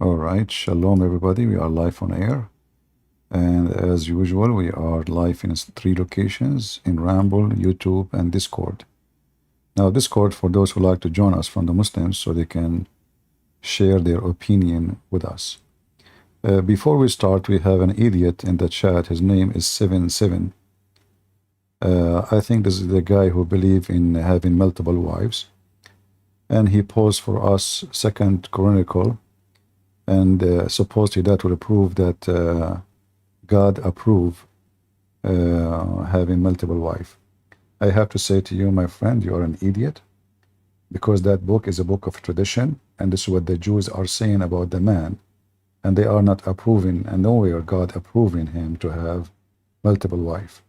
All right, shalom everybody. We are live on air, and as usual, we are live in three locations in Ramble, YouTube, and Discord. Now, Discord for those who like to join us from the Muslims so they can share their opinion with us. Before we start, we have an idiot in the chat. His name is 77. I think this is the guy who believes in having multiple wives, and he posed for us Second Chronicle. And supposedly that will prove that God approve having multiple wives. I have to say to you, my friend, you are an idiot, because that book is a book of tradition, and this is what the Jews are saying about the man, and they are not approving, and nowhere God approving him to have multiple wives.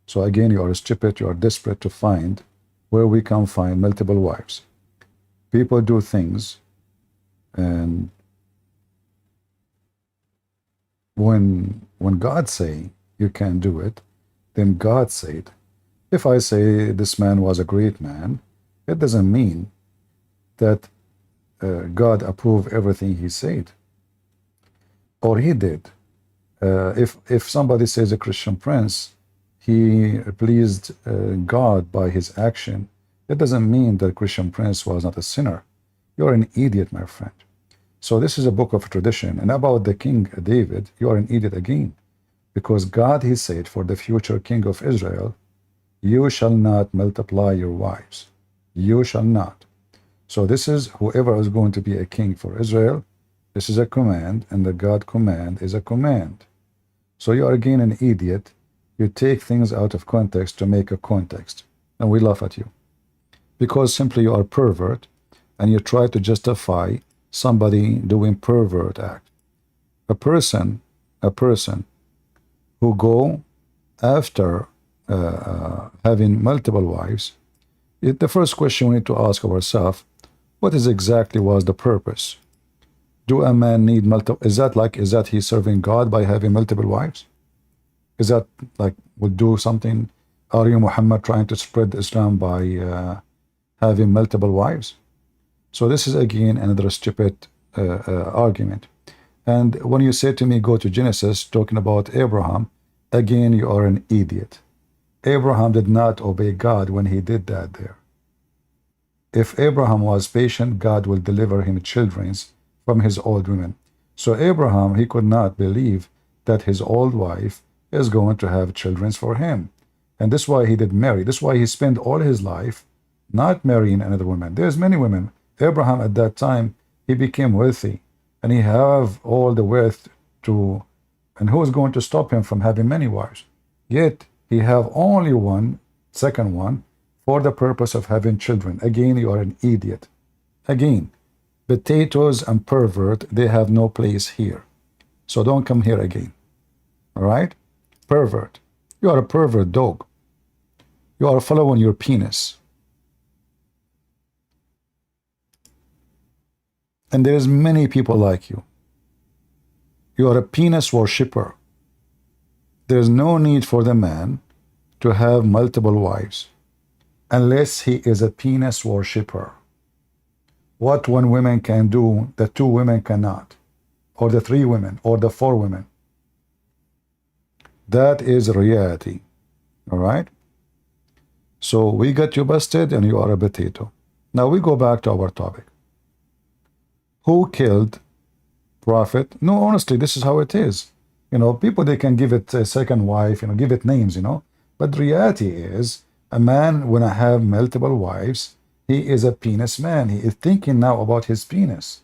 So again, you are stupid, you are desperate to find where we can find multiple wives. People do things, and when God say you can do it, then God said. If I say this man was a great man, it doesn't mean that God approved everything he said or he did. If somebody says a Christian prince, he pleased God by his action, it doesn't mean that Christian prince was not a sinner. You're an idiot, my friend. So this is a book of tradition. And about the King David, you are an idiot again. Because God, he said, for the future king of Israel, you shall not multiply your wives. You shall not. So this is whoever is going to be a king for Israel, this is a command, and the God command is a command. So you are again an idiot. You take things out of context to make a context. And we laugh at you. Because simply you are pervert, and you try to justify somebody doing pervert act. A person who go after having multiple wives, the first question we need to ask ourselves, what is exactly was the purpose? Do a man need multiple? Is that he serving God by having multiple wives? Is that like will do something? Are you Muhammad trying to spread Islam by having multiple wives? So this is again another stupid argument. And when you say to me, go to Genesis, talking about Abraham, again, you are an idiot. Abraham did not obey God when he did that there. If Abraham was patient, God will deliver him children from his old women. So Abraham, he could not believe that his old wife is going to have children for him. And this is why he did marry. This is why he spent all his life not marrying another woman. There's many women. Abraham at that time, he became wealthy, and he have all the wealth to, and who is going to stop him from having many wives? Yet he have only one, second one, for the purpose of having children. Again, you are an idiot. Again, potatoes and pervert, they have no place here. So don't come here again. All right? Pervert. You are a pervert dog. You are following your penis. And there's many people like you. You are a penis worshipper. There's no need for the man to have multiple wives unless he is a penis worshipper. What one woman can do, the two women cannot, or the three women, or the four women. That is reality. All right? So we got you busted and you are a potato. Now we go back to our topic. Who killed Prophet? No, honestly, this is how it is. You know, people, they can give it a second wife, give it names, But the reality is, a man, when I have multiple wives, he is a penis man. He is thinking now about his penis.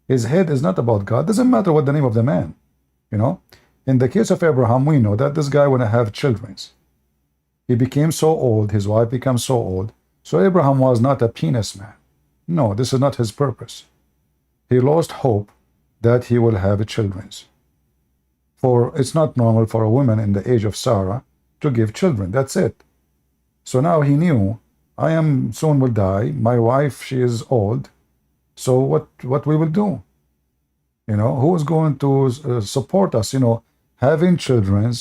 His head is not about God. Doesn't matter what the name of the man, In the case of Abraham, we know that this guy, when I have children, he became so old, his wife became so old. So Abraham was not a penis man. No, this is not his purpose. He lost hope that he will have children. For it's not normal for a woman in the age of Sarah to give children. That's it. So now he knew, I am soon will die. My wife, she is old. So what we will do? Who is going to support us? Having children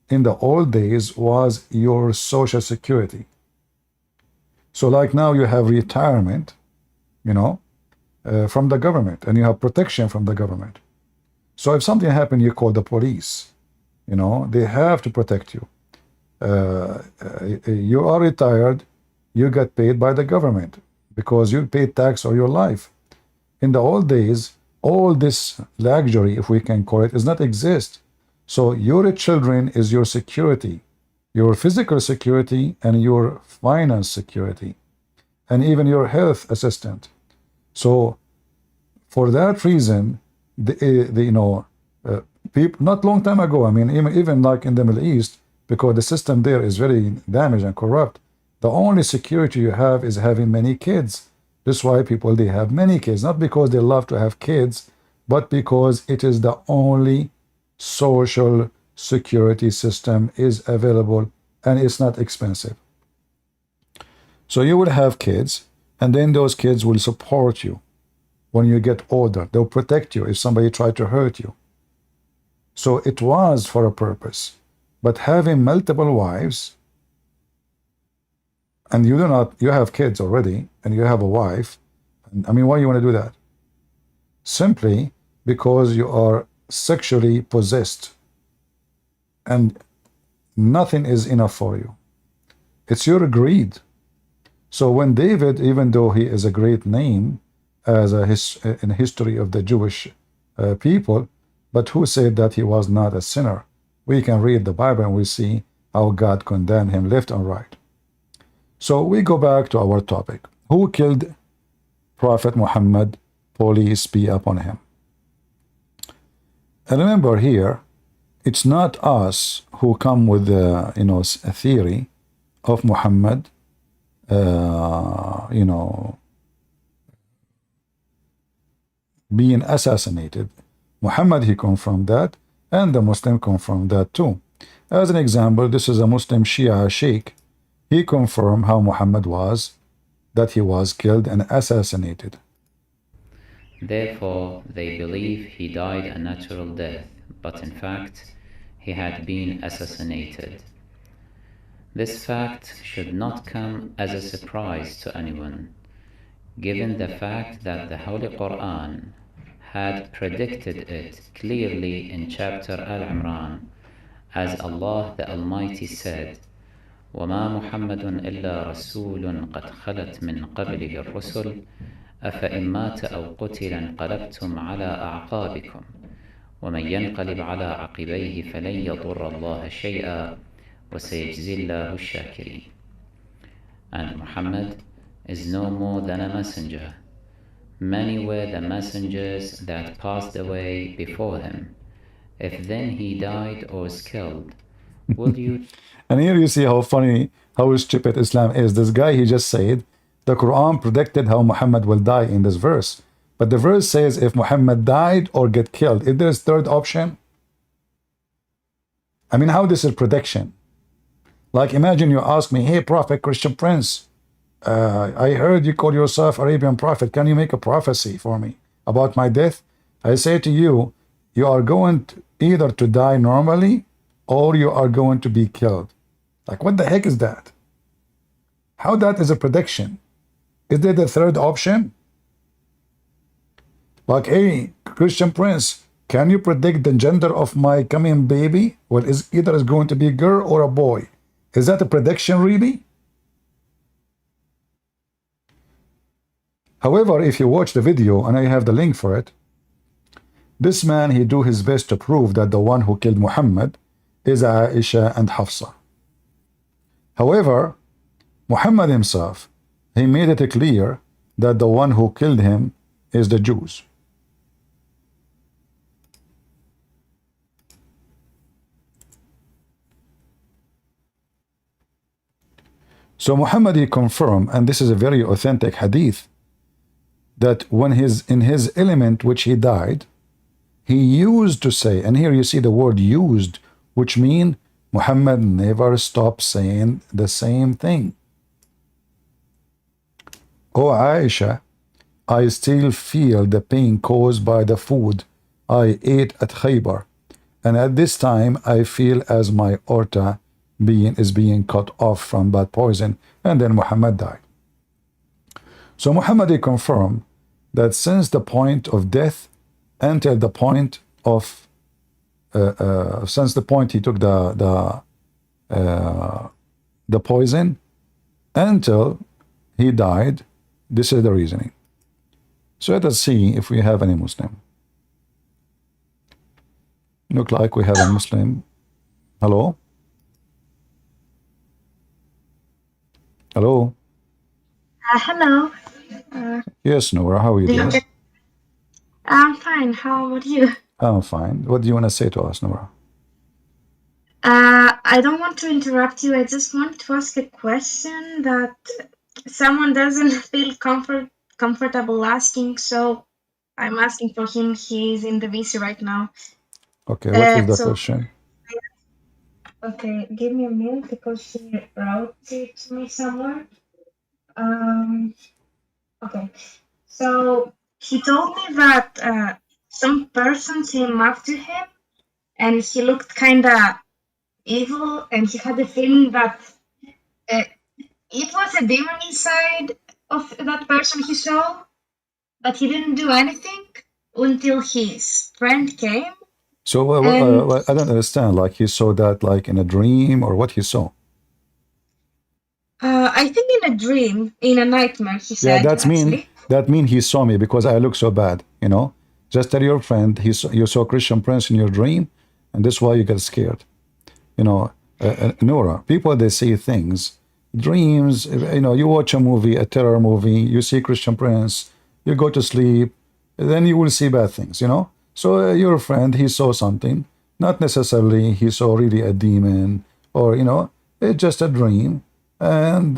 in the old days was your social security. So like now you have retirement, from the government, and you have protection from the government. So if something happened, you call the police. You know, they have to protect you. You are retired, you get paid by the government because you pay tax all your life. In the old days, all this luxury, if we can call it, does not exist. So your children is your security, your physical security and your finance security, and even your health assistant. So for that reason, people not long time ago, I mean, even like in the Middle East, because the system there is very damaged and corrupt, the only security you have is having many kids. That's why people, they have many kids, not because they love to have kids, but because it is the only social security system is available, and it's not expensive. So you will have kids, and then those kids will support you when you get older. They'll protect you if somebody tried to hurt you. So it was for a purpose. But having multiple wives, and you have kids already, and you have a wife, I mean, why you want to do that? Simply because you are sexually possessed, and nothing is enough for you. It's your greed. So when David, even though he is a great name as in history of the Jewish people, but who said that he was not a sinner? We can read the Bible and we see how God condemned him left and right. So we go back to our topic. Who killed Prophet Muhammad? Peace be upon him. And remember here, it's not us who come with a theory of Muhammad, being assassinated. Muhammad, he confirmed that, and the Muslim confirmed that too. As an example, this is a Muslim Shia Sheikh. He confirmed how Muhammad was, that he was killed and assassinated. Therefore, they believe he died a natural death, but in fact, he had been assassinated. This fact should not come as a surprise to anyone, given the fact that the Holy Quran had predicted it clearly in chapter Al-Imran, as Allah the Almighty said, وَمَا مُحَمَّدٌ إِلَّا رَسُولٌ قَدْ خَلَتْ مِنْ قَبْلِهِ الرُّسُلُ أَفَإِنْ مَاتَ أَوْ قُتِلَ انقلبتم على أعقابكم ومن ينقلب على عقبيه فلن يضر الله شيئا وسيجزي الله الشاكرين. And Muhammad is no more than a messenger. Many were the messengers that passed away before him. If then he died or was killed, will you... And here you see how funny, how stupid Islam is. This guy, he just said, the Quran predicted how Muhammad will die in this verse. But the verse says if Muhammad died or get killed, if there's third option, I mean, how this is prediction? Like imagine you ask me, hey Prophet, Christian Prince, I heard you call yourself Arabian Prophet. Can you make a prophecy for me about my death? I say to you, you are going to either to die normally or you are going to be killed. Like what the heck is that? How that is a prediction? Is there the third option? Like, hey, Christian Prince, can you predict the gender of my coming baby? Well, either is going to be a girl or a boy. Is that a prediction really? However, if you watch the video, and I have the link for it, this man, he do his best to prove that the one who killed Muhammad is Aisha and Hafsa. However, Muhammad himself, he made it clear that the one who killed him is the Jews. So Muhammad, he confirmed, and this is a very authentic hadith, that when in his element which he died, he used to say, and here you see the word used, which means Muhammad never stopped saying the same thing. Oh Aisha, I still feel the pain caused by the food I ate at Khaybar, and at this time I feel as my aorta is being cut off from that poison. And then Muhammad died. So Muhammad confirmed that since the point of death until the point of since the point he took the poison until he died, this is the reasoning. So let us see if we have any Muslim. Look like we have a Muslim. Hello? Hello? Hello. Yes, Noura, how are you doing? I'm fine. How about you? I'm fine. What do you want to say to us, Noura? I don't want to interrupt you. I just want to ask a question that someone doesn't feel comfortable asking, so I'm asking for him. He's in the VC right now. Okay, what is the So, question? okay, give me a minute because she wrote it to me somewhere. Okay. So he told me that some person came up to him and he looked kinda evil, and he had a feeling that it was a demon inside of that person he saw, but he didn't do anything until his friend came. So And I don't understand. Like he saw that like in a dream or what he saw? I think in a dream, in a nightmare, he Yeah, said, actually. that mean he saw me because I look so bad, you know? Just tell your friend you saw Christian Prince in your dream, and that's why you get scared. You know, Nora, people they see things, dreams. You know, you watch a movie, a terror movie, you see Christian Prince, you go to sleep, then you will see bad things. You know, so your friend he saw something, not necessarily he saw really a demon or you know, it's just a dream, and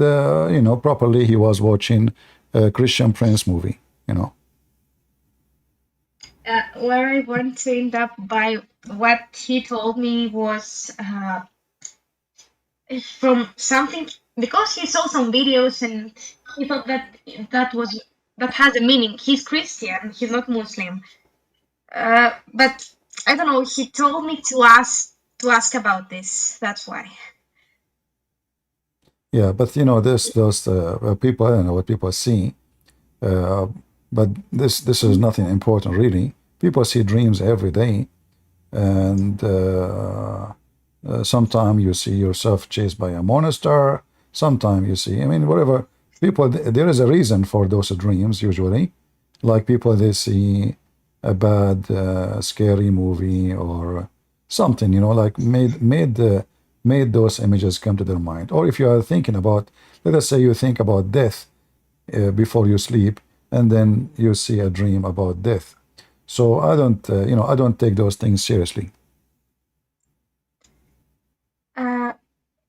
you know, properly he was watching a Christian Prince movie. You know. Where I want to end up by what he told me was from something, because he saw some videos and he thought that that has a meaning. He's Christian, he's not Muslim. But I don't know, he told me to ask about this. That's why. Yeah, but you know, those people, I don't know what people see, uh, but this is nothing important really. People see dreams every day, and sometimes you see yourself chased by a monster. Sometimes you see, I mean, whatever. People, there is a reason for those dreams usually. Like people, they see a bad, scary movie or something, you know, like made those images come to their mind. Or if you are thinking about, let us say you think about death before you sleep, and then you see a dream about death. So I don't, you know, I don't take those things seriously.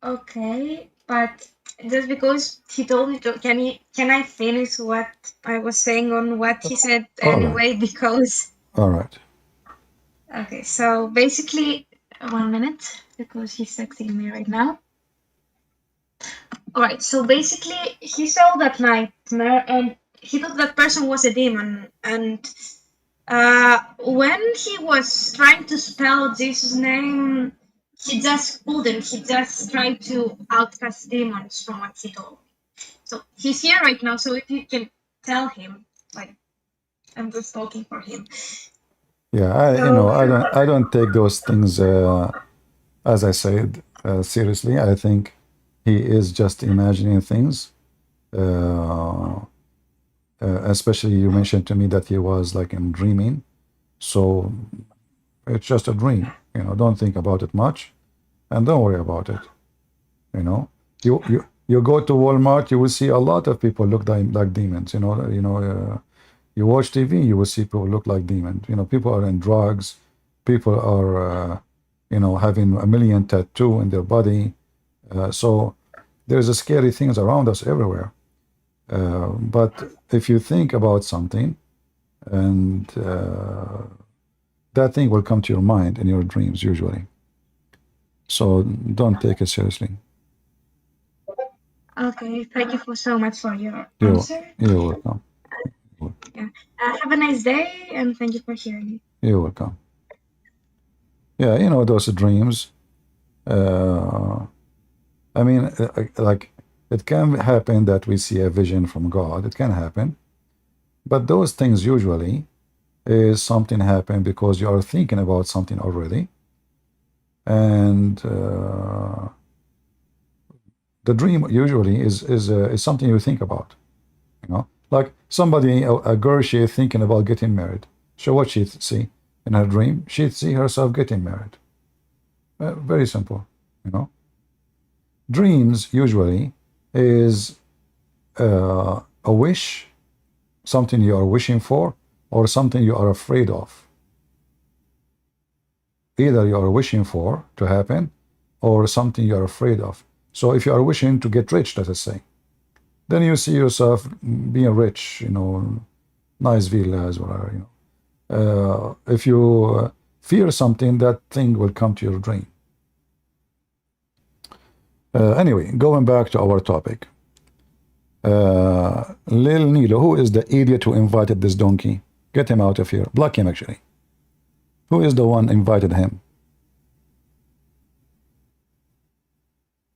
Okay, but just because he told me to, can I finish what I was saying on what he said All right, anyway? Because all right. okay, so basically, 1 minute because he's texting me right now. All right, so basically, he saw that nightmare and he thought that person was a demon. And when he was trying to spell Jesus' name, he just couldn't. He just tried to outcast demons from what he told me. So he's here right now. So if you can tell him, like, I'm just talking for him. Yeah, you So know, I don't take those things, as I said, seriously. I think he is just imagining things. Uh, Especially you mentioned to me that he was like in dreaming, so it's just a dream. You know, don't think about it much, and don't worry about it. You know, you go to Walmart, you will see a lot of people look like demons. You watch TV, you will see people look like demons. You know, people are in drugs, people are, you know, having a million tattoo in their body. So there's a scary things around us everywhere. But if you think about something, and that thing will come to your mind in your dreams usually. So don't take it seriously. okay, thank you for so much for your You're answer. you're welcome. Yeah, have a nice day, and thank you for hearing me. You're welcome. Yeah, you know those dreams. Uh, I mean, like it can happen that we see a vision from God. It can happen, But those things usually is something happen because you are thinking about something already, and the dream usually is something you think about. You know, like somebody, a girl, she is thinking about getting married. So what she see in her dream? She'd see herself getting married. Very simple, you know. Dreams usually is a wish, something you are wishing for, or something you are afraid of. Either you are wishing for to happen, or something you are afraid of. So if you are wishing to get rich, let us say, then you see yourself being rich, you know, nice villas, whatever, you know. If you fear something, that thing will come to your dream. Anyway, going back to our topic. Lil Nilo, who is the idiot who invited this donkey? Get him out of here. Block him, actually. Who is the one invited him?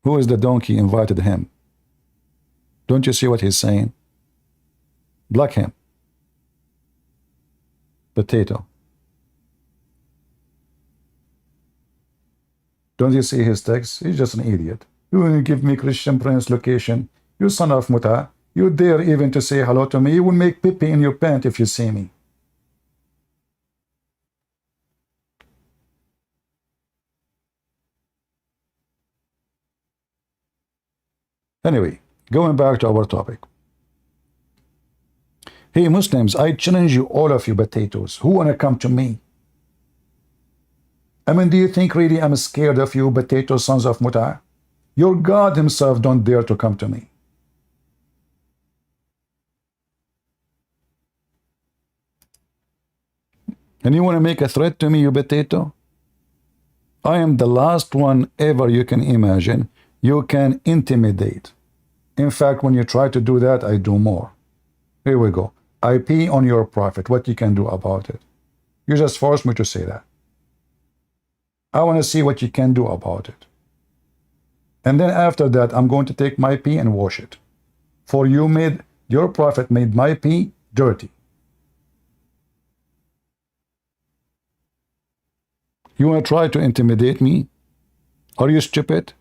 Who is the donkey invited him? Don't you see what he's saying? Block him. Potato. Don't you see his text? He's just an idiot. You will give me Christian Prince location. You son of Muta. You dare even to say hello to me. You will make pee-pee in your pant if you see me. Anyway, going back to our topic. Hey Muslims, I challenge you, all of you potatoes, who want to come to me? I mean, do you think really I'm scared of you, potato sons of Muta? Your God himself don't dare to come to me. And you want to make a threat to me, you potato? I am the last one ever you can imagine you can intimidate. In fact, when you try to do that, I do more. Here we go. I pee on your prophet. What you can do about it? You just forced me to say that. I want to see what you can do about it. And then after that, I'm going to take my pee and wash it. For your prophet made my pee dirty. You want to try to intimidate me? Are you stupid?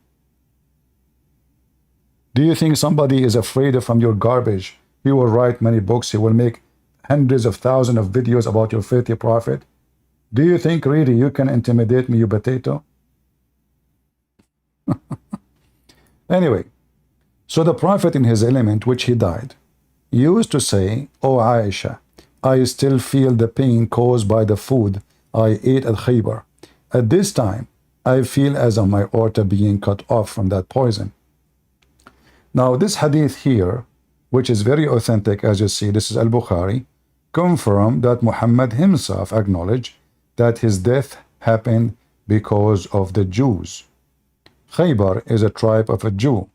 Do you think somebody is afraid from your garbage? He will write many books. He will make hundreds of thousands of videos about your filthy prophet. Do you think really you can intimidate me, you potato? Anyway, so the prophet in his element, which he died, used to say, "Oh Aisha, I still feel the pain caused by the food I ate at Khaybar. At this time, I feel as if my aorta being cut off from that poison." Now, this hadith here, which is very authentic, as you see, this is Al-Bukhari, confirm that Muhammad himself acknowledged that his death happened because of the Jews. Khaybar is a tribe of a Jew.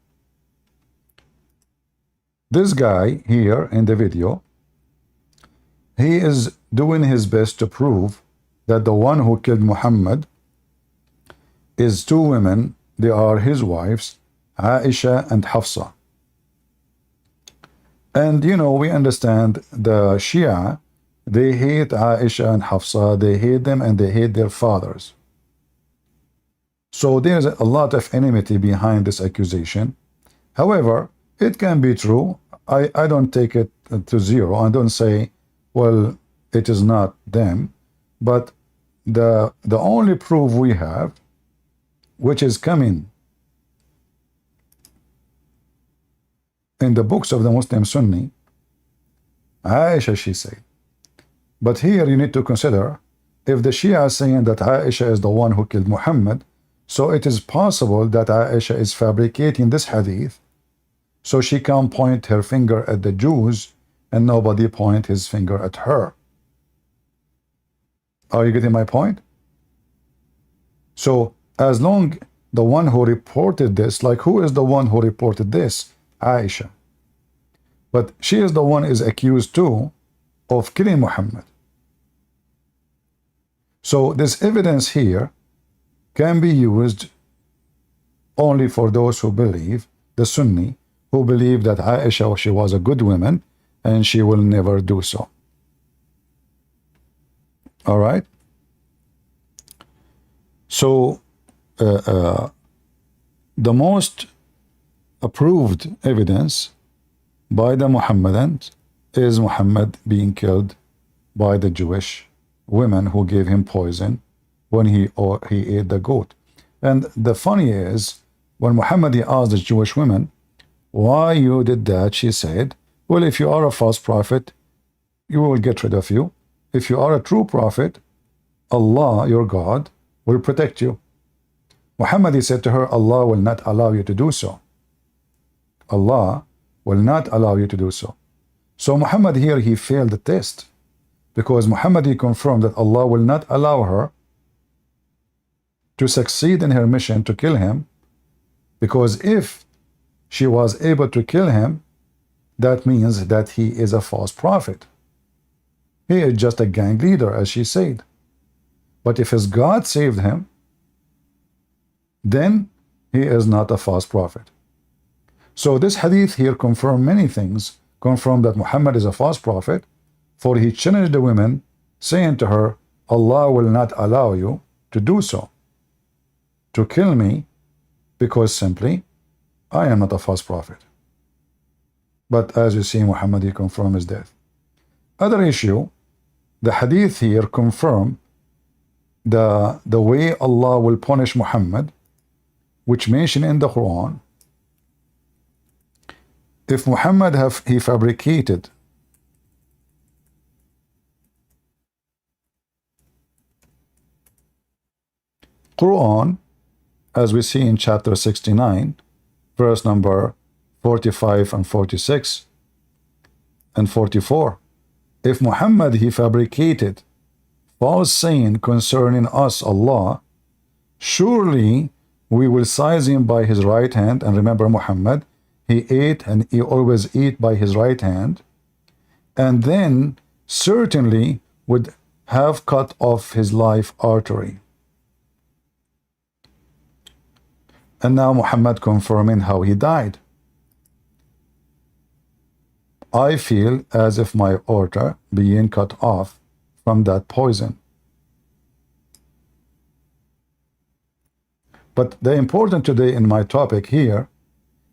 This guy here in the video, he is doing his best to prove that the one who killed Muhammad is two women. They are his wives, Aisha and Hafsa. And you know, we understand the Shia, they hate Aisha and Hafsa, they hate them and they hate their fathers. So there's a lot of enmity behind this accusation. However, it can be true. I don't take it to zero. I don't say, well, it is not them. But the only proof we have, which is coming in the books of the Muslim Sunni, Aisha, she said. But here you need to consider, if the Shia is saying that Aisha is the one who killed Muhammad, so it is possible that Aisha is fabricating this hadith so she can point her finger at the Jews and nobody point his finger at her. Are you getting my point? So as long the one who reported this, like who is the one who reported this? Aisha. But she is the one is accused too of killing Muhammad. So this evidence here can be used only for those who believe, the Sunni, who believe that Aisha, she was a good woman and she will never do so. All right? So, the most approved evidence by the Muhammadans is Muhammad being killed by the Jewish women who gave him poison when he ate the goat. And the funny is, when Muhammad asked the Jewish women, why you did that, she said, well, if you are a false prophet, you will get rid of you. If you are a true prophet, Allah, your God, will protect you. Muhammad said to her, Allah will not allow you to do so. Allah will not allow you to do so. So Muhammad here, he failed the test, because Muhammad, he confirmed that Allah will not allow her to succeed in her mission to kill him, because if she was able to kill him, that means that he is a false prophet. He is just a gang leader, as she said. But if his God saved him, then he is not a false prophet. So this hadith here confirms many things. Confirm that Muhammad is a false prophet, for he challenged the women, saying to her, Allah will not allow you to do so, to kill me, because simply I am not a false prophet. But as you see, Muhammad, he confirmed his death. Other issue, the hadith here confirm the way Allah will punish Muhammad, which mentioned in the Quran. If Muhammad he fabricated Quran, as we see in chapter 69, verse number 45 and 46 and 44, if Muhammad he fabricated false saying concerning us, Allah, surely we will seize him by his right hand. And remember, Muhammad, he ate and he always eat by his right hand, and then certainly would have cut off his life artery. And now Muhammad confirming how he died. I feel as if my aorta being cut off from that poison. But the important today in my topic here,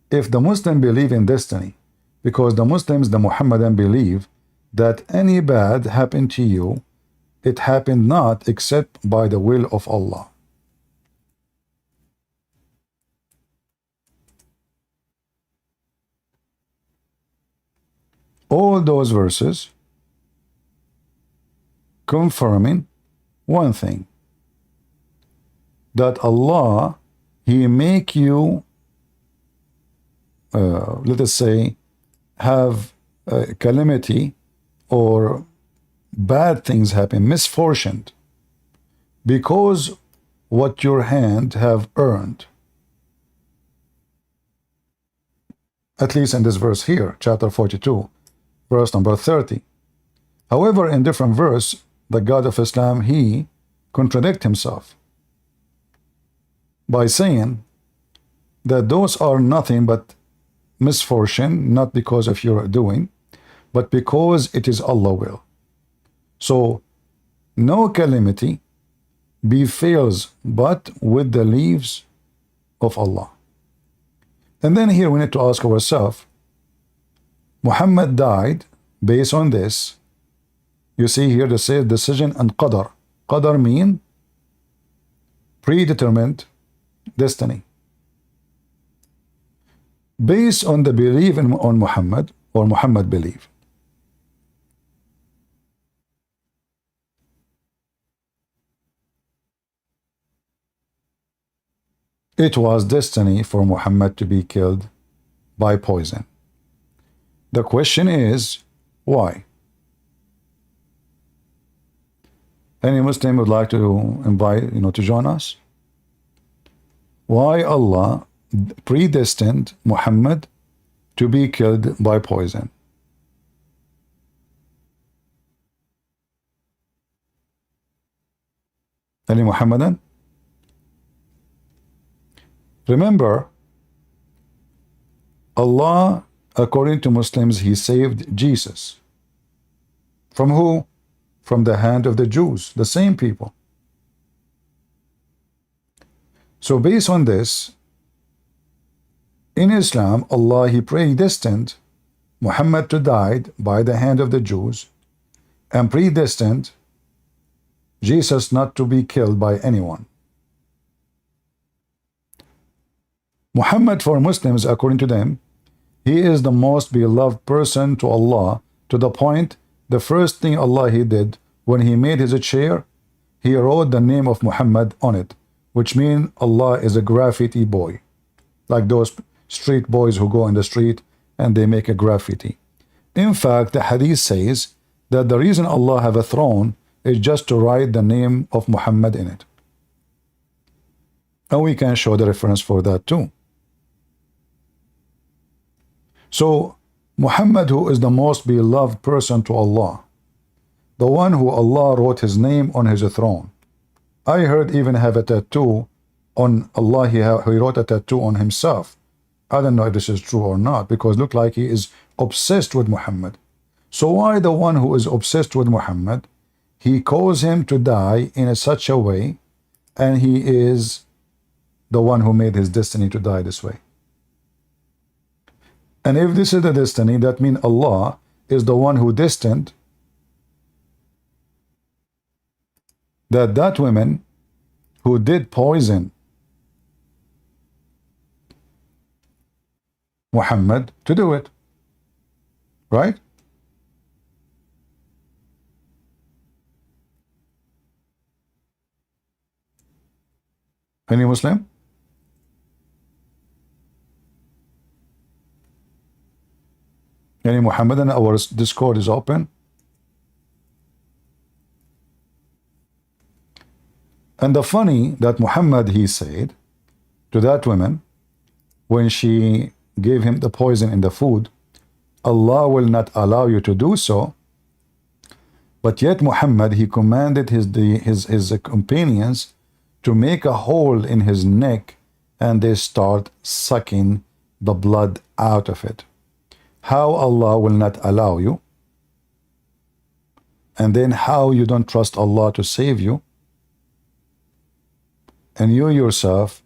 if the Muslim believe in destiny, because the Muslims, the Muhammadan, believe that any bad happened to you, it happened not except by the will of Allah. All those verses confirming one thing, that Allah, he make you let us say have calamity or bad things happen, misfortune, because what your hand have earned. At least in this verse here, chapter 42, verse number 30. However, in different verse, the God of Islam, he contradict himself by saying that those are nothing but misfortune, not because of your doing, but because it is Allah will. So no calamity befalls but with the leaves of Allah. And then here we need to ask ourselves, Muhammad died based on this. You see here the say decision and qadar. Qadar mean predetermined destiny. Based on the belief on Muhammad, or Muhammad believe. It was destiny for Muhammad to be killed by poison. The question is, why? Any Muslim would like to invite, to join us? Why Allah predestined Muhammad to be killed by poison? Any Muhammadan? Remember, Allah According to Muslims, he saved Jesus. From who? From the hand of the Jews, the same people. So based on this, in Islam, Allah, He predestined Muhammad to die by the hand of the Jews, and predestined Jesus not to be killed by anyone. Muhammad, for Muslims, according to them, he is the most beloved person to Allah, to the point the first thing Allah He did when He made His chair, He wrote the name of Muhammad on it, which means Allah is a graffiti boy, like those street boys who go in the street and they make a graffiti. In fact, the hadith says that the reason Allah have a throne is just to write the name of Muhammad in it. And we can show the reference for that too. So, Muhammad, who is the most beloved person to Allah, the one who Allah wrote his name on his throne. I heard even have a tattoo on Allah, he wrote a tattoo on himself. I don't know if this is true or not, because look like he is obsessed with Muhammad. So why the one who is obsessed with Muhammad, he caused him to die in such a way, and he is the one who made his destiny to die this way. And if this is the destiny, that means Allah is the one who destined that woman who did poison Muhammad to do it. Right? Any Muslim? Any Muhammadan? Our Discord is open. And the funny that Muhammad, he said to that woman when she gave him the poison in the food, Allah will not allow you to do so. But yet Muhammad, he commanded his companions to make a hole in his neck, and they start sucking the blood out of it. How Allah will not allow you? And then how you don't trust Allah to save you? And you yourself,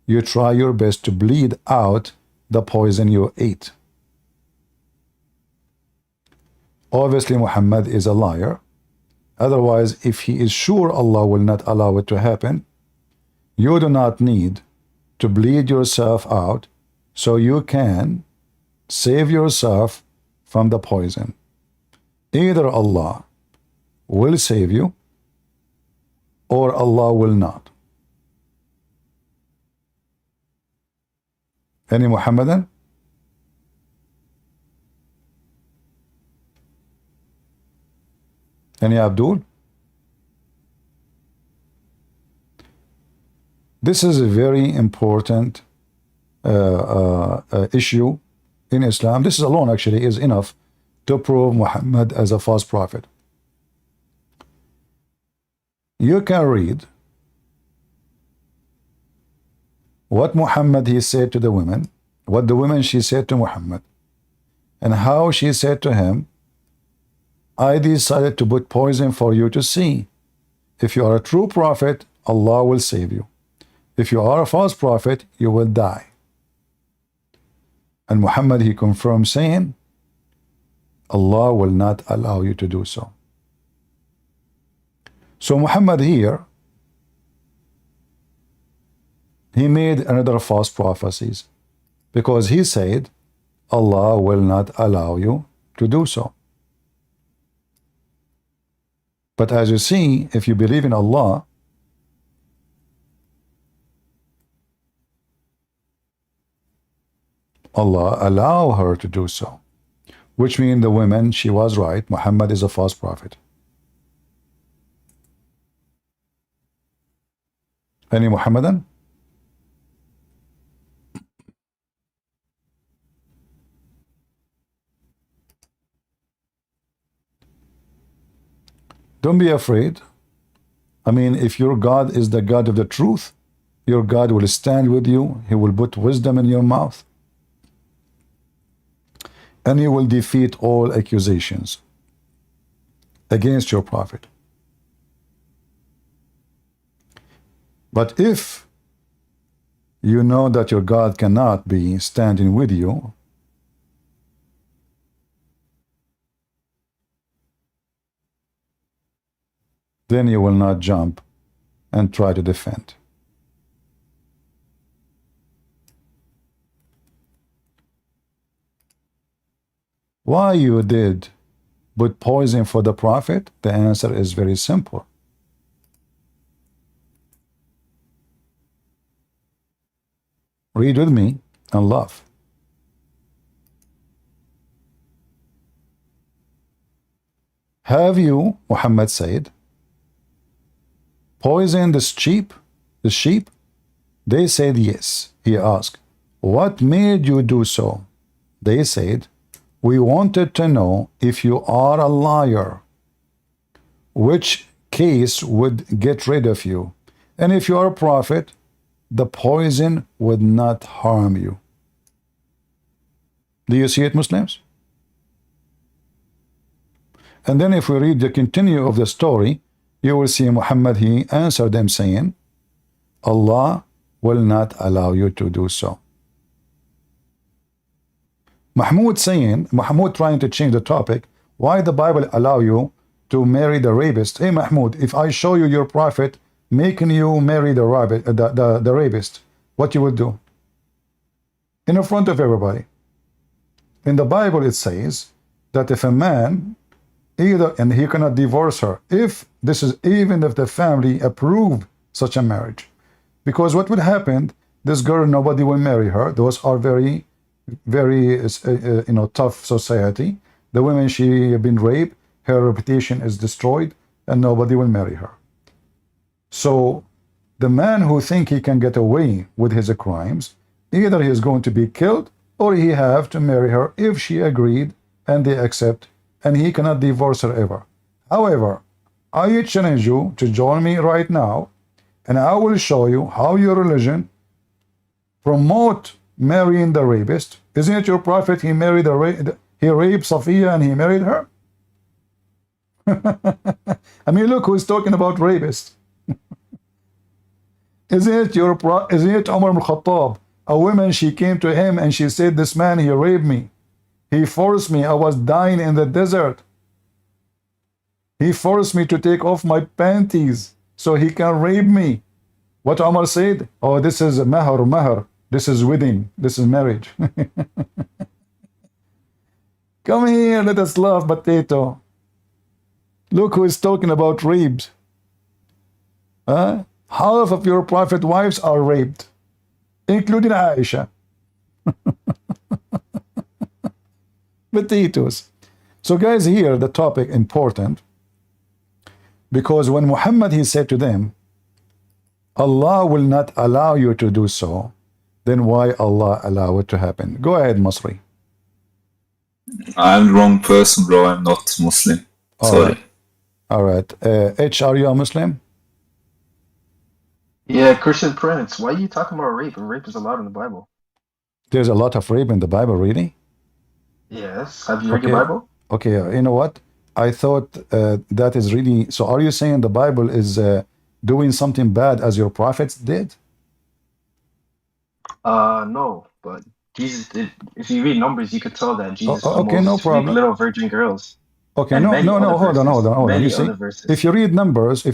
you try your best to bleed out the poison you ate. Obviously, Muhammad is a liar. Otherwise, if he is sure Allah will not allow it to happen, you do not need to bleed yourself out so you can save yourself from the poison. Either Allah will save you or Allah will not. Any Muhammadan? Any Abdul? This is a very important issue in Islam. This alone actually is enough to prove Muhammad as a false prophet. You can read what Muhammad he said to the women, what the women she said to Muhammad, and how she said to him, I decided to put poison for you to see. If you are a true prophet, Allah will save you. If you are a false prophet, you will die. And Muhammad, he confirmed saying, Allah will not allow you to do so. So Muhammad here, he made another false prophecies because he said, Allah will not allow you to do so. But as you see, if you believe in Allah, Allah allow her to do so, which means the woman, she was right. Muhammad is a false prophet. Any Muhammadan? Don't be afraid. I mean, if your God is the God of the truth, your God will stand with you. He will put wisdom in your mouth. and you will defeat all accusations against your prophet. But if you know that your God cannot be standing with you, then you will not jump and try to defend. Why you did put poison for the prophet? The answer is very simple. Read with me and laugh. Have you, Muhammad said, poisoned the sheep? The sheep? They said yes. He asked, what made you do so? They said, we wanted to know if you are a liar, which case would get rid of you, and if you are a prophet, the poison would not harm you. Do you see it, Muslims? And then if we read the continue of the story, you will see Muhammad, he answered them saying, Allah will not allow you to do so. Mahmoud trying to change the topic, why the Bible allow you to marry the rapist? Hey Mahmoud, if I show you your prophet making you marry the rapist, what you would do? In front of everybody. In the Bible it says that if a man either, and he cannot divorce her, if this is even if the family approved such a marriage, because what would happen, this girl, nobody will marry her. Those are very tough society. The women, she been raped, her reputation is destroyed, and nobody will marry her. So the man who think he can get away with his crimes, either he is going to be killed or he have to marry her if she agreed and they accept, and he cannot divorce her ever. However, I challenge you to join me right now, and I will show you how your religion promote marrying the rapist. Isn't it your prophet, he married he raped SOFYA and he married her? I mean, look who's talking about rapist. Isn't it Umar ibn Khattab? A woman, she came to him and she said, this man, he raped me. He forced me. I was dying in the desert. He forced me to take off my panties so he can rape me. What Umar said? Oh, this is mahar. This is wedding. This is marriage. Come here, let us laugh, potato. Look who is talking about rapes. Half of your prophet wives are raped, including Aisha. Potatoes. So guys, here the topic important, because when Muhammad, he said to them, Allah will not allow you to do so, then why Allah allow it to happen? Go ahead, Masri. I'm the wrong person, bro. I'm not Muslim. Sorry. All right. H, are you a Muslim? Yeah, Christian Prince. Why are you talking about rape? Rape is allowed in the Bible. There's a lot of rape in the Bible, really? Yes. Have you read your Bible? Okay, you know what? I thought that is really... So are you saying the Bible is doing something bad as your prophets did? No, but Jesus did. If you read Numbers, you could tell that Jesus okay, no problem. little virgin girls. Okay, no, hold on. You see, if you read Numbers,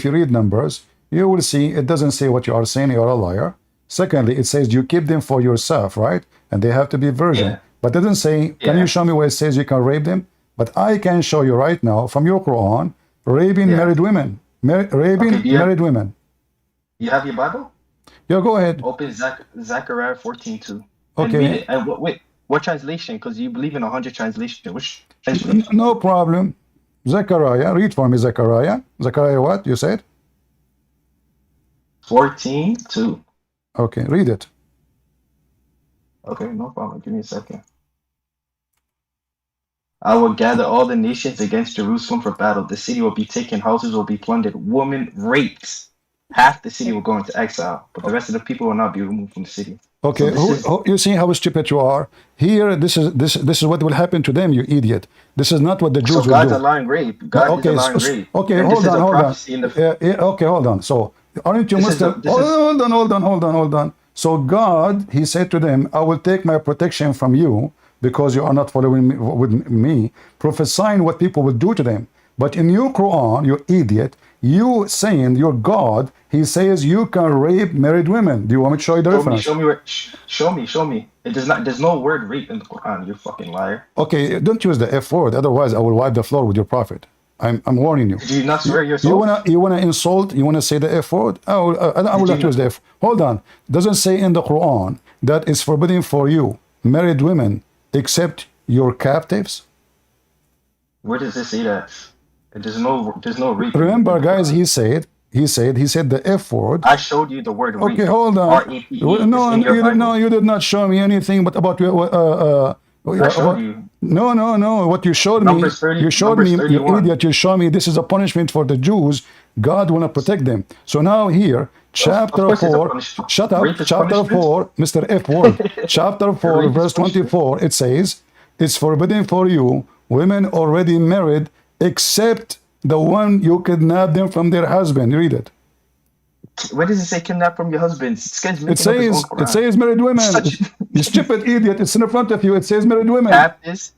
you will see it doesn't say what you are saying, you're a liar. Secondly, it says you keep them for yourself, right? And they have to be virgin. Yeah. But it doesn't say, can you show me where it says you can rape them? But I can show you right now from your Quran, raping married women. Married women. You have your Bible? Yeah, go ahead. Open Zechariah 14:2. Okay. And read it. And wait, what translation? Because you believe in 100 translation. Which translation? No problem. Zechariah, read for me, Zechariah. Zechariah what? You said? 14:2. Okay, read it. Okay, no problem. Give me a second. I will gather all the nations against Jerusalem for battle. The city will be taken, houses will be plundered, women raped, half the city will go into exile, but the rest of the people will not be removed from the city. Okay, you see how stupid you are. Here, this is what will happen to them, you idiot. This is not what the Jews so will God's do. allowing rape. God is allowing rape. Okay, And hold this is on, a hold on. prophecy in the Okay, hold on. So, aren't you This Muslim? is a- this is- Hold on. So God, he said to them, I will take my protection from you because you are not following me, with me, prophesying what people will do to them. But in your Quran, you idiot, you saying your God, he says you can rape married women. Do you want me to show you the reference? Show me. It does not. There's no word rape in the Quran. You fucking liar. Okay, don't use the F word, otherwise I will wipe the floor with your prophet. I'm warning you. Do you not swear yourself? You wanna insult? You wanna say the F word? I will not use the F. Hold on. Doesn't say in the Quran that it's forbidden for you married women except your captives. Where does this say that? There's no rape. Remember, guys, he said the F word. I showed you the word rape. Okay, hold on. R-A-P-E. No, you did not show me anything but about I showed you. No. What you showed Numbers me, 30, you showed Numbers me, 31. you idiot. You showed me this is a punishment for the Jews. God want to protect them. So now here, chapter course it's a 4. punishment. Shut up. Rape is Chapter punishment? 4, Mr. F word. Chapter 4, Rape is verse punishment? 24. It says, "It's forbidden for you, women already married, except the one you kidnap them from their husband." Read it. Where does it say kidnap from your husband? This guy's making It up his own says Quran. married women. Such- You stupid idiot! It's in front of you. It says married women. Captives.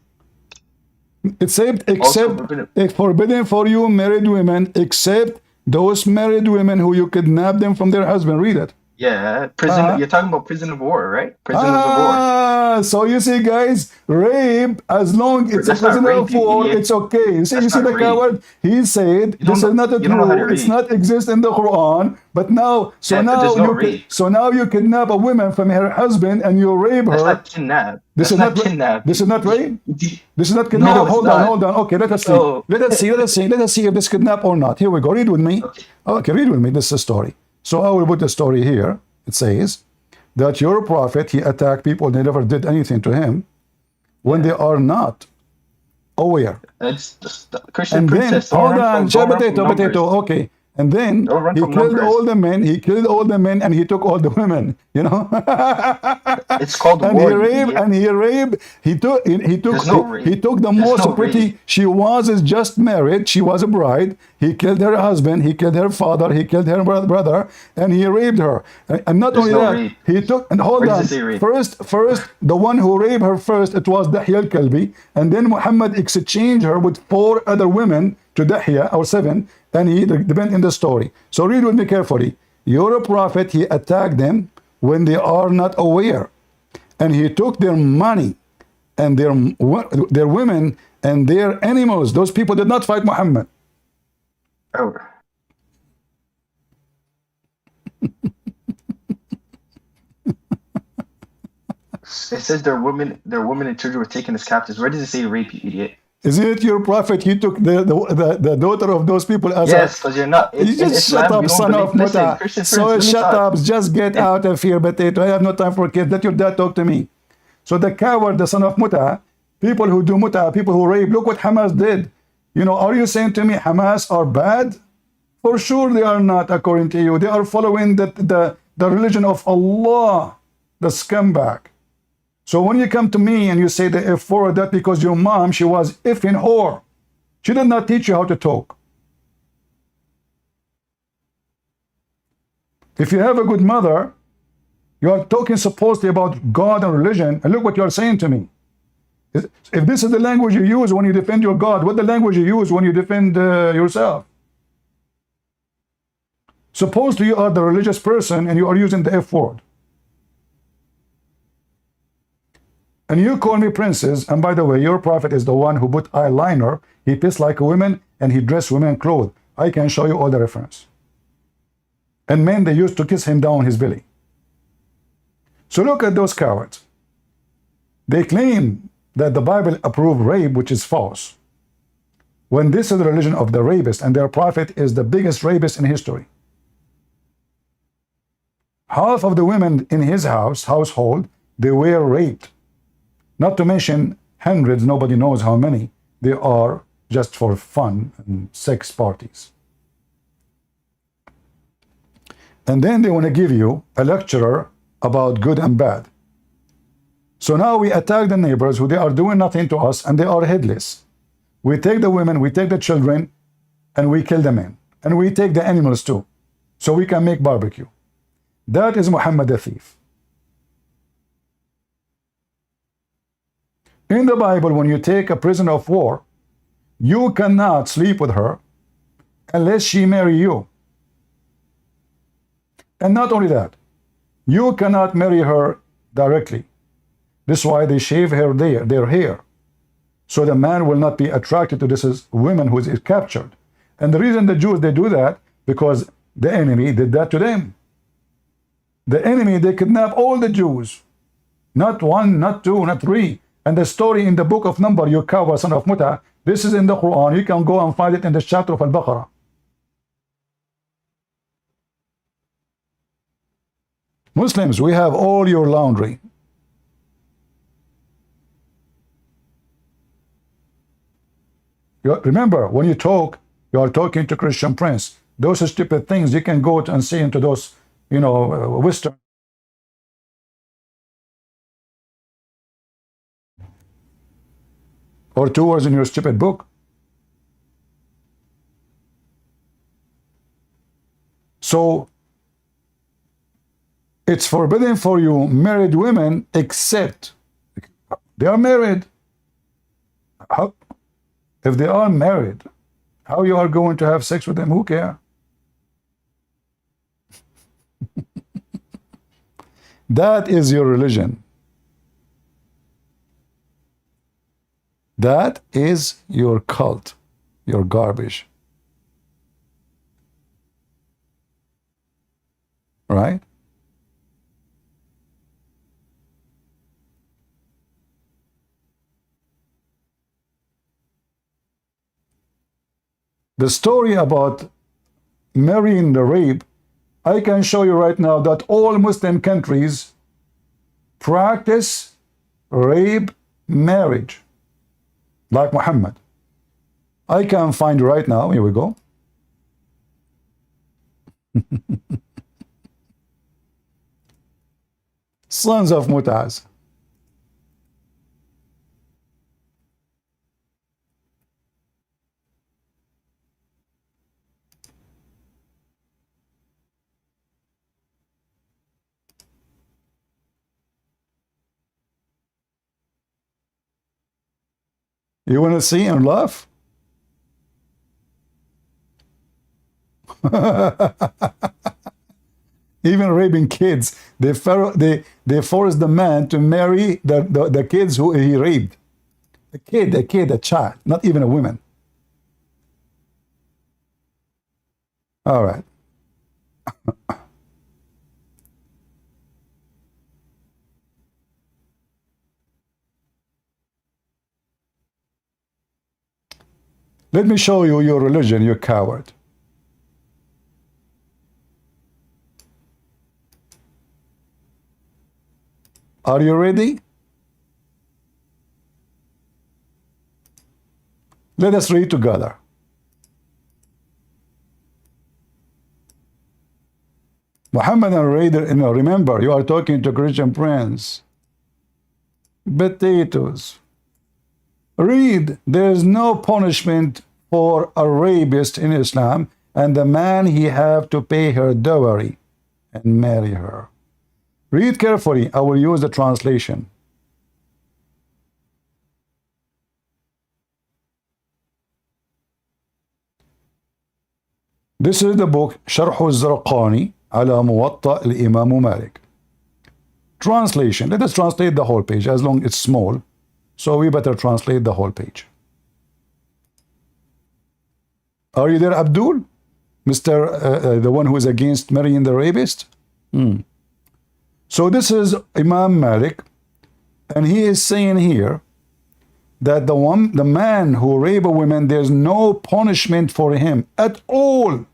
It said Also except forbidden. it's forbidden for you married women, except those married women who you kidnap them from their husband. Read it. Yeah, prison. You're talking about prison of war, right? Prison of war. So you see, guys, rape, as long it's That's a prisoner not of rape, you war, idiot. it's okay. You see, That's the not rape. coward. He said You don't this know- is not you don't know how to true. It's read. not exist in the Quran. But now, Yeah, but there's no rape. so now you kidnap a woman from her husband and you rape That's her. not kidnap. This That's is not not kidnap. This is not rape. This is not No, kidnap. it's Hold not. on. Okay, let us see. No. Let us see if this kidnap or not. Here we go. Read with me. Okay, read with me. This is a story. So I will put the story here. It says that your prophet, he attacked people, they never did anything to him when they are not aware. It's just the Christian And then, princess. hold on, Don't run from numbers. okay. And then Don't run he from killed numbers. all the men, and he took all the women, you know. It's called And war. he you raped, idiot. There's no rape. he took the There's most no pretty. rape. She was just married. She was a bride. He killed her husband. He killed her father. He killed her brother, and he raped her. And not There's only no that, rape. he took and hold Where does on. it say rape? First, the one who raped her first, it was Dahya al-Kalbi, and then Muhammad exchanged her with 4 other women to Dahya, or 7, and he depend in the story. So read with me carefully. Your prophet, he attacked them when they are not aware, and he took their money and their women and their animals. Those people did not fight Muhammad. Oh. It says their women and children were taken as captives. Where does it say rape, you idiot? Isn't it your prophet? He took the daughter of those people as Yes, because you're not. You just shut up, son of Muta. So shut up, just get out of here, potato. I have no time for kids. Let your dad talk to me. So the coward, the son of Muta, people who do Muta, people who rape, look what Hamas did. You know, are you saying to me Hamas are bad? For sure they are not, according to you. They are following the religion of Allah, the scumbag. So when you come to me and you say the F4, that because your mom, she was effing whore. She did not teach you how to talk. If you have a good mother, you are talking supposedly about God and religion, and look what you are saying to me. If this is the language you use when you defend your God, what the language you use when you defend yourself? Suppose you are the religious person and you are using the F word. And you call me princess, and by the way, your prophet is the one who put eyeliner, he pissed like a woman, and he dressed women clothes. I can show you all the reference. And men, they used to kiss him down his belly. So look at those cowards. They claim that the Bible approved rape, which is false. When this is the religion of the rapist, and their prophet is the biggest rapist in history. Half of the women in his household, they were raped. Not to mention hundreds, nobody knows how many, they are just for fun and sex parties. And then they want to give you a lecture about good and bad. So now we attack the neighbors who they are doing nothing to us and they are headless. We take the women, we take the children, and we kill the men. And we take the animals too, so we can make barbecue. That is Muhammad the thief. In the Bible, when you take a prisoner of war, you cannot sleep with her unless she marry you. And not only that, you cannot marry her directly. This is why they shave their hair. So the man will not be attracted to this woman who is captured. And the reason the Jews, they do that, because the enemy did that to them. The enemy, they kidnap all the Jews. Not one, not two, not three. And the story in the book of Numbers, you coward son of Muta, this is in the Quran. You can go and find it in the chapter of Al-Baqarah. Muslims, we have all your laundry. Remember, when you talk, you are talking to Christian Prince. Those stupid things you can go and say into those, Western. Or 2 words in your stupid book. So, it's forbidden for you married women except they are married. How? If they are married, how you are going to have sex with them? Who cares? That is your religion. That is your cult, your garbage. Right? The story about marrying the rape, I can show you right now that all Muslim countries practice rape marriage, like Muhammad. I can find right now, here we go. Sons of Mutaz. You want to see and laugh? Even raping kids, they force the man to marry the kids who he raped. A child, not even a woman. All right. Let me show you your religion, you coward. Are you ready? Let us read together. Muhammad and Raider, remember, you are talking to Christian Prince. Potatoes. Read, there is no punishment for a rapist in Islam, and the man he have to pay her dowry and marry her. Read carefully. I will use the translation. This is the book شرح الزرقاني على موطأ الإمام مالك. Translation. Let us translate the whole page, as long as it's small. So we better translate the whole page. Are you there, Abdul? The one who is against marrying the rapist? So this is Imam Malik, and he is saying here that the man who rape a woman, there's no punishment for him at all.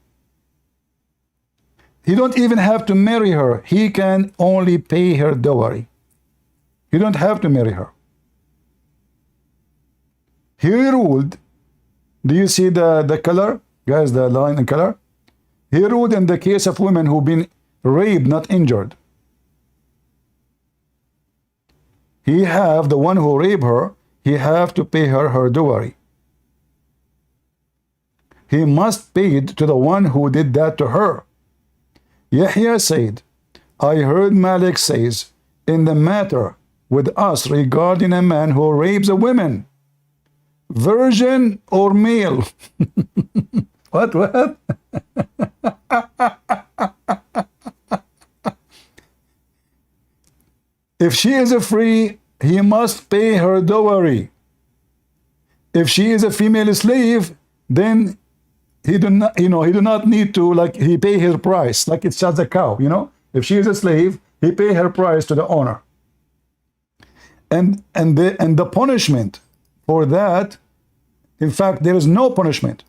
He don't even have to marry her. He can only pay her dowry. He don't have to marry her. He ruled, do you see the color? Guys, the line in color? He ruled in the case of women who've been raped, not injured. He have, the one who raped her, he have to pay her her dowry. He must pay it to the one who did that to her. Yahya said, I heard Malik says, in the matter with us regarding a man who rapes a woman, virgin or male. What? If she is a free, he must pay her dowry. If she is a female slave, then he do not, he do not need to, like, he pay her price, like it's just a cow, If she is a slave, he pay her price to the owner. And the punishment for that, in fact, there is no punishment.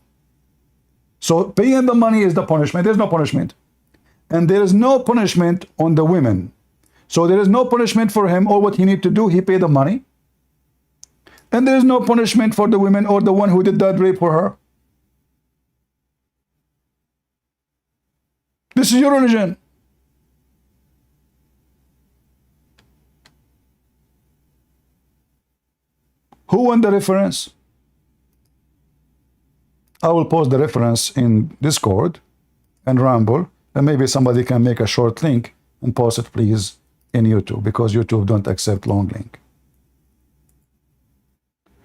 So paying the money is the punishment. There's no punishment. And there is no punishment on the women. So there is no punishment for him. All what he need to do, he pay the money. And there is no punishment for the women or the one who did that rape for her. This is your religion. Who won the reference? I will post the reference in Discord and Rumble, and maybe somebody can make a short link and post it, please, in YouTube, because YouTube don't accept long link.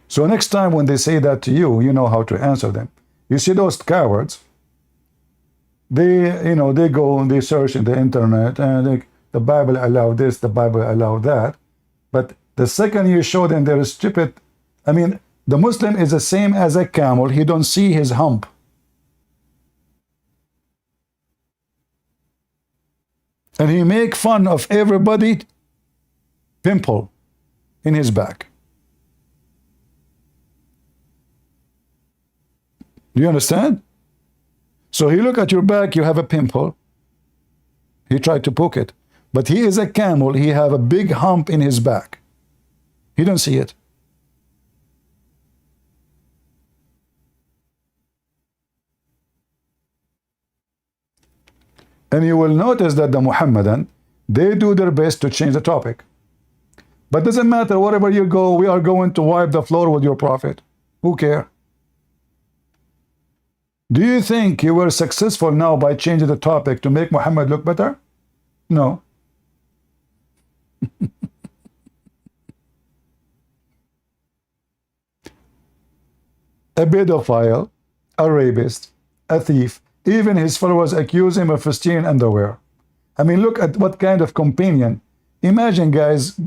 So next time when they say that to you, you know how to answer them. You see those cowards, they go and they search in the internet, and the Bible allow this, the Bible allow that. But the second you show them they're stupid, I mean, the Muslim is the same as a camel. He don't see his hump. And he make fun of everybody pimple in his back. Do you understand? So he look at your back, you have a pimple. He tried to poke it. But he is a camel, he have a big hump in his back. He don't see it. And you will notice that the Muhammadan, they do their best to change the topic. But doesn't matter, wherever you go, we are going to wipe the floor with your prophet. Who care? Do you think you were successful now by changing the topic to make Muhammad look better? No. A pedophile, a rapist, a thief, even his followers accuse him of stealing underwear. I mean, look at what kind of companion. Imagine, guys,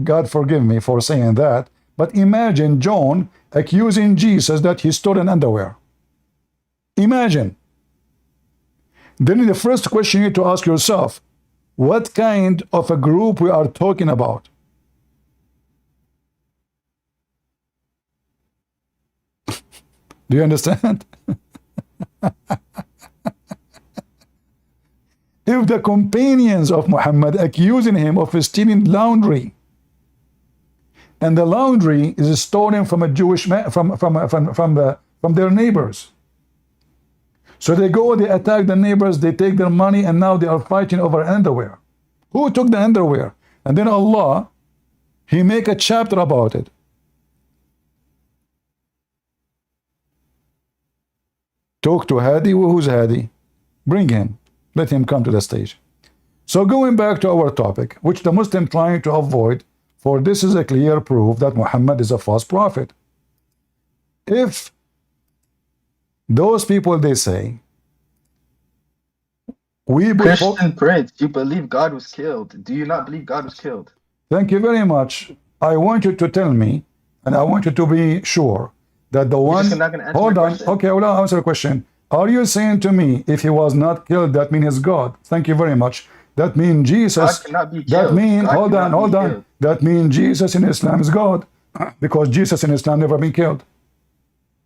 God forgive me for saying that, but imagine John accusing Jesus that he stole an underwear. Imagine. Then the first question you need to ask yourself, what kind of a group we are talking about? Do you understand? If the companions of Muhammad accusing him of stealing laundry, and the laundry is stolen from a Jewish man, from their neighbors, so they go, they attack the neighbors, they take their money, and now they are fighting over underwear. Who took the underwear? And then Allah, He make a chapter about it. Talk to Hadi. Who's Hadi? Bring him. Let him come to the stage. So going back to our topic, which the Muslim trying to avoid, for this is a clear proof that Muhammad is a false prophet. If those people, they say, we Christian Prince, you believe God was killed. Do you not believe God was killed? Thank you very much. I want you to tell me, and I want you to be sure that the one... Hold on. Okay, I will answer the question. Are you saying to me, if he was not killed, that means he's God? Thank you very much. That means Jesus... God cannot be killed. That means... Hold on. That means Jesus in Islam is God. Because Jesus in Islam never been killed.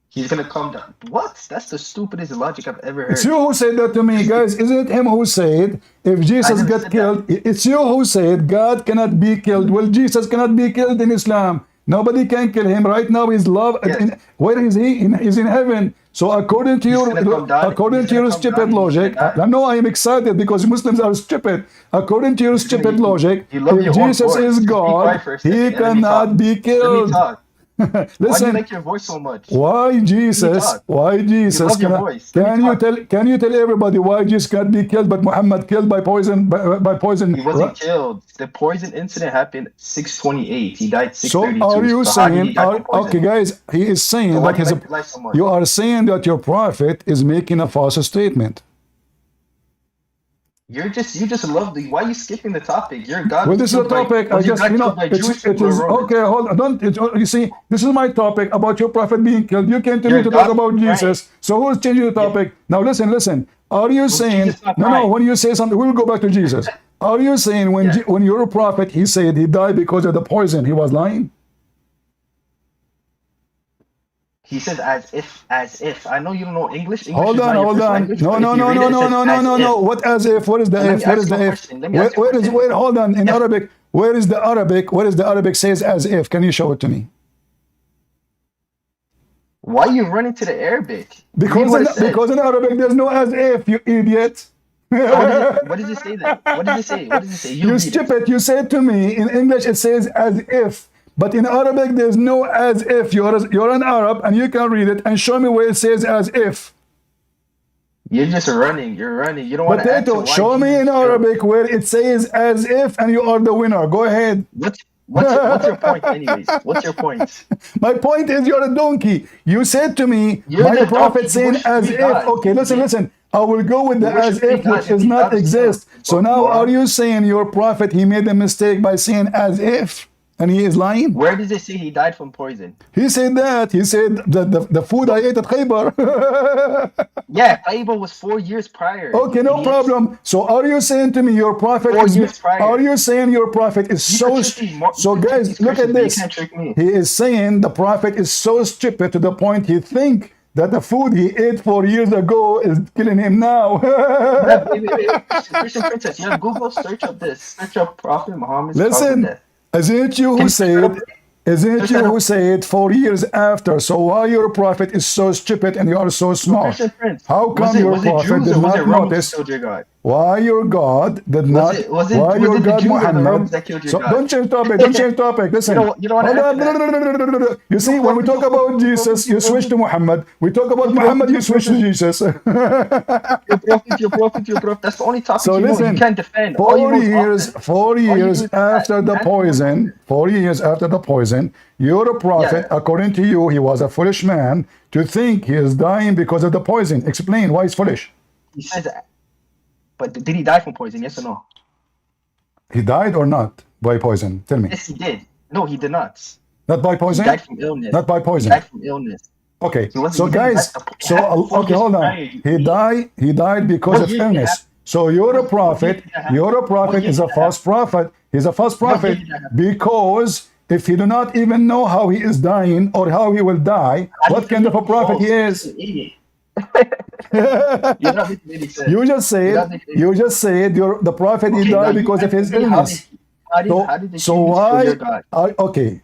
He's going to come down. What? That's the stupidest logic I've ever heard. It's you who said that to me, guys. Isn't it him who said, if Jesus got killed, it's you who said God cannot be killed. Well, Jesus cannot be killed in Islam. Nobody can kill him right now. He's love. Yes. Where is he? He's in heaven. So according to your stupid logic, I know I am excited because Muslims are stupid. According to your stupid logic, if Jesus is God, he cannot be killed. Why do Listen, you like your voice so much? why Jesus? Why Jesus? You love your voice. Can you tell everybody why Jesus can't be killed, but Muhammad killed by poison? By poison. He wasn't killed. The poison incident happened 628. He died 632. So are you saying? Okay, guys, he is saying why that do you like your life so much? you are saying that your prophet is making a false statement. You just love the. Why are you skipping the topic? You're God. Well, this is the topic. I just, it is okay. Hold on. Don't. You see, this is my topic about your prophet being killed. You came to me to talk about Jesus. So who's changing the topic? Now listen. Are you saying no? When you say something, we'll go back to Jesus. Are you saying when you're a prophet, he said he died because of the poison? He was lying. He says as if. I know you don't know English. Hold on. No. What as if? What is the if? What is the if? Where hold on. In Arabic, where is the Arabic says as if? Can you show it to me? Why are you running to the Arabic? Because in Arabic there's no as if, you idiot. What does it say then? What does it say? You stupid. You said to me in English it says as if. But in Arabic, there's no as if. You're an Arab and you can read it and show me where it says as if. You're just running. You're running. You don't want to answer. Show me in Arabic where it says as if and you are the winner. Go ahead. What's your point anyways? What's your point? My point is you're a donkey. You said to me, my prophet saying as if. Okay, listen. I will go with the as if, which does not exist. So now are you saying your prophet, he made a mistake by saying as if? And he is lying? Where does it say he died from poison? He said that. He said the food I ate at Khaybar. Yeah, Khaybar was 4 years prior. Okay, no problem. So are you saying to me your prophet are you saying your prophet is so guys, look at this. He is saying the prophet is so stupid to the point he think that the food he ate 4 years ago is killing him now. Christian Princess, you have Google, search up this. Search up Prophet Muhammad. Listen. Isn't it you who said 4 years after? So why your prophet is so stupid and you are so smart? How come your prophet did not notice? Why your God did not? Why your God Muhammad? So don't change topic. Don't change topic. Listen. You see, when we talk about Jesus, you switch to Muhammad. We talk about Muhammad, you switch to Jesus. Your prophet. That's the only topic so listen, you can't defend. 4 years after the poison. 4 years after the poison, you're a prophet. Yeah. According to you, he was a foolish man to think he is dying because of the poison. Explain why he's foolish. He says that. But did he die from poison? Yes or no? He died or not by poison? Tell me. Yes, he did. No, he did not. Not by poison? He died from illness. Not by poison? He died from illness. Okay, so guys, okay, hold on. He died because of illness. So you're a prophet is a false prophet. He's a false prophet because if he do not even know how he is dying or how he will die, what kind of a prophet he is? You just said the prophet he died because of his illness. So why? Okay,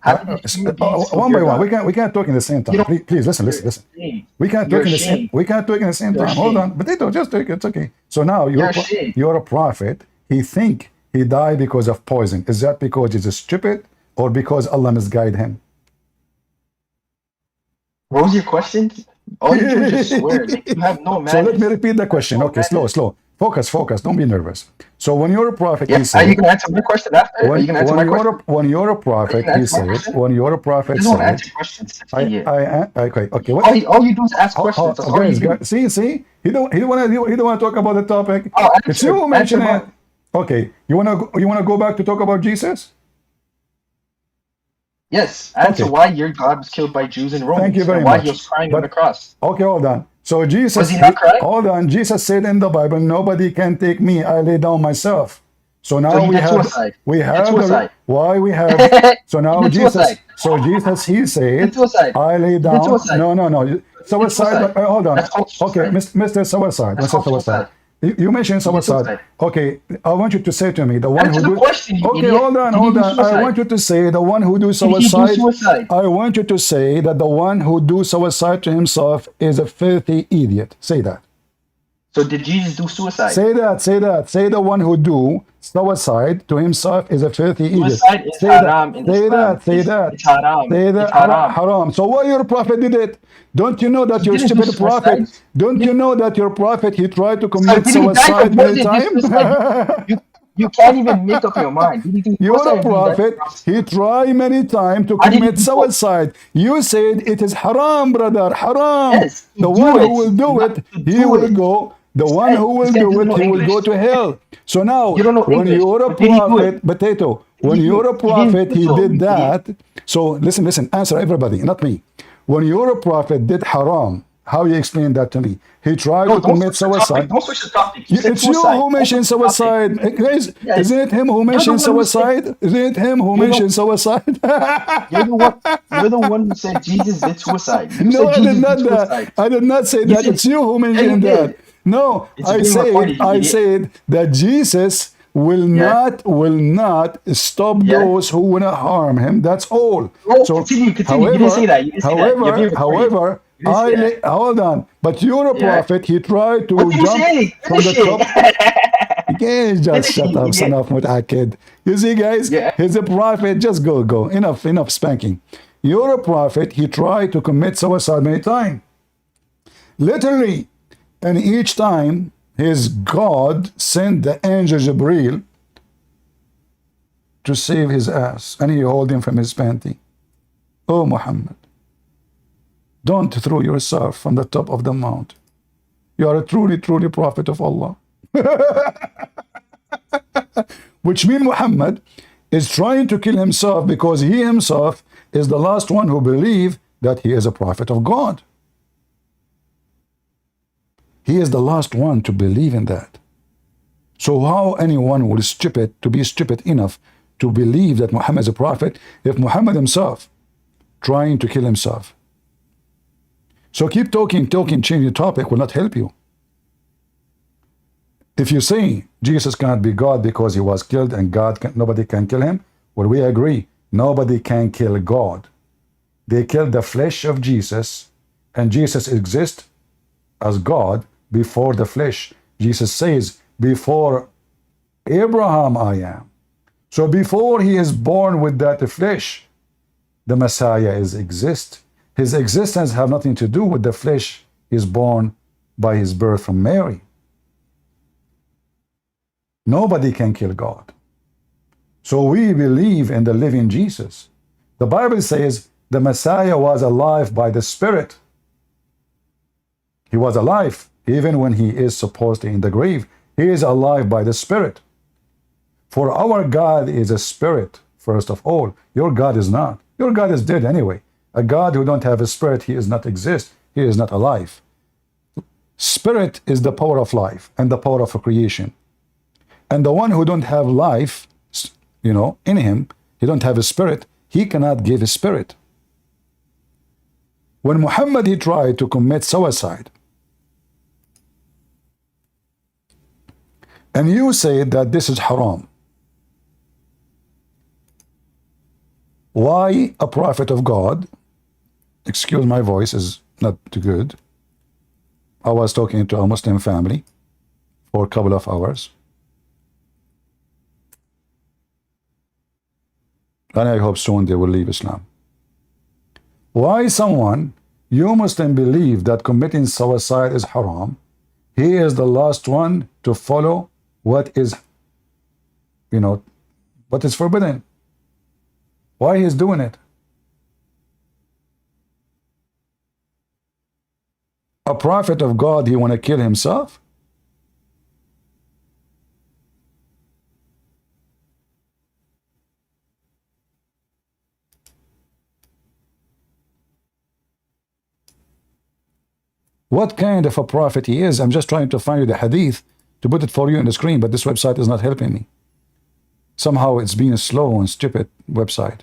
one by one. We can't talk in the same time. Please listen. We can't talk in the same time. Hold on, potato. Just take it. It's okay. So now you're a prophet. He think he died because of poison. Is that because he's stupid or because Allah misguided him? What was your question? All you do is just swear. You have no manners. So let me repeat the question. Okay, slow. Focus. Don't be nervous. So when you're a prophet, he said. Are you going to answer my question after? When you're a prophet, he said. When you're a prophet, you don't answer questions. Okay. All you do is ask questions. That's all you do. See. He don't want to talk about the topic. It's you who mentioned it. Okay. You wanna go back to talk about Jesus? Yes. Answer why your God was killed by Jews and Romans. Thank you very much. Why he was crying on the cross. Okay, hold on. So Jesus, was he not crying? Hold on. Jesus said in the Bible, "Nobody can take me. I lay down myself." So now why we have. So now Jesus, he said, "I lay down." No. Suicide. Hold on. Okay, Mr. Suicide. You mentioned suicide. Okay, I want you to say to me the one Answer who the do. question, you Okay, idiot. hold on, Did he hold do on. I suicide? want you to say the one who do Did he do suicide. suicide? I want you to say that the one who do suicide to himself is a filthy idiot. Say that. So did Jesus do suicide? Say that. Say that. Say the one who do suicide to himself is a filthy idiot. Suicide is Say haram that. in Say Islam. that. Say that. It's haram. Say It's that. haram. Haram. So why your prophet did it? Don't you know that He your didn't do stupid prophet? suicide. Don't you know that your prophet he tried to So commit did he die or suicide was many it just times? suicide? You can't even make up your mind. Did he do You're suicide a or did he die prophet. from He tried many times to How did he commit do so? suicide. You said it is haram, brother. Haram. Yes, to The do one who it, will do not it, to he do will it. go. The one who will This guy do doesn't it, know he will English. go to hell. So now, You don't know when English. you're a But did he do it? prophet, potato, Did when he do you're it? a He didn't prophet, do he so, did you idiot. that. So listen, answer everybody, not me. When you're a prophet did haram, how you explain that to me? He tried No, to don't commit switch the topic. suicide. Don't switch the topic. You said It's you suicide. who Don't mentioned switch the topic. suicide. Guys, Yes. isn't it him who You're the mentioned one who said suicide? Isn't it him who you're the, mentioned suicide? you're the one who said Jesus did suicide. You No, said I did Jesus did not that. suicide. I did not say You that. said It's you who yeah, you mentioned that. did. No, It's being recorded, you I idiot. said that Jesus will Yeah. not stop Yeah. those who want to harm him. That's all. Oh, So, continue. You didn't say that. You didn't say that. You're being recorded. You didn't say that. hold on. But you're a Yeah. prophet. He tried to What did you jump say? from the Finish top. it. Guys, just Finish shut it, up, son idiot. of Mutakid. You see, guys, Yeah. he's a prophet. Just go. Enough spanking. You're a prophet. He tried to commit suicide many times. Literally. And each time, his God sent the angel Jibreel to save his ass. And he hold him from his panty. Oh, Muhammad, don't throw yourself from the top of the mount. You are a truly prophet of Allah. Which means Muhammad is trying to kill himself because he himself is the last one who believes that he is a prophet of God. He is the last one to believe in that. So how anyone will be stupid enough to believe that Muhammad is a prophet if Muhammad himself trying to kill himself? So keep talking, change the topic will not help you. If you say Jesus cannot be God because he was killed and nobody can kill him, well, we agree. Nobody can kill God. They killed the flesh of Jesus, and Jesus exists as God before the flesh. Jesus says, before Abraham I am. So before he is born with that flesh, the Messiah exists. His existence have nothing to do with the flesh he is born by his birth from Mary. Nobody can kill God. So we believe in the living Jesus. The Bible says the Messiah was alive by the Spirit. He was alive even when he is supposedly in the grave. He is alive by the Spirit. For our God is a spirit, first of all. Your God is not. Your God is dead anyway. A God who don't have a spirit, he is not exist. He is not alive. Spirit is the power of life and the power of creation. And the one who don't have life, in him, he don't have a spirit, he cannot give a spirit. When Muhammad, he tried to commit suicide, and you say that this is haram, why a prophet of God, excuse my voice is not too good, I was talking to a Muslim family for a couple of hours, and I hope soon they will leave Islam. Why someone, you Muslim, believe that committing suicide is haram, he is the last one to follow what is, what is forbidden. Why he is doing it? A prophet of God, he want to kill himself? What kind of a prophet he is? I'm just trying to find you the hadith to put it for you on the screen, but this website is not helping me. Somehow it's being a slow and stupid website.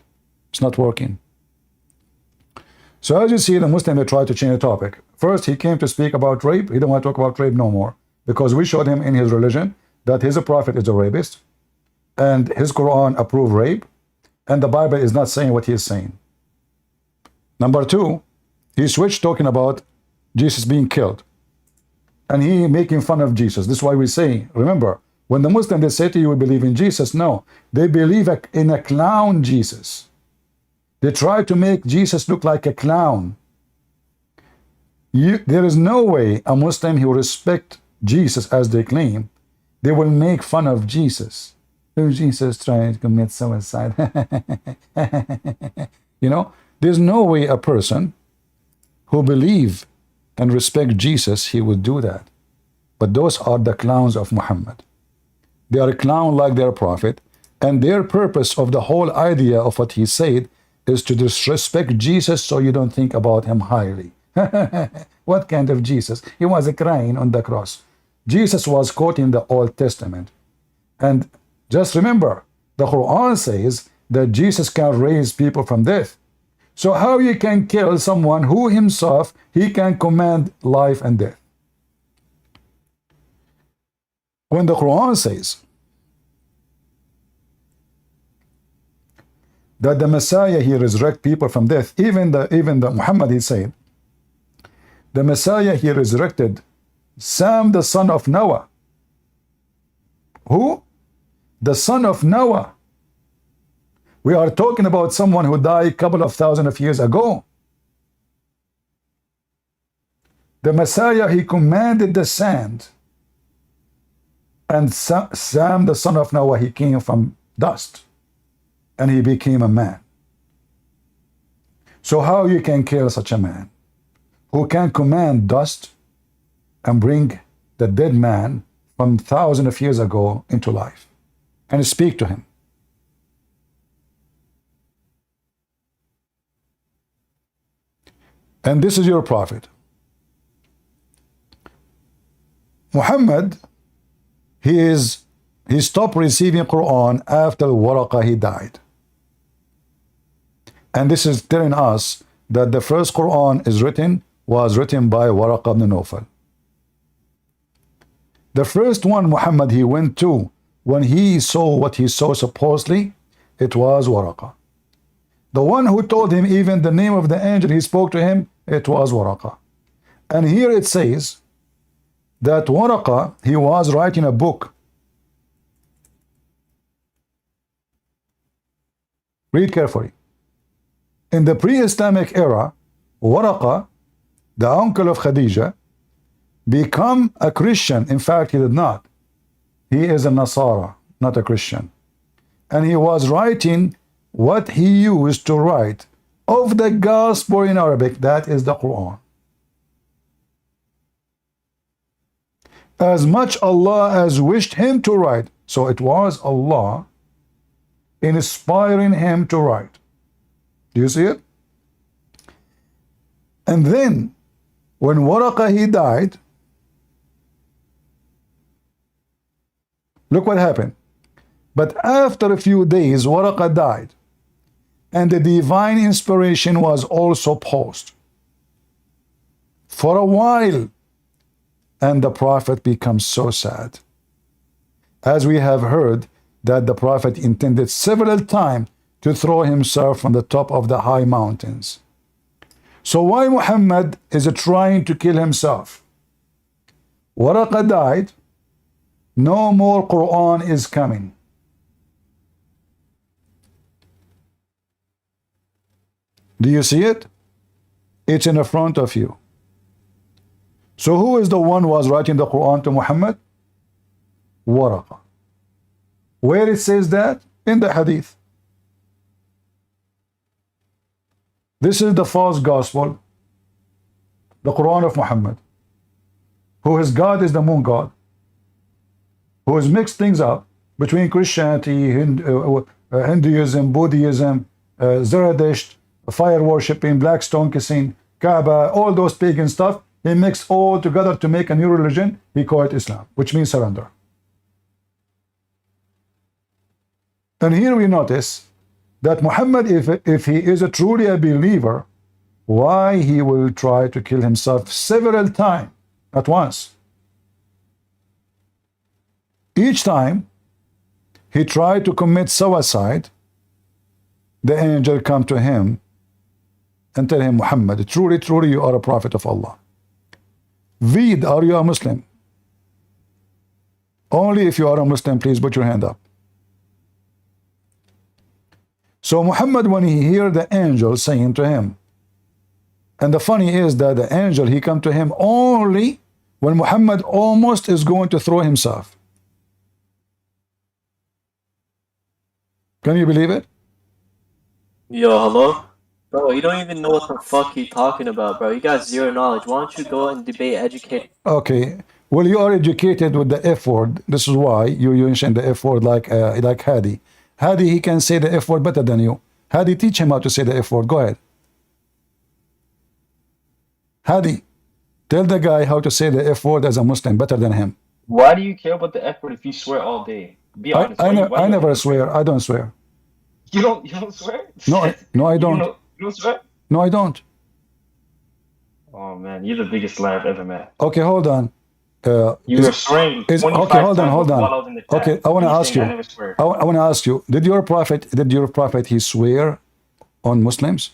It's not working. So as you see, the Muslim, they try to change the topic. First, he came to speak about rape. He don't want to talk about rape no more. because we showed him in his religion that his prophet is a rapist, and his Quran approve rape, and the Bible is not saying what he is saying. Number two, he switched talking about Jesus being killed, and he making fun of Jesus. This is why we say, remember, when the Muslims, they say to you, we believe in Jesus, no, they believe in a clown Jesus. They try to make Jesus look like a clown. There is no way a Muslim who respect Jesus as they claim, they will make fun of Jesus. Oh, Jesus trying to commit suicide. You know, there's no way a person who believe and respect Jesus, he would do that. But those are the clowns of Muhammad. They are a clown like their prophet, and their purpose of the whole idea of what he said is to disrespect Jesus so you don't think about him highly. What kind of Jesus? He was crying on the cross. Jesus was quoting the Old Testament. And just remember, the Quran says that Jesus can raise people from death. So how you can kill someone who himself, he can command life and death? When the Quran says that the Messiah, he resurrect people from death, even the Muhammad, he said, the Messiah, he resurrected Sam, the son of Noah. Who? The son of Noah. We are talking about someone who died a couple of thousand of years ago. The Messiah, he commanded the sand. And Sam, the son of Noah, he came from dust. And he became a man. So how you can kill such a man who can command dust and bring the dead man from thousands of years ago into life and speak to him? And this is your prophet. Muhammad, he stopped receiving Quran after Waraqah, he died. And this is telling us that the first Quran was written by Waraqah ibn Nawfal. The first one Muhammad he went to when he saw what he saw supposedly, it was Waraqah. The one who told him even the name of the angel he spoke to him, it was Waraqah. And here it says that Waraqah, he was writing a book. Read carefully. In the pre-Islamic era, Waraqah, the uncle of Khadija, become a Christian. In fact, he did not. He is a Nasara, not a Christian. And he was writing what he used to write of the gospel in Arabic, that is the Quran. As much Allah as wished him to write. So it was Allah inspiring him to write. Do you see it? And then, when Waraqah he died, look what happened. But after a few days, Waraqah died, and the divine inspiration was also paused for a while, and the Prophet becomes so sad. As we have heard that the Prophet intended several times to throw himself from the top of the high mountains. So why Muhammad is trying to kill himself? Waraqah died, no more Quran is coming. Do you see it? It's in the front of you. So who is the one who was writing the Quran to Muhammad? Waraqah. Where it says that? In the hadith. This is the false gospel, the Quran of Muhammad, who his God is the moon god, who has mixed things up between Christianity, Hinduism, Buddhism, Zoroaster, fire worshipping, black stone kissing, Kaaba, all those pagan stuff. He mixed all together to make a new religion. He called it Islam, which means surrender. And here we notice that Muhammad, if he is truly a believer, why he will try to kill himself several times at once? Each time he tried to commit suicide, the angel come to him and tell him, Muhammad, truly, truly, you are a prophet of Allah. Veed, are you a Muslim? Only if you are a Muslim, please put your hand up. So Muhammad, when he hear the angel saying to him, and the funny is that the angel, he come to him only when Muhammad almost is going to throw himself. Can you believe it? Yo, hello? Bro, you don't even know what the fuck you're talking about, bro. You got zero knowledge. Why don't you go and debate, educate? Okay. Well, you are educated with the F word. This is why you mentioned the F word like Hadi. Hadi, he can say the F word better than you. Hadi, teach him how to say the F word. Go ahead. Hadi, tell the guy how to say the F word as a Muslim better than him. Why do you care about the F word if you swear all day? Be honest. I never swear. I don't swear. You don't swear? No, I don't. You don't swear? No, I don't. Oh man, you're the biggest liar I've ever met. Okay, hold on. You were swearing. Okay, hold on. Okay, I want to ask you. I want to ask you. Did your prophet he swear on Muslims?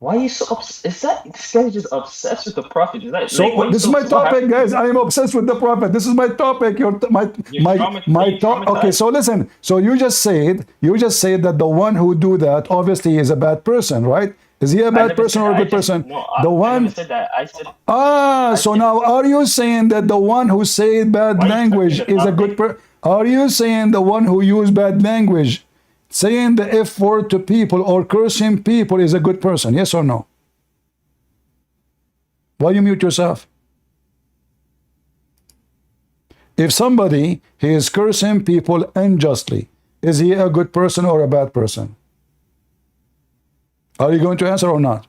Why are you so obsessed? Is that this guy just obsessed with the prophet? Is that so? This is my topic, guys. I am obsessed with the prophet. This is my topic. My topic. Okay, so listen. So you just said that the one who do that obviously is a bad person, right? Is he a bad person or a good person? No, the one. I never said that. I said. So now are you saying that the one who said bad language is a good person? Are you saying the one who used bad language, saying the F word to people or cursing people is a good person? Yes or no? Why you mute yourself? If somebody he is cursing people unjustly, is he a good person or a bad person? Are you going to answer or not?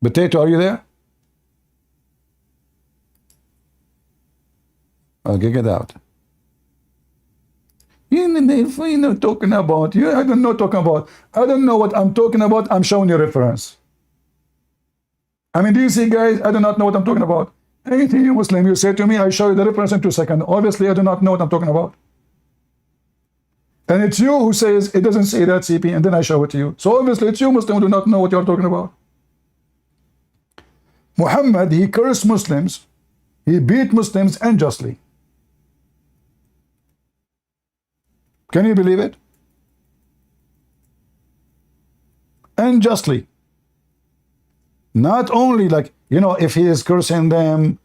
Potato, are you there? Okay, get out. You know talking about you. I don't know talking about. I don't know what I'm talking about. I'm showing you reference. I mean, do you see, guys? I do not know what I'm talking about. Anything you Muslim, you say to me, I show you the reference in 2 seconds. Obviously, I do not know what I'm talking about. And it's you who says it doesn't say that, CP, and then I show it to you. So obviously, it's you Muslim who do not know what you're talking about. Muhammad, he cursed Muslims. He beat Muslims unjustly. Can you believe it? Unjustly. Not only like, if he is cursing them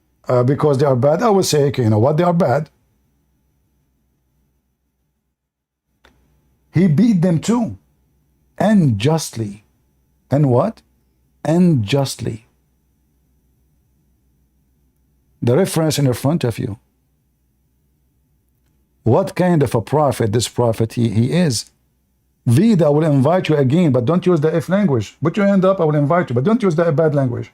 because they are bad, I would say, okay, you know what, they are bad. He beat them too. Unjustly. And what? Unjustly. The reference in front of you. What kind of a prophet this prophet he is? Vida, I will invite you again, but don't use the F language. Put your hand up, I will invite you, but don't use the bad language.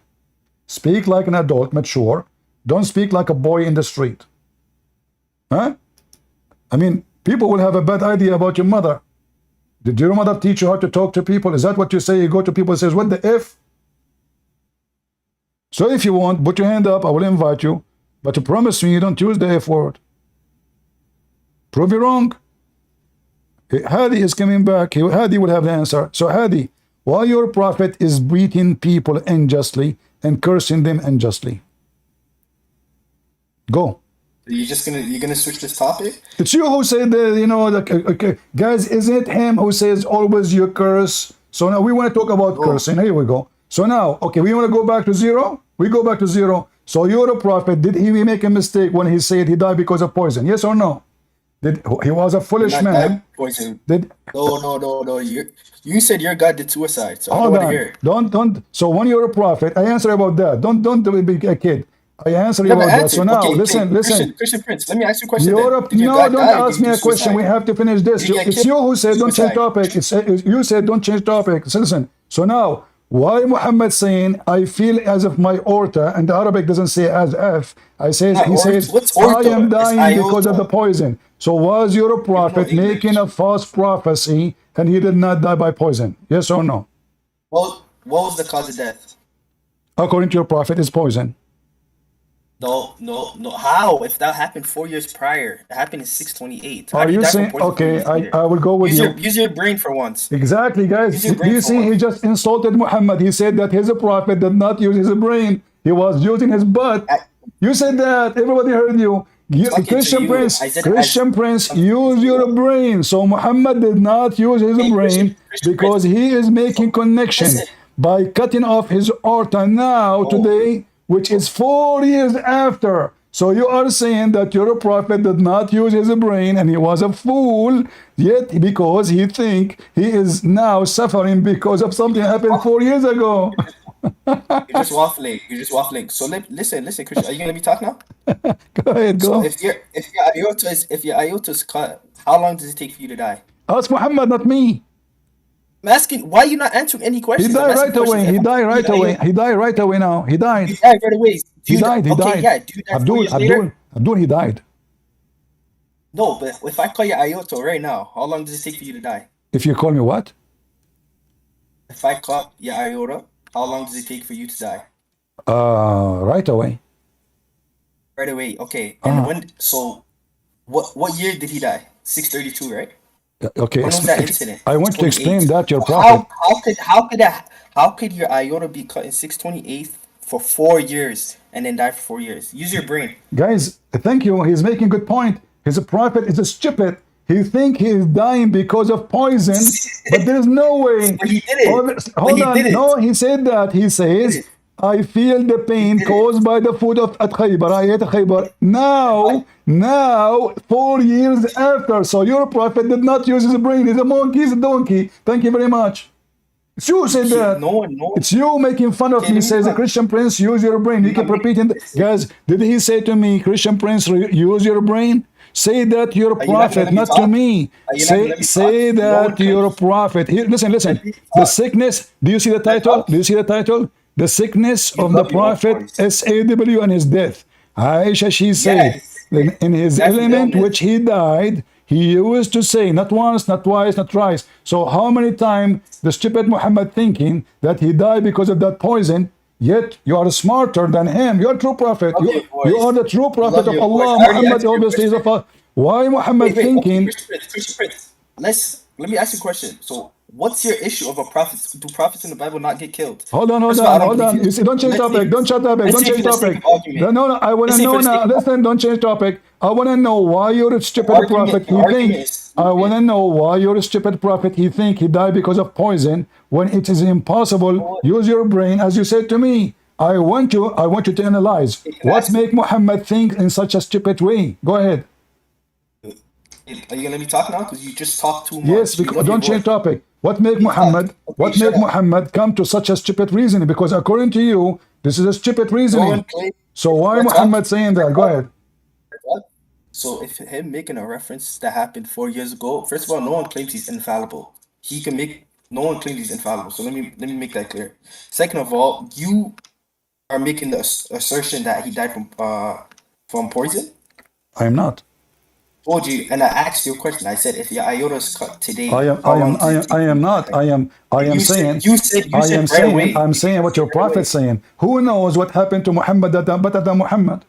Speak like an adult, mature. Don't speak like a boy in the street. Huh? I mean, people will have a bad idea about your mother. Did your mother teach you how to talk to people? Is that what you say? You go to people and says, what the F? So if you want, put your hand up, I will invite you. But to promise me you don't use the F word. Prove you wrong. Hadi is coming back. Hadi will have the answer. So Hadi, why your prophet is beating people unjustly and cursing them unjustly? Go. You're gonna switch this topic? It's you who said that, guys, isn't it him who says always you curse? So now we want to talk about cursing. Here we go. So now, okay, we want to go back to zero? We go back to zero. So you're a prophet. Did he make a mistake when he said he died because of poison? Yes or no? He was a foolish man. Poison. No. You said your God did suicide. So Hold I don't on. want to hear. Don't. So when you're a prophet, I answer about that. Don't be a kid. I answer you about that. So now, listen. Christian Prince, let me ask you a question. Don't ask me a question. We have to finish this. It's you who said don't change topic. You said don't change topic. So listen. So now, why Muhammad saying I feel as if my orta, and the Arabic doesn't say as if. He says I am dying because of the poison. So was your prophet making a false prophecy and he did not die by poison? Yes or no? Well, what was the cause of death? According to your prophet, is poison. No. How? If that happened 4 years prior, it happened in 628. How Are do you you die from saying, poison 4 years okay, later? I will go with you. Use your brain for once. Exactly, guys. Use your Do brain you for see he once. just insulted Muhammad? He said that his prophet did not use his brain. He was using his butt. You said that. Everybody heard you. Talking to Christian you, Prince, I said Christian Prince, use your brain. So Muhammad did not use his Hey, brain Christian because Prince. he is making connection Listen. by cutting off his aorta now today, which is 4 years after. So you are saying that your prophet did not use his brain and he was a fool, yet because he think he is now suffering because of something happened 4 years ago. You're just waffling. You're just waffling. So listen, Christian. Are you gonna let me talk now? Go ahead, So go. if your aorta is cut, how long does it take for you to die? Ask Muhammad, not me. I'm asking. Why are you not answering any He questions? I'm died asking right away. questions. He If died your right away. aorta- He died right away now. He died. You died right away. He died. He okay, died. yeah. Do you die 4 years later? Abdul, he died. No, but if I call your aorta right now, how long does it take for you to die? If you call me what? If I cut your aorta, how long does it take for you to die? Right away. Right away. Okay. And what year did he die? 632, right? Okay. When was that incident? I want to explain 628. that your prophet. How could your aorta be cut in 628 for 4 years and then die for 4 years? Use your brain. Guys, thank you. He's making good point. His prophet is a stupid. He think he is dying because of poison, but there is no way. But he did it. Hold on. Did it. No, he said that. He says, I feel the pain caused by the food at Khaybar. I ate Khaybar. Now, 4 years after. So your prophet did not use his brain. He's a monkey, he's a donkey. Thank you very much. It's you said that. No. It's you making fun of me. Says the Christian Prince, use your brain. You keep repeating. Guys, did he say to me, Christian Prince, use your brain? Say that your prophet, not to me. Say that your prophet. Here, listen. The sickness. Do you see the title? Do you see the title? The sickness of the prophet, SAW, and his death. Aisha, she said, in his element which he died, he used to say, not once, not twice, not thrice. So how many times the stupid Muhammad thinking that he died because of that poison, yet you are smarter than him. You are true prophet. You are the true prophet of Allah. Muhammad obviously is of Allah. Why Muhammad thinking? Christian Prince, let me ask you a question. So what's your issue of a prophet? Do prophets in the Bible not get killed? Hold on. You see, don't change topic. Don't change topic. No. I want to know now. Listen, don't change topic. I want to know why you're a stupid prophet. I want to know why you're a stupid prophet. He think he died because of poison when it is impossible. Use your brain, as you said to me. I want you to analyze what make Muhammad think in such a stupid way. Go ahead. Are you gonna let me talk now? Because you just talk too much. Yes, because don't change topic. What make Muhammad come to such a stupid reasoning? Because according to you, this is a stupid reasoning. So why Muhammad saying that? Go ahead. So if him making a reference that happened 4 years ago, first of all, no one claims he's infallible. No one claims he's infallible. So let me make that clear. Second of all, you are making the assertion that he died from poison. I am not. Told you, and I asked you a question. I said, if your aorta is cut today, I am not. I'm saying what your prophet's saying. Who knows what happened to Muhammad but Muhammad?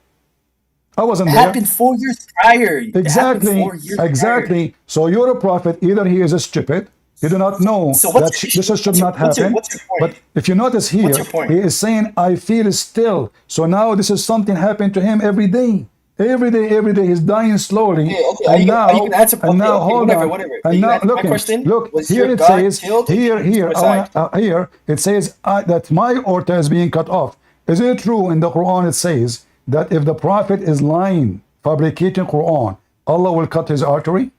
I wasn't there. It happened 4 years prior. Exactly. So you're a prophet. Either he is a stupid. He do not know that this should not happen. But if you notice here, he is saying, I feel still. So now this is something happened to him every day. Every day he's dying slowly. And now hold on. And now look, here it says, here it says that my aorta is being cut off. Is it true in the Quran it says that if the prophet is lying, fabricating Quran, Allah will cut his artery?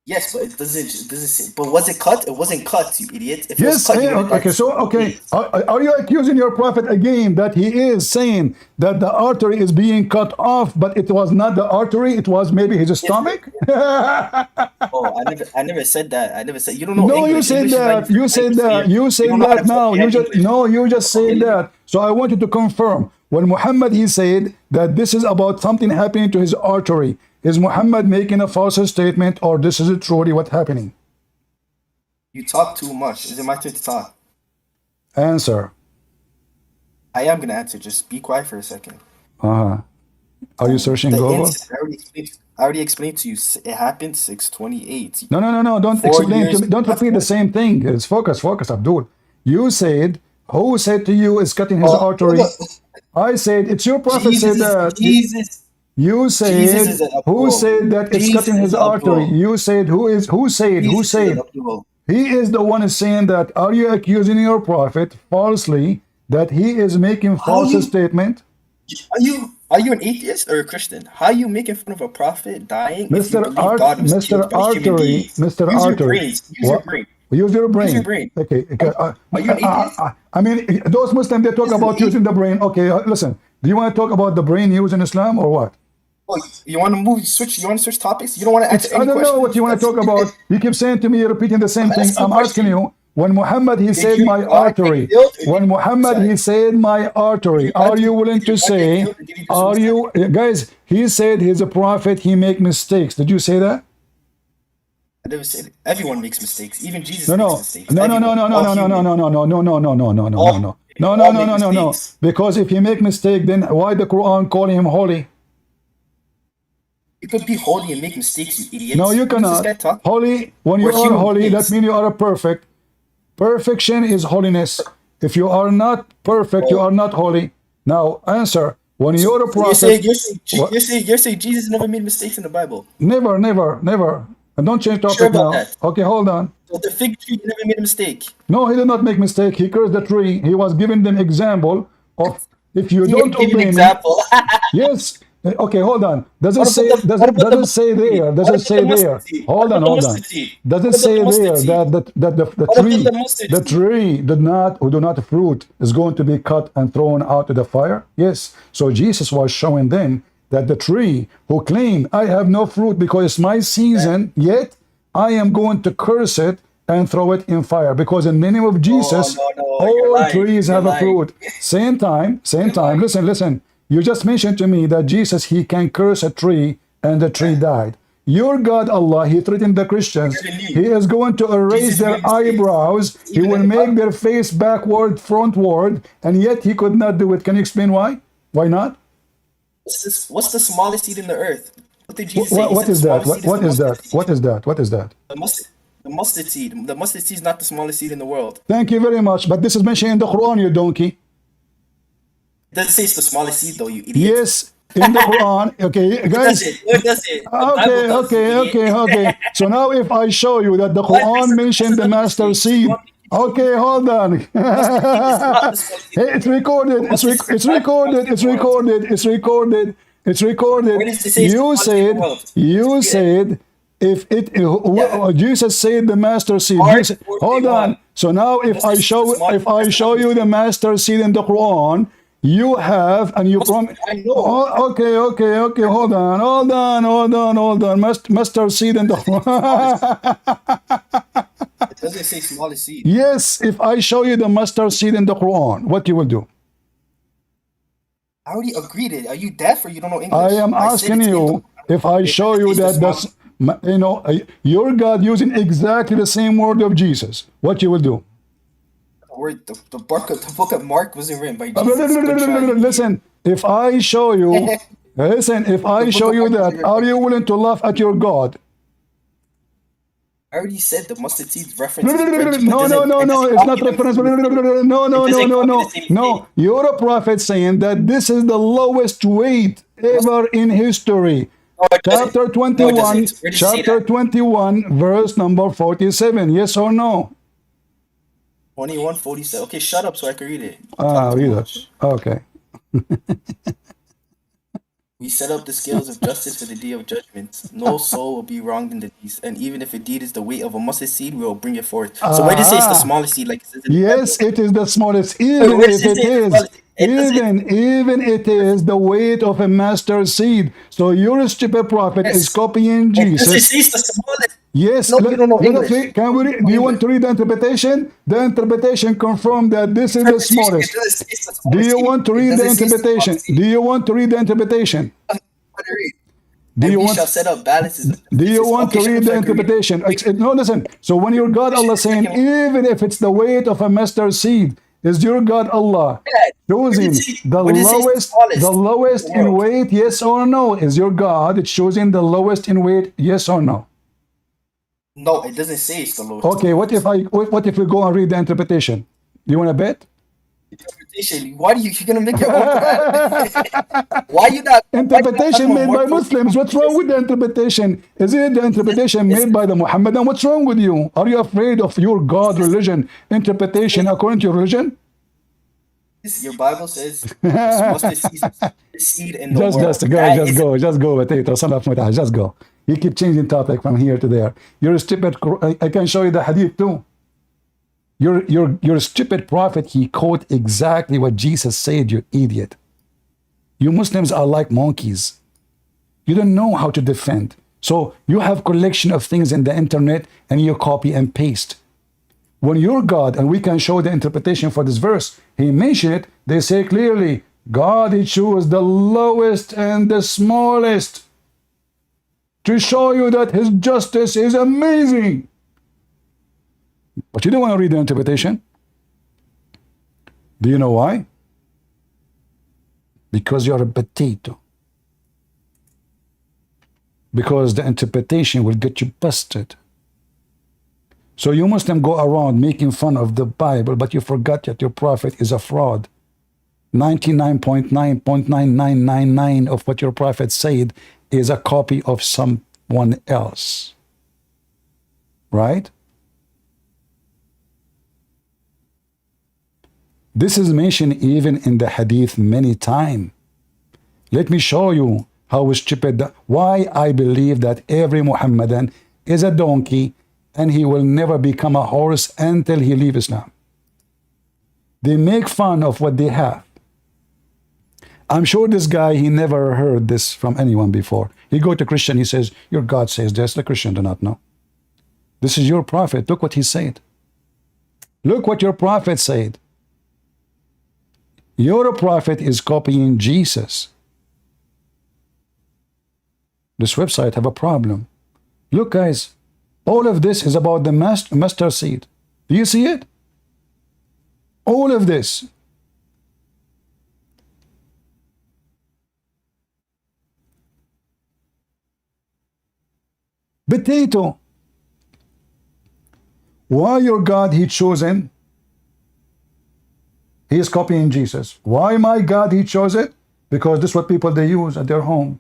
Yes, but it doesn't say. But was it cut? It wasn't cut, you idiot. If yes. It was cut, Are you accusing your prophet again that he is saying that the artery is being cut off, but it was not the artery? It was maybe his stomach. I never said that. I never said. You don't know. No, English. you said that. You said that. You said that. Now you just said that. So I want you to confirm when Muhammad he said that this is about something happening to his artery. Is Muhammad making a false statement, or this is truly what's happening? You talk too much. Is it my turn to talk? Answer. I am gonna answer. Just be quiet for a second. Uh-huh. Are you searching The Google? incident, I already explained to you. It happened 628. No. Don't 4 explain to years me. Don't repeat the same thing. It's focus, Abdul. You said, who said to you is cutting his artery? I said, it's your prophet said that. You said, who said that it's cutting his artery? You said, who said? He is the one saying that. Are you accusing your prophet falsely that he is making false statement? Are you an atheist or a Christian? How are you making fun of a prophet dying? Mr. Artery. Use your brain. Okay. Are you an atheist? I mean, those Muslims, they talk about using the brain. Okay, listen. Do you want to talk about the brain used in Islam or what? Oh, you want to switch? You want to switch topics? You don't want to answer any I don't questions? know what you want to talk about. You keep saying to me, you're repeating the same thing. I'm asking you. When Muhammad, he said my artery. When Muhammad, he said my artery. Are you willing to say, are you, guys, he said he's a prophet, he make mistakes. Did you say that? I never said it. Everyone makes mistakes. Even Jesus No. makes mistakes. No. Because if he make mistake, then why the Quran call him holy? You could be holy and make mistakes, you idiot. No, you cannot. Holy, when you are holy, that means you are perfect. Perfection is holiness. If you are not perfect, you are not holy. Now, answer. When you're a prophet... You're saying Jesus never made mistakes in the Bible? Never. And don't change topic now. That? Okay, hold on. So the fig tree never made a mistake? No, he did not make mistake. He cursed the tree. He was giving them example of if you don't obey me... Yes. Okay, hold on. Does it say there? Hold on. Does it say there that the tree who do not fruit is going to be cut and thrown out to the fire? Yes. So Jesus was showing them that the tree who claimed, I have no fruit because it's my season, yet I am going to curse it and throw it in fire, because in the name of Jesus, all trees have a fruit. Same time. Listen. You just mentioned to me that Jesus, he can curse a tree and the tree died. Your God, Allah, he threatened the Christians. He is going to erase their eyebrows. He will make their face backward, frontward, and yet he could not do it. Can you explain why? Why not? What's the smallest seed in the earth? What did Jesus say? What is that? What is that? The mustard seed. The mustard seed is not the smallest seed in the world. Thank you very much. But this is mentioned in the Quran, you donkey. It doesn't say it's the smallest seed, though, you idiot. Yes, in the Quran. Okay, guys. Where does it? Okay. So now if I show you that the Quran mentioned the master seed. Okay, hold on. Hey, it's recorded. You said if it Jesus said the master seed. Hold on. So now if I show you the master seed in the Quran, you have and you promise. Okay. Hold on. Mustard seed in the Quran. It doesn't say smallest seed. Yes, if I show you the mustard seed in the Quran, what you will do? I already agreed it. Are you deaf or you don't know English? I am asking you if I show you that your God using exactly the same word of Jesus, what you will do? The book of Mark wasn't written by Jesus. Listen, if I show you that, are you willing to laugh at your God? I already said the mustard seed reference. No, it's not reference. No. You're a prophet saying that this is the lowest weight ever in history. Chapter 21, verse number 47. Yes or no? 21:47. Okay, shut up so I can read it. Read it. Okay. We set up the scales of justice for the day of judgment. No soul will be wronged in the least, and even if a deed is the weight of a mustard seed, we will bring it forth. So where does it say it's the smallest seed? Like it says in the yes, Bible? it is the smallest. Even it is the weight of a master seed. So your stupid prophet is copying Jesus. It says the smallest. Yes, no, you don't know English. Do you want to read the interpretation? The interpretation confirms that this is the smallest. Do you want to read the interpretation? Do you want to read the interpretation? Do you want to read the interpretation? No, listen. So when your God Allah saying, even if it's the weight of a mustard seed, Is your God Allah choosing the what did it say is the lowest in the in world? weight? Yes or no? Is your God choosing the lowest in weight? Yes or no? No, it doesn't say it's the lowest. Okay. What if we go and read the interpretation? Do you want to bet? Interpretation. Why do you're gonna make your own Quran? Why you not Interpretation made by Muslims. What's wrong with the interpretation? Is it the interpretation made by the Muhammadan? What's wrong with you? Are you afraid of your God religion interpretation according to your religion? Your Bible says mustard seed in the world. Just go, potato, son of Mutah, just go. You keep changing topic from here to there. You're a stupid. I can show you the hadith too. Your stupid prophet. He quote exactly what Jesus said. You idiot. You Muslims are like monkeys. You don't know how to defend. So you have collection of things in the internet and you copy and paste. When your God, and we can show the interpretation for this verse, he mentioned it, they say clearly, God, he chose the lowest and the smallest to show you that his justice is amazing. But you don't want to read the interpretation. Do you know why? Because you're a potato. Because the interpretation will get you busted. So you Muslims go around making fun of the Bible, but you forgot that your prophet is a fraud. 99.9.9999 of what your prophet said is a copy of someone else. Right? This is mentioned even in the hadith many times. Let me show you how stupid, why I believe that every Muhammadan is a donkey and he will never become a horse until he leaves Islam. They make fun of what they have. I'm sure this guy, he never heard this from anyone before. He go to Christian, he says, your God says this. The Christian do not know. This is your prophet. Look what he said. Look what your prophet said. Your prophet is copying Jesus. This website have a problem. Look, guys, all of this is about the mustard seed. Do you see it? All of this. Potato. Why your God he chosen? He is copying Jesus. Why my God he chose it? Because this is what people they use at their home.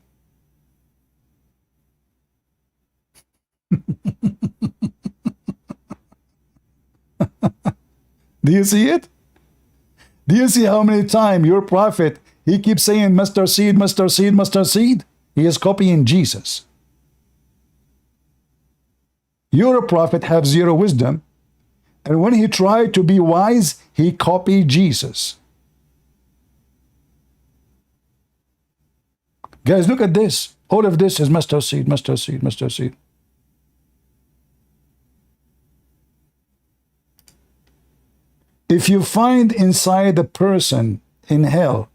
Do you see it? Do you see how many times your prophet, he keeps saying mustard seed, mustard seed, mustard seed? He is copying Jesus. Your prophet have zero wisdom. And when he tried to be wise, he copied Jesus. Guys, look at this. All of this is mustard seed, mustard seed, mustard seed. If you find inside a person in hell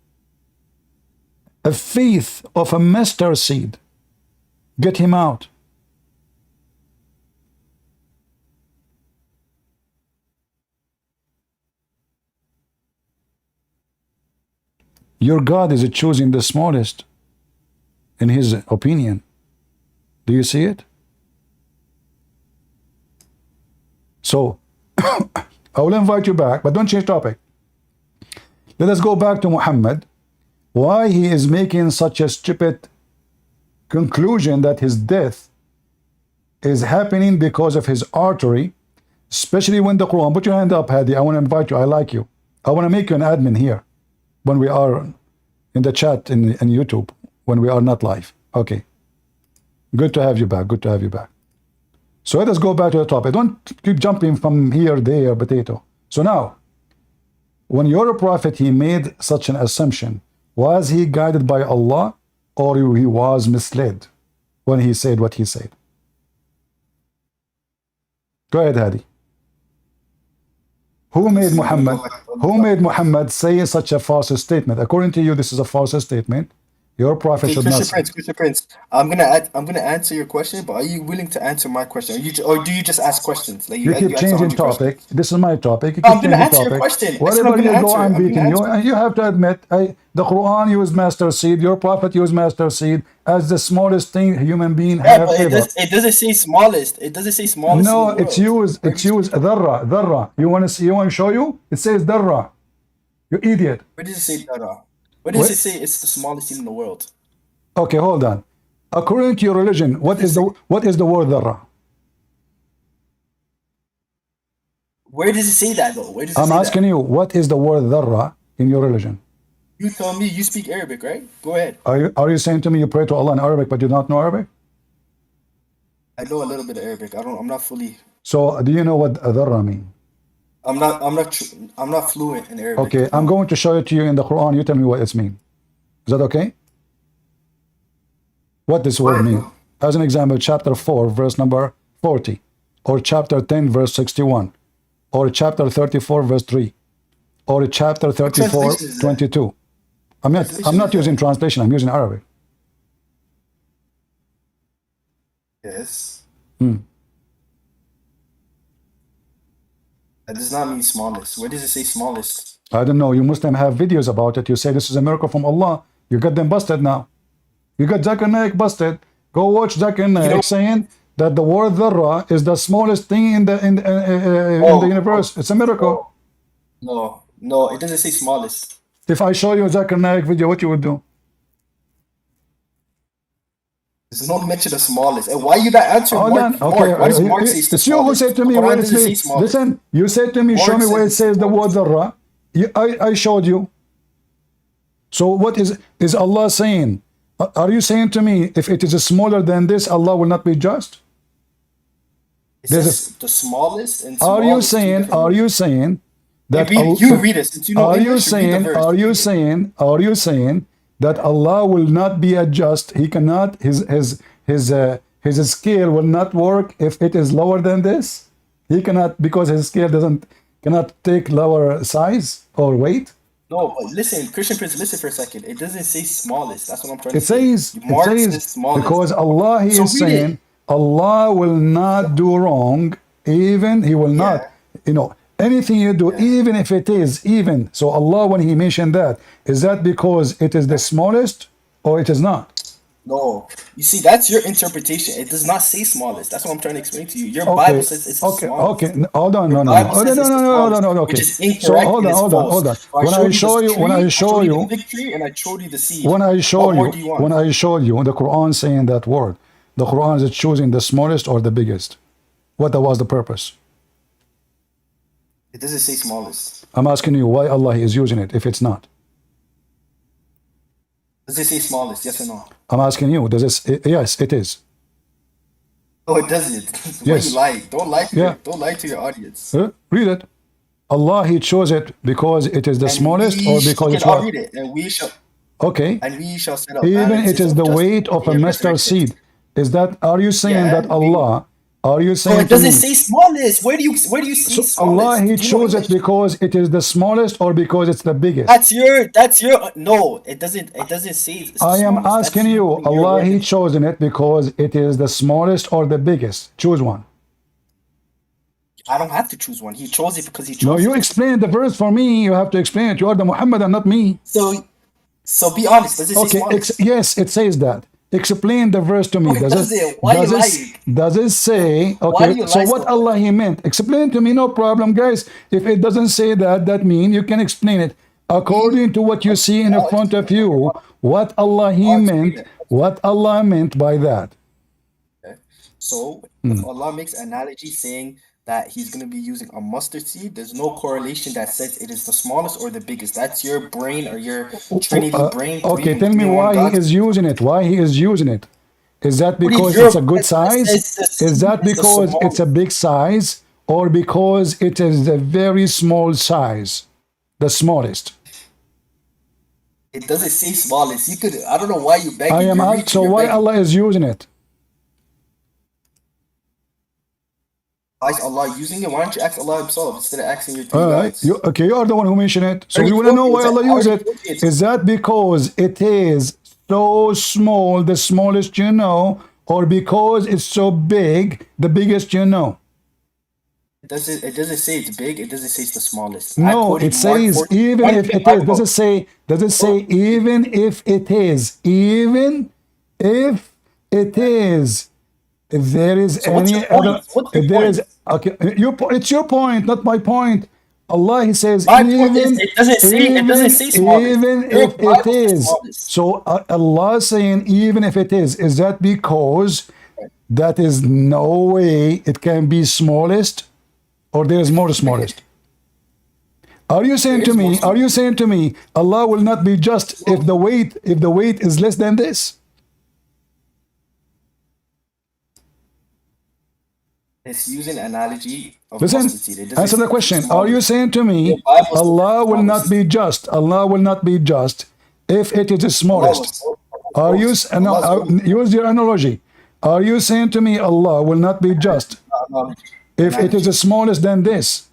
a faith of a mustard seed, get him out. Your God is choosing the smallest in his opinion. Do you see it? So, I will invite you back, but don't change topic. Let us go back to Muhammad. Why he is making such a stupid conclusion that his death is happening because of his artery, especially when the Quran. Put your hand up, Hadi. I want to invite you. I like you. I want to make you an admin here when we are in the chat in YouTube, when we are not live. Okay. Good to have you back. Good to have you back. So let us go back to the topic. Don't keep jumping from here, there, potato. So now, when your prophet, he made such an assumption, was he guided by Allah or he was misled when he said what he said? Go ahead, Hadi. Who made Muhammad say such a false statement? According to you, this is a false statement. Your prophet Okay, should Christian not. Prince, Christian Prince. I'm gonna answer your question, but are you willing to answer my question? Or do you just ask questions? Like You keep you answer changing 100 questions. topic. This is my topic. You No, keep I'm gonna changing answer your topic. question. I said I'm Wherever gonna you go, answer it. I'm I'm gonna beating you. answer it. And you have to admit, the Quran used master seed. Your prophet used master seed as the smallest thing a human being Yeah, have but ever. it doesn't say smallest. It doesn't say smallest in No, the it's world. used. It's used. Dharra, dharra. You want to see? You want to show you? It says dharra. You idiot. Where does it say dara? Where does What? it say it's the smallest thing in the world? Okay, hold on. According to your religion, what is the word dharra? Where does it say that though? Where does it I'm say asking that? you, what is the word dharra in your religion? You tell me. You speak Arabic, right? Go ahead. Are you saying to me you pray to Allah in Arabic but you don't know Arabic? I know a little bit of Arabic. I'm not fully. So do you know what dharra mean? I'm not fluent in Arabic. Okay, I'm going to show it to you in the Quran. You tell me what it means. Is that okay? What this word mean? As an example, chapter 4, verse number 40, or chapter 10, verse 61, or chapter 34, verse 3, or chapter 34, translation is that? 22. I'm not using translation. I'm using Arabic. Yes. Hmm. That does not mean smallest. Where does it say smallest? I don't know. You Muslim have videos about it. You say this is a miracle from Allah. You got them busted now. You got Zakir Naik busted. Go watch Zakir Naik saying that the word dharra is the smallest thing in the universe. It's a miracle. No, it doesn't say smallest. If I show you a Zakir Naik video, what you would do? There's no mention of smallest. And why you not answering Hold Mark? on. Okay. Why does Mark say It's you who said to me Quran where it doesn't say says. smallest. Listen, you said to me, show me Mark where it says says the word dharra. I showed you. So what is Allah saying? Are you saying to me if it is smaller than this, Allah will not be just? It says the smallest and Are smallest. you saying that You read it since you know English. are you saying that Allah will not be a just? He cannot his scale will not work if it is lower than this? He cannot, because his scale cannot take lower size or weight? No, but listen, Christian Prince, listen for a second. It doesn't say smallest. That's what I'm trying It to say. says Smallest. because Allah So is read it. saying Allah will not do wrong, even He will not, anything you do, even if it is even. So Allah, when He mentioned that, is that because it is the smallest or it is not? No, you see, that's your interpretation. It does not say smallest. That's what I'm trying to explain to you. Your Okay. Bible says it's the smallest. Okay. Hold on. Your No. Bible says it's the smallest, Okay. which is incorrect. So hold and it's on. false. So When I show you, the fig tree, and I showed you the seed. when I show What more you, do you want? when I showed you the Quran saying that word, the Quran is choosing the smallest or the biggest. What was the purpose? It doesn't say smallest. I'm asking you why Allah is using it if it's not. Does it say smallest? Yes or no? I'm asking you, yes, it is. No, it doesn't. Why Yes. you lying? Don't lie to your audience. Read it. Allah, He chose it because it is the smallest or because it's I'll what? read it, and we shall set up Even balances it is of the justice weight of a and mustard resurrection. seed. Is that? Are you saying Yeah, that Allah? Are you No, saying it to me? doesn't say smallest. Where do you see So smallest? Allah, He Do you know chose it English? because it is the smallest or because it's the biggest? That's your no, it doesn't say it's the I am smallest. That's asking you, putting your Allah, word He in. chosen it because it is the smallest or the biggest. Choose one. I don't have to choose one. He chose it because he chose No, you it. explain the verse for me. You have to explain it. You are the Muhammad and not me. So be honest. Does it say Okay, smallest? yes, it says that. Explain the verse to me. No, it doesn't. Why you lying? Does it say, Why okay, do you so lie what so Allah He meant? Explain to me, no problem, guys. If it doesn't say that, that means you can explain it. According to what you see in front of you, what Allah He meant, what Allah meant by that. Okay. So if Allah makes an analogy saying that He's going to be using a mustard seed, there's no correlation that says it is the smallest or the biggest. That's your brain or your Trinity brain. Okay, believing tell me in one why God. He is using it. Why He is using it? Is that do you- because your it's a good Bible size? says the Is seed that is the because it's a smallest. big size? Or because it is a very small size? The smallest. It doesn't say smallest. You could. I don't know why you begging. I am You're out. reaching, So you're why begging. Allah is using it? Why is Allah using it? Why don't you ask Allah Himself instead of asking your three All right. gods? You are the one who mentioned it. So I we already want to know told you why it's- Allah I used already it. told you it's- Is that because it is so small, the smallest you know, or because it's so big, the biggest you know? It doesn't say it's big. It doesn't say it's the smallest. No, it says even if it is. Does it say even if it is? Even if it is. If there is So what's any your point? other, What's if your there point? is, okay, it's your point, not my point. Allah, He says, My point even, is, it doesn't say smallest. even Your if it Bible says is. smallest. So Allah saying, even if it is that because that is no way it can be smallest, or there is more smallest? Are you saying to me? Are you saying to me, Allah will not be just if the weight is less than this? It's using analogy of Listen, mustard seed. It doesn't answer say the question. Are smallest. you saying to me, Your Bible says Allah will not smallest. be just? Allah will not be just if it is the smallest. Are you? No, use your analogy. Are you saying to me, Allah will not be just if it is the smallest than this?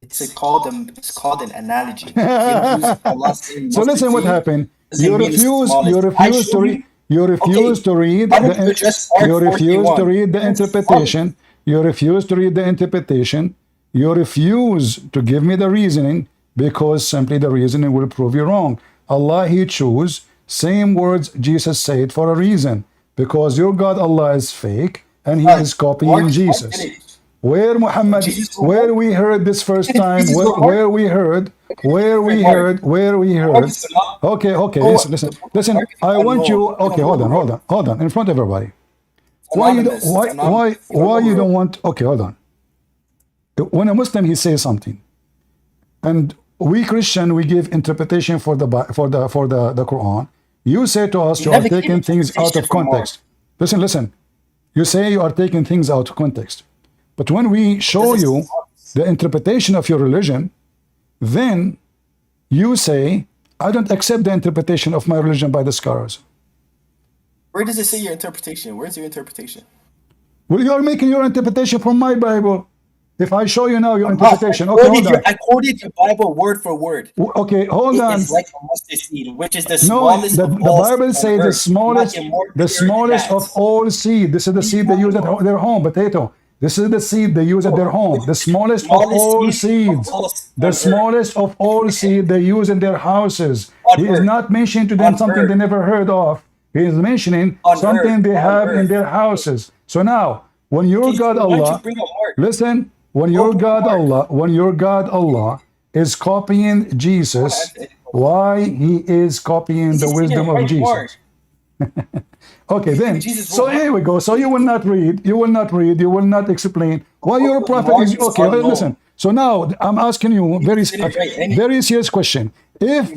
It's called an analogy. Allah saying So mustard listen, what seed happened? doesn't You mean it's the refuse. smallest. You I refuse to showed read. you. You refuse to read Why don't you address part you refuse to 41? read the interpretation. You refuse to read the interpretation. You refuse to give me the reasoning because simply the reasoning will prove you wrong. Allah, He chose same words Jesus said for a reason, because your God Allah is fake and He is copying Jesus. Where Muhammad, where we heard this first time, where we heard. Okay, listen. I want you. Okay, hold on. In front of everybody. Why you don't want? Okay, hold on. When a Muslim he says something, and we Christian we give interpretation for the Quran. You say to us you are taking things out of context. Listen. You say you are taking things out of context. But when we show you the interpretation of your religion, then you say, I don't accept the interpretation of my religion by the scholars. Where does it say your interpretation? Where's your interpretation? Well, you are making your interpretation from my Bible. If I show you now your interpretation, okay, hold on. I quoted your Bible word for word. Okay, hold on. It's like a mustard seed, which is the smallest of the all Bible says the smallest of all seed. This is the seed they use at their home, potato. This is the seed they use at their home. The smallest of all seeds. The smallest of all seed they use in their houses. He is not mentioning to them something they never heard of. He is mentioning something they have in their houses. So now, when your God Allah, listen, when your God Allah is copying Jesus, why He is copying the wisdom of Jesus? Okay, then. So here we go. So you will not read. You will not explain why your prophet is. Okay, listen. So now I'm asking you very serious question. If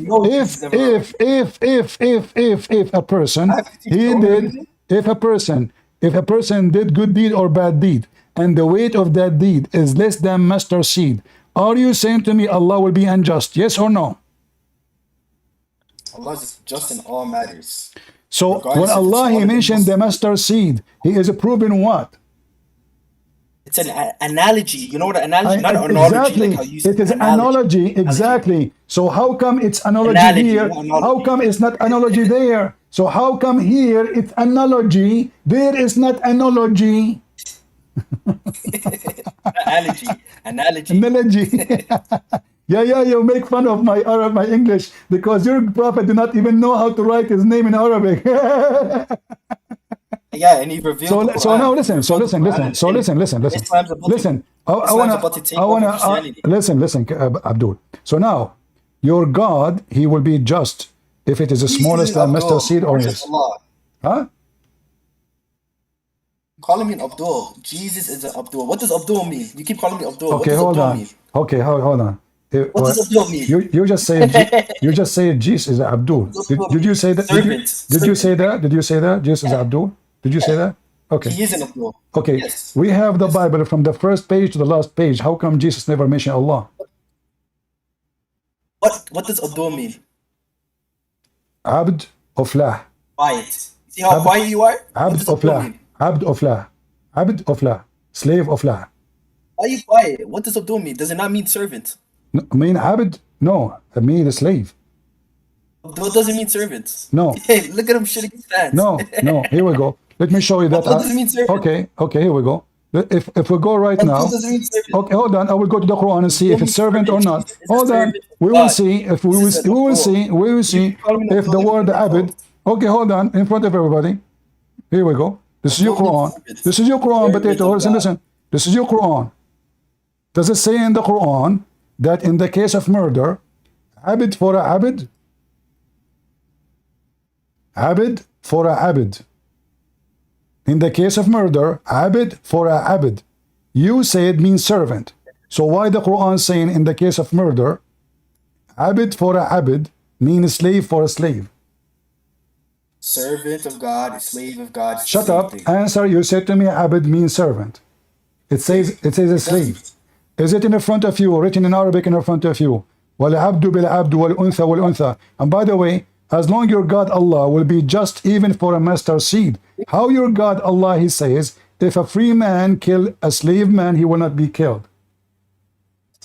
a person did good deed or bad deed, and the weight of that deed is less than mustard seed, are you saying to me Allah will be unjust? Yes or no? Allah is just in all matters. So when Allah He mentioned the mustard seed, He is proving what? It's an analogy. You know what an analogy? Not an exactly. analogy. Like how you it is analogy. Exactly. So how come it's analogy here? How come it's not analogy there? So how come here it's analogy? There is not analogy. Analogy. Yeah, you make fun of my English because your prophet do not even know how to write his name in Arabic. Yeah, and he revealed. So now listen. Listen. I wanna listen, Abdul. So now, your God, He will be just if it is the smallest than mustard seed or yes. Huh? Calling me Abdul. Jesus is an Abdul. What does Abdul mean? You keep calling me Abdul. Okay, hold on. Okay, hold on. What does Abdul mean? You just say Jesus is Abdul. Did you say that? Did you say that? Did you say that? Jesus is Abdul? Did you say that? Okay. He is an Abdul. Okay. Yes. We have the Bible from the first page to the last page. How come Jesus never mentioned Allah? What does Abdul mean? Abd of lah. Quiet. See how quiet you are? Abd of lah. Abd of lah. Abd of lah. Slave of lah. Why are you quiet? What does Abdul mean? Does it not mean servant? No, I mean Abd? No, I mean the slave. Abdul doesn't mean servants. No. Hey, look at him shitting his pants. No. Here we go. Let me show you that. Abdul doesn't mean servant. Okay. Here we go. If we go right Abdul now. doesn't mean servant. Okay, hold on. I will go to the Quran and see if it's servant or not. It's a Hold on. servant of We will God. see if we This is will an see calling if the Abdul word an abid. Okay, hold on. In front of everybody. Here we go. This is your Abdul Quran. means servants. This is your Quran, Servant potato. of God. Listen. This is your Quran. Does it say in the Quran that in the case of murder, abid for a abid? Abid for a abid. In the case of murder, abid for a abid. You say it means servant. So why the Quran saying in the case of murder, abid for a abid means slave for a slave? Servant of God, slave of God. Shut up. Answer. You said to me abid means servant. It says a slave. Is it in front of you, written in Arabic in front of you? وَالْعَبْدُ بِالْعَبْدُ وَالْأُنْثَى وَالْأُنْثَى. And by the way, as long your God Allah will be just even for a master seed. How your God Allah, he says, if a free man kill a slave man, he will not be killed.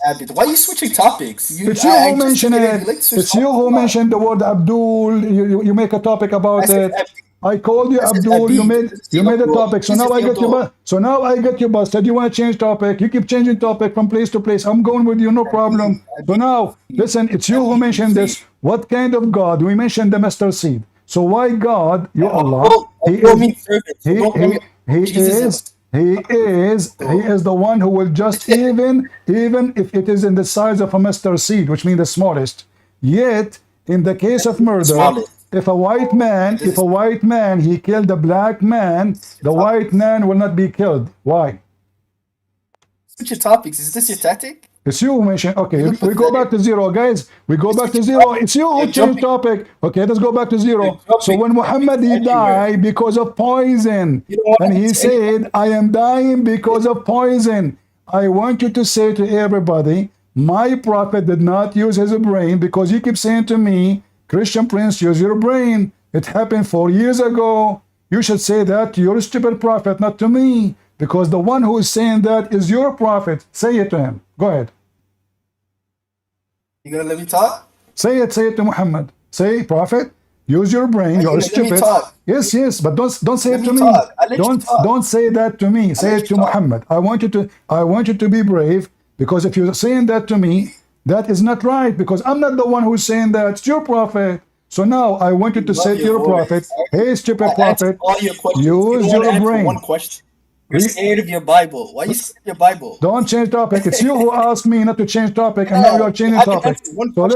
Abid. Why are you switching topics? It's you who mentioned it. It's you who mentioned the word Abdul. You make a topic about it. I called you Abdul. You made a topic. So now I get you. So now I get you busted. You want to change topic? You keep changing topic from place to place. I'm going with you, no problem. So now listen. It's you who mentioned this. What kind of God? We mentioned the master seed. So why God? You Allah. He is the one who will just even if it is in the size of a mustard seed, which means the smallest. Yet in the case of murder, if a white man he killed a black man, the white man will not be killed. Why? Switch your topics. Is this your tactic? It's you who mentioned. Okay, we go back to zero, guys. We go back to zero. It's you who changed topic. Okay, let's go back to zero. So when Muhammad he died because of poison, and he said, "I am dying because of poison," I want you to say to everybody, my prophet did not use his brain, because you keep saying to me, Christian Prince, use your brain. It happened 4 years ago. You should say that to your stupid prophet, not to me, because the one who is saying that is your prophet. Say it to him. Go ahead. You gonna let me talk? Say it to Muhammad. Say, prophet, use your brain. You're stupid. Yes, but don't say it to me. Don't say that to me. Say it to Muhammad. I want you to be brave, because if you're saying that to me, that is not right, because I'm not the one who's saying that. It's your prophet. So now I want you to say to your prophet, hey, stupid prophet, use your brain. One question. You're scared of your Bible. Why are you scared of your Bible? Don't change topic. It's you who asked me not to change topic, and now you're changing topic. So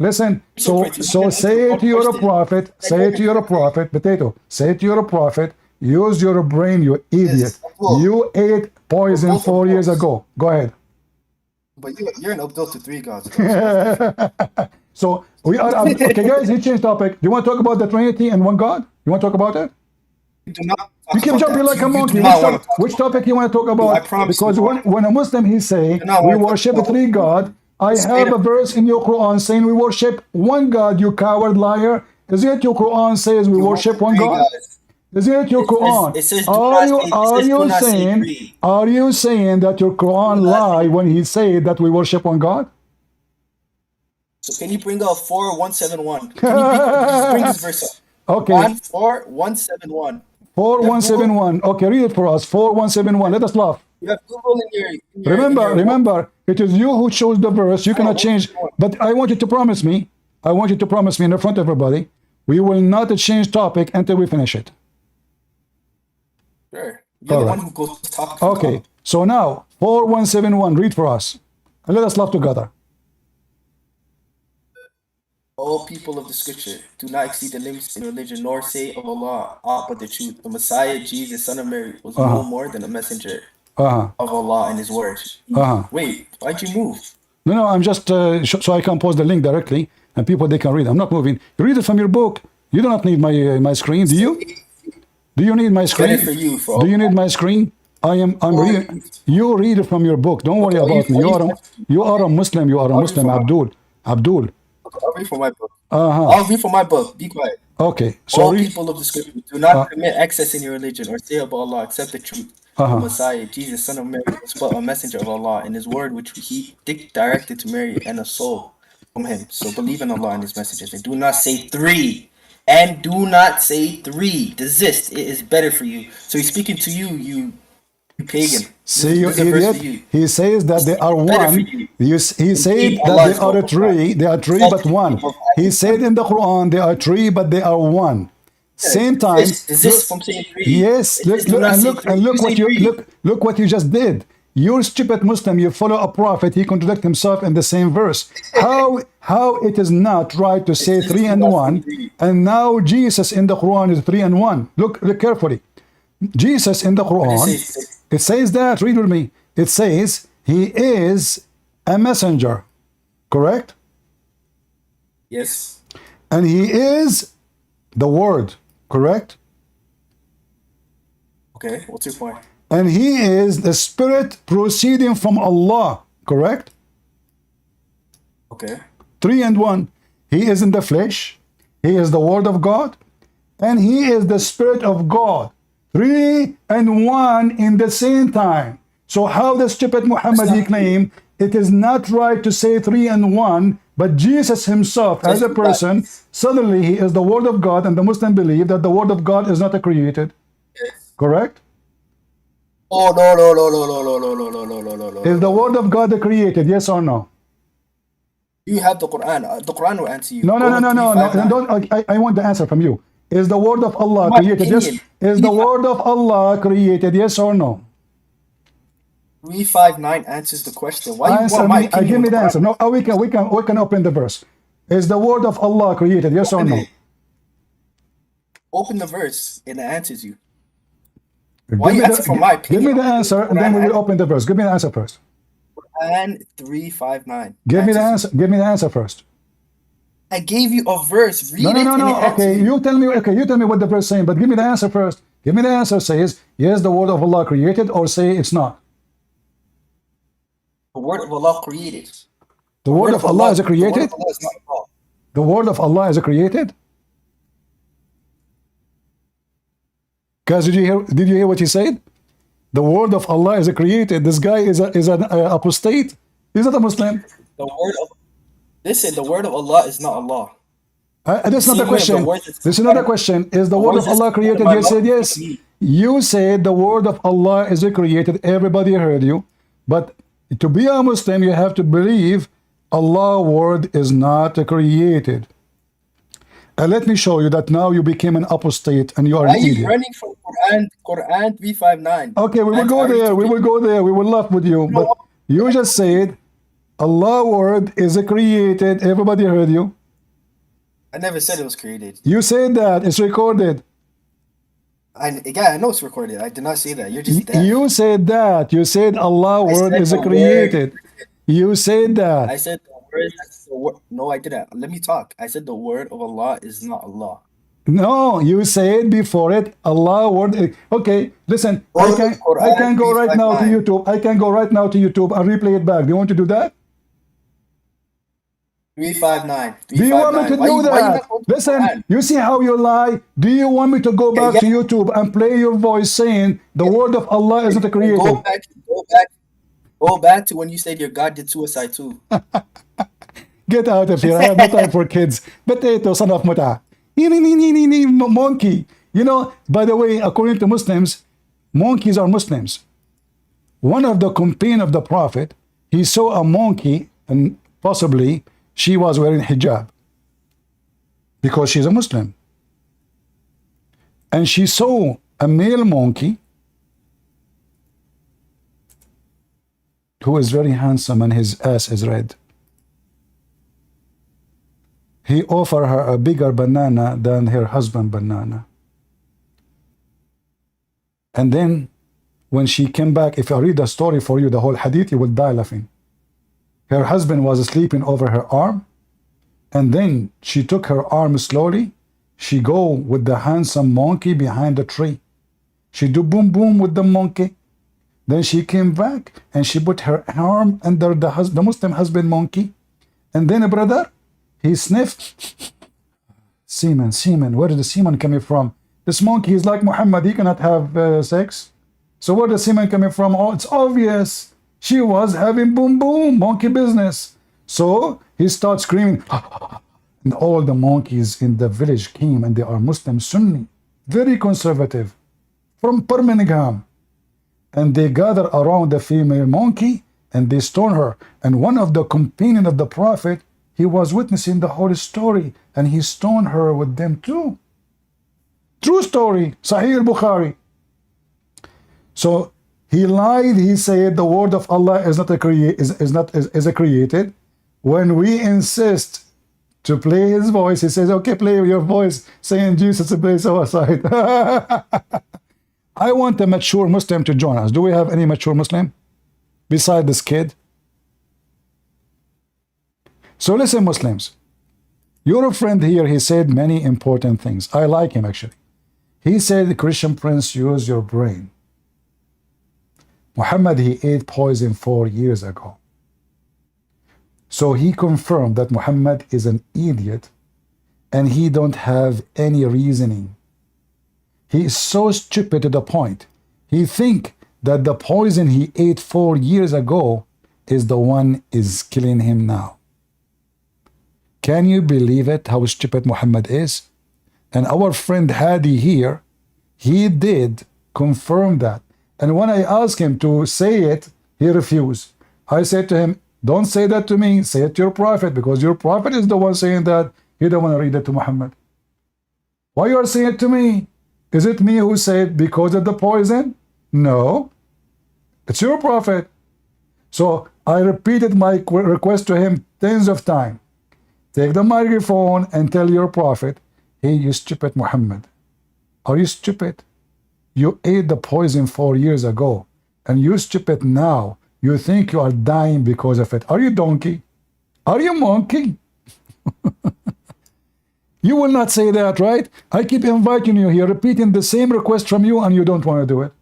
listen. So say it to your prophet. Say it to your prophet. Potato. Say it to your prophet. Use your brain, you idiot. You ate poison 4 years ago. Go ahead. But you're an Abdul to 3 gods. So we are okay, guys. He changed topic. Do you want to talk about the Trinity and one God? You want to talk about it? You keep jumping like a monkey. Which topic you want to talk about? Because when a Muslim he say we worship 3 God, I have a verse in your Quran saying we worship 1 God. You coward liar! Is it your Quran says we worship 1 God? Is it your Quran? Are you saying that your Quran lie when he said that we worship 1 God? So can you bring out 4171? Can you bring this verse up? Okay. 4171. 4171. Okay, read it for us. 4171. Let us laugh. You have Google in your Remember, it is you who chose the verse. You cannot change. But I want you to promise me. I want you to promise me in front of everybody. We will not change topic until we finish it. Sure. You're the one who goes to talk. Okay. So now 4171. Read for us, and let us laugh together. All people of the scripture, do not exceed the limits in religion, nor say of Allah aught but the truth. The Messiah, Jesus, son of Mary, was no more than a messenger of Allah and his word. Wait, why'd you move? No, I'm just so I can post the link directly, and people they can read. I'm not moving. You read it from your book. You do not need my screen, do you? Do you need my screen? Do you need my screen? I'm reading. You read it from your book. Don't worry about me. You are a Muslim. You are a Muslim, Abdul. I'll read from my book. I'll read from my book. Be quiet. Okay. So all people of the scripture, do not commit excess in your religion or say about Allah except the truth. The Messiah, Jesus, son of Mary, was but a messenger of Allah, and his word which he directed to Mary and a soul. from him. So believe in Allah and His messages. And do not say 3. And do not say 3. Desist. It is better for you. So he's speaking to you, you pagan. See, you This is a verse idiot. for you. He says that they are Better for one. you. He said Indeed, that Allah they is are more three. They are three, but one. He said in the Quran they are three, but they are one. Same time. Desist from saying 3. Yes, look, Do look, not and say look, 3. and look You what say you 3. look what you just did. You're stupid Muslim. You follow a prophet. He contradicts himself in the same verse. How it is not right to say 3 and 1, and now Jesus in the Quran is 3 and 1. Look carefully. Jesus in the Quran, it says that. Read with me. It says he is a messenger, correct? Yes. And he is the word, correct? Okay, what's your point? And he is the spirit proceeding from Allah, correct? Okay. 3 and 1. He is in the flesh, he is the word of God, and he is the spirit of God. 3 and 1 in the same time. So how the stupid Muhammad he claim it is not right to say 3 and 1, but Jesus himself as a person, suddenly he is the word of God, and the Muslim believe that the word of God is not a created. Correct? Oh, no. Is the word of God created? Yes or no? You have the Quran. The Quran will answer you. No. Don't, I want the answer from you. Is the word of Allah created? Yes. Is the word of Allah created? Yes or no? 359 answers the question. Why Answer you want my me. opinion? Give me the answer. No, we can open the verse. Is the word of Allah created? Yes or no? Open the verse and it answers you. Give Why me, you asking for my opinion? give me the answer, and then we will open the verse. Give me the answer first. And 359. Give me the answers answer. Give me the answer first. you. I gave you a verse. Read No. it and it Okay, answers you. you tell me. Okay, you tell me what the verse saying, but give me the answer first. Give me the answer. Says yes, the word of Allah created, or say it's not. The word of Allah created. The word of Allah is The word created. of Allah is not Allah. The word of Allah is created. Guys, did you hear what he said? The word of Allah is created. This guy is an apostate. He's not a Muslim. The word of Listen, the word of Allah is not Allah. That's not the Same way the question. word is- This is not the question. Is the word of words is Allah created? by You said Allah yes. to me. You said the word of Allah is created. Everybody heard you. But to be a Muslim, you have to believe Allah's word is not created. And let me show you that now you became an apostate and you are Why an are you idiot. running from Quran 359? Okay, we will go there. We will go there. We will laugh with you. But you just said Allah's word is created. Everybody heard you. I never said it was created. You said that. It's recorded. I know it's recorded. I did not say that. You're just deaf. You said that. You said Allah's word said is the word. created. You said I that. said the word. No, I didn't. Let me talk. I said the word of Allah is not Allah. No, you said before it Allah's word. Okay, listen. I can go right now to YouTube. I can go right now to YouTube and replay it back. Do you want to do that? 359. Do you want me to do that? Listen, you see how you lie? Do you want me to go back to YouTube and play your voice saying the word of Allah is not created? Go back to when you said your God did suicide too. Get out of here. I have no time for kids. Potato, son of muta. Monkey. You know, by the way, according to Muslims, monkeys are Muslims. One of the companions of the Prophet, he saw a monkey, and possibly she was wearing hijab because she's a Muslim. And she saw a male monkey who is very handsome and his ass is red. He offered her a bigger banana than her husband's banana. And then when she came back, if I read the story for you, the whole hadith, you will die laughing. Her husband was sleeping over her arm, and then she took her arm slowly. She go with the handsome monkey behind the tree. She do boom boom with the monkey. Then she came back and she put her arm under the Muslim husband monkey. And then, brother, he sniffed. Semen. Where is the semen coming from? This monkey is like Muhammad. He cannot have sex. So where the semen coming from? Oh, it's obvious. She was having boom boom monkey business. So he starts screaming, and all the monkeys in the village came, and they are Muslim Sunni, very conservative, from Birmingham. And they gather around the female monkey, and they stone her. And one of the companions of the Prophet, he was witnessing the whole story, and he stoned her with them too. True story, Sahih al-Bukhari. So he lied. He said the word of Allah is not a created. When we insist to play his voice, he says, "Okay, play your voice, saying Jesus is play suicide." I want a mature Muslim to join us. Do we have any mature Muslim beside this kid? So listen, Muslims. Your friend here, he said many important things. I like him actually. He said, Christian Prince, use your brain. Muhammad, he ate poison 4 years ago. So he confirmed that Muhammad is an idiot and he don't have any reasoning. He is so stupid to the point. He think that the poison he ate 4 years ago is the one is killing him now. Can you believe it, how stupid Muhammad is? And our friend Hadi here, he did confirm that. And when I asked him to say it, he refused. I said to him, don't say that to me, say it to your prophet, because your prophet is the one saying that. You don't want to read it to Muhammad. Why you are saying it to me? Is it me who said because of the poison? No. It's your prophet. So I repeated my request to him tens of times. Take the microphone and tell your prophet, hey, you stupid Muhammad. Are you stupid? You ate the poison 4 years ago, and you stupid now. You think you are dying because of it. Are you donkey? Are you monkey? You will not say that, right? I keep inviting you here, repeating the same request from you, and you don't want to do it.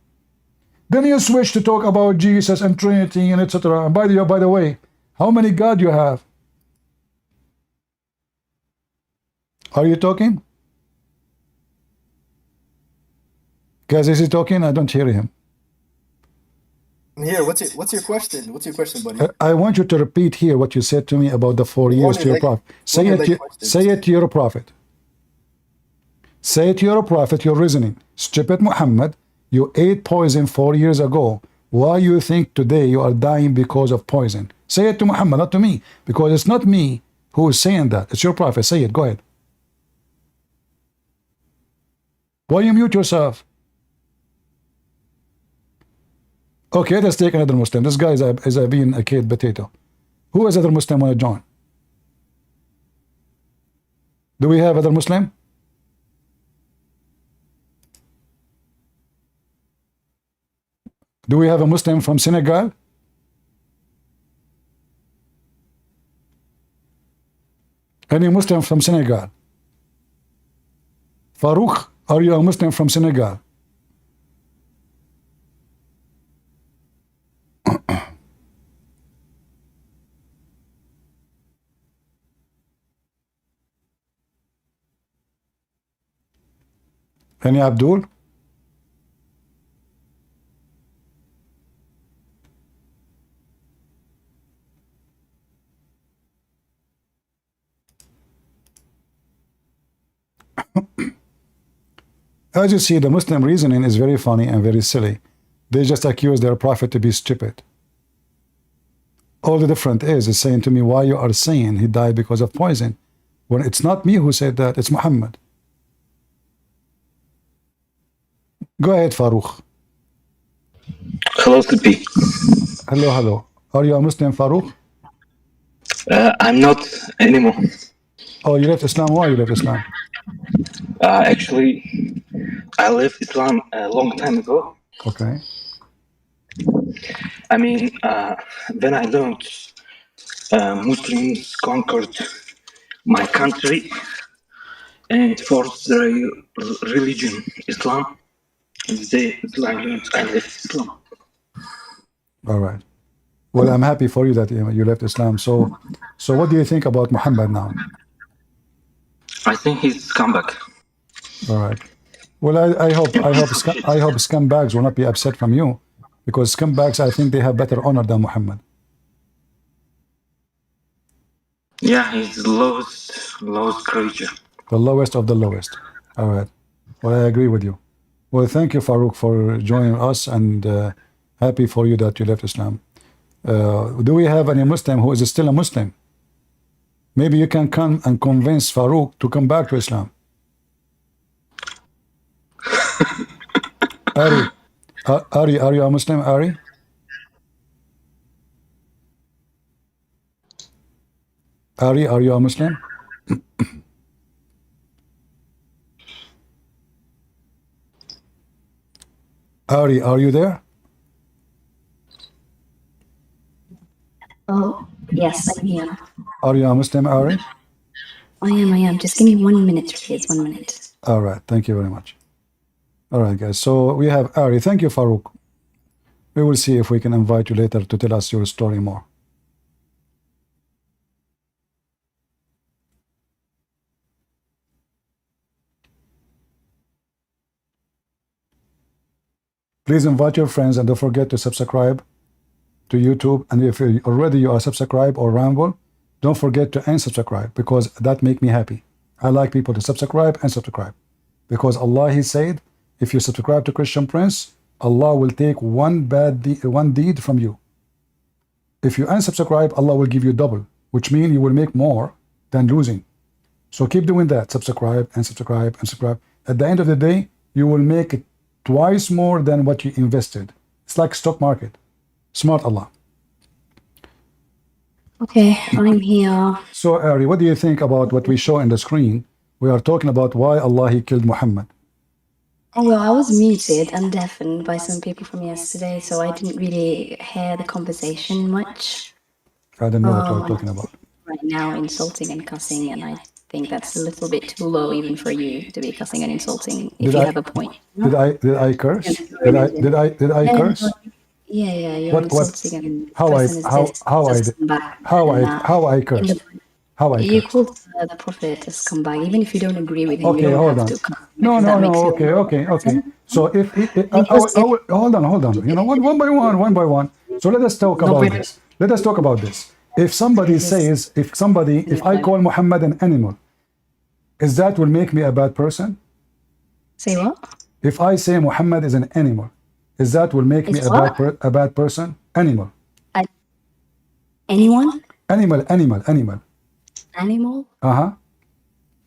Then you switch to talk about Jesus and Trinity and etc. And by the way, how many God you have? Are you talking? Guys, is he talking? I don't hear him. Here, what's your question? What's your question, buddy? I want you to repeat here what you said to me about the 4 years to your prophet. Say it to your prophet. Say it to your prophet, your reasoning. Stupid Muhammad, you ate poison 4 years ago. Why you think today you are dying because of poison? Say it to Muhammad, not to me, because it's not me who is saying that. It's your prophet. Say it. Go ahead. Why you mute yourself? Okay, let's take another Muslim. This guy is being a kid potato. Who is other Muslim want to join? Do we have other Muslim? Do we have a Muslim from Senegal? Any Muslim from Senegal? Farouk, are you a Muslim from Senegal? Any Abdul? As you see, the Muslim reasoning is very funny and very silly. They just accuse their prophet to be stupid. All the difference is saying to me, why you are saying he died because of poison, when it's not me who said that, it's Muhammad. Go ahead, Farouk. Hello, Sippy. Hello. Are you a Muslim, Farouk? I'm not anymore. Oh, you left Islam? Why you left Islam? Actually, I left Islam a long time ago. Okay. I mean, when I learned Muslims conquered my country and forced their religion, Islam, I learned I left Islam. All right. Well, I'm happy for you that you left Islam. So what do you think about Muhammad now? I think he's come back. All right. Well, I hope scumbags will not be upset from you, because scumbags, I think they have better honor than Muhammad. Yeah, he's the lowest creature. The lowest of the lowest. All right. Well, I agree with you. Well, thank you, Farouk, for joining us, and happy for you that you left Islam. Do we have any Muslim who is still a Muslim? Maybe you can come and convince Farouk to come back to Islam. Ari, are you a Muslim, Ari? Ari, are you a Muslim? Ari, are you there? Oh, yes, I'm here. Are you a Muslim, Ari? I am. Just give me 1 minute, please. 1 minute. All right. Thank you very much. All right, guys. So we have Ari. Thank you, Farouk. We will see if we can invite you later to tell us your story more. Please invite your friends and don't forget to subscribe to YouTube. And if you are subscribed or ramble, don't forget to unsubscribe, because that make me happy. I like people to subscribe and subscribe, because Allah, He said, if you subscribe to Christian Prince, Allah will take one deed from you. If you unsubscribe, Allah will give you double, which means you will make more than losing. So keep doing that. Subscribe and subscribe and subscribe. At the end of the day, you will make it twice more than what you invested. It's like stock market. Smart Allah. Okay, I'm here. So, Ari, what do you think about what we show in the screen? We are talking about why Allah, He killed Muhammad. Oh, well, I was muted and deafened by some people from yesterday, so I didn't really hear the conversation much. I don't know what you're talking about. Right now, insulting and cussing, and I think that's a little bit too low even for you to be cussing and insulting if you have a point. Did I curse? Did I curse? Yeah, you're insulting and how I cursed? You called the Prophet a scumbag, even if you don't agree with him. Okay, hold on. No. Okay. So if hold on. You know, one by one. So let us talk about this. If somebody says, if I call Muhammad an animal, is that will make me a bad person? Say what? If I say Muhammad is an animal, is that will make me a bad person? Animal. Anyone? Animal. Animal? Uh-huh.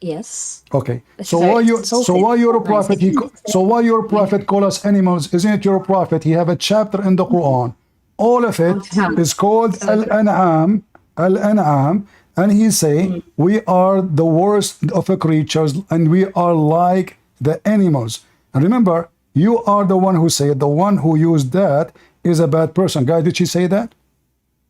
Yes. Okay. So why your prophet call us animals? Isn't it your prophet? He have a chapter in the Quran. All of it is called Al-An'am, and he say we are the worst of the creatures and we are like the animals. And remember, you are the one who said the one who used that is a bad person. Guys, did she say that?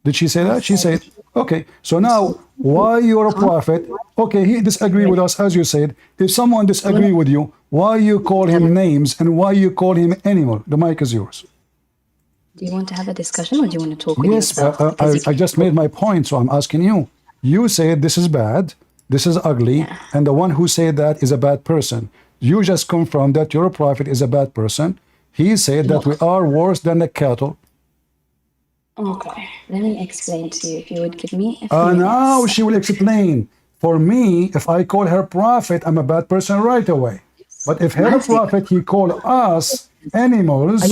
Did she say that? She said, okay. So now, why you're a prophet? Okay, he disagree with us, as you said. If someone disagree with you, why you call him names and why you call him animal? The mic is yours. Do you want to have a discussion or do you want to talk with Yes, yourself? I just made my point, so I'm asking you. You said this is bad, this is ugly, and the one who said that is a bad person. You just confirmed that your prophet is a bad person. He said that we are worse than the cattle. Okay, let me explain to you if you would give me a few Now minutes. she will explain. For me, if I call her prophet, I'm a bad person right away. But if her prophet, he call us animals,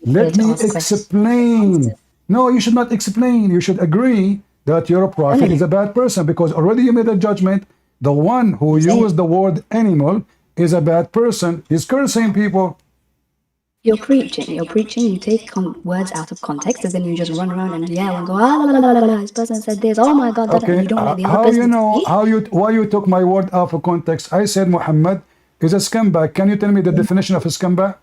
let me explain. No, you should not explain. You should agree that your prophet is a bad person, because already you made a judgment. The one who used the word animal is a bad person. He's cursing people. You're preaching, you take words out of context, and then you just run around and yell and go, this person said this, oh my God, that, and you don't let the other person speak. Why you took my word out of context? I said Muhammad is a scumbag. Can you tell me the definition of a scumbag?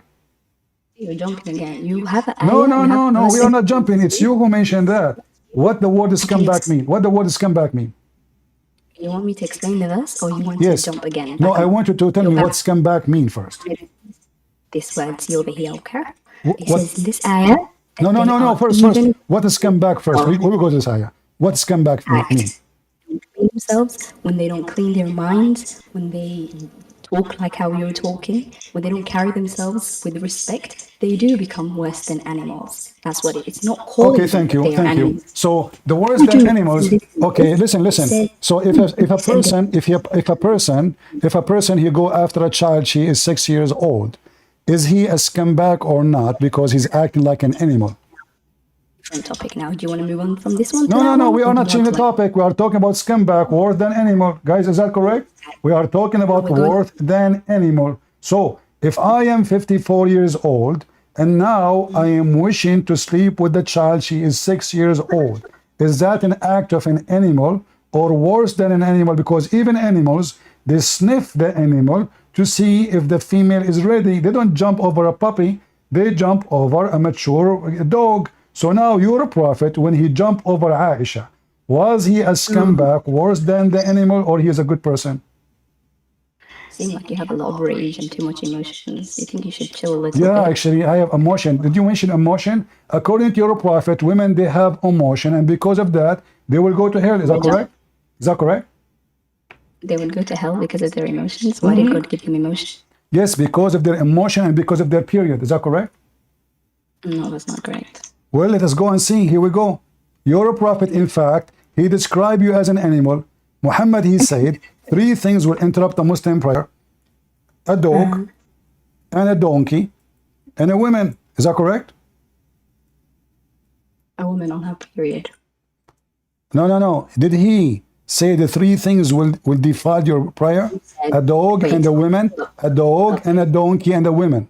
You're jumping again. You have an No, we are not jumping. It's you who mentioned that. What the word scumbag mean? What the word scumbag mean? You want me to explain the verse, or you want to jump again? No, I want you to tell me what scumbag mean first. This word, see over here, okay? It What? says this ayah. No. First. What is scumbag first? We will go to this ayah. What scumbag mean? Clean themselves when they don't clean their minds, when they talk like how you're talking, when they don't carry themselves with respect, they do become worse than animals. That's what it is. It's not calling Okay, them thank that you, they are thank you. animals. So the worse Would than you animals. listen? Okay, listen, It listen. says- So if a person he go after a child, she is 6 years old, is he a scumbag or not because he's acting like an animal? Different topic now. Do you want to move on from this one? No, to no, that no. one, We or are do not you changing want the to, topic. We are talking about scumbag, worse than animal. Guys, is that correct? We are talking about we're going- worse than animal. So if I am 54 years old and now I am wishing to sleep with the child, she is 6 years old. Is that an act of an animal or worse than an animal? Because even animals, they sniff the animal to see if the female is ready. They don't jump over a puppy. They jump over a mature dog. So now your prophet, when he jumped over Aisha, was he a scumbag worse than the animal, or he is a good person? seem like you have a lot of rage and too much emotions. You think you should chill a little Yeah, bit? actually, I have emotion. Did you mention emotion? According to your prophet, women, they have emotion, and because of that, they will go to hell. Is that correct? Is that correct? They would go to hell because of their emotions. Why did God give them emotion? Yes, because of their emotion and because of their period. Is that correct? No, that's not correct. Well, let us go and see. Here we go. Your prophet, in fact, he described you as an animal. Muhammad, he said, 3 things will interrupt a Muslim prayer: a dog, and a donkey, and a woman. Is that correct? A woman on her period. No, no, no. Did he say the 3 things will defile your prayer? A dog and a woman, a dog and a donkey and a woman.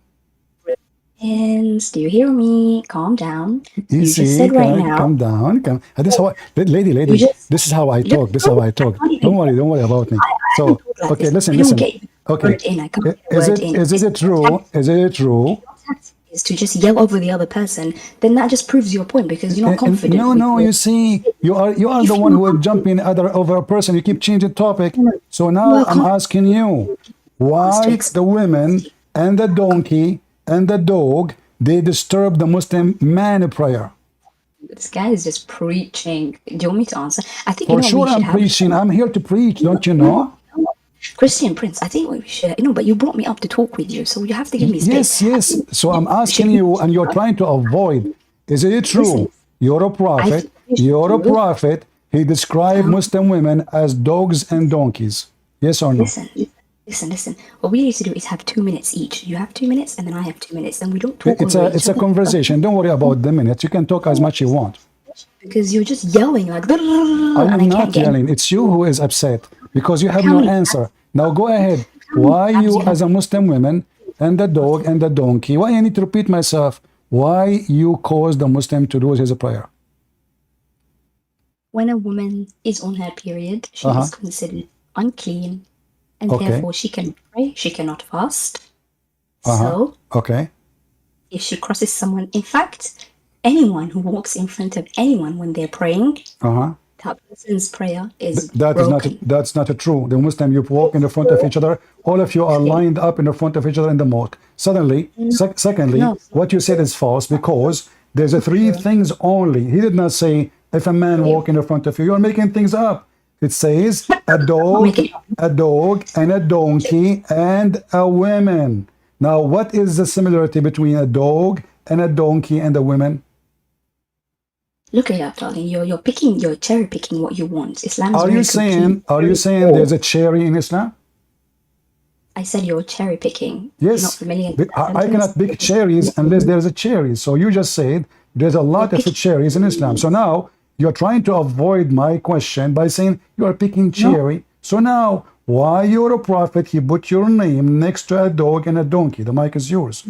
Friends, do you hear me? Calm down. You Easy, just said right now. calm down. This is how lady, this is how I talk. This is how I talk. Don't worry about me. So, okay, listen. Okay, is it true? Is it true? Is to just yell over the other person, then that just proves your point because you're not confident. No, you see, you are the one who will jump in over a person. You keep changing topic. So now I'm asking you, why the women and the donkey and the dog, they disturb the Muslim man prayer? This guy is just preaching. Do you want me to answer? I think For sure I'm preaching. I'm here to preach, don't you know? Christian Prince, I think we should, but you brought me up to talk with you, so you have to give me space. Yes. So I'm asking you, and you're trying to avoid. Is it true? You're a prophet. He described Muslim women as dogs and donkeys. Yes or no? Listen. What we need to do is have 2 minutes each. You have 2 minutes, and then I have 2 minutes, and we don't talk. It's a conversation. Don't worry about the minutes. You can talk as much you want. Because you're just yelling like. I'm not yelling. It's you who is upset because you have no answer. Now go ahead. Why you as a Muslim woman and the dog and the donkey? Why I need to repeat myself? Why you cause the Muslim to lose his prayer? When a woman is on her period, she is considered unclean, and therefore she can pray. She cannot fast. So, if she crosses someone, in fact, anyone who walks in front of anyone when they're praying, that person's prayer is broken. That's not true. The Muslim, you walk in the front of each other. All of you are lined up in the front of each other in the mosque. Suddenly, secondly, what you said is false because there's 3 things only. He did not say if a man walk in the front of you. You're making things up. It says a dog, and a donkey, and a woman. Now, what is the similarity between a dog and a donkey and a woman? Look it up, darling. You're cherry picking what you want. Islam is Are you saying there's a cherry in Islam? I said you're cherry picking. Yes. I cannot pick cherries unless there's a cherry. So you just said there's a lot of cherries in Islam. So now you're trying to avoid my question by saying you are picking cherry. So now, why you're a prophet, he put your name next to a dog and a donkey? The mic is yours.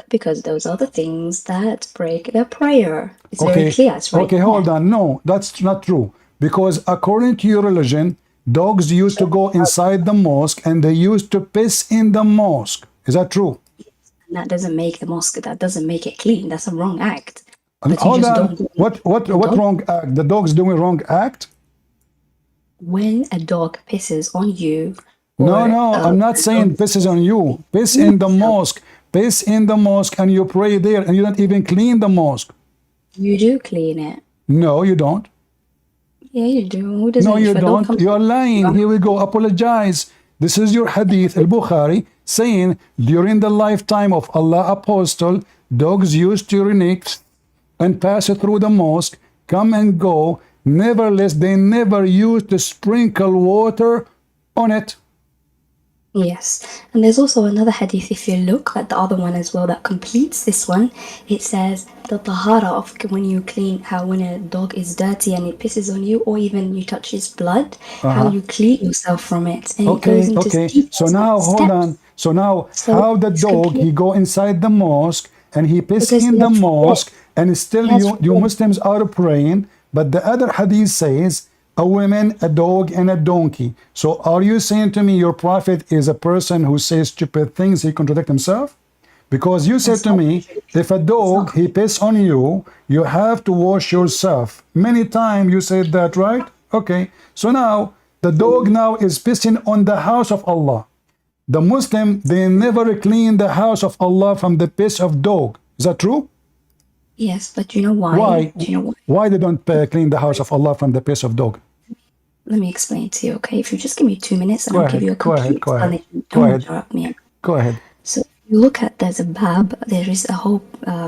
Because those are the things that break the prayer. It's very clear. Right. Okay, hold on. No, that's not true. Because according to your religion, dogs used to go inside the mosque and they used to piss in the mosque. Is that true? And that doesn't make the mosque, that doesn't make it clean. That's a wrong act. Hold on. What wrong act? The dog's doing wrong act? When a dog pisses on you. No, I'm not saying pisses on you. Piss in the mosque. Piss in the mosque and you pray there and you don't even clean the mosque. You do clean it. No, you don't. Yeah, you do. Who doesn't? No, you don't. You're lying. Here we go. Apologize. This is your hadith, al-Bukhari, saying during the lifetime of Allah apostle, dogs used to urinate and pass through the mosque, come and go. Nevertheless, they never used to sprinkle water on it. Yes, and there's also another hadith, if you look at the other one as well, that completes this one. It says the tahara of when you clean, how when a dog is dirty and it pisses on you, or even you touch his blood, how you clean yourself from it. And it goes into So now, hold on. So now, how the dog, he go inside the mosque and he piss in the mosque, and still you Muslims are praying, but the other hadith says, a woman, a dog, and a donkey. So are you saying to me your prophet is a person who says stupid things, he contradict himself? Because you said to me, if a dog, he piss on you, you have to wash yourself. Many times you said that, right? Okay. So now, the dog now is pissing on the house of Allah. The Muslim, they never clean the house of Allah from the piss of dog. Is that true? Yes, but you know why? Why? Do you know why? Why they don't clean the house of Allah from the piss of dog? Let me explain to you, okay? If you just give me 2 minutes, and I'll give you a complete explanation. Go ahead. Interrupt me. Go ahead. So if you look at, there's a bab, there is a whole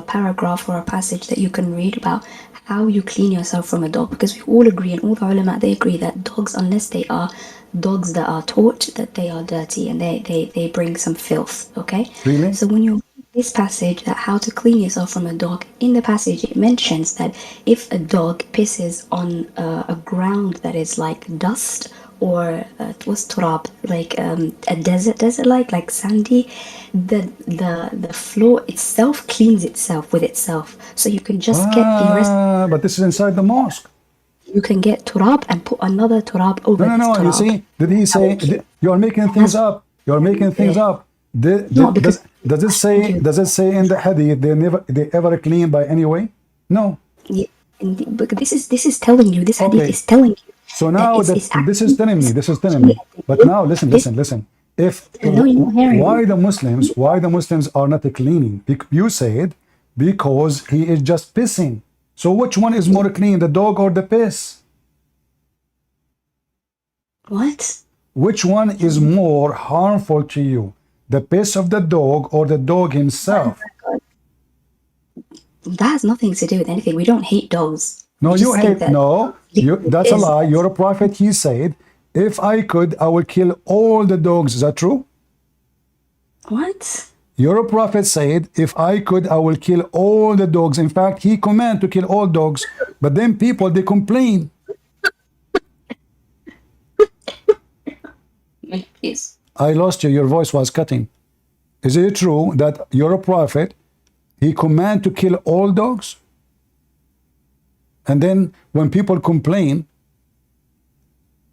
paragraph or a passage that you can read about how you clean yourself from a dog, because we all agree, and all the ulama, they agree that dogs, unless they are dogs that are taught, that they are dirty and they bring some filth, okay? Really? So when you this passage, that how to clean yourself from a dog, in the passage it mentions that if a dog pisses on a ground that is like dust or what's turab, like a desert like sandy, the floor itself cleans itself with itself, so you can just get the rest. But this is inside the mosque. You can get turab and put another turab over this turab. You see, did he say you're making things up? You're making things up. Does it say in the hadith they ever clean by any way? No. Yeah, but this is telling you, this hadith is telling you. So now this is telling me. But now listen. If why the Muslims are not cleaning? You said because he is just pissing. So which one is more clean, the dog or the piss? What? Which one is more harmful to you? The piss of the dog or the dog himself? That has nothing to do with anything. We don't hate dogs. No, you hate. No, that's a lie. You're a prophet. He said, if I could, I will kill all the dogs. Is that true? What? Your prophet said, if I could, I will kill all the dogs. In fact, he commanded to kill all dogs. But then people, they complain. Yes. I lost you. Your voice was cutting. Is it true that you're a prophet? He commanded to kill all dogs? And then when people complain,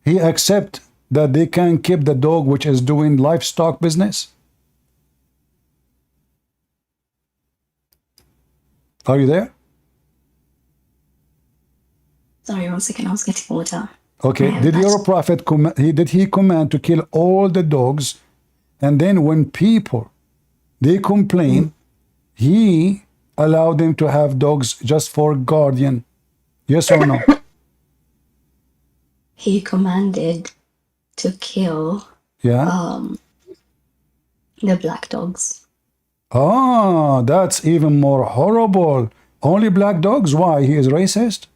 he accept that they can keep the dog which is doing livestock business? Are you there? Sorry, 1 second. I was getting water. Okay. Did your prophet did he command to kill all the dogs? And then when people they complain, he allowed them to have dogs just for guardian? Yes or no? He commanded to kill the black dogs. Ah, that's even more horrible. Only black dogs? Why? He is racist?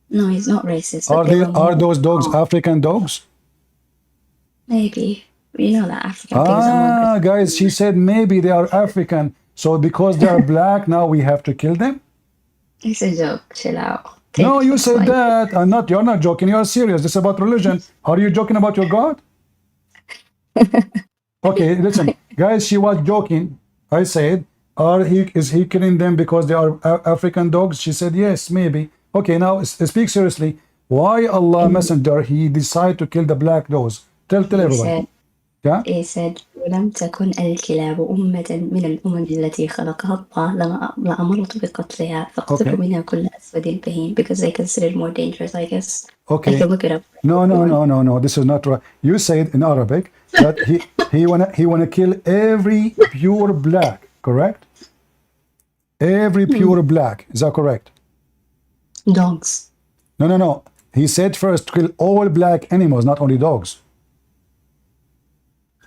No, he's not racist. Are those dogs African dogs? Maybe. You know that African things are guys, she said maybe they are African. So because they are black, now we have to kill them? It's a joke. Chill out. No, you said that. You're not joking. You're serious. This is about religion. Are you joking about your God? Okay, listen. Guys, she was joking. I said, is he killing them because they are African dogs? She said, yes, maybe. Okay, now speak seriously. Why Allah Messenger, he decided to kill the black dogs? Tell everybody. He said, ولم تكن الكلاب أمة من الأمم التي خلقها الله لأمرت بقتلها فاقتلوا منها كل أسود بهيم, because they considered more dangerous, I guess. Okay. I can look it up. No. This is not right. You said in Arabic that he wanna kill every pure black, correct? Every pure black. Is that correct? Dogs. No. He said first kill all black animals, not only dogs.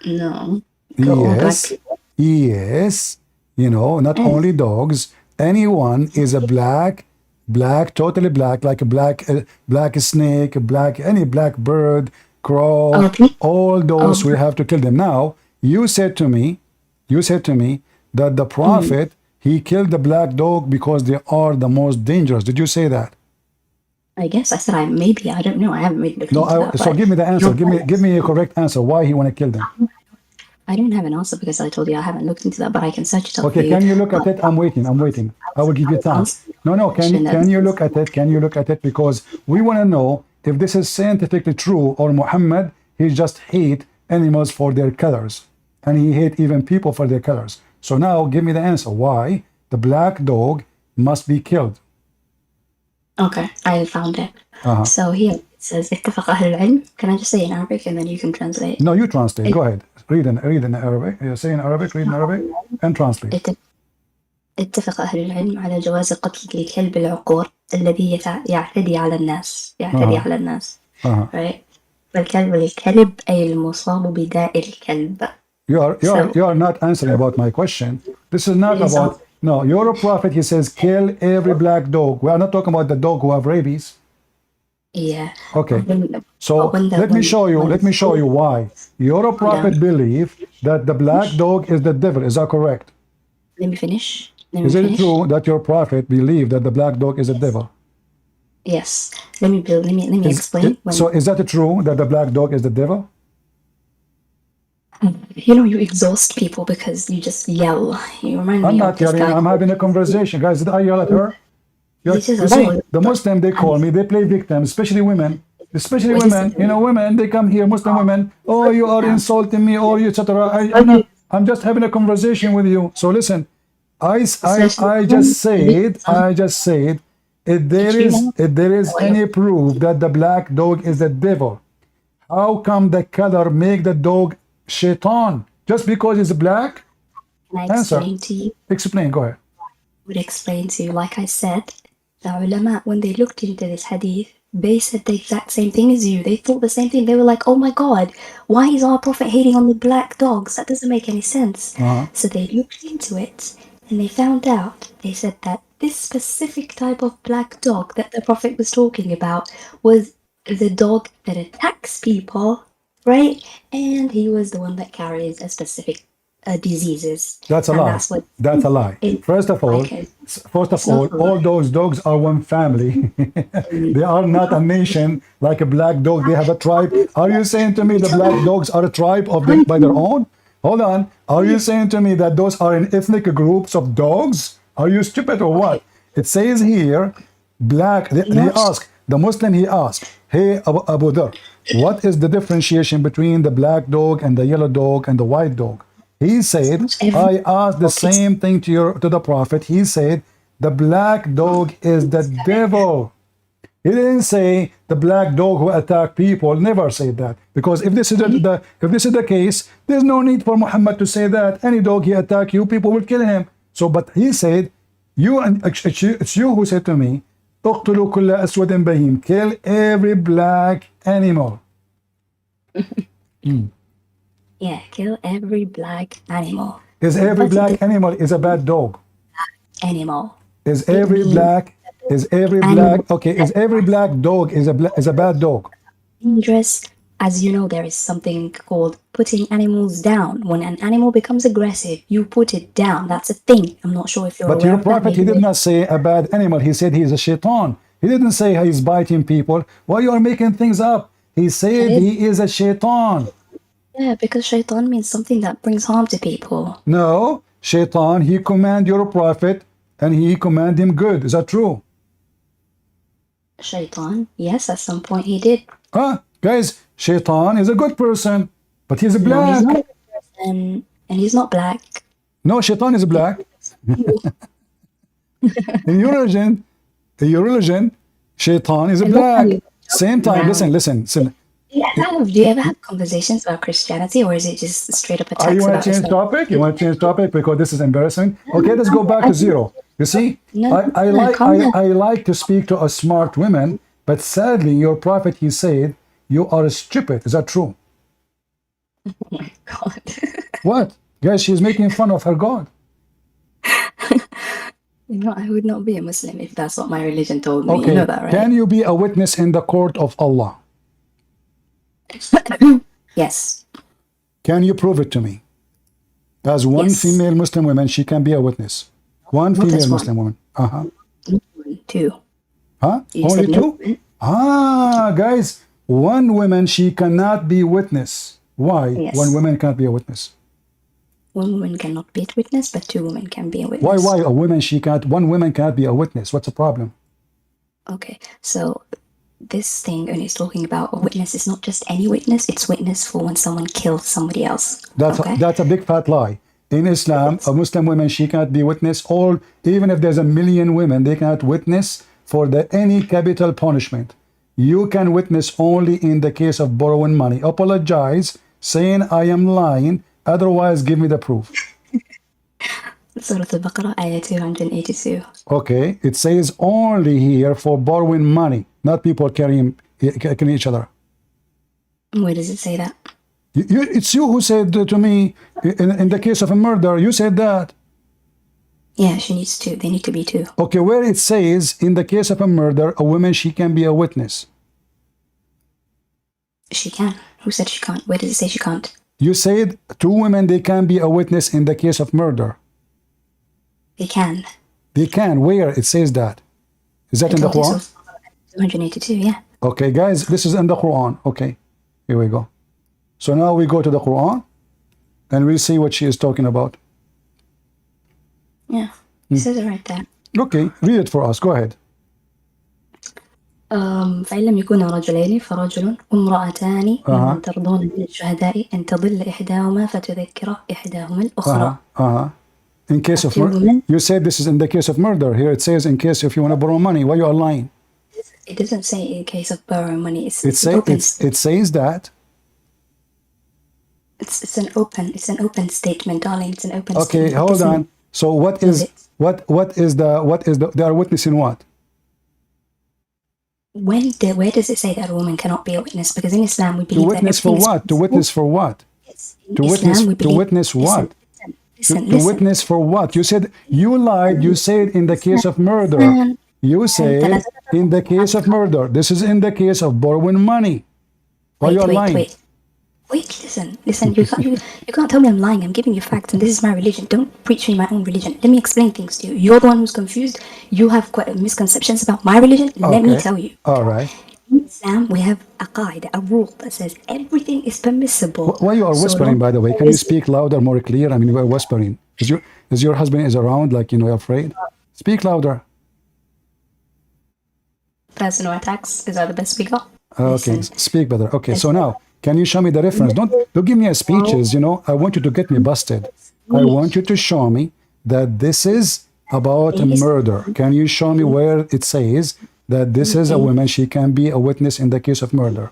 No. All Yes, yes. You know, not only dogs. Anyone is a black, totally black, like a black snake, any black bird, crow. All those we have to kill them. Now, you said to me that the Prophet he killed the black dog because they are the most dangerous. Did you say that? I guess I said I don't know. I haven't really looked into that. So give me the answer. Give me a correct answer. Why he want to kill them? I don't have an answer because I told you I haven't looked into that, but I can search it up. Okay, can you look at it? I'm waiting. I will give you time. No. Can you look at it? Can you look at it? Because we want to know if this is scientifically true or Muhammad he just hate animals for their colors and he hate even people for their colors. So now give me the answer. Why the black dog must be killed? Okay, I found it. So here it says اتفق أهل العلم. Can I just say in Arabic and then you can translate? No, you translate. Go ahead. Read in Arabic. Say in Arabic, read in Arabic, and translate. اتفق أهل العلم على جواز قتل الكلب العقور الذي يعتدي على الناس. Right? الكلب أي المصاب بداء الكلب. You are not answering about my question. This is not about. No, your prophet, he says, kill every black dog. We are not talking about the dog who have rabies. Yeah. Okay. So let me show you why. Your prophet believe that the black dog is the devil. Is that correct? Let me finish. Is it true that your prophet believed that the black dog is the devil? Yes. Let me explain. So is that true that the black dog is the devil? You know, you exhaust people because you just yell. You remind I'm me not of this yelling. guy. I'm having a conversation. Guys, did I yell at her? You see, the Muslim, they call me, they play victim, especially women. You know, women, they come here, Muslim women, oh, you are insulting me, or etc. I'm just having a conversation with you. So listen, I just said, if there is any proof that the black dog is the devil, how come the color make the dog shaitan? Just because it's black? Can I explain to you? Explain, go ahead. Would explain to you, like I said, the ulama, when they looked into this hadith, they said the exact same thing as you. They thought the same thing. They were like, oh my God, why is our prophet hating on the black dogs? That doesn't make any sense. So they looked into it and they found out, they said that this specific type of black dog that the prophet was talking about was the dog that attacks people, right? And he was the one that carries a specific diseases. That's a lie. That's a lie. First of all, all those dogs are one family. They are not a nation like a black dog. They have a tribe. Are you saying to me the black dogs are a tribe by their own? Hold on. Are you saying to me that those are in ethnic groups of dogs? Are you stupid or what? It says here, black. The Muslim, he asked, hey, Abu Dhar, what is the differentiation between the black dog and the yellow dog and the white dog? He said, I asked the same thing to the Prophet. He said, the black dog is the devil. He didn't say the black dog who attack people. Never said that. Because if this is the case, there's no need for Muhammad to say that. Any dog he attack you, people will kill him. So, but he said, it's you who said to me, اقتلوا كل أسود بهيم. Kill every black animal. Yeah, kill every black animal. Is every black animal is a bad dog? Animal. Is every black dog is a bad dog? Dangerous. As you know, there is something called putting animals down. When an animal becomes aggressive, you put it down. That's a thing. I'm not sure if you're aware of that. But your prophet, he did not say a bad animal. He said he is a shaitan. He didn't say he's biting people. Why you are making things up? He said he is a shaitan. Yeah, because shaitan means something that brings harm to people. No, shaitan, he command your prophet and he command him good. Is that true? Shaitan, yes, at some point he did. Guys, shaitan is a good person, but he's black. No, he's not a good person, and he's not black. No, shaitan is black. In your religion, shaitan is black. Same time, listen. Do you ever have conversations about Christianity, or is it just straight up attacks? You want to change topic? You want to change topic because this is embarrassing? Okay, let's go back to zero. You see, I like to speak to a smart woman, but sadly, your prophet, he said, you are stupid. Is that true? Oh my God. What? Guys, she's making fun of her God. You know, I would not be a Muslim if that's what my religion told me. Okay. You know that, right? Can you be a witness in the court of Allah? Yes. Can you prove it to me? As one Yes. female Muslim woman, she can be a witness. One Not as female one. Muslim woman. Uh-huh. Two. Huh? You Only said two? no. Ah, guys, one woman, she cannot be witness. Why? Yes. One woman can't be a witness. One woman cannot be a witness, but two women can be a witness. Why a woman, one woman can't be a witness? What's the problem? Okay, so this thing when it's talking about a witness, it's not just any witness, it's witness for when someone kills somebody else. That's a big fat lie. In Islam, a Muslim woman, she can't be witness. Even if there's 1 million women, they cannot witness for any capital punishment. You can witness only in the case of borrowing money. Apologize, saying I am lying, otherwise give me the proof. Surah Al-Baqarah, ayah 282. Okay, it says only here for borrowing money, not people killing each other. Where does it say that? It's you who said to me, in the case of a murder, you said that. Yeah, she needs two. They need to be two. Okay, where it says, in the case of a murder, a woman, she can be a witness. She can. Who said she can't? Where does it say she can't? You said 2 women, they can be a witness in the case of murder. They can. They can. Where it says that? Is that in the Quran? 282, yeah. Okay, guys, this is in the Quran. Okay, here we go. So now we go to the Quran, and we'll see what she is talking about. Yeah, it says it right there. Okay, read it for us. Go ahead. فإن لم يكونا رجلين فرجل وامرأتان ممن ترضون من الشهداء أن تضل إحداهما فتذكر إحداهما الأخرى. In case of murder, you said this is in the case of murder. Here it says in case if you want to borrow money. Why you are lying? It doesn't say in case of borrowing money. It says that. It's an open statement, darling. It's an open statement. Okay, hold on. So what is they are witnessing what? Where does it say that a woman cannot be a witness? Because in Islam we believe to witness for what? To witness for what? Yes, to witness what? To witness for what? You said you lied. You said in the case of murder. You said in the case of murder. This is in the case of borrowing money. Why you are lying? Wait, listen. You can't tell me I'm lying. I'm giving you facts, and this is my religion. Don't preach me my own religion. Let me explain things to you. You're the one who's confused. You have quite misconceptions about my religion. Let me tell you. All right. In Islam, we have a qaida, a rule that says everything is permissible. Why you are whispering, by the way? Can you speak louder, more clear? I mean, you are whispering. Is your husband is around, like, you're afraid? Speak louder. Personal attacks. Is that the best we got? Okay, speak better. Okay, so now, can you show me the reference? Don't give me a speeches, I want you to get me busted. I want you to show me that this is about a murder. Can you show me where it says that this is a woman, she can be a witness in the case of murder?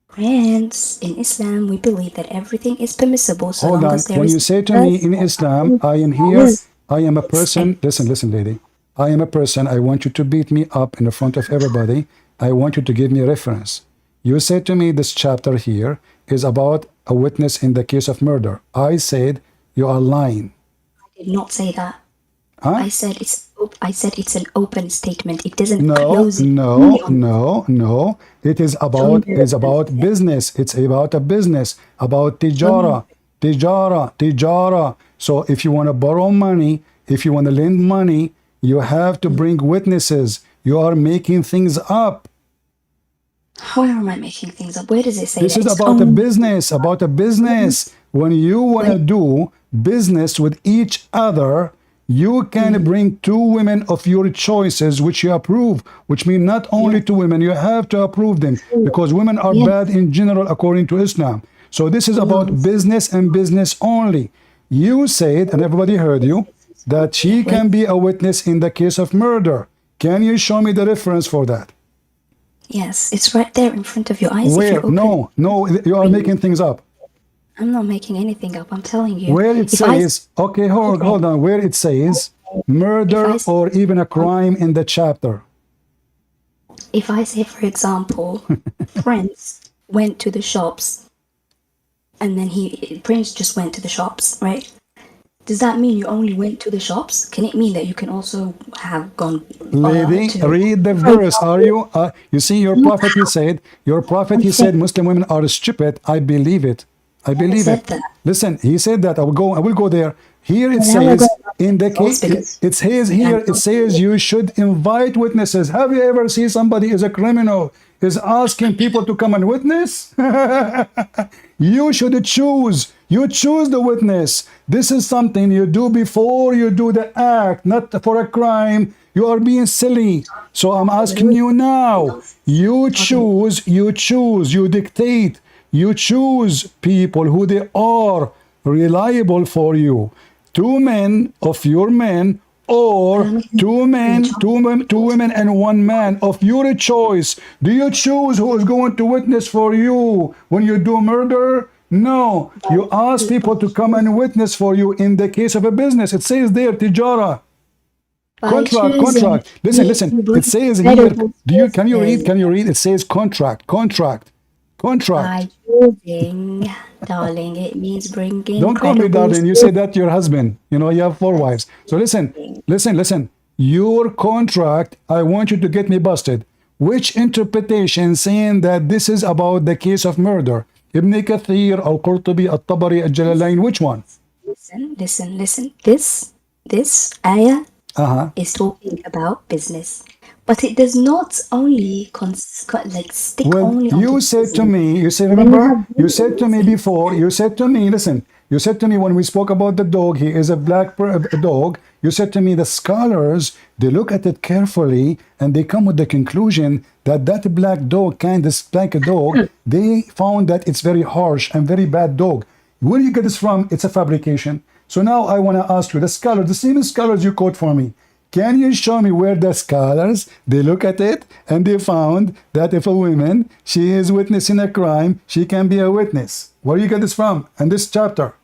Friends, in Islam, we believe that everything is permissible. So hold on. When you say to me in Islam, I am here, I am a person. Listen, lady. I am a person. I want you to beat me up in the front of everybody. I want you to give me a reference. You said to me this chapter here is about a witness in the case of murder. I said you are lying. I did not say that. Huh? I said it's an open statement. It doesn't No. It is about business. It's about a business, about tijara. So if you want to borrow money, if you want to lend money, you have to bring witnesses. You are making things up. Where am I making things up? Where does it say this that? Is about a business. When you want to do business with each other, you can bring 2 women of your choices which you approve, which means not only 2 women, you have to approve them, because women are bad in general according to Islam. So this is about business and business only. You said, and everybody heard you, that she can be a witness in the case of murder. Can you show me the reference for that? Yes, it's right there in front of your eyes. Where? No, you are making things up. I'm not making anything up. I'm telling you. Where it says, okay, hold on. Where it says murder or even a crime in the chapter. If I say, for example, friends went to the shops and then Prince just went to the shops, right? Does that mean you only went to the shops? Can it mean that you can also have gone? Lady, read the verse. Are you? You see, your prophet. He said Muslim women are stupid. I believe it. I believe it. That. Listen, he said that. I will go there. Here it says in the case. It says here. It says you should invite witnesses. Have you ever seen somebody is a criminal is asking people to come and witness? You should choose. You choose the witness. This is something you do before you do the act, not for a crime. You are being silly. So I'm asking you now. You choose, you dictate. You choose people who they are reliable for you. 2 men of your men, or 2 men, 2 women and 1 man of your choice. Do you choose who is going to witness for you when you do murder? No, you ask people to come and witness for you in the case of a business. It says there, tijara. Contract. Listen. It says here. Can you read? It says contract. By choosing, darling, it means bringing. Don't call me darling. You say that to your husband. You know, you have 4 wives. So listen. Your contract, I want you to get me busted. Which interpretation saying that this is about the case of murder? Ibn Kathir, Al-Qurtubi, Al-Tabari, Al-Jalalain, which one? Listen. This ayah is talking about business. But it does not only stick only on. You said to me, remember, you said to me before, listen, you said to me when we spoke about the dog, he is a black dog. You said to me the scholars, they look at it carefully and they come with the conclusion that black dog, kind of like a dog, they found that it's very harsh and very bad dog. Where do you get this from? It's a fabrication. So now I want to ask you, the same scholars you quote for me, can you show me where the scholars, they look at it and they found that if a woman, she is witnessing a crime, she can be a witness? Where do you get this from? And this chapter,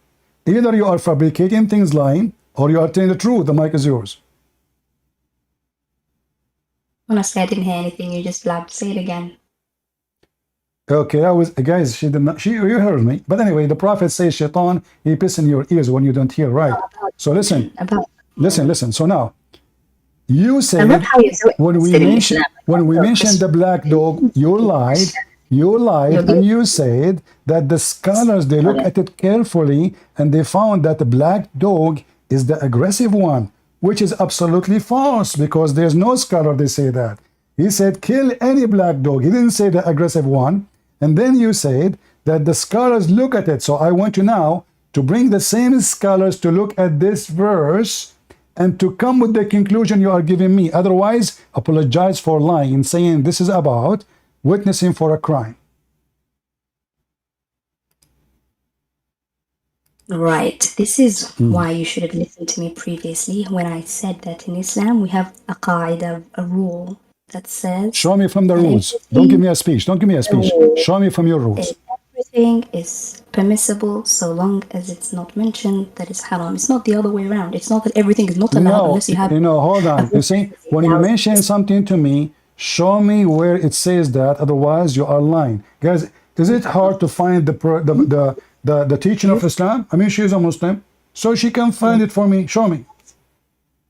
either you are fabricating things lying or you are telling the truth. The mic is yours. Honestly, I didn't hear anything. You just blabbed. Say it again. Okay, guys, you heard me. But anyway, the Prophet says, Shaitan, he pisses in your ears when you don't hear right. So listen. So now, you said when we mentioned the black dog, you lied, and you said that the scholars, they look at it carefully and they found that the black dog is the aggressive one, which is absolutely false because there's no scholar they say that. He said kill any black dog. He didn't say the aggressive one. And then you said that the scholars look at it. So I want you now to bring the same scholars to look at this verse and to come with the conclusion you are giving me. Otherwise, apologize for lying and saying this is about witnessing for a crime. Right. This is why you should have listened to me previously when I said that in Islam we have a qaida, a rule that says... Show me from the rules. Don't give me a speech. Show me from your rules. Everything is permissible so long as it's not mentioned that it's haram. It's not the other way around. It's not that everything is not allowed unless you have... hold on. You see, when you mention something to me, show me where it says that. Otherwise, you are lying. Guys, is it hard to find the teaching of Islam? I mean, she is a Muslim, so she can find it for me. Show me.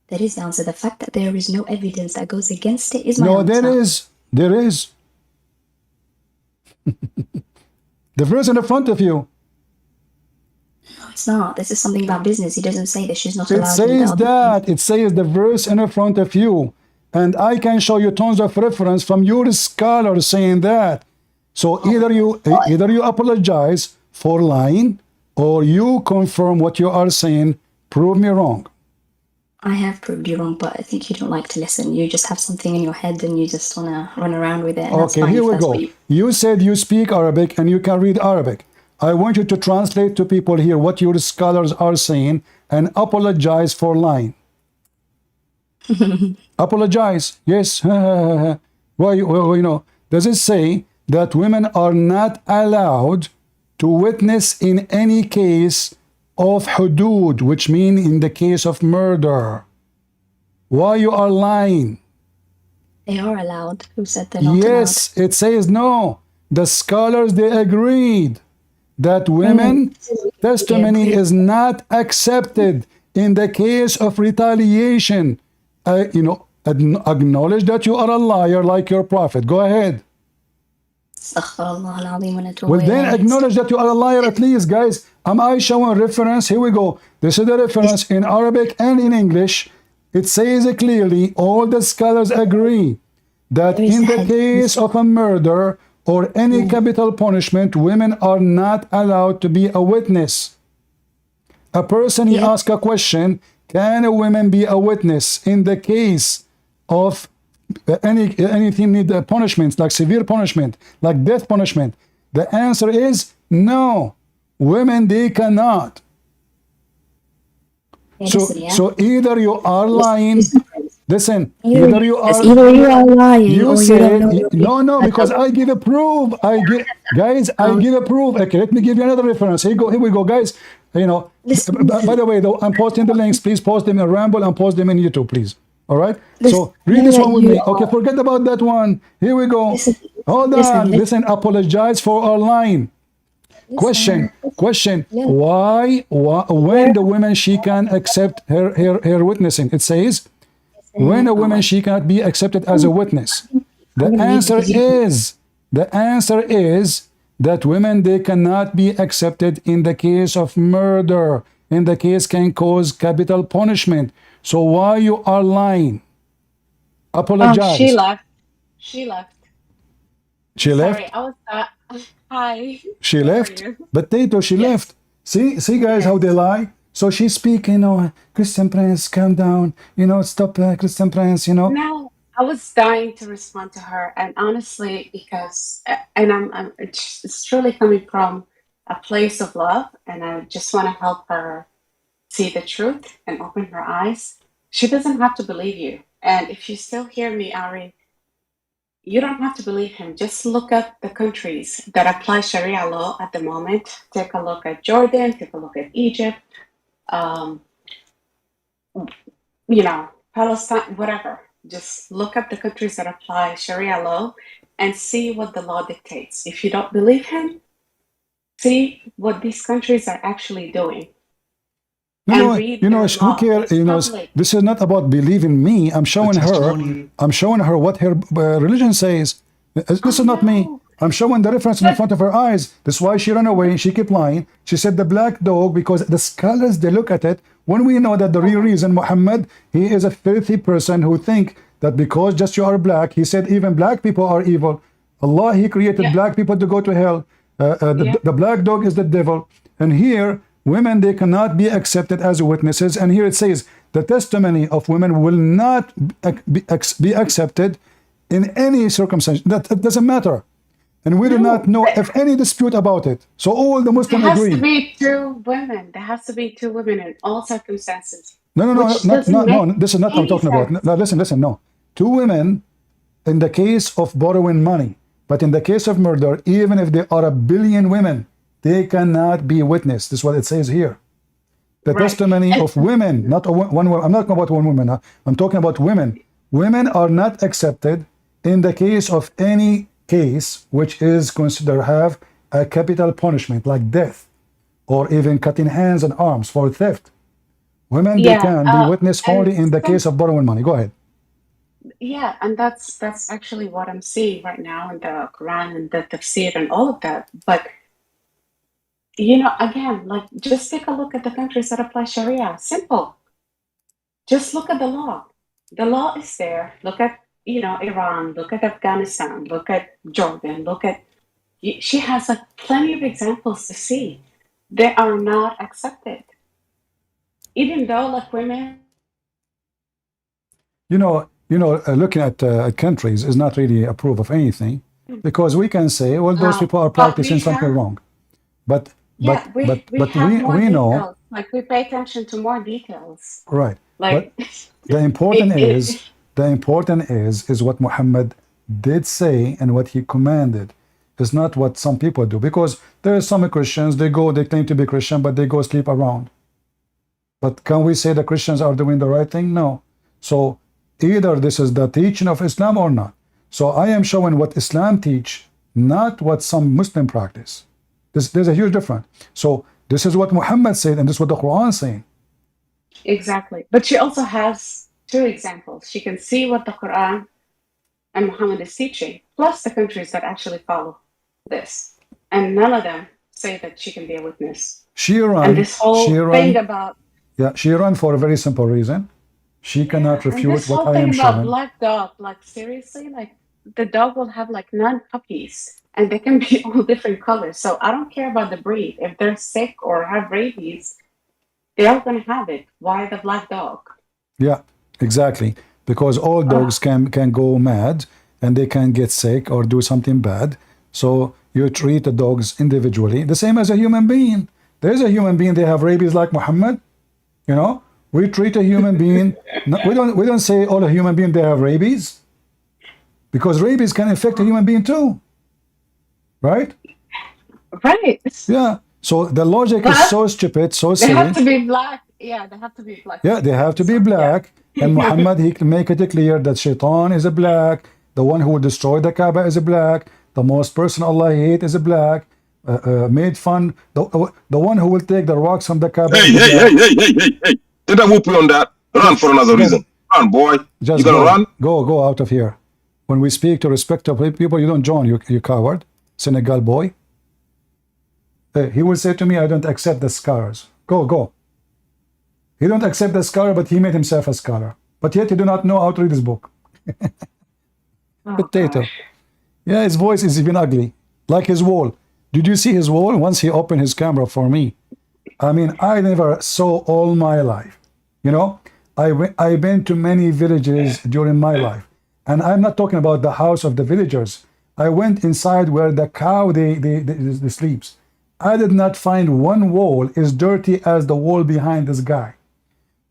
That is the answer. The fact that there is no evidence that goes against it is my answer. There is. The verse in the front of you. No, it's not. This is something about business. He doesn't say that she's not allowed. It says the verse in the front of you. And I can show you tons of reference from your scholars saying that. So either you apologize for lying or you confirm what you are saying. Prove me wrong. I have proved you wrong, but I think you don't like to listen. You just have something in your head and you just want to run around with it. And okay, here we go. You said you speak Arabic and you can read Arabic. I want you to translate to people here what your scholars are saying and apologize for lying. Apologize. Yes. Well, does it say that women are not allowed to witness in any case of hudud, which mean in the case of murder? Why you are lying? They are allowed. Who said they're not allowed? Yes, it says no. The scholars, they agreed that women testimony is not accepted in the case of retaliation. Acknowledge that you are a liar like your prophet. Go ahead. Well, then acknowledge that you are a liar at least, guys. Am I showing reference? Here we go. This is the reference in Arabic and in English. It says clearly, all the scholars agree that in the case of a murder or any capital punishment, women are not allowed to be a witness. A person, he asked a question, can a woman be a witness in the case of anything need punishments, like severe punishment, like death punishment? The answer is no. Women, they cannot. So either you are lying. Listen, either you are lying. You said no, because I give a proof. I give a proof. Okay, let me give you another reference. Here we go, guys. By the way, though, I'm posting the links. Please post them in Ramble and post them in YouTube, please. All right. So read this one with me. Okay, forget about that one. Here we go. Hold on. Listen, apologize for our line. Question. Why when the woman, she can accept her witnessing? It says, when a woman, she cannot be accepted as a witness. The answer is that women, they cannot be accepted in the case of murder. In the case can cause capital punishment. So why you are lying? Apologize. She left. She left. Sorry, I was hi. She left. But Tato, she left. See guys, how they lie. So she speak, Christian Prince, calm down, stop, Christian Prince, No, I was dying to respond to her, and honestly, because it's truly coming from a place of love, and I just want to help her see the truth and open her eyes. She doesn't have to believe you, and if you still hear me, Ari, you don't have to believe him. Just look at the countries that apply Sharia law at the moment. Take a look at Jordan. Take a look at Egypt. Palestine, whatever. Just look at the countries that apply Sharia law and see what the law dictates. If you don't believe him, see what these countries are actually doing. Who cares? This is not about believing me. I'm showing her what her religion says. This is not me. I'm showing the reference in front of her eyes. That's why she ran away. She kept lying. She said the black dog, because the scholars, they look at it. When we know that the real reason, Muhammad, he is a filthy person who think that because just you are black, he said even black people are evil. Allah, he created black people to go to hell. The black dog is the devil. And here, women, they cannot be accepted as witnesses. And here it says, the testimony of women will not be accepted in any circumstance. That doesn't matter. And we do not know if any dispute about it. So all the Muslims agree. There has to be two women. There has to be two women in all circumstances. No. This is not what I'm talking about. No, listen. No, two women in the case of borrowing money, but in the case of murder, even if there are 1 billion women, they cannot be witness. This is what it says here. The testimony of women, not one woman. I'm not talking about one woman. I'm talking about women. Women are not accepted in the case of any case which is considered have a capital punishment like death or even cutting hands and arms for theft. Women, they can be witness only in the case of borrowing money. Go ahead. Yeah, and that's actually what I'm seeing right now in the Quran and the tafsir and all of that. But again, like, just take a look at the countries that apply Sharia. Simple. Just look at the law. The law is there. Look at Iran, look at Afghanistan, look at Jordan, she has plenty of examples to see. They are not accepted. Even though, like, women. Looking at countries is not really a proof of anything, because we can say, well, those people are practicing something wrong. But we know. Like, we pay attention to more details. Right. Like, but the important is what Muhammad did say and what he commanded. It's not what some people do, because there are some Christians, they claim to be Christian, but they go sleep around. But can we say the Christians are doing the right thing? No. So either this is the teaching of Islam or not. So I am showing what Islam teach, not what some Muslim practice. There's a huge difference. So this is what Muhammad said, and this is what the Quran is saying. Exactly. But she also has two examples. She can see what the Quran and Muhammad is teaching, plus the countries that actually follow this. And none of them say that she can be a witness. She ran. And this whole thing about... Yeah, she ran for a very simple reason. She cannot refute what I am showing. This whole thing about black dog, like seriously, like the dog will have like 9 puppies and they can be all different colors. So I don't care about the breed. If they're sick or have rabies, they're all going to have it. Why the black dog? Yeah, exactly. Because all dogs can go mad and they can get sick or do something bad. So you treat the dogs individually, the same as a human being. There's a human being, they have rabies like Muhammad. You know, we treat a human being. We don't say all a human being they have rabies, because rabies can infect a human being too, right? Right. Yeah. So the logic is so stupid, so silly. They have to be black. Yeah, they have to be black. Yeah, they have to be black. And Muhammad, he can make it clear that Shaitan is a black. The one who will destroy the Kaaba is a black. The most person Allah hates is a black. Made fun. The one who will take the rocks from the Kaaba. Hey! Did I whoop you on that? Run for another reason. Run, boy. Just you gonna run? Go out of here. When we speak to respectable people, you don't join. You coward, Senegal boy. He will say to me, "I don't accept the scholars." Go. He don't accept the scholar, but he made himself a scholar. But yet he do not know how to read his book. Potato. Gosh. Yeah, his voice is even ugly, like his wall. Did you see his wall? Once he opened his camera for me, I mean, I never saw all my life. You know, I've been to many villages during my life, and I'm not talking about the house of the villagers. I went inside where the cow they sleeps. I did not find one wall as dirty as the wall behind this guy.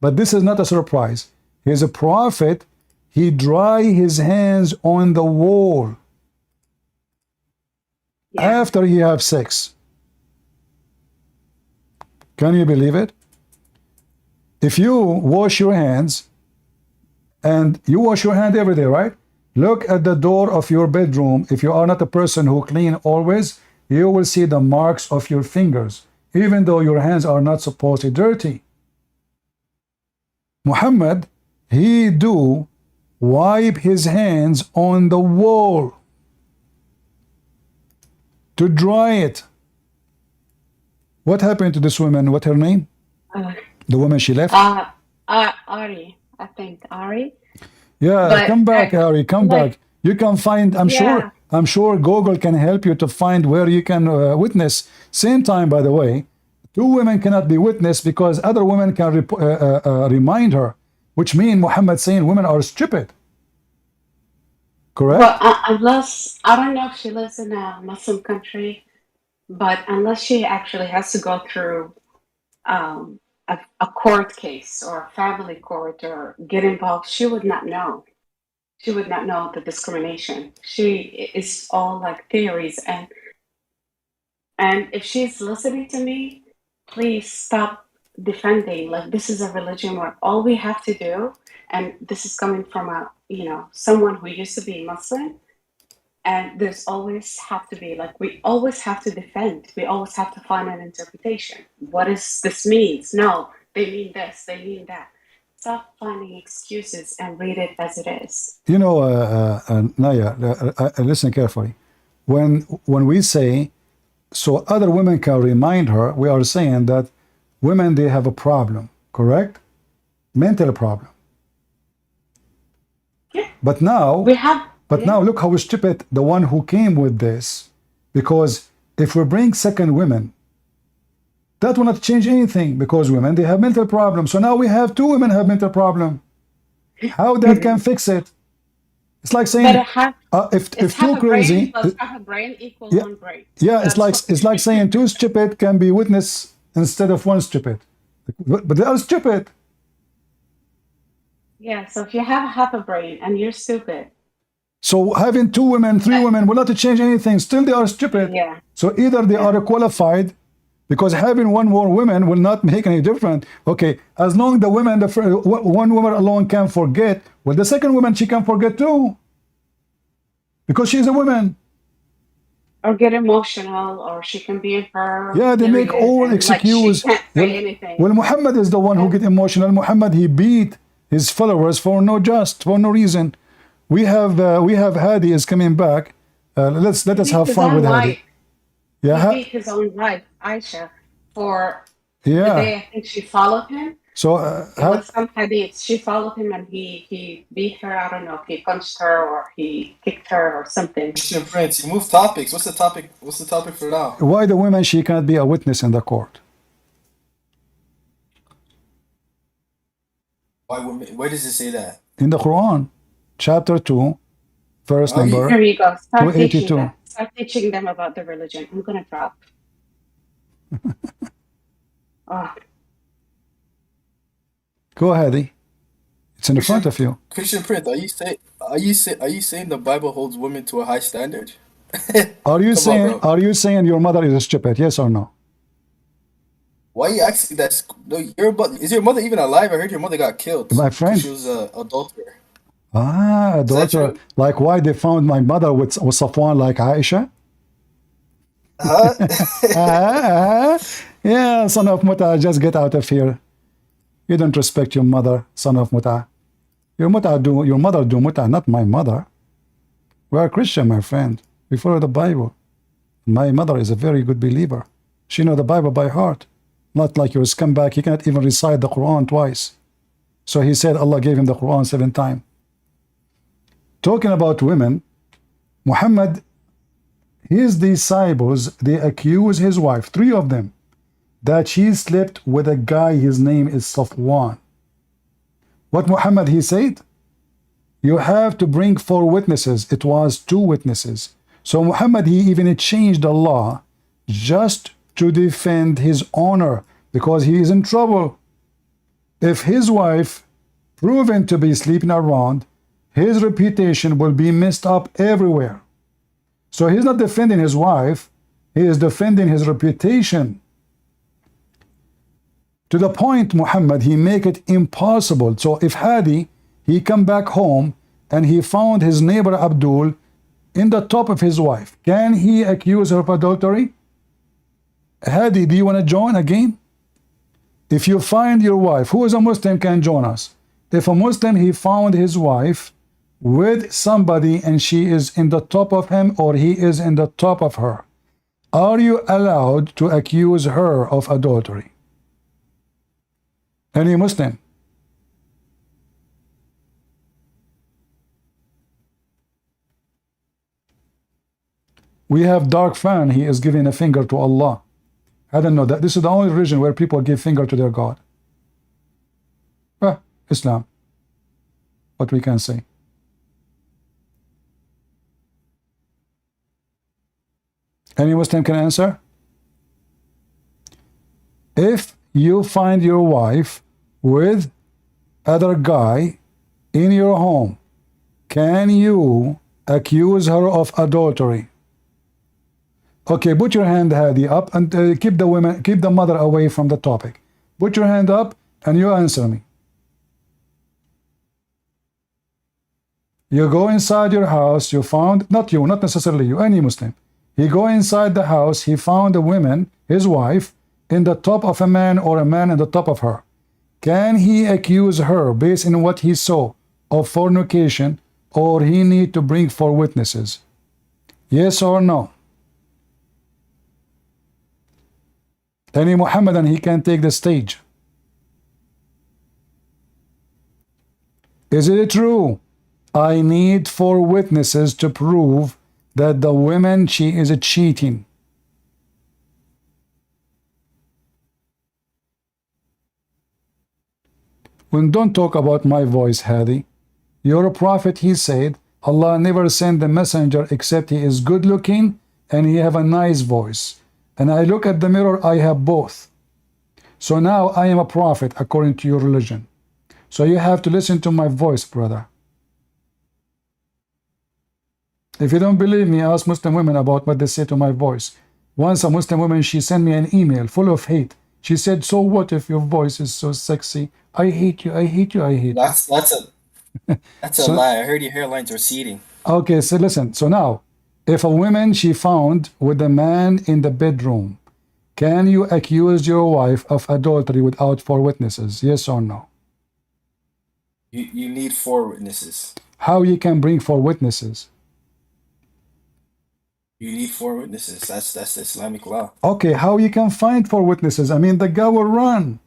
But this is not a surprise. He's a prophet. He dry his hands on the wall after he have sex. Can you believe it? If you wash your hands, and you wash your hand every day, right? Look at the door of your bedroom. If you are not a person who clean always, you will see the marks of your fingers, even though your hands are not supposed to be dirty. Muhammad, he do wipe his hands on the wall to dry it. What happened to this woman? What her name? The woman she left? Ari. I think Ari. Yeah, but come back, Ari. Come back. You can find. I'm sure Google can help you to find where you can witness. Same time, by the way, 2 women cannot be witness because other women can remind her, which means Muhammad saying women are stupid. Correct? Well, unless, I don't know if she lives in a Muslim country, but unless she actually has to go through a court case or a family court or get involved, she would not know. She would not know the discrimination. She is all like theories, and if she's listening to me, please stop defending. Like, this is a religion where all we have to do, and this is coming from someone who used to be Muslim, and there's always have to be, like, we always have to defend. We always have to find an interpretation. What does this means? No, they mean this, they mean that. Stop finding excuses and read it as it is. You know, Naya, listen carefully. When we say, so other women can remind her, we are saying that women, they have a problem, correct? Mental problem. Yeah. But now, now look how stupid the one who came with this, because if we bring second women, that will not change anything, because women, they have mental problems. So now we have 2 women have mental problem. How that can fix it? It's like saying if 2 crazy, plus half a brain equals 1 brain. Yeah, it's like saying 2 stupid can be witness instead of 1 stupid, but they are stupid. Yeah, so if you have half a brain and you're stupid. So having 2 women, 3 women will not change anything. Still, they are stupid. Yeah. So either they are qualified, because having 1 more woman will not make any difference. Okay, as long the women, one woman alone can forget, well, the second woman, she can forget too, because she's a woman. or get emotional, or she can be in her Yeah, they make period all and like she excuse. can't say anything. Well, Muhammad is the one who get emotional. Muhammad, he beat his followers for no reason. We have Hadi is coming back. Let us have fun with Hadi. Yeah, he beat his own wife, Aisha, for the day I think she followed him. So it was some hadith. She followed him and he beat her. I don't know if he punched her or he kicked her or something. Christian Prince, you move topics. What's the topic? What's the topic for now? Why the women she can't be a witness in the court? Why women? Where does it say that? In the Quran, chapter 2, verse number. Here you go. Start 282. Start teaching them about the religion. I'm gonna drop. Oh. Go ahead. It's in front of you. Christian Prince, are you saying the Bible holds women to a high standard? Are you saying your mother is stupid? Yes or no? Why are you asking that? No, is your mother even alive? I heard your mother got killed. My friend. She was an adulterer. Adulterer. Like why they found my mother with Safwan like Aisha? Yeah, son of Muta, just get out of here. You don't respect your mother, son of Muta. Your mother do Muta, not my mother. We are Christian, my friend. We follow the Bible. My mother is a very good believer. She knows the Bible by heart. Not like your scumbag, he cannot even recite the Quran twice. So he said Allah gave him the Quran 7 times. Talking about women, Muhammad, his disciples, they accuse his wife, 3 of them, that she slept with a guy, his name is Safwan. What Muhammad, he said? You have to bring 4 witnesses. It was 2 witnesses. So Muhammad, he even changed the law just to defend his honor because he is in trouble. If his wife proven to be sleeping around, his reputation will be messed up everywhere. So he's not defending his wife, he is defending his reputation. To the point, Muhammad, he make it impossible. So if Hadi, he come back home and he found his neighbor Abdul in the top of his wife, can he accuse her of adultery? Hadi, do you want to join again? If you find your wife, who is a Muslim can join us. If a Muslim, he found his wife with somebody and she is in the top of him or he is in the top of her, are you allowed to accuse her of adultery? Any Muslim? We have dark fan, he is giving a finger to Allah. I don't know that. This is the only religion where people give finger to their God. Islam. What we can say. Any Muslim can answer? If you find your wife with other guy in your home, can you accuse her of adultery? Okay, put your hand, Hadi, up and keep the mother away from the topic. Put your hand up and you answer me. You go inside your house, you found, not you, not necessarily you, any Muslim. He go inside the house, he found a woman, his wife, in the top of a man or a man in the top of her. Can he accuse her based on what he saw of fornication, or he need to bring 4 witnesses? Yes or no? Any Muhammadan, he can take the stage. Is it true? I need 4 witnesses to prove that the woman, she is cheating. When don't talk about my voice, Hadi. Your prophet, he said, Allah never sent a messenger except he is good looking and he have a nice voice. And I look at the mirror, I have both. So now I am a prophet according to your religion. So you have to listen to my voice, brother. If you don't believe me, ask Muslim women about what they say to my voice. Once a Muslim woman, she sent me an email full of hate. She said, so what if your voice is so sexy? I hate you, I hate you, I hate you. That's a lie. I heard your hairlines are receding. Okay, so listen. So now, If a woman she found with a man in the bedroom, can you accuse your wife of adultery without 4 witnesses? Yes or no? You need 4 witnesses. How you can bring 4 witnesses? You need 4 witnesses. That's Islamic law. Okay, how you can find 4 witnesses? I mean, the guy will run.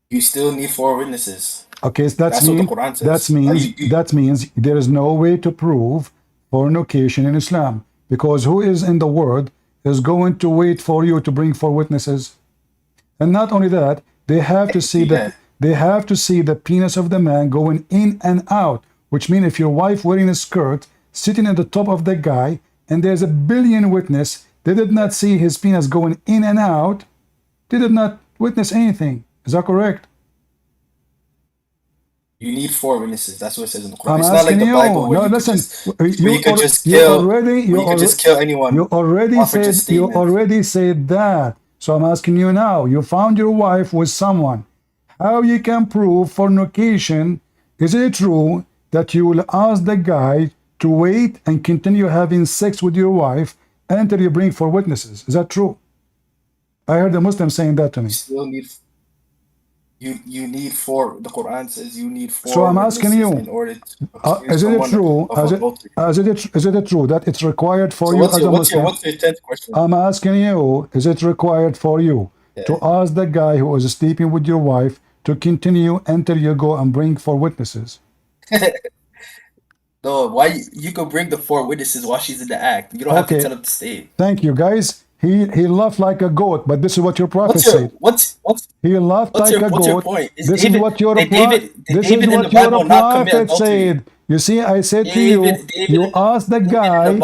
You still need 4 witnesses. Okay, so That's what the Quran says. that means there is no way to prove fornication in Islam, because who is in the world is going to wait for you to bring 4 witnesses? And not only that, they have to see the penis of the man going in and out, which means if your wife wearing a skirt sitting at the top of the guy and there's a billion witness, they did not see his penis going in and out, they did not witness anything. Is that correct? You need 4 witnesses. That's what it says in the Quran. It's not like the Bible where you could just kill anyone. You already said that. So I'm asking you now. You found your wife with someone. How you can prove fornication? Is it true that you will ask the guy to wait and continue having sex with your wife until you bring 4 witnesses? Is that true? I heard a Muslim saying that to me. You need 4. The Quran says you need 4. So I'm asking you, in order to is it true? Is it true that it's required for you as a Muslim? What's your 10th question? I'm asking you, is it required for you to ask the guy who is sleeping with your wife to continue until you go and bring 4 witnesses? No, why you could bring the 4 witnesses while she's in the act. You don't have to tell them to stay. Thank you, guys. He laughed like a goat, but this is what your prophet said. He laughed like a goat. What's your point? This is what your prophet said. You see, I said to you, you ask the guy.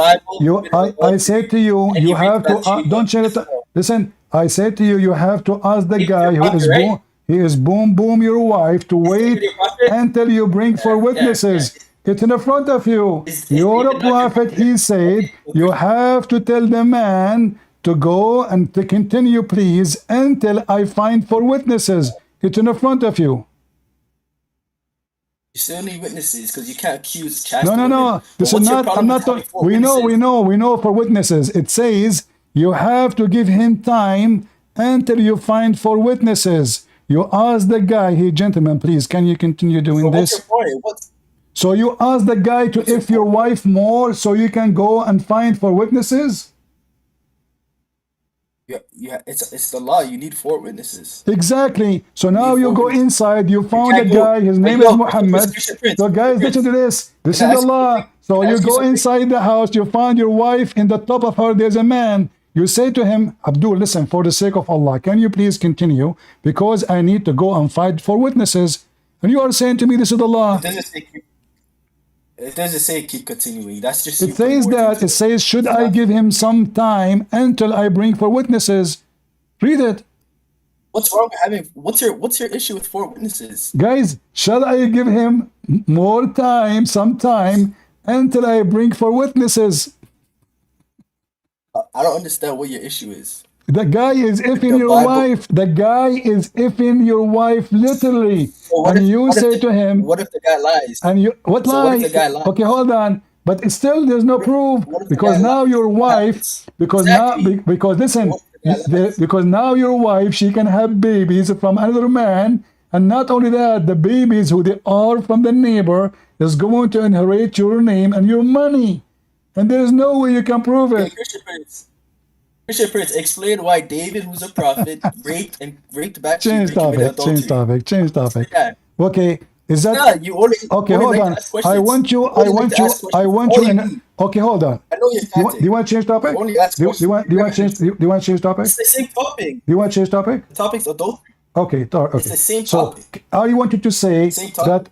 I said to you, you have to. Don't change it. Listen, I said to you, you have to ask the guy who is boom. He is boom your wife to wait until you bring 4 witnesses. It's in the front of you. You're a prophet. He said you have to tell the man to go and to continue, please, until I find 4 witnesses. It's in the front of you. You still need witnesses because you can't accuse chastity. No. This is not. I'm not. We know for witnesses. It says you have to give him time until you find 4 witnesses. You ask the guy, hey, gentlemen, please, can you continue doing this? What's your point? So you ask the guy to if your wife more so you can go and find 4 witnesses? Yeah, it's the law. You need 4 witnesses. Exactly. So now you go inside, you found a guy, his name is Mohammed. So guys, listen to this. This is the law. So you go inside the house, you find your wife, in the top of her there's a man. You say to him, Abdul, listen, for the sake of Allah, can you please continue? Because I need to go and find 4 witnesses. And you are saying to me, this is the law. It doesn't say keep continuing. That's just. It says that. It says, should I give him some time until I bring 4 witnesses? Read it. What's wrong with having? What's your issue with 4 witnesses? Guys, shall I give him more time, some time, until I bring 4 witnesses? I don't understand what your issue is. The guy is effing your wife. The guy is effing your wife literally. And you say to him, what if the guy lies? And you what lie? What if the guy lies? Okay, hold on. But it's still there's no proof because now your wife, because listen, because now your wife, she can have babies from another man, and not only that, the babies who they are from the neighbor is going to inherit your name and your money, and there is no way you can prove it. Christian Prince, explain why David, who's a prophet, raped back. Change topic. Yeah. Okay, is that? Yeah, you only. Okay, only hold on. I want you. Okay, hold on. I know you're do you want to change topic? Do you want to change topic? It's the same topic. Do you want to change topic? The topic's adultery. Okay, okay. It's the same topic. So I want you to say that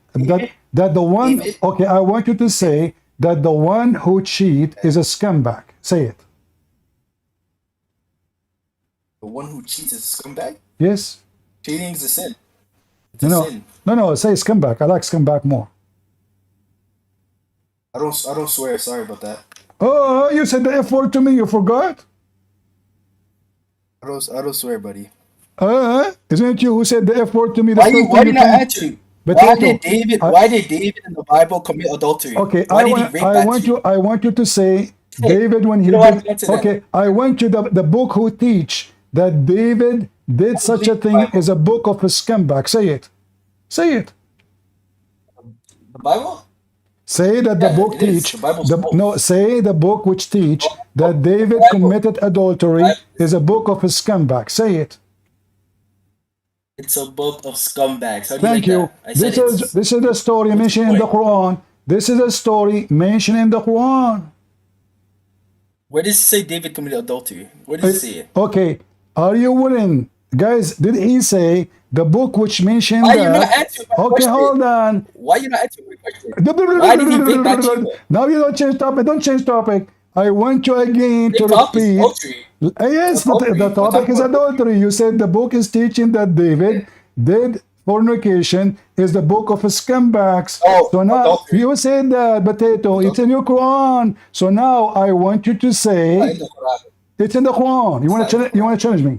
the one. David. Okay, I want you to say that the one who cheat is a scumbag. Say it. The one who cheats is a scumbag? Yes. Cheating is a sin. It's a sin. No, say scumbag. I like scumbag more. I don't swear. Sorry about that. Oh, you said the F word to me. You forgot? I don't swear, buddy. Isn't it you who said the F word to me? Why do you not answer? But why did David in the Bible commit adultery? Okay, Why did he rape Bathsheba? I want you to say Hey, David when he you don't have did. to answer that. Okay, I want you the book who teach that David did such a believe the thing Bible. is a book of a scumbag. Say it. Say it. The Bible? Say that the Yeah, book it is. teach The Bible's both. no. Say the book which teach that David Bible. committed adultery is a book of a scumbag. Say it. It's a book of scumbags. How do Thank you you. like that? I said This is a story mentioned in the Quran. This is a story mentioned in the Quran. Where does it say David committed adultery? Where does it say it? Okay, are you willing, guys? Did he say the book which mentioned Why that? you not answering my Okay, question? hold on. Why you not answering my question? Why did he rape Bathsheba? Now you don't change topic. Don't change topic. I want you again to The topic is repeat. adultery. Yes, Adultery. the We're topic talking is about adultery. You said the book is teaching that David did fornication is the book of scumbags. Oh, So now adultery. you said that, potato. It's in your Quran. So now I want you to Not say in the Quran. it's in the Quran. You want It's not in to the you want to challenge me?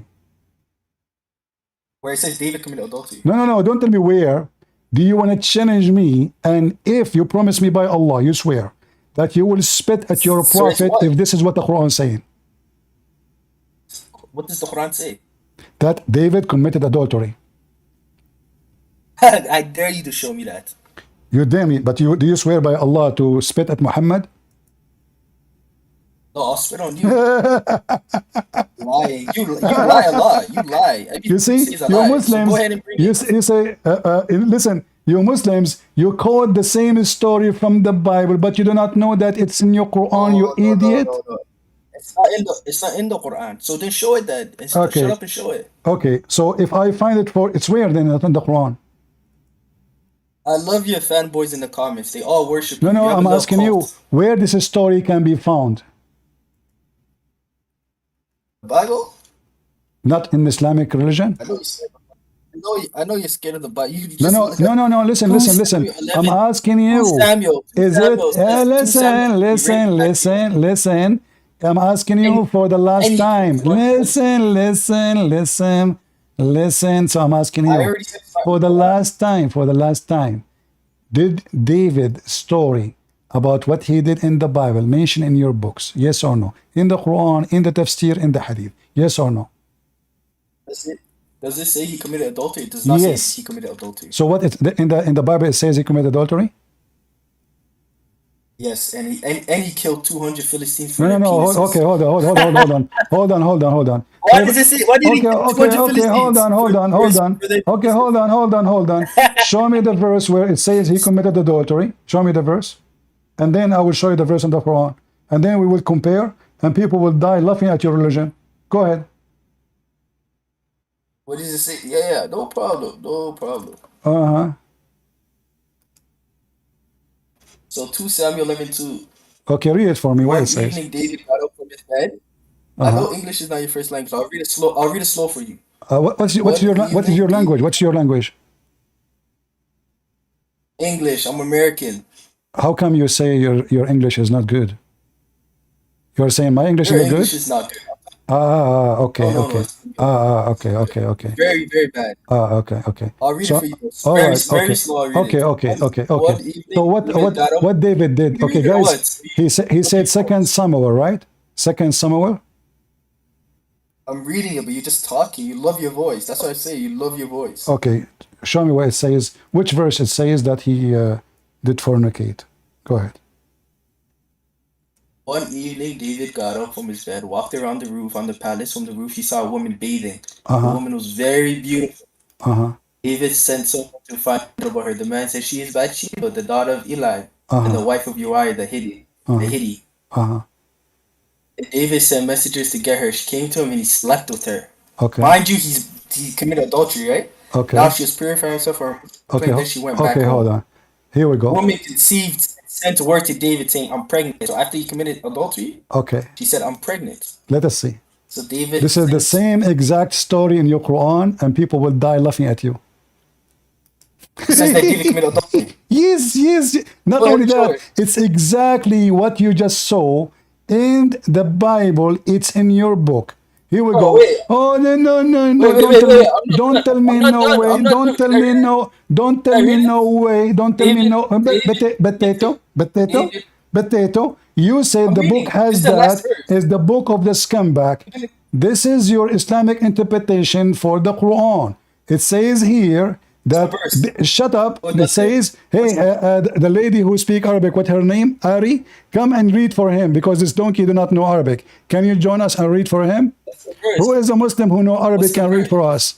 Where it says David committed adultery. No. Don't tell me where. Do you want to challenge me? And if you promise me by Allah, you swear that you will spit at your So it's prophet what? if this is what the Quran is saying. What does the Quran say? That David committed adultery. I dare you to show me that. You dare me, but do you swear by Allah to spit at Muhammad? No, I'll spit on you. Lying. You lie a lot. You lie. Everything You see, say is a you lie. So Muslims, go ahead and bring you, it. you say, listen, you Muslims, you quote the same story from the Bible, but you do not know that it's in your Quran, you idiot. No. It's not in the Quran. So then show it then. Okay. Shut up and show it. Okay, so if I find it it's where then not in the Quran? I love your fanboys in the comments. They all worship you. No, You have a I'm love asking you cult. where this story can be found. The Bible? Not in Islamic religion. I know you're scared. I know you're scared of the Bible. You No, just no, look no, at no, no. Listen, 2 listen, listen. Samuel I'm 11. asking 2 you. Samuel. 2 Is Samuel it? says- 2 Samuel, he raped Bathsheba. Listen. I'm asking you for the last time. Listen. So I'm asking I you already said for the last time. Did David story about what he did in the Bible mention in your books? Yes or no? In the Quran, in the tafsir, in the hadith? Yes or no? Does it say he committed adultery? It does not Yes. say he committed adultery. So what in the Bible it says he committed adultery? Yes, and he killed 200 Philistines for No. their penises. Okay, hold on. Why does it say? Why did he kill 200 Philistines? Hold on. For their Okay, hold on. Show me the verse where it says he committed adultery. Show me the verse. And then I will show you the verse in the Quran. And then we will compare, and people will die laughing at your religion. Go ahead. What does it say? Yeah, no problem. Uh-huh. So 2 Samuel 11:2. Okay, read it for me. What One it says. evening, David got up from his bed. I know English is not your first language. I'll read it slow for you. What is your language? What's your language? English. I'm American. How come you say your English is not good? You're saying my English Your is not English good? is not good. Okay. Okay. Very, very bad. Okay. I'll read it for you. All Very, right. very slow. I'll read it. Okay. One evening, So David got up. what David did? You Okay, read it guys. once. He said Second Samuel, right? Second Samuel. I'm reading it, but you're just talking. You love your voice. That's what I say. You love your voice. Okay, show me where it says which verse it says that he did fornicate. Go ahead. One evening, David got up from his bed, walked around the roof on the palace. From the roof, he saw a woman bathing. The woman was very beautiful. David sent someone to find out about her. The man said, "She is Bathsheba, the daughter of Eli, and the wife of Uriah the Hittite." David sent messengers to get her. She came to him and he slept with her. Okay. Mind you, he committed adultery, right? Okay. Now she was purifying herself for her. Then she went back home. Hold on. Here we The go. woman conceived and sent word to David saying, "I'm pregnant." So after he committed adultery, Okay. she said, "I'm pregnant." Let us see. So David. This is the same exact story in your Quran, and people will die laughing at you. It says that David committed adultery. Yes. Not only that, it's exactly what you just saw in the Bible. It's in your book. Here we Oh, go. wait. Oh, no, no, no, no. Wait. Don't tell me no way. Don't tell me no. Don't tell me no way. Don't tell me no. Potato. You said the book has that is the book of the scumbag. This is your Islamic interpretation for the Quran. It says here that shut up. It says, hey, the lady who speak Arabic, what her name? Ari, come and read for him because this donkey do not know Arabic. Can you join us and read for him? Who is a Muslim who know Arabic can read for us?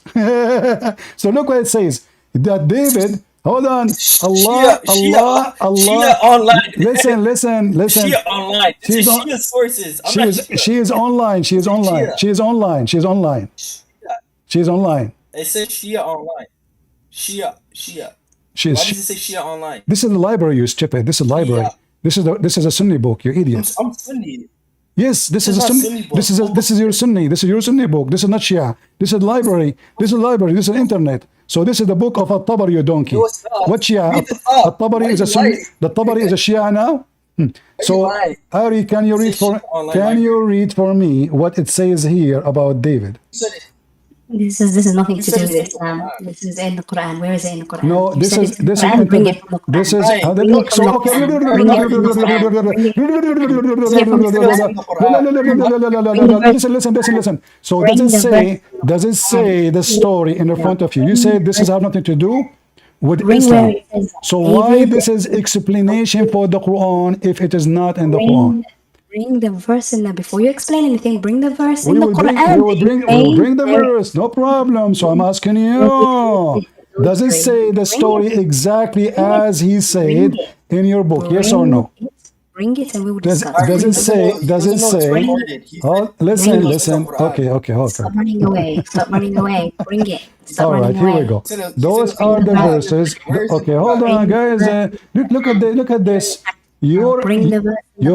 So look what it says. That David, hold on, Allah. Shia online. Listen. Shia online. This is Shia sources. She is online. She's online. It says Shia online. Shia. Why does it say Shia online? This is the library, you stupid. This is the library. This is a Sunni book, you idiot. I'm Sunni. Yes, this is a Sunni. This is your Sunni. This is your Sunni book. This is not Shia. This is library. This is internet. So this is the book of At-Tabari, you donkey. What Shia? At-Tabari is a Sunni. The Tabari is a Shia now. So Ari, can you read for me what it says here about David? This is nothing to do with Islam. This is in the Quran. Where is it in the Quran? No, this is bring it from the Quran. Listen. So does it say the story in the front of you? You said this has nothing to do with Islam. So why this is explanation for the Quran if it is not in the Quran? Bring the verse in there. Before you explain anything, bring the verse in the Quran. We will bring the verse, no problem. So I'm asking you, does it say the story exactly as he said in your book? Yes or no? Bring it and we will discuss. Does it say? Oh, listen. Okay. Stop running away. Bring it. Stop All right, here we go. Those are the verses. Okay, hold on, guys. Look at this. Your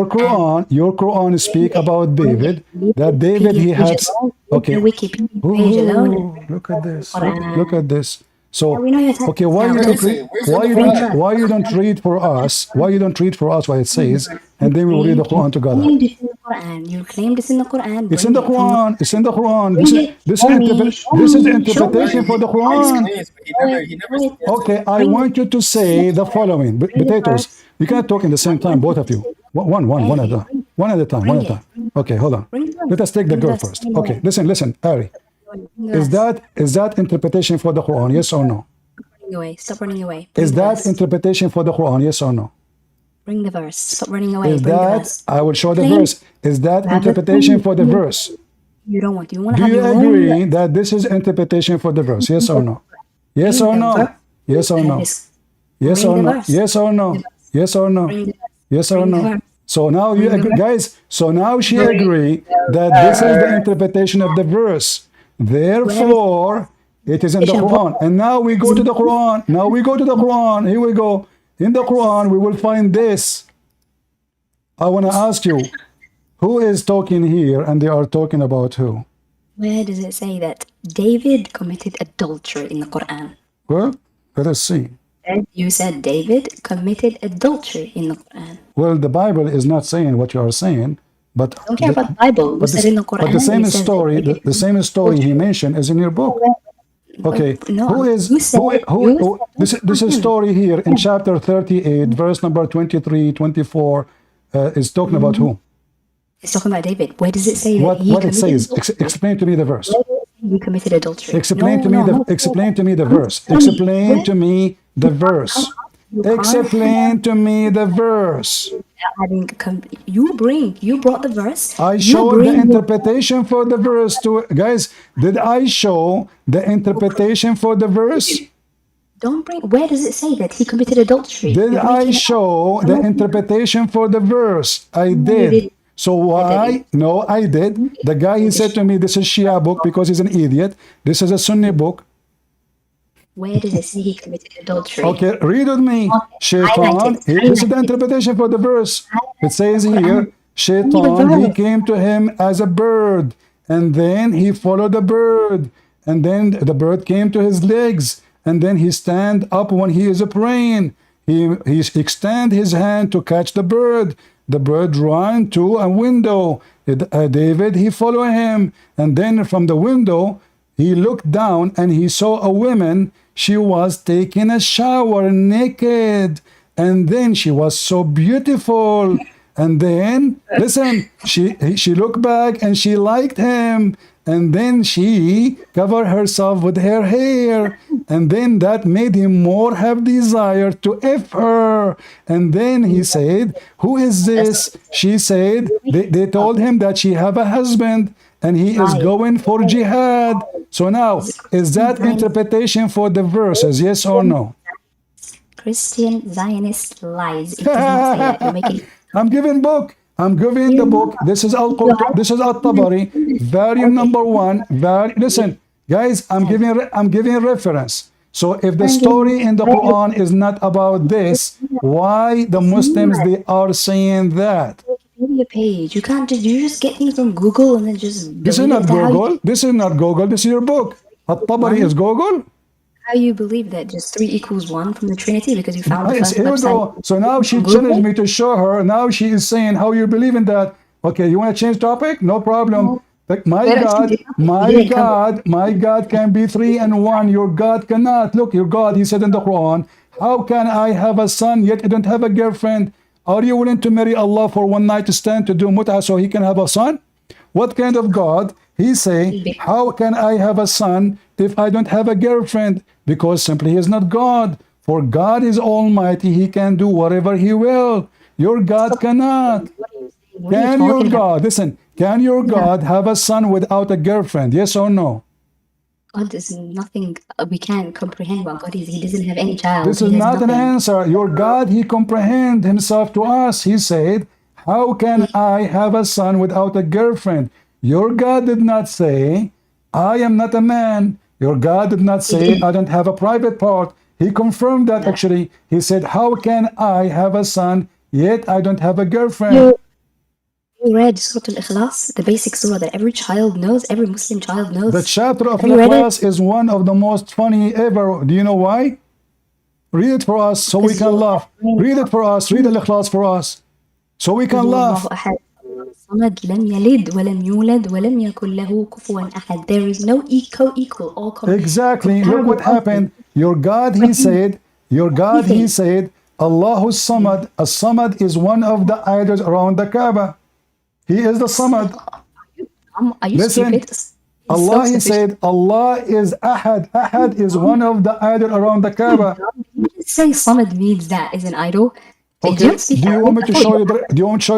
Quran speak about David. That David he has. Okay. Look at this. So okay, why you don't read for us? Why you don't read for us what it says, and then we will read the Quran together. You claimed it's in the Quran. It's in the Quran. This is the interpretation for the Quran. Okay, I want you to say the following. Potatoes. You cannot talk in the same time, both of you. One at a time. Okay, hold on. Let us take the girl first. Okay, listen, Ari. Is that interpretation for the Quran? Yes or no? Stop running away. Is that interpretation for the Quran? Yes or no? Bring the verse. Stop running away. I will show the verse. Is that interpretation for the verse? You don't want. Do you agree that this is interpretation for the verse? Yes or no? Yes or no? Yes or no? Yes or no? Yes or no? Yes or no? Yes or no? So now you agree, guys. So now she agree that this is the interpretation of the verse. Therefore, it is in the Quran. And now we go to the Quran. Here we go. In the Quran, we will find this. I want to ask you, who is talking here and they are talking about who? Where does it say that David committed adultery in the Quran? Well, let us see. You said David committed adultery in the Quran. Well, the Bible is not saying what you are saying. But I don't care about the Bible. But the same story he mentioned is in your book. Okay, this is story here in chapter 38, verse number 23, 24, is talking about who? It's talking about David. Where does it say what it says? Explain to me the verse. He committed adultery. Explain to me the verse. Explain to me the verse. Explain to me the verse. You brought the verse. I showed the interpretation for the verse to guys. Did I show the interpretation for the verse? Don't bring. Where does it say that he committed adultery? Did I show the interpretation for the verse? I did. So why? No, I did. The guy he said to me, "This is Shia book because he's an idiot. This is a Sunni book." Where does it say he committed adultery? Okay, read with me. Shaitan, this is the interpretation for the verse. It says here, Shaitan, he came to him as a bird, and then he followed the bird, and then the bird came to his legs, and then he stand up when he is praying. He extend his hand to catch the bird. The bird ran to a window, David, he followed him. And then from the window, he looked down and he saw a woman. She was taking a shower naked. And then she was so beautiful. And then, listen, she looked back and she liked him. And then she covered herself with her hair. And then that made him more have desire to F her. And then he said, who is this? She said, they told him that she have a husband and he is going for jihad. So now, is that interpretation for the verses, yes or no? Christian Zionist lies. It does not say that. You're making... I'm giving book. I'm giving the book. This is Al-Tabari, volume number 1. Listen, guys, I'm giving a reference. So if the story in the Quran is not about this, why the Muslims they are saying that? Wikipedia page. You can't just you just get things from Google and then just. This is not Google. This is not Google. This is your book. Al-Tabari is Google. How you believe that just 3 equals 1 from the Trinity because you found the first here we go. So now she challenged me to show her. Now she is saying how you believe in that. Okay, you want to change topic? No problem. Like my God can be 3 and 1. Your God cannot. Look, your God, he said in the Quran, how can I have a son yet I don't have a girlfriend? Are you willing to marry Allah for one night to stand to do mut'ah so he can have a son? What kind of God? He say, how can I have a son if I don't have a girlfriend? Because simply he is not God. For God is almighty. He can do whatever he will. Your God cannot. Can your God, listen, can your God have a son without a girlfriend? Yes or no? God is nothing we can't comprehend what God is. He doesn't have any child. This is not an answer. Your God, he comprehend himself to us. He said, how can I have a son without a girlfriend? Your God did not say, I am not a man. Your God did not say, I don't have a private part. He confirmed that actually. He said, how can I have a son, yet I don't have a girlfriend? You read Surah Al-Ikhlas, the basic surah that every child knows, every Muslim child knows. The chapter of Al-Ikhlas is one of the most funny ever. Do you know why? Read it for us so we can laugh. Read it for us. Read Al-Ikhlas for us so we can laugh. Somad lam yalid wa lam yulad wa lam yakul lahu kufuwan ahad. There is no equal all exactly. Look what happened. Your God, he said, Allahu Somad. As-Samad is one of the idols around the Kaaba. He is the Samad. Are you listen, stupid? Allah, he said, Allah is Ahad. Ahad is one of the idols around the Kaaba. You say Samad means that is an idol. Okay. Do you want me to show you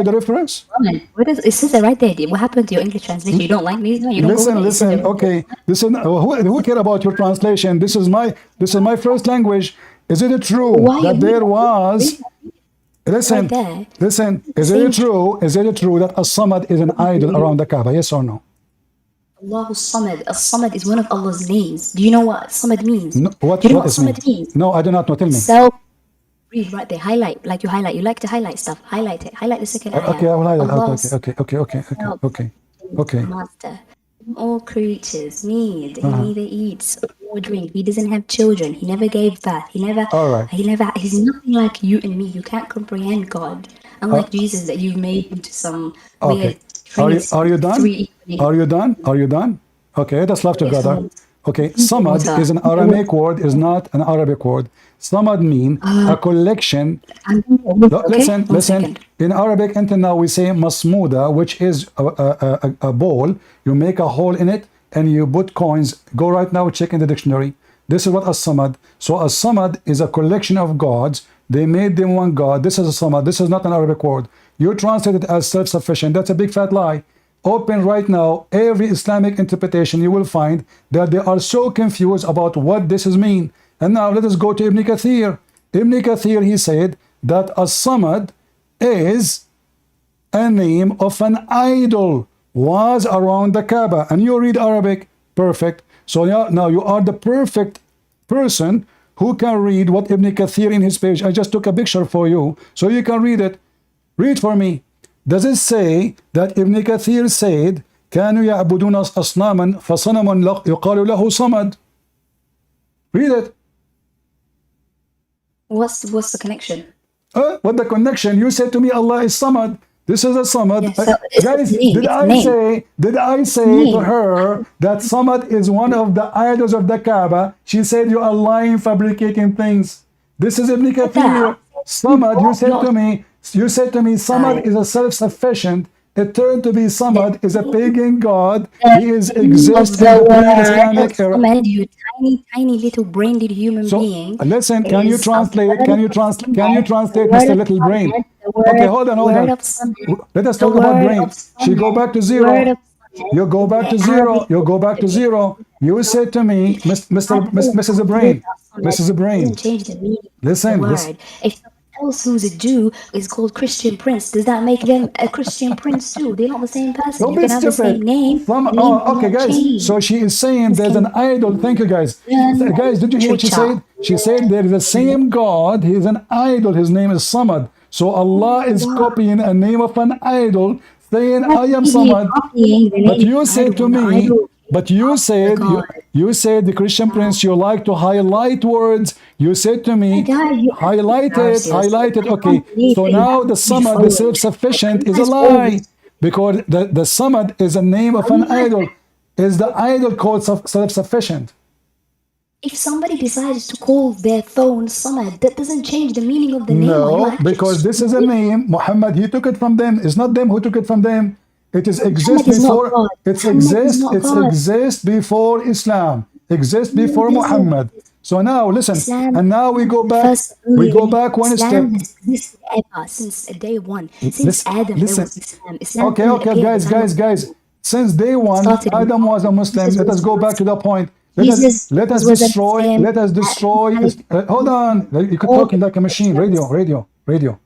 the reference? What is it says it right there. What happened to your English translation? You don't like me? No, you don't listen. Okay. Listen. Who care about your translation? This is my first language. Is it true that there was? Listen. Is it true that As-Samad is an idol around the Kaaba? Yes or no? Allahu Samad. As-Samad is one of Allah's names. Do you know what Samad means? No, what Samad means? No, I do not know. Tell me. So, read right there. Highlight. Like you highlight. You like to highlight stuff. Highlight it. Highlight the second ayah. Okay, I will highlight. Okay. Master. All creatures need. He neither eats or drink. He doesn't have children. He never gave birth. He's nothing like you and me. You can't comprehend God. Unlike Jesus that you've made into some weird Are you done? Are you done? Okay, let's laugh together. Okay, Samad is an Aramaic word, is not an Arabic word. Samad mean a collection. Listen. In Arabic, until now we say masmuda, which is a bowl. You make a hole in it and you put coins. Go right now, check in the dictionary. This is what as-Samad. So as-Samad is a collection of gods. They made them one God. This is a Samad. This is not an Arabic word. You translate it as self-sufficient. That's a big fat lie. Open right now every Islamic interpretation. You will find that they are so confused about what this is mean. And now let us go to Ibn Kathir. Ibn Kathir, he said that as-Samad is a name of an idol was around the Kaaba. And you read Arabic. Perfect. So now you are the perfect person who can read what Ibn Kathir in his page. I just took a picture for you so you can read it. Read for me. Does it say that Ibn Kathir said كانوا يعبدون أصناما فصنم يقال له صمد? Read it. What's the connection? What the connection? You said to me Allah is Samad. This is a Somad. Yeah, so it's Guys, name. did It's I name. say Name. to her that Somad is one of the idols of the Kaaba? She said you are lying, fabricating things. This is Ibn Kathir. Samad, you said to me, Samad is a self-sufficient. It turned to be Samad is a pagan god. He is existing in the pre-Islamic era. Samad, you tiny little brained human being. Listen, can you translate? Can you translate, Mr. Little Brain? Okay, hold on. Let us talk about brain. She go back to zero. You go back to zero. You go back to zero. You said to me, Mrs. Brain, Mrs. Brain. Change the meaning. Listen. If someone else who's a Jew is called Christian Prince, does that make them a Christian Prince too? They're not the same person. Don't you be can have the stupid. same name. Okay, guys. Change. So she is saying there's an idol. Thank you, guys. Guys, did you hear what she said? She said there is the same God. He is an idol. His name is Samad. So Allah is copying a name of an idol, saying, I am Samad. But you said to me, you said the Christian Prince, you like to highlight words. You said to me, highlight it. Okay, so now the Samad, the self-sufficient, is a lie. Because the Samad is a name of an idol. Is the idol called self-sufficient? If somebody decides to call their phone Samad, that doesn't change the meaning of the name. No, because this is a name. Muhammad, he took it from them. It's not them who took it from them. It is exists before. It exists before Islam. Exists before Muhammad. So now listen, and now we go back. We go back one step. Since day one, since Adam, there was Islam. Okay, guys. Since day one, Adam was a Muslim. Let us go back to the point. Let us destroy. Hold on. You could talk in like a machine. Radio.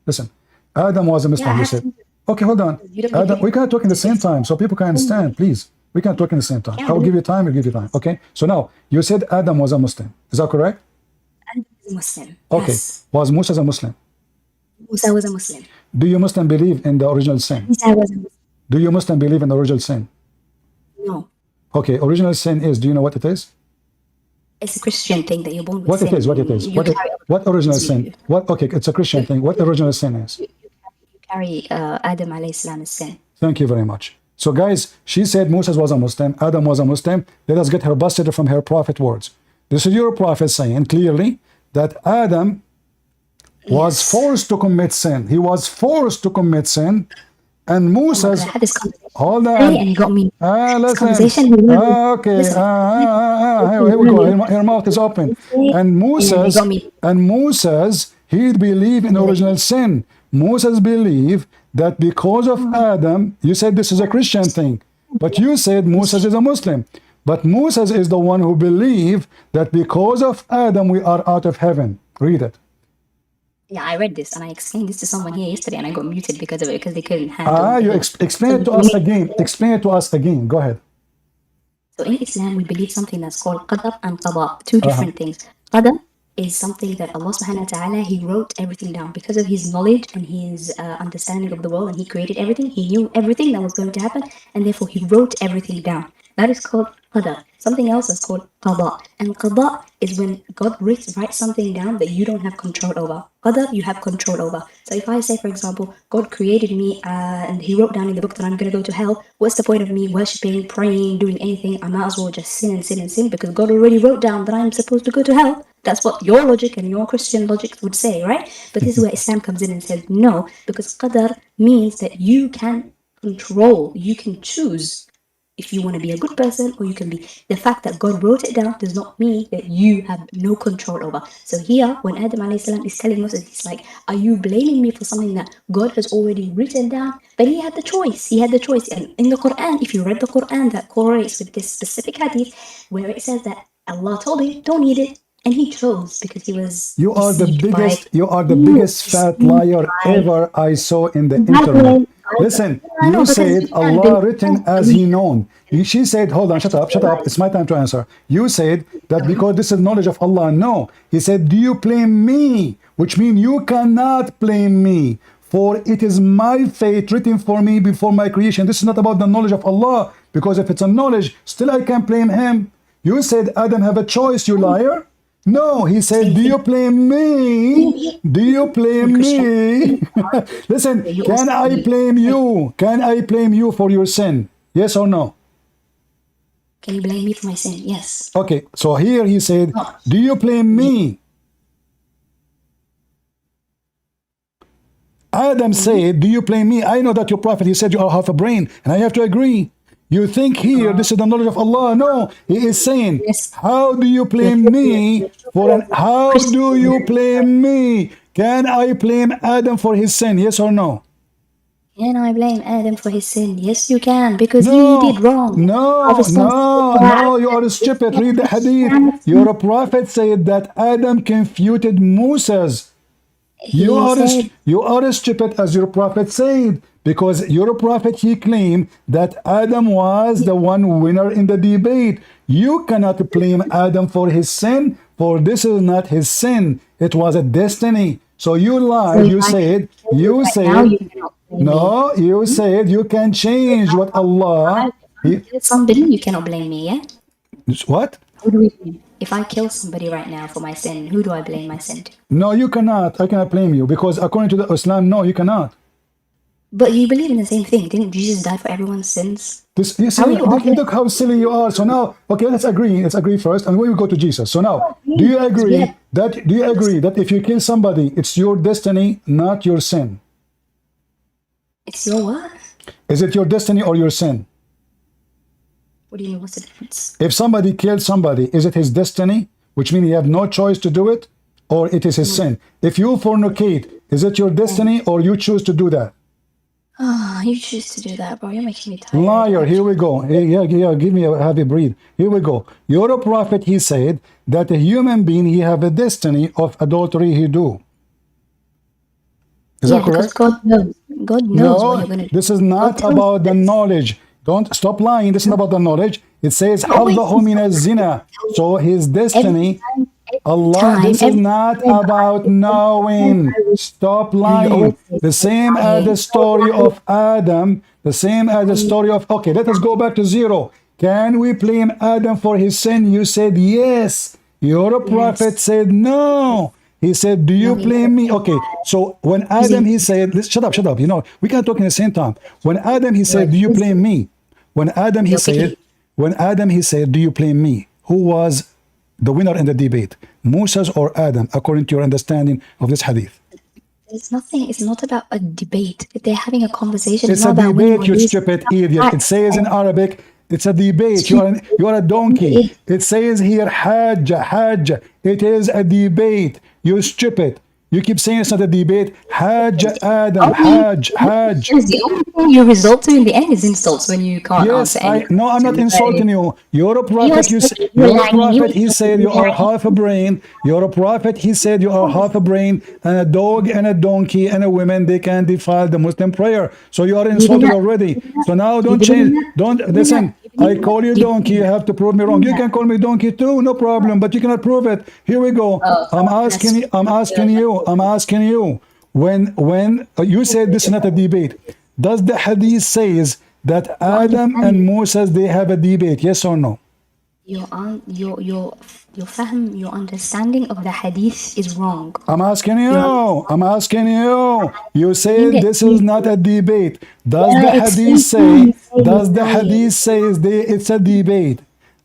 Listen. Adam was a Muslim. You said. Okay, hold on. Adam, we can't talk in the same time, so people can understand. Please, we can't talk in the same time. I will give you time. We'll give you time. Okay. So now you said Adam was a Muslim. Is that correct? Adam was a Muslim. Okay. Yes. Was Musa a Muslim? Musa was a Muslim. Do you Muslim believe in the original sin? Musa was a Muslim. Do you Muslim believe in the original sin? No. Okay. Original sin is. Do you know what it is? It's a Christian thing that you're born with. What it is? What original sin? What? Okay, it's a Christian thing. What original sin is? You carry Adam alayhi salam's sin. Thank you very much. So guys, she said Moses was a Muslim, Adam was a Muslim. Let us get her busted from her prophet words. This is your prophet saying clearly that Adam was forced to commit sin. He was forced to commit sin. And Moses, hold on. And he got me. Listen. Okay. Here we go. Her mouth is open. And Moses, he believed in original sin. Moses believed that because of Adam, you said this is a Christian thing, but you said Moses is a Muslim. But Moses is the one who believed that because of Adam, we are out of heaven. Read it. Yeah, I read this and I explained this to someone here yesterday and I got muted because of it, because they couldn't handle you explain it to us again. Explain it to us again. Go ahead. So in Islam, we believe something that's called Qadar and Qada, two different things. Qadar is something that Allah subhanahu wa ta'ala, he wrote everything down because of his knowledge and his understanding of the world, and he created everything. He knew everything that was going to happen, and therefore he wrote everything down. That is called Qadar. Something else is called Qada. And Qada is when God writes something down that you don't have control over. Qadar, you have control over. So if I say, for example, God created me and he wrote down in the book that I'm going to go to hell, what's the point of me worshipping, praying, doing anything? I might as well just sin because God already wrote down that I'm supposed to go to hell. That's what your logic and your Christian logic would say, right? But this is where Islam comes in and says no, because Qadar means that you can control, you can choose if you want to be a good person or you can be. The fact that God wrote it down does not mean that you have no control over. So here, when Adam alayhi salam is telling Moses, he's like, are you blaming me for something that God has already written down? But he had the choice. And in the Quran, if you read the Quran, that correlates with this specific hadith where it says that Allah told him, don't eat it. And he chose because he was. You are the biggest fat liar ever I saw in the internet. Listen, you said Allah written as He known. She said, hold on, shut up. It's my time to answer. You said that because this is knowledge of Allah. No. He said, do you blame me? Which means you cannot blame me. For it is my fate written for me before my creation. This is not about the knowledge of Allah. Because if it's a knowledge, still I can blame Him. You said Adam have a choice, you liar. No, he said, do you blame me? Do you blame me? Listen, can I blame you? Can I blame you for your sin? Yes or no? Can you blame me for my sin? Yes. Okay, so here he said, do you blame me? Adam said, do you blame me? I know that your prophet, he said you are half a brain, and I have to agree. You think here this is the knowledge of Allah? No, he is saying, how do you blame me for an? How do you blame me? Can I blame Adam for his sin? Yes or no? Can I blame Adam for his sin? Yes, you can, because he did wrong. No, you are stupid. Read the hadith. Your prophet said that Adam confuted Moses. You are stupid, as your prophet said, because your prophet, he claimed that Adam was the one winner in the debate. You cannot blame Adam for his sin, for this is not his sin. It was a destiny. So you lied. You said you said you can change what Allah. Somebody, you cannot blame me, yeah? What? Who do we blame? If I kill somebody right now for my sin, who do I blame my sin to? No, you cannot. I cannot blame you, because according to the Islam, no, you cannot. But you believe in the same thing. Didn't Jesus die for everyone's sins? You see, look how silly you are. So now, okay, let's agree. Let's agree first, and we will go to Jesus. So now, do you agree that if you kill somebody, it's your destiny, not your sin? It's your what? Is it your destiny or your sin? What do you mean? What's the difference? If somebody killed somebody, is it his destiny, which means he have no choice to do it, or it is his sin? If you fornicate, is it your destiny, or you choose to do that? Oh, you choose to do that, bro. You're making me tired. Liar, here we go. Yeah, give me a heavy breathe. Here we go. You're a prophet, he said, that a human being, he have a destiny of adultery he do. Is that correct? God knows. God knows what you're going to do. This is not about the knowledge. Don't stop lying. This is not about the knowledge. It says, حَظَّهُ مِنَ الزِّنَا. So his destiny, Allah, this is not about knowing. Stop lying. The same as the story of Adam, the same as the story of, okay, let us go back to zero. Can we blame Adam for his sin? You said yes. Your prophet said no. He said, do you blame me? Okay, so when Adam, he said, shut up. You know, we can't talk in the same time. When Adam, he said, do you blame me? When Adam, he said, do you blame me? Who was the winner in the debate? Moses or Adam, according to your understanding of this hadith? It's nothing. It's not about a debate. They're having a conversation. It's a debate, you stupid idiot. It says in Arabic, it's a debate. You are a donkey. It says here, hajj. It is a debate. You stupid. You keep saying it's not a debate. Hajj Adam, Hajj. The only thing you result to in the end is insults when you can't answer anything. No, I'm not insulting you. You're a prophet. You're a prophet. He said you are half a brain. You're a prophet. He said you are half a brain. And a dog and a donkey and a woman, they can defile the Muslim prayer. So you are insulted already. So now don't change. Don't listen. I call you donkey. You have to prove me wrong. You can call me donkey too, no problem. But you cannot prove it. Here we go. I'm asking you. When you said this is not a debate, does the hadith says that Adam and Moses, they have a debate? Yes or no? Your understanding of the hadith is wrong. I'm asking you. You say this is not a debate. Does the hadith say? Does the hadith says it's a debate?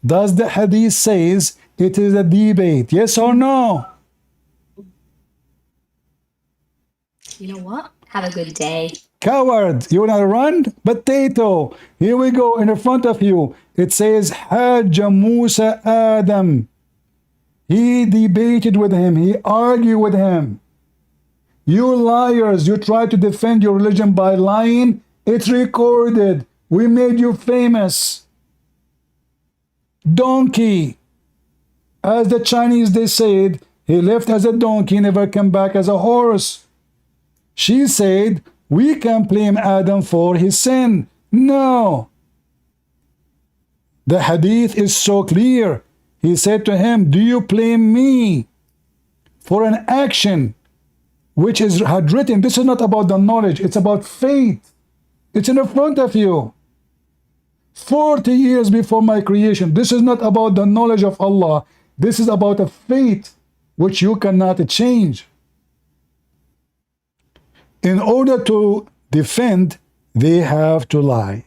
Does the hadith says it is a debate? Yes or no? You know what? Have a good day. Coward, you wanna run? Potato. Here we go in front of you. It says Hajj Musa Adam. He debated with him. He argued with him. You liars, you try to defend your religion by lying. It's recorded. We made you famous. Donkey. As the Chinese, they said, he left as a donkey, never came back as a horse. She said, we can blame Adam for his sin. No. The hadith is so clear. He said to him, do you blame me for an action which is had written? This is not about the knowledge. It's about faith. It's in front of you. 40 years before my creation. This is not about the knowledge of Allah. This is about a fate which you cannot change. In order to defend, they have to lie.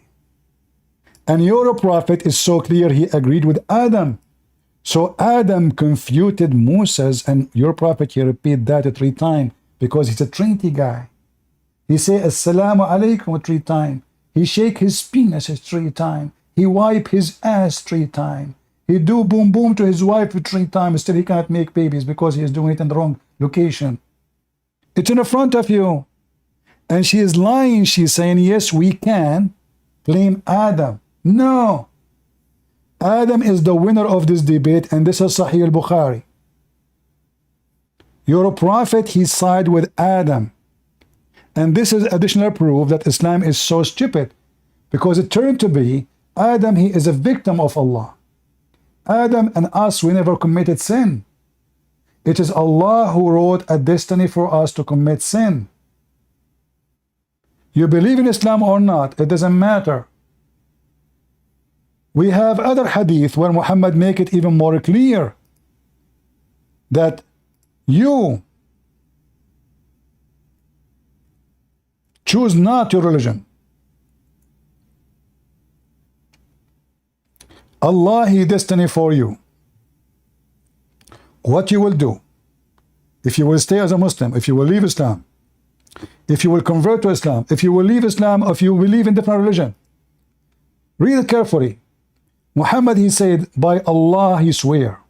And your prophet is so clear, he agreed with Adam. So Adam confuted Moses, and your prophet, he repeat that 3 times because he's a Trinity guy. He say Assalamu alaikum 3 times. He shake his penis 3 times. He wipe his ass 3 times. He do boom boom to his wife 3 times. Still he cannot make babies because he is doing it in the wrong location. It's in the front of you. And she is lying. She's saying, yes, we can blame Adam. No. Adam is the winner of this debate, and this is Sahih al-Bukhari. Your prophet, he sided with Adam. And this is additional proof that Islam is so stupid, because it turned to be Adam, he is a victim of Allah. Adam and us, we never committed sin. It is Allah who wrote a destiny for us to commit sin. You believe in Islam or not, it doesn't matter. We have other hadith where Muhammad make it even more clear that you choose not your religion. Allah, he destiny for you. What you will do, if you will stay as a Muslim, if you will leave Islam, if you will convert to Islam, if you will leave Islam, if you believe in different religion. Read it carefully. Muhammad, he said, by Allah he swear.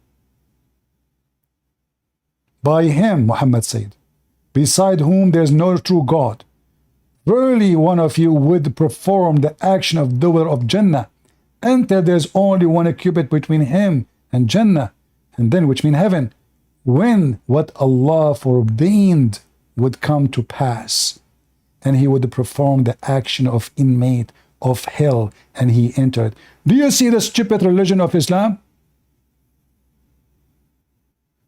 By him, Muhammad said, beside whom there is no true God. Verily one of you would perform the action of doer of Jannah until there's only one cubit between him and Jannah, and then which mean heaven, when what Allah forbade would come to pass, and he would perform the action of inmate of hell, and he entered. Do you see the stupid religion of Islam?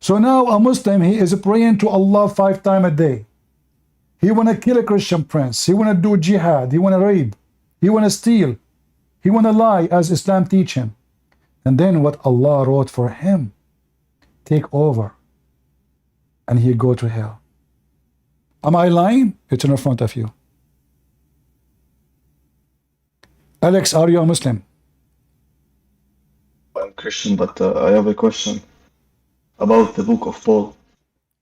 So now a Muslim, he is praying to Allah 5 times a day. He want to kill a Christian prince. He want to do jihad. He want to rape. He want to steal. He want to lie as Islam teach him. And then what Allah wrote for him, take over. And he go to hell. Am I lying? It's in front of you. Alex, are you a Muslim? I'm Christian, but I have a question about the Book of Paul.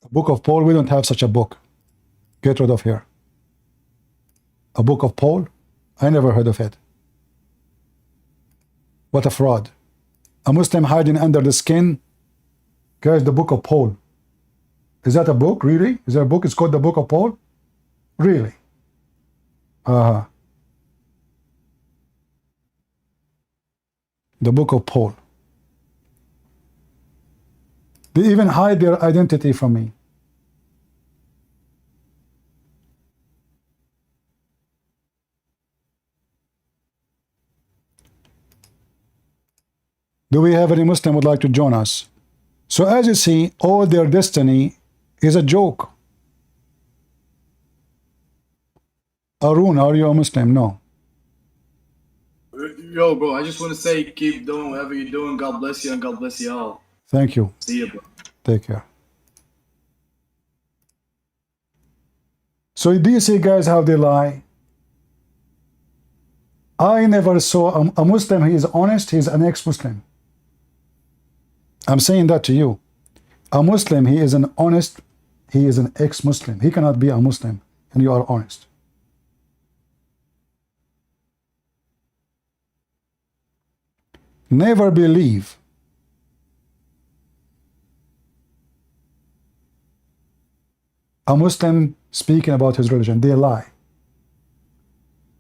The Book of Paul, we don't have such a book. Get rid of here. A Book of Paul? I never heard of it. What a fraud. A Muslim hiding under the skin. Guys, the Book of Paul. Is that a book, really? Is there a book? It's called the Book of Paul? Really? The Book of Paul. They even hide their identity from me. Do we have any Muslim who would like to join us? So as you see, all their destiny is a joke. Arun, are you a Muslim? No. Yo, bro, I just want to say, keep doing whatever you're doing. God bless you, and God bless y'all. Thank you. See you, bro. Take care. So do you see, guys, how they lie? I never saw a Muslim, he is honest, he is an ex-Muslim. I'm saying that to you. A Muslim, he is an honest, he is an ex-Muslim. He cannot be a Muslim, and you are honest. Never believe a Muslim speaking about his religion. They lie.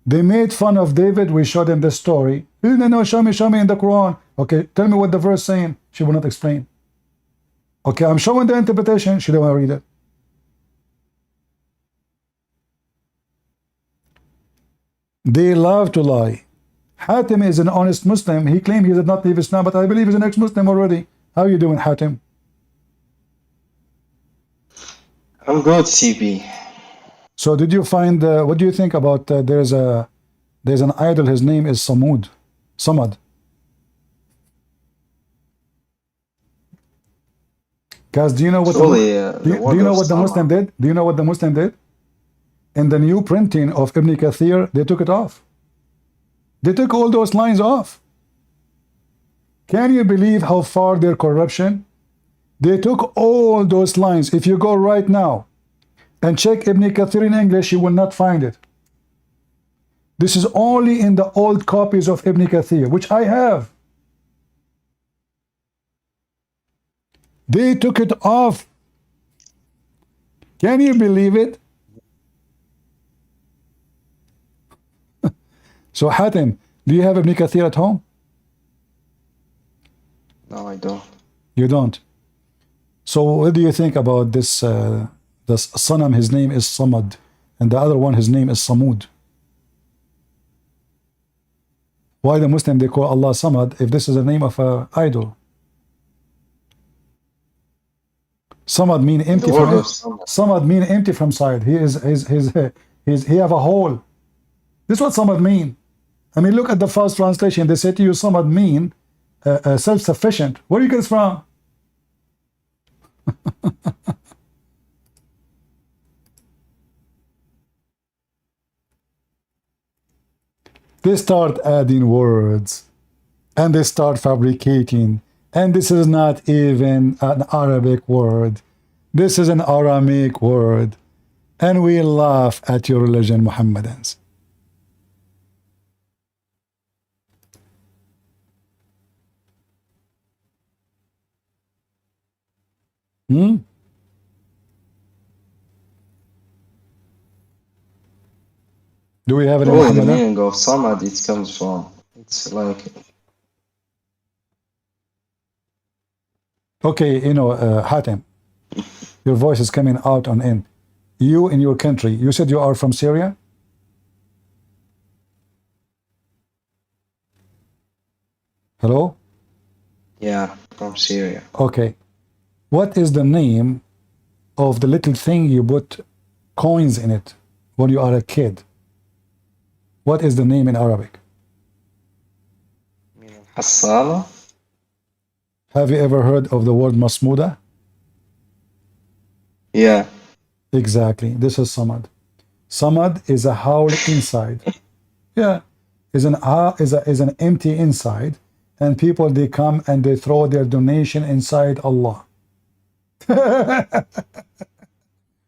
They made fun of David. We showed them the story. No, show me in the Quran. Okay, tell me what the verse saying. She will not explain. Okay, I'm showing the interpretation. She don't want to read it. They love to lie. Hatim is an honest Muslim. He claimed he did not leave Islam, but I believe he's an ex-Muslim already. How are you doing, Hatim? I'm good, CB. So did you find, what do you think about, there's an idol, his name is Somad. Guys, do you know what Surely, do you know what the Muslim did? Do you know what the Muslim did? In the new printing of Ibn Kathir, they took it off. They took all those lines off. Can you believe how far their corruption? They took all those lines. If you go right now and check Ibn Kathir in English, you will not find it. This is only in the old copies of Ibn Kathir, which I have. They took it off. Can you believe it? So Hatim, do you have Ibn Kathir at home? No, I don't. You don't. So what do you think about this? The Sanam, his name is Somad, and the other one, his name is Samud. Why the Muslim they call Allah Samad if this is the name of an idol? Samad mean empty from Samad mean empty from side. He have a hole. This is what Samad mean. I mean, look at the first translation. They say to you, Samad mean self-sufficient. Where do you get this from? They start adding words and they start fabricating, and this is not even an Arabic word. This is an Aramaic word, and we laugh at your religion, Mohammedans. Do we have any the meaning of Samad it comes from? It's like... Okay, you know, Hatim, your voice is coming out on in. You in your country, you said you are from Syria? Hello? Yeah, from Syria. Okay. What is the name of the little thing you put coins in it when you are a kid? What is the name in Arabic? Hassala? Have you ever heard of the word Masmuda? Yeah. Exactly. This is Samad. Samad is a howl inside. Yeah. Is an empty inside, and people they come and they throw their donation inside Allah.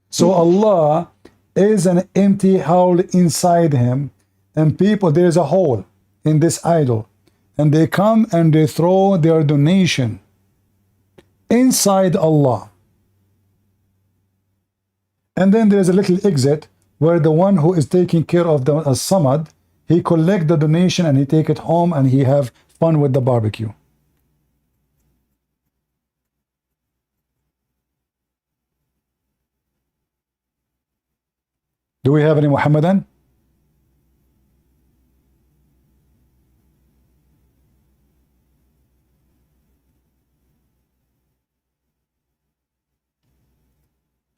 So Allah is an empty hole inside him, and people, there is a hole in this idol, and they come and they throw their donation inside Allah. And then there is a little exit where the one who is taking care of the Samad, he collect the donation and he take it home and he have fun with the barbecue. Do we have any Muhammadan?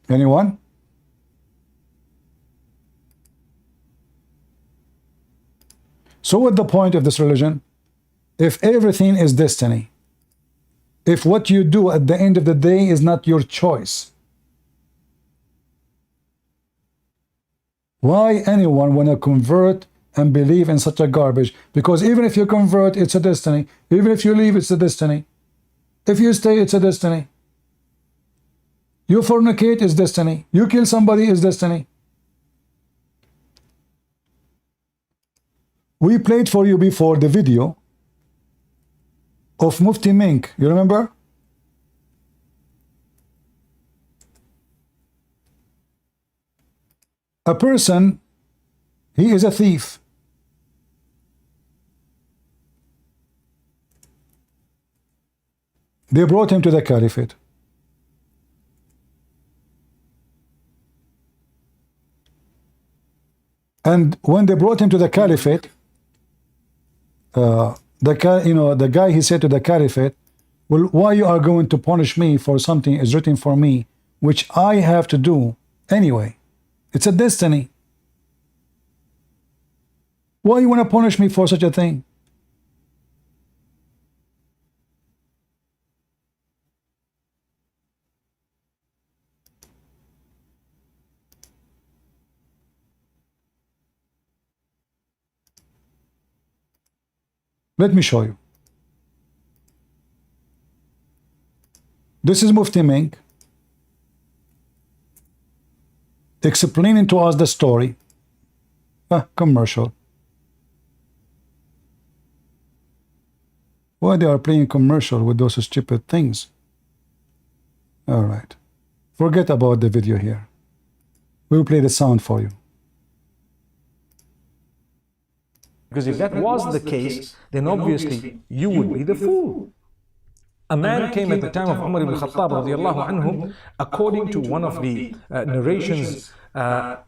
Anyone? So what's the point of this religion? If everything is destiny, if what you do at the end of the day is not your choice, why anyone want to convert and believe in such a garbage? Because even if you convert, it's a destiny. Even if you leave, it's a destiny. If you stay, it's a destiny. You fornicate is destiny. You kill somebody is destiny. We played for you before the video of Mufti Menk. You remember? A person, he is a thief. They brought him to the caliphate. And when they brought him to the caliphate, the guy, he said to the caliphate, well, why you are going to punish me for something is written for me, which I have to do anyway? It's a destiny. Why you want to punish me for such a thing? Let me show you. This is Mufti Menk explaining to us the story. Commercial. Why they are playing commercial with those stupid things? All right. Forget about the video here. We'll play the sound for you. Because if that was the case, then obviously you would be the fool. A man came at the time of Umar ibn Khattab radiallahu anhu, according to one of the narrations,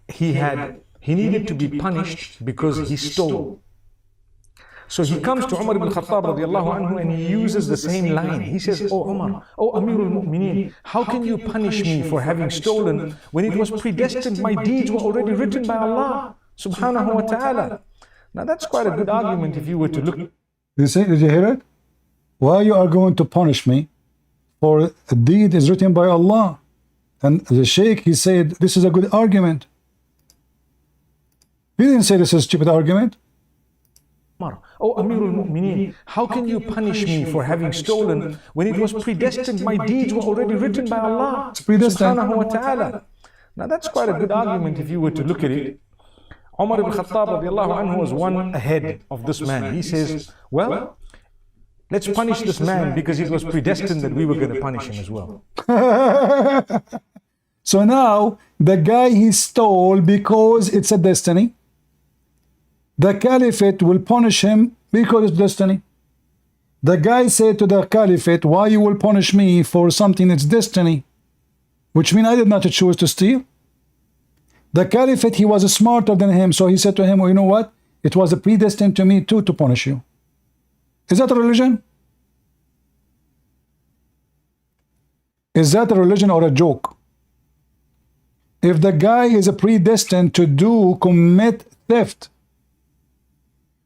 he needed to be punished because he stole. So he comes to Umar ibn Khattab radiallahu anhu and he uses the same line. He says, "Oh Umar, oh Amirul Mu'mineen, how can you punish me for having stolen when it was predestined? My deeds were already written by Allah subhanahu wa ta'ala." Now that's quite a good argument if you were to look. Did you hear it? Why you are going to punish me for a deed is written by Allah? And the Sheikh, he said, this is a good argument. He didn't say this is a stupid argument. Oh Amirul Mu'mineen, how can you punish me for having stolen when it was predestined? My deeds were already written by Allah subhanahu wa ta'ala. Now that's quite a good argument if you were to look at it. Umar ibn Khattab radiallahu anhu was one ahead of this man. He says, well, let's punish this man because it was predestined that we were going to punish him as well. So now the guy he stole because it's a destiny. The caliphate will punish him because it's destiny. The guy said to the caliphate, why you will punish me for something that's destiny? Which means I did not choose to steal. The caliphate, he was smarter than him, so he said to him, well, you know what? It was predestined to me too to punish you. Is that a religion? Is that a religion or a joke? If the guy is predestined to commit theft,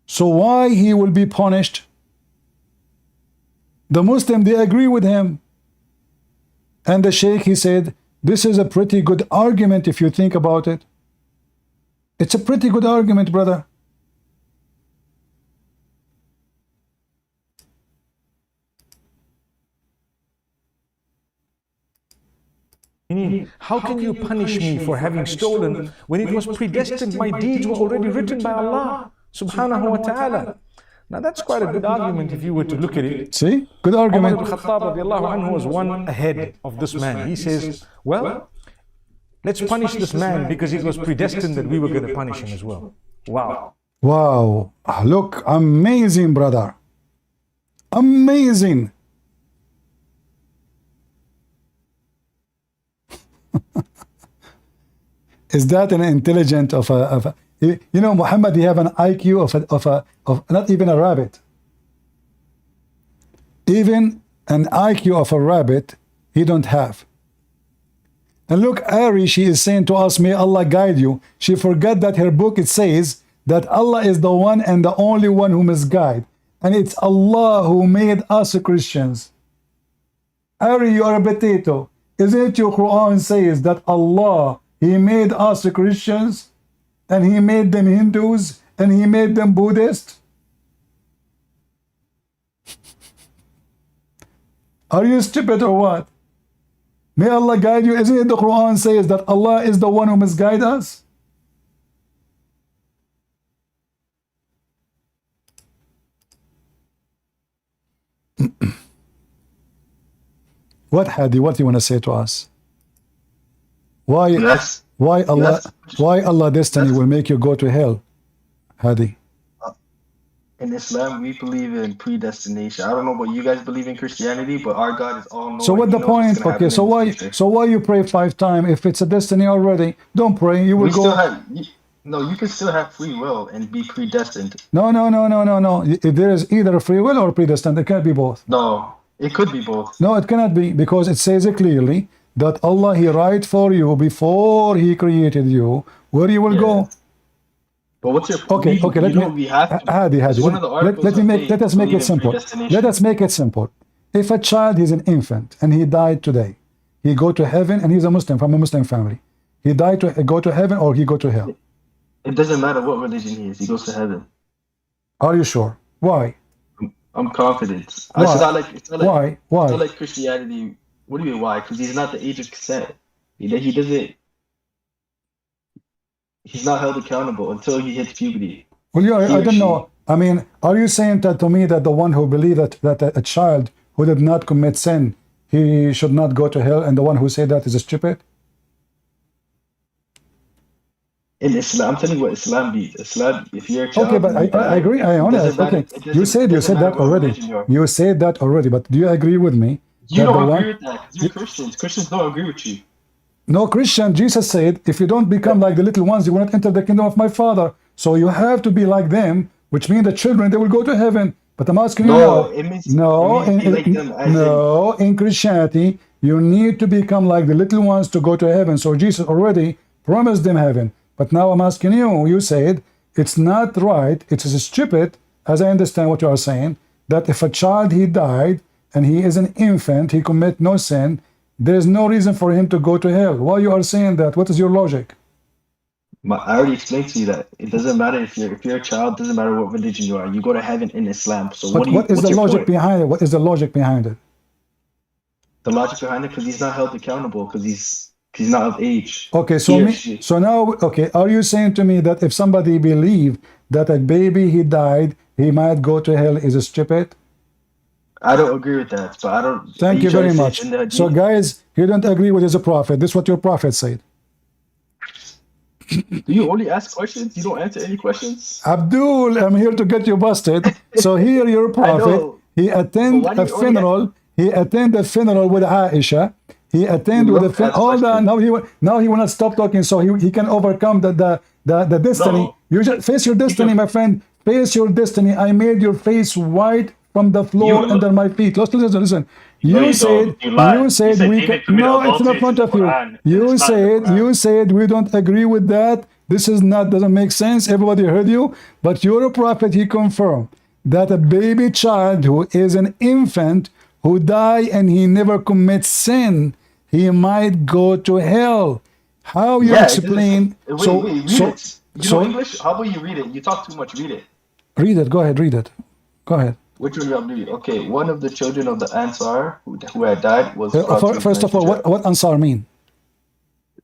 so why he will be punished? The Muslim, they agree with him. And the Sheikh, he said, this is a pretty good argument if you think about it. It's a pretty good argument, brother. How can you punish me for having stolen when it was predestined? My deeds were already written by Allah subhanahu wa ta'ala. Now that's quite a good argument if you were to look at it. See? Good argument. Umar ibn Khattab radiallahu anhu was one ahead of this man. He says, well, let's punish this man because it was predestined that we were going to punish him as well. Wow. Wow. Look, amazing, brother. Amazing. Is that an intelligent of a you know, Muhammad, he have an IQ of not even a rabbit. Even an IQ of a rabbit he don't have. And look, Ari, she is saying to us, may Allah guide you. She forgot that her book, it says that Allah is the one and the only one who must guide. And it's Allah who made us Christians. Ari, you are a potato. Isn't it your Quran says that Allah, he made us Christians? And he made them Hindus, and he made them Buddhists. Are you stupid or what? May Allah guide you. Isn't it the Quran says that Allah is the one who must guide us? What, Hadi? What do you want to say to us? Why? Yes. Why Allah destiny will make you go to hell, Hadi? In Islam, we believe in predestination. I don't know what you guys believe in Christianity, but our God is all knowing. So what the point? Okay, so why you pray 5 times if it's a destiny already? Don't pray. You will go. No, you can still have free will and be predestined. No. If there is either free will or predestined, it can't be both. No, it could be both. No, it cannot be, because it says it clearly that Allah, he write for you before he created you where you will go. But what's your okay? Let me. Hadi. Let us make it simple. Let us make it simple. If a child is an infant and he died today, he go to heaven, and he's a Muslim from a Muslim family. He died to go to heaven or he go to hell. It doesn't matter what religion he is. He goes to heaven. Are you sure? Why? I'm confident. Why? It's not like Why? It's not like Christianity. What do you mean why? Because he's not the age of consent. He doesn't. He's not held accountable until he hits puberty. Well, I don't know. I mean, are you saying that to me that the one who believes that a child who did not commit sin, he should not go to hell, and the one who said that is stupid? In Islam, I'm telling you what Islam means. Islam, if you're a child, okay, but I agree. I honest. Okay, you said that already. You said that already. But do you agree with me? You don't agree with that. You're Christians. Christians don't agree with you. No, Christian. Jesus said, if you don't become like the little ones, you will not enter the kingdom of my Father. So you have to be like them, which means the children, they will go to heaven. But I'm asking you now. In Christianity, you need to become like the little ones to go to heaven. So Jesus already promised them heaven. But now I'm asking you, you said it's not right, it is stupid, as I understand what you are saying, that if a child, he died, and he is an infant, he commit no sin, there is no reason for him to go to hell. Why you are saying that? What is your logic? I already explained to you that it doesn't matter if you're a child, doesn't matter what religion you are, you go to heaven in Islam. So what is the logic behind it? What is the logic behind it? The logic behind it, because he's not held accountable, because he's not of age. Okay, so now, okay, are you saying to me that if somebody believe that a baby he died, he might go to hell is stupid? I don't agree with that, so I don't. Thank you very much. So guys, you don't agree with his prophet. This is what your prophet said. Do you only ask questions? You don't answer any questions? Abdul, I'm here to get you busted. So here your prophet, he attend a funeral. He attend a funeral with Aisha. He attend with the hold on. Now he will not stop talking, so he can overcome the destiny. No. You just face your destiny, my friend. Face your destiny. I made your face white from the floor under my feet. Listen. You said we can. No, it's in front of you. You said we don't agree with that. This is not doesn't make sense. Everybody heard you, but your prophet, he confirmed that a baby child who is an infant who die and he never commits sin, he might go to hell. How you explain? Wait, read it. You know English? How about you read it? You talk too much. Read it. Read it. Go ahead. Read it. Go ahead. Which one you want to read? Okay, one of the children of the Ansar who had died was. First of all, what Ansar mean?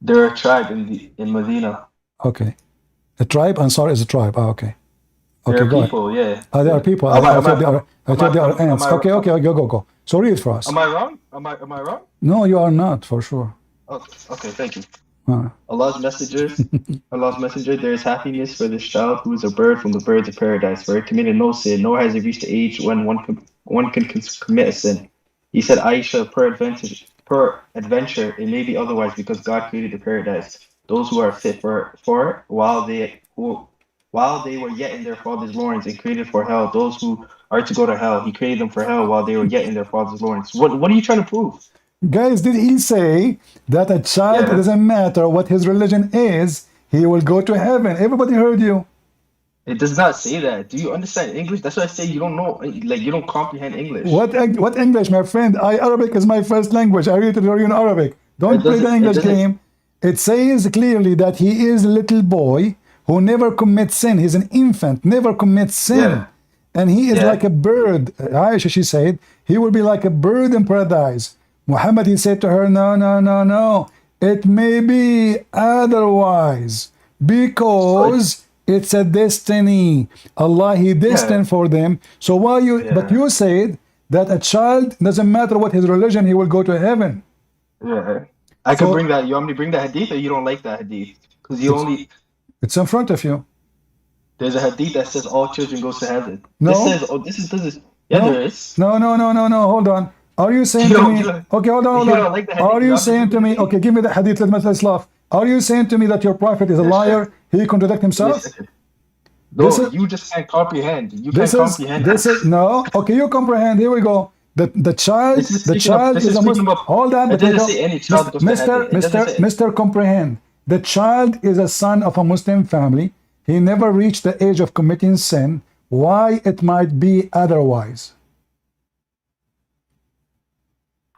They're a tribe in Medina. Okay, a tribe. Ansar is a tribe. Oh, okay. Okay, there are people, yeah. There are people. I thought they are ants. Okay, go. So read it for us. Am I wrong? Am I wrong? No, you are not, for sure. Okay, thank you. Allah's messenger, there is happiness for this child who is a bird from the birds of paradise, for it committed no sin, nor has it reached the age when one can commit a sin. He said, Aisha, per adventure, it may be otherwise because God created the paradise. Those who are fit for it, while they were yet in their father's loins, and created for hell those who are to go to hell. He created them for hell while they were yet in their father's loins. What are you trying to prove? Guys, did he say that a child, it doesn't matter what his religion is, he will go to heaven? Everybody heard you. It does not say that. Do you understand English? That's why I say you don't know, like you don't comprehend English. What English, my friend? Arabic is my first language. I read it in Arabic. Don't play the English game. It says clearly that he is a little boy who never commits sin. He's an infant, never commits sin. And he is like a bird. Aisha, she said, he will be like a bird in paradise. Muhammad, he said to her, no. It may be otherwise because it's a destiny. Allah, he destined for them. So why you, but you said that a child, doesn't matter what his religion, he will go to heaven. Yeah. I can bring that. You want me to bring that hadith or you don't like that hadith? Because you only... It's in front of you. There's a hadith that says all children goes to heaven. No. This says, there is. No, hold on. Are you saying to me, okay, hold on. Are you saying to me, okay, give me the hadith, let's laugh. Are you saying to me that your prophet is a liar? He contradict himself? No, you just can't comprehend. You can't comprehend. No, okay, you comprehend. Here we go. The child is a Muslim. Hold on. Mr. Comprehend. The child is a son of a Muslim family. He never reached the age of committing sin. Why it might be otherwise?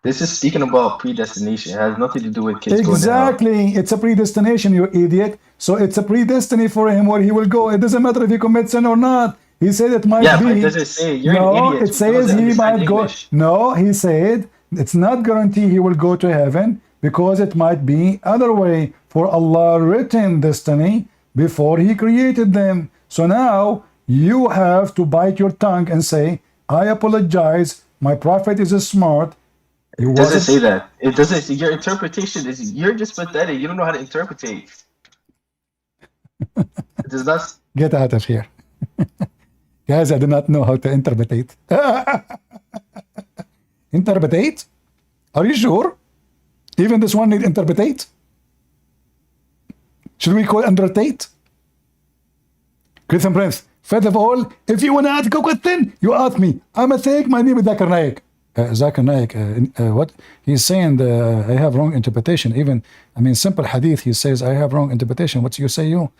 This is speaking about predestination. It has nothing to do with kids exactly. Going to hell. It's a predestination, you idiot. So it's a predestiny for him where he will go. It doesn't matter if he commits sin or not. He said it might Yeah, be. but it doesn't say you're No, an idiot. it says he might go. English. No, he said it's not guarantee he will go to heaven because it might be other way for Allah written destiny before he created them. So now you have to bite your tongue and say, I apologize. My prophet is smart. It doesn't say that. It doesn't. Your interpretation is you're just pathetic. You don't know how to interpret. It does not. Get out of here. Guys, I do not know how to interpret. Interpret? Are you sure? Even this one need interpret? Should we call undertate? Christian Prince, first of all, if you want to ask a question, you ask me. I'm a Sheikh, my name is Zakir Naik. Zakir Naik, what? He's saying I have wrong interpretation. Even, I mean, simple hadith, he says I have wrong interpretation. What you say you?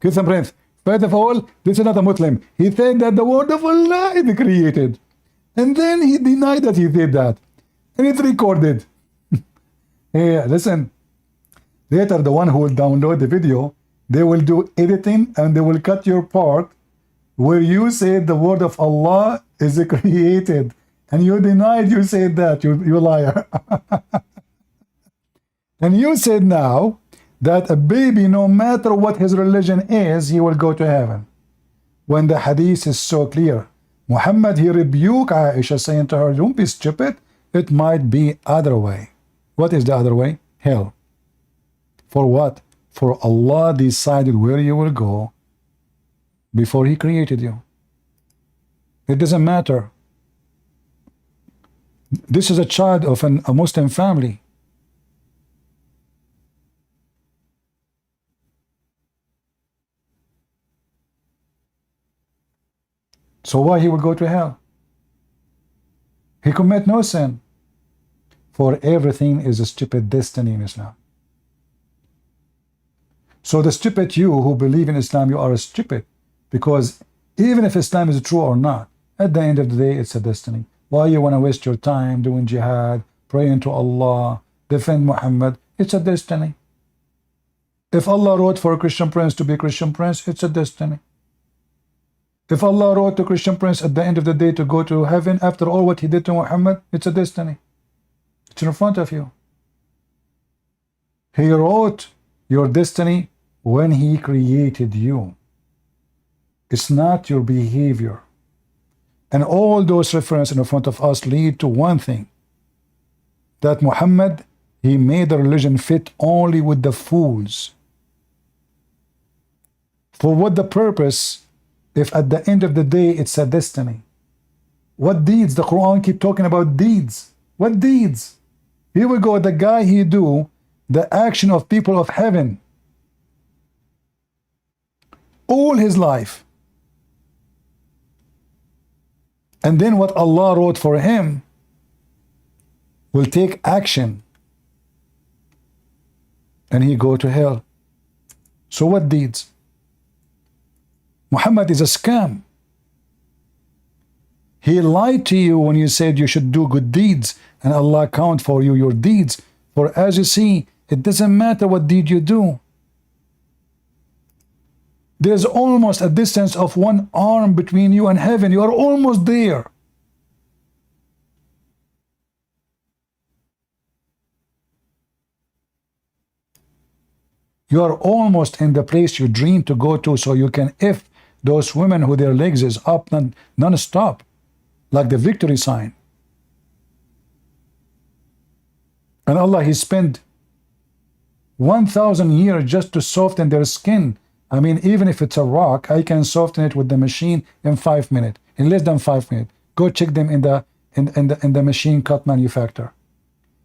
Christian Prince, first of all, this is not a Muslim. He said that the word of Allah is created. And then he denied that he said that. And it's recorded. Hey, listen. Later, the one who will download the video, they will do editing and they will cut your part where you said the word of Allah is created. And you denied you said that, you liar. And you said now that a baby, no matter what his religion is, he will go to heaven. When the hadith is so clear. Muhammad, he rebuked Aisha, saying to her, don't be stupid. It might be other way. What is the other way? Hell. For what? For Allah decided where you will go before he created you. It doesn't matter. This is a child of a Muslim family. So why he will go to hell? He commit no sin. For everything is a stupid destiny in Islam. So the stupid you who believe in Islam, you are stupid. Because even if Islam is true or not, at the end of the day, it's a destiny. Why you want to waste your time doing jihad, praying to Allah, defend Muhammad? It's a destiny. If Allah wrote for a Christian prince to be a Christian prince, it's a destiny. If Allah wrote to Christian prince at the end of the day to go to heaven after all what he did to Muhammad, it's a destiny. It's in front of you. He wrote your destiny when he created you. It's not your behavior. And all those references in front of us lead to one thing. That Muhammad, he made the religion fit only with the fools. For what the purpose if at the end of the day it's a destiny? What deeds? The Quran keep talking about deeds. What deeds? Here we go, the guy he do the action of people of heaven all his life. And then what Allah wrote for him will take action and he go to hell. So what deeds? Muhammad is a scam. He lied to you when you said you should do good deeds and Allah count for you your deeds. For as you see, it doesn't matter what deed you do. There's almost a distance of one arm between you and heaven. You are almost there. You are almost in the place you dream to go to, so you can F those women who their legs is up non-stop, like the victory sign. And Allah, He spent 1,000 years just to soften their skin. I mean, even if it's a rock, I can soften it with the machine in 5 minutes, in less than 5 minutes. Go check them in the machine cut manufacturer.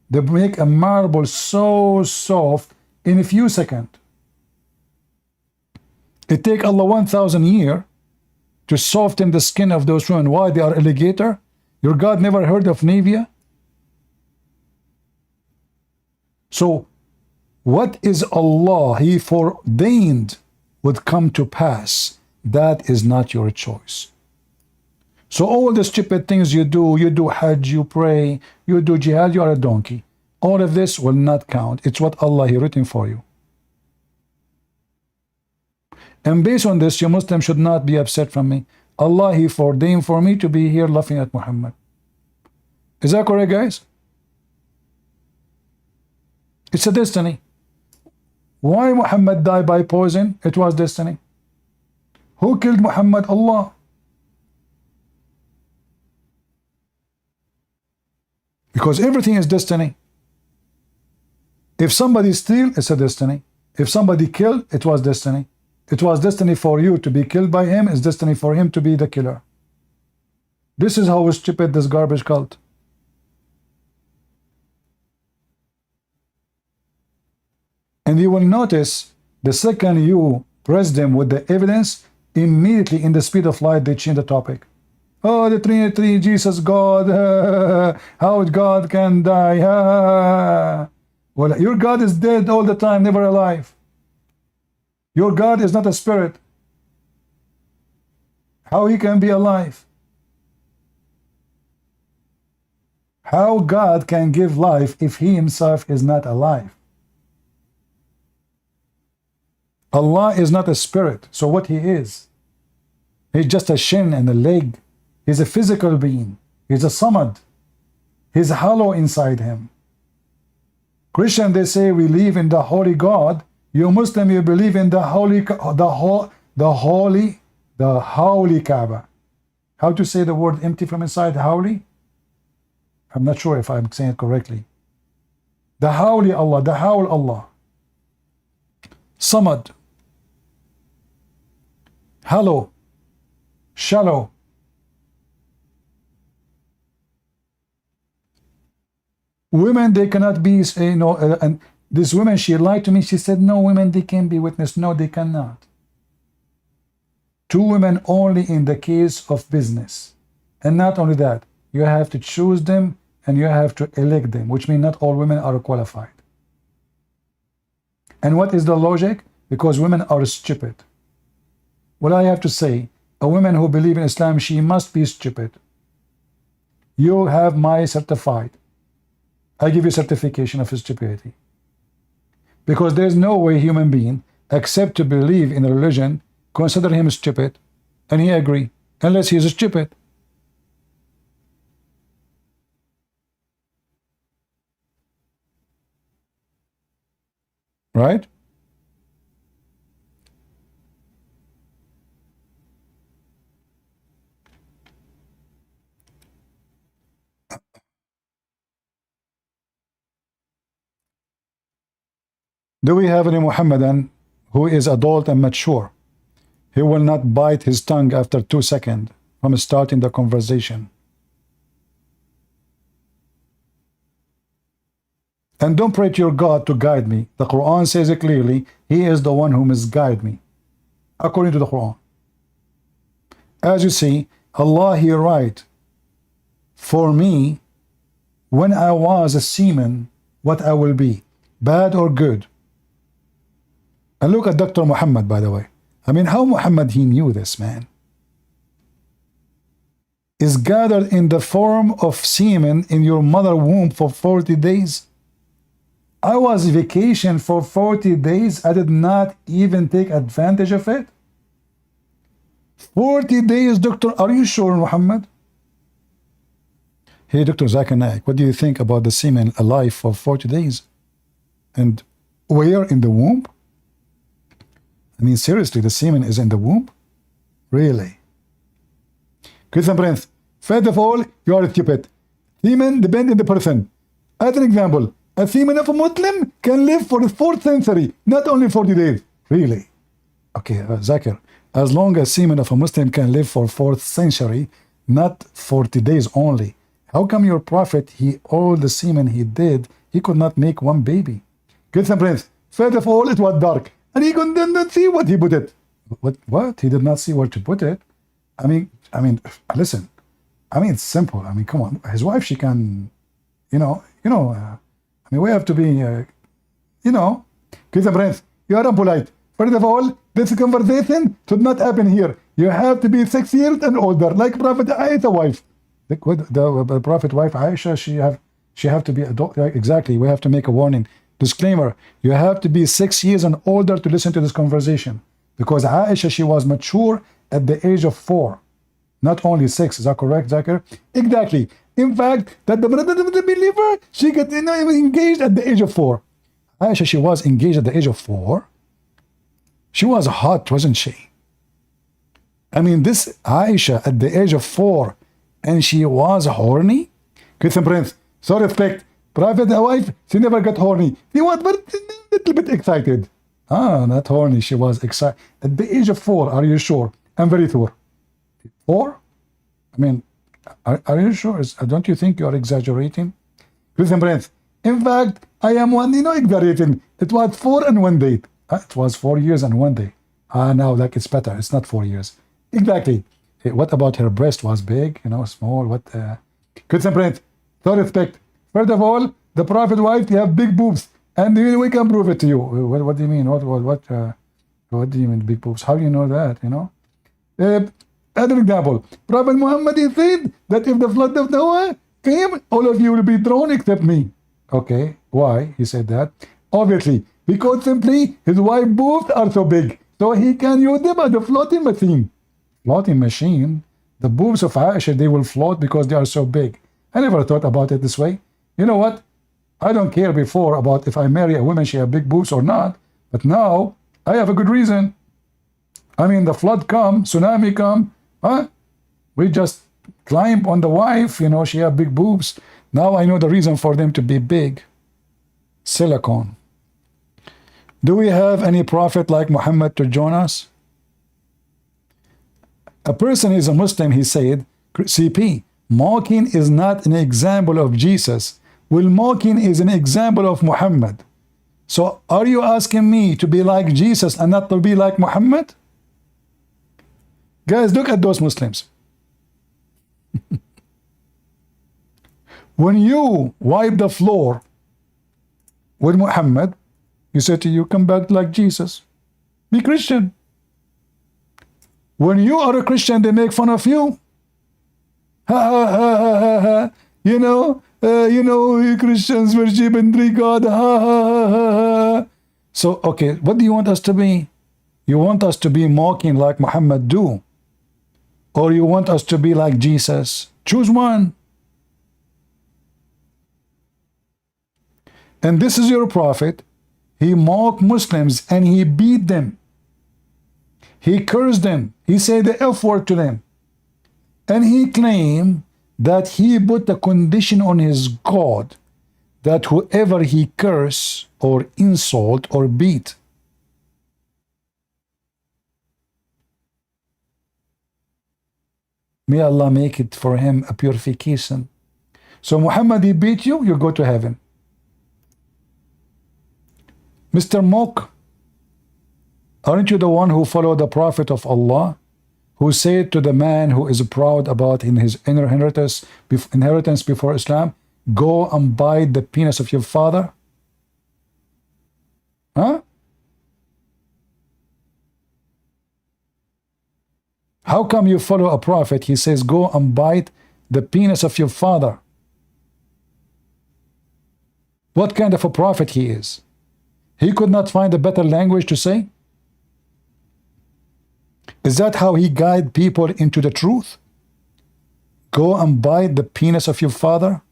They make a marble so soft in a few seconds. It take Allah 1,000 years to soften the skin of those women. Why? They are alligator? Your God never heard of Navia? So, what is Allah He foreordained would come to pass. That is not your choice. So all the stupid things you do Hajj, you pray, you do jihad, you are a donkey. All of this will not count. It's what Allah He written for you. And based on this, you Muslims should not be upset from me. Allah, He foreordained for me to be here laughing at Muhammad. Is that correct, guys? It's a destiny. Why Muhammad died by poison? It was destiny. Who killed Muhammad? Allah. Because everything is destiny. If somebody steal, it's a destiny. If somebody kill, it was destiny. It was destiny for you to be killed by him. It's destiny for him to be the killer. This is how stupid this garbage cult. And you will notice the second you press them with the evidence, immediately in the speed of light they change the topic. Oh, the Trinity, Jesus, God, how God can die. Well, your God is dead all the time, never alive. Your God is not a spirit. How he can be alive? How God can give life if he himself is not alive? Allah is not a spirit, so what he is? He's just a shin and a leg. He's a physical being. He's a Somad. He's hollow inside him. Christian, they say we believe in the holy God. You Muslim, you believe in the holy Kaaba. How to say the word empty from inside? Holy? I'm not sure if I'm saying it correctly. The holy Allah, the howl Allah. Samad. Hollow. Shallow. Women, they cannot be, and this woman, she lied to me. She said, no, women, they can be witness. No, they cannot. 2 women only in the case of business. And not only that, you have to choose them and you have to elect them, which means not all women are qualified. And what is the logic? Because women are stupid. Well, I have to say, a woman who believes in Islam, she must be stupid. You have my certified. I give you certification of stupidity. Because there is no way human being, except to believe in a religion, consider him stupid, and he agree, unless he is stupid. Right? Do we have any Muhammadan who is adult and mature? He will not bite his tongue after 2 seconds from starting the conversation. And don't pray to your God to guide me. The Quran says it clearly, he is the one who misguide me, according to the Quran. As you see, Allah, he write for me when I was a seaman what I will be, bad or good. And look at Dr. Muhammad, by the way. I mean, how Muhammad, he knew this, man? Is gathered in the form of semen in your mother womb for 40 days. I was vacation for 40 days. I did not even take advantage of it. 40 days, doctor. Are you sure, Muhammad? Hey, Dr. Zakir Naik, what do you think about the semen alive for 40 days? And where in the womb? I mean, seriously, the semen is in the womb? Really? Christian Prince, first of all, you are stupid. Semen depends on the person. As an example, a semen of a Muslim can live for the 4th century, not only 40 days. Really? Okay, Zakir, as long as semen of a Muslim can live for 4th century, not 40 days only, how come your prophet, all the semen he did, he could not make one baby? Christian Prince, first of all, it was dark. And he did not see what he put it. What? He did not see where to put it. I mean, listen. I mean, it's simple. I mean, come on. His wife, she can, I mean, we have to be, Christian Prince, you are impolite. First of all, this conversation should not happen here. You have to be 6 years and older, like Prophet Aisha's wife. The Prophet wife Aisha, she have to be adult. Exactly. We have to make a warning. Disclaimer, you have to be 6 years and older to listen to this conversation. Because Aisha, she was mature at the age of 4. not only 6. Is that correct, Zakir? Exactly. In fact, that the brother of the believer, she got engaged at the age of 4. Aisha, she was engaged at the age of 4. She was hot, wasn't she? I mean, this Aisha at the age of 4, and she was horny? Christian Prince, so respect. Private wife, she never got horny. She was but a little bit excited. Not horny, she was excited. At the age of 4, are you sure? I'm very sure. 4? I mean, are you sure? Don't you think you are exaggerating? Christian Prince, in fact, I am one, exaggerating. It was 4 and 1 day. It was 4 years and 1 day. Now, like, it's better. It's not 4 years. Exactly. What about her breast? Was big, small? What? Christian Prince, so respect. First of all, the prophet wife, they have big boobs. And we can prove it to you. What do you mean? What do you mean big boobs? How do you know that, Another example. Prophet Muhammad, he said that if the flood of Dawah came, all of you will be drowned except me. Okay, why he said that? Obviously, because simply his wife boobs are so big, so he can use them as a floating machine. Floating machine? The boobs of Aisha, they will float because they are so big. I never thought about it this way. You know what? I don't care before about if I marry a woman, she have big boobs or not. But now, I have a good reason. I mean, the flood come, tsunami come, we just climb on the wife, she have big boobs. Now I know the reason for them to be big. Silicone. Do we have any prophet like Muhammad to join us? A person is a Muslim, he said, CP, mocking is not an example of Jesus. Well, mocking is an example of Muhammad. So are you asking me to be like Jesus and not to be like Muhammad? Guys, look at those Muslims. When you wipe the floor with Muhammad, he said to you, come back like Jesus. Be Christian. When you are a Christian, they make fun of you. Ha ha ha ha ha ha. Christians worship and three God. Ha ha ha ha ha. So, okay, what do you want us to be? You want us to be mocking like Muhammad do? Or you want us to be like Jesus? Choose one. And this is your prophet. He mocked Muslims and he beat them. He cursed them. He said the F word to them. And he claimed that he put a condition on his God that whoever he curse or insult or beat, may Allah make it for him a purification. So Muhammad, he beat you, you go to heaven. Mr. Mock, aren't you the one who followed the Prophet of Allah, who said to the man who is proud about in his inheritance before Islam, go and bite the penis of your father? Huh? How come you follow a prophet? He says, go and bite the penis of your father. What kind of a prophet he is? He could not find a better language to say? Is that how he guide people into the truth? Go and bite the penis of your father?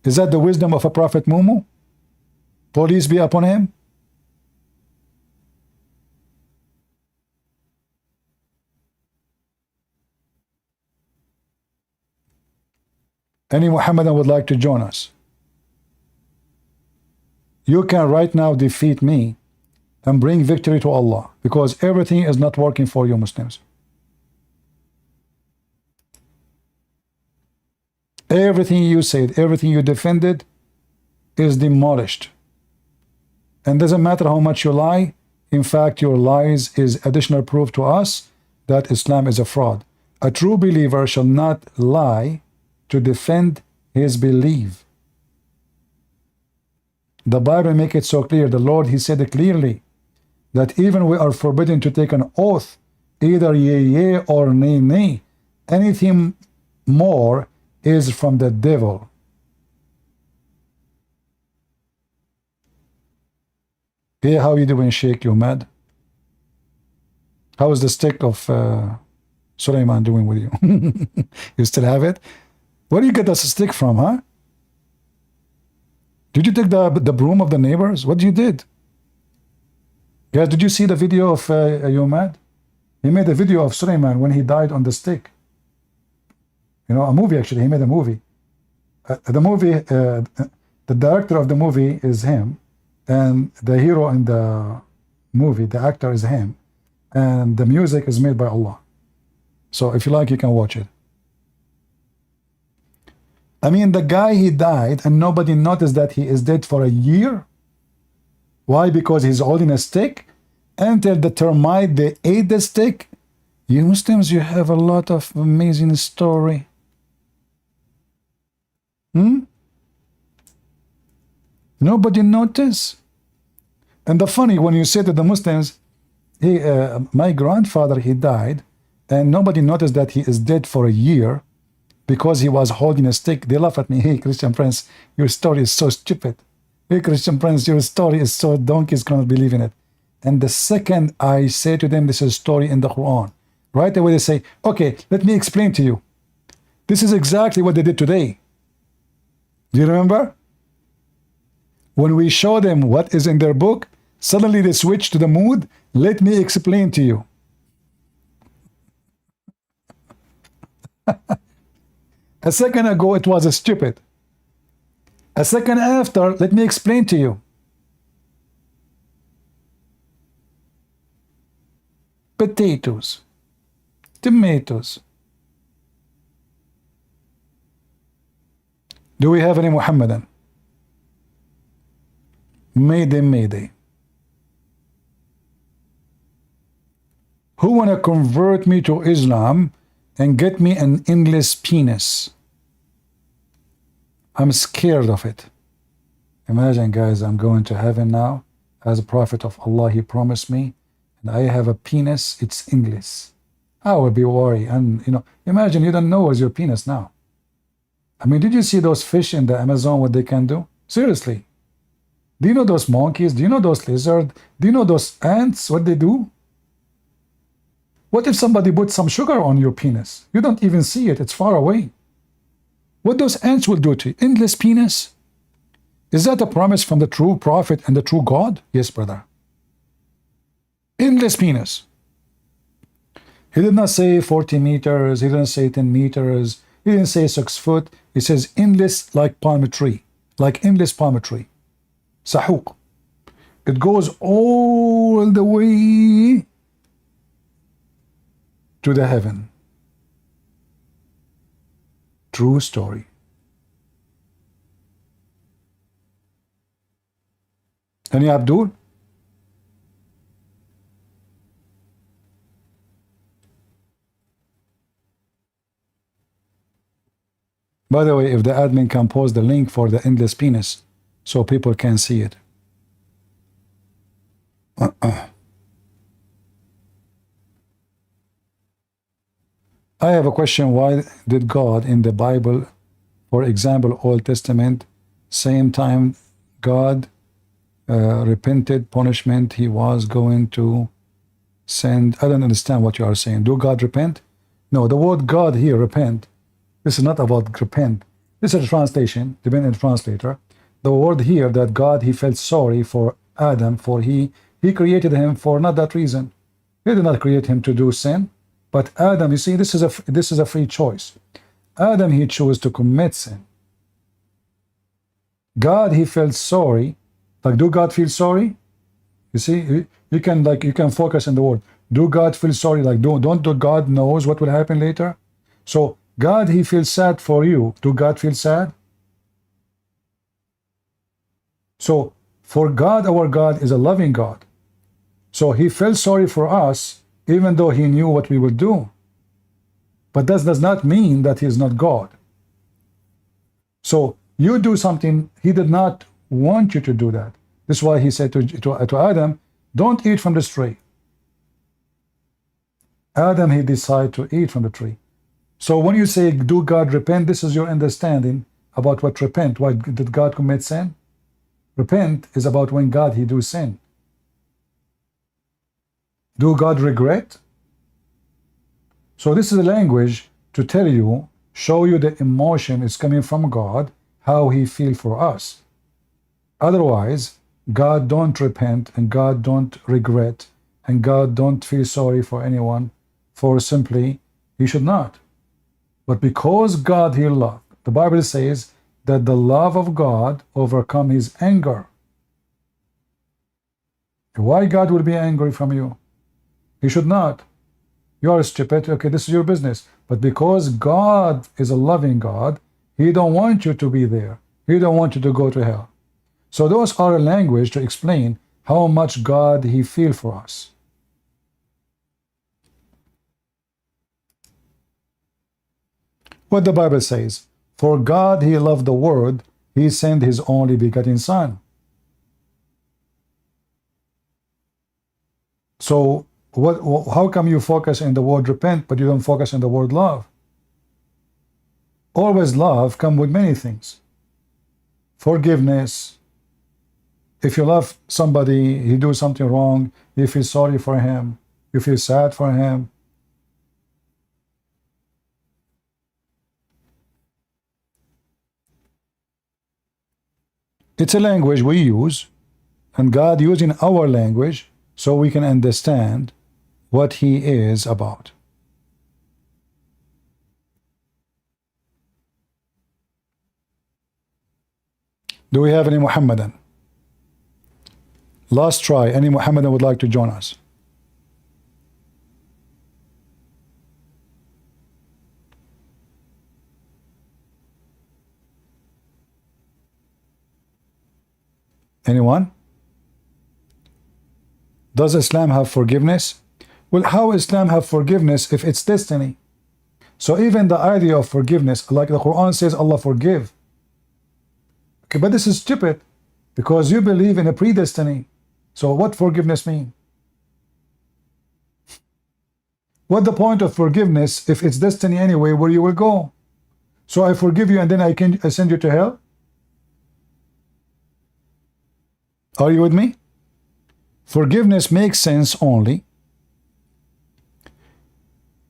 Is that the wisdom of a prophet Mumu? Police be upon him? Any Muhammadan would like to join us? You can right now defeat me and bring victory to Allah, because everything is not working for you Muslims. Everything you said, everything you defended is demolished. And doesn't matter how much you lie, in fact your lies is additional proof to us that Islam is a fraud. A true believer shall not lie to defend his belief. The Bible makes it so clear. The Lord, he said it clearly, that even we are forbidden to take an oath, either yea or nay. Anything more is from the devil. Hey, how you doing, Sheikh? You mad? How is the stick of Sulaiman doing with you? You still have it? Where do you get that stick from, huh? Did you take the broom of the neighbors? What you did? Guys, did you see the video of Yomad? He made a video of Sulaiman when he died on the stick. You know, a movie actually. He made a movie. The director of the movie is him, and the hero in the movie, the actor is him, and the music is made by Allah. So if you like, you can watch it. I mean, the guy, he died and nobody noticed that he is dead for a year. Why? Because he's holding a stick. Until the termite, they ate the stick. You Muslims, you have a lot of amazing story. Nobody noticed. And the funny, when you say to the Muslims, my grandfather, he died, and nobody noticed that he is dead for a year because he was holding a stick. They laugh at me. Hey, Christian Prince, your story is so stupid. Hey, Christian Prince, your story is so donkeys cannot believe in it. And the second I say to them, this is a story in the Quran, right away they say, okay, let me explain to you. This is exactly what they did today. Do you remember? When we show them what is in their book, suddenly they switch to the mood. Let me explain to you. A second ago, it was stupid. A second after, let me explain to you. Potatoes, tomatoes. Do we have any Muhammadan? Mayday, mayday. Who wanna convert me to Islam and get me an endless penis? I'm scared of it. Imagine, guys, I'm going to heaven now as a prophet of Allah. He promised me, and I have a penis. It's endless. I will be worried. And imagine you don't know what's your penis now. I mean, did you see those fish in the Amazon? What they can do? Seriously. Do you know those monkeys? Do you know those lizards? Do you know those ants? What they do? What if somebody puts some sugar on your penis? You don't even see it. It's far away. What those ants will do to you? Endless penis? Is that a promise from the true prophet and the true God? Yes, brother. Endless penis. He did not say 40 meters. He didn't say 10 meters. He didn't say 6 foot. He says endless like palm tree. Like endless palm tree. Sahuq. It goes all the way to the heaven. True story. Any Abdul? By the way, if the admin can post the link for the endless penis so people can see it. I have a question. Why did God in the Bible, for example, Old Testament, same time God repented punishment he was going to send? I don't understand what you are saying. Do God repent? No, the word God here, repent, this is not about repent. This is a translation, depending on the translator. The word here that God, he felt sorry for Adam, for he created him for not that reason. He did not create him to do sin. But Adam, you see, this is a free choice. Adam, he chose to commit sin. God, he felt sorry. Like, do God feel sorry? You see, you can focus on the word. Do God feel sorry? Like, don't God knows what will happen later? So God, he feels sad for you. Do God feel sad? So for God, our God is a loving God. So he felt sorry for us, even though he knew what we would do. But that does not mean that he is not God. So you do something, he did not want you to do that. This is why he said to Adam, don't eat from this tree. Adam, he decided to eat from the tree. So when you say, do God repent, this is your understanding about what repent. Why did God commit sin? Repent is about when God, he do sin. Do God regret? So this is a language to tell you, show you the emotion is coming from God, how he feels for us. Otherwise, God don't repent and God don't regret and God don't feel sorry for anyone, for simply he should not. But because God he loved, the Bible says that the love of God overcome his anger. Why God will be angry from you? He should not. You are stupid. Okay, this is your business. But because God is a loving God, he don't want you to be there. He don't want you to go to hell. So those are a language to explain how much God he feels for us. What the Bible says, for God he loved the world, he sent his only begotten son. So how come you focus on the word repent, but you don't focus on the word love? Always love comes with many things. Forgiveness. If you love somebody, he do something wrong, you feel sorry for him, you feel sad for him. It's a language we use, and God using our language so we can understand what he is about. Do we have any Muhammadan? Last try. Any Muhammadan would like to join us? Anyone? Does Islam have forgiveness? Well, how Islam have forgiveness if it's destiny? So even the idea of forgiveness, like the Quran says, Allah forgive. Okay, but this is stupid because you believe in a predestiny. So what forgiveness mean? What the point of forgiveness if it's destiny anyway where you will go? So I forgive you and then I send you to hell? Are you with me? Forgiveness makes sense only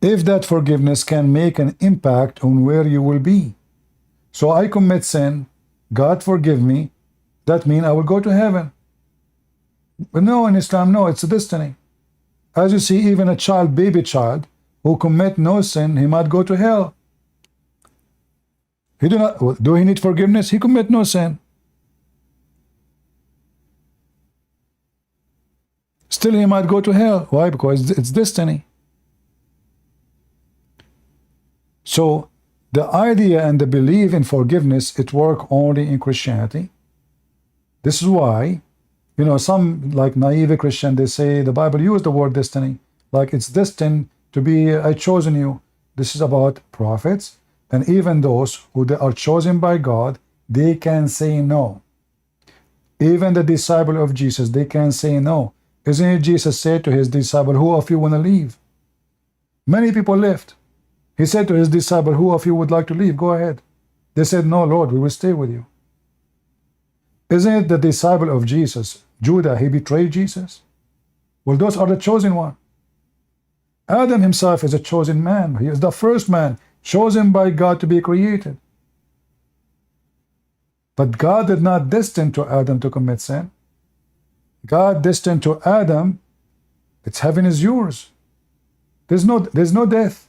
if that forgiveness can make an impact on where you will be. So I commit sin, God forgive me, that means I will go to heaven. But no, in Islam, no, it's a destiny. As you see, even a child, baby child, who commit no sin, he might go to hell. Do he need forgiveness? He commit no sin. Still he might go to hell. Why? Because it's destiny. So the idea and the belief in forgiveness, it works only in Christianity. This is why, you know, some like naive Christian, they say the Bible used the word destiny, like it's destined to be, I chosen you. This is about prophets, and even those who they are chosen by God, they can say no. Even the disciple of Jesus, they can say no. Isn't it Jesus said to his disciple, who of you want to leave? Many people left. He said to his disciple, who of you would like to leave? Go ahead. They said, no, Lord, we will stay with you. Isn't it the disciple of Jesus, Judah, he betrayed Jesus? Well, those are the chosen one. Adam himself is a chosen man. He is the first man chosen by God to be created. But God did not destine to Adam to commit sin. God destined to Adam, it's heaven is yours. There's no death.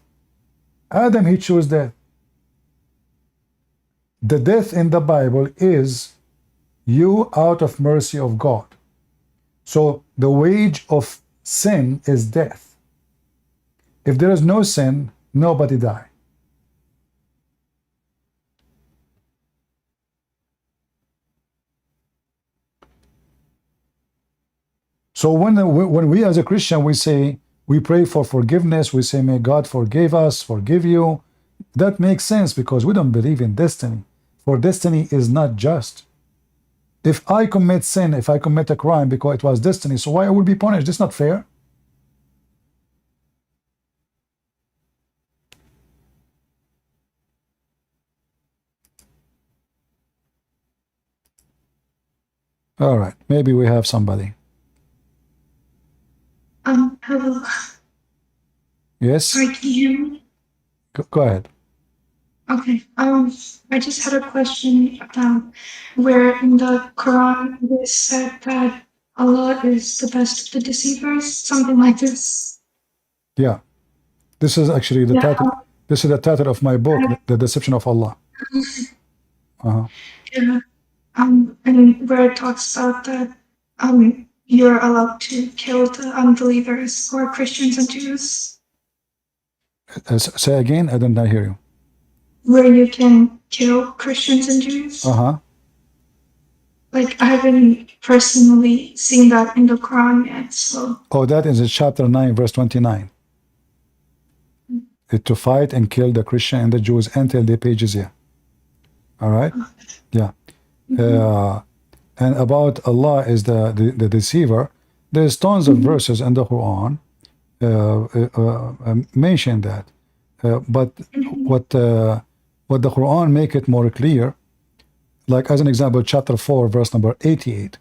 Adam, he chose death. The death in the Bible is you out of mercy of God. So the wage of sin is death. If there is no sin, nobody die. So when we as a Christian, we say, we pray for forgiveness, we say, may God forgive us, forgive you. That makes sense because we don't believe in destiny. For destiny is not just. If I commit sin, if I commit a crime because it was destiny, so why I will be punished? That's not fair. All right, maybe we have somebody. Hello. Yes? Hi, can you hear me? Go ahead. Okay. I just had a question about where in the Quran it is said that Allah is the best of the deceivers, something like this. Yeah. This is actually the title. This is the title of my book, The Deception of Allah. Yeah. And where it talks about that you're allowed to kill the unbelievers or Christians and Jews. Say again, I did not hear you. Where you can kill Christians and Jews. Like, I haven't personally seen that in the Quran yet, so. Oh, that is in chapter 9, verse 29. To fight and kill the Christian and the Jews until they pay jizya. All right? Yeah. And about Allah is the deceiver, there's tons of verses in the Quran mention that. But what the Quran make it more clear, like as an example, chapter 4, verse number 88,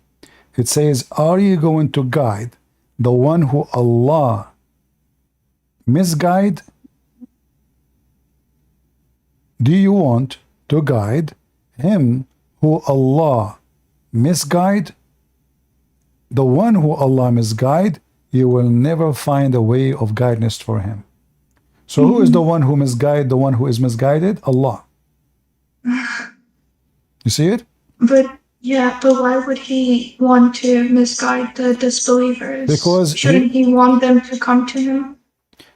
it says, are you going to guide the one who Allah misguide? Do you want to guide him who Allah misguide? The one who Allah misguide, you will never find a way of guidance for him. So who is the one who misguide the one who is misguided? Allah. You see it? But why would he want to misguide the disbelievers? Because shouldn't he want them to come to him?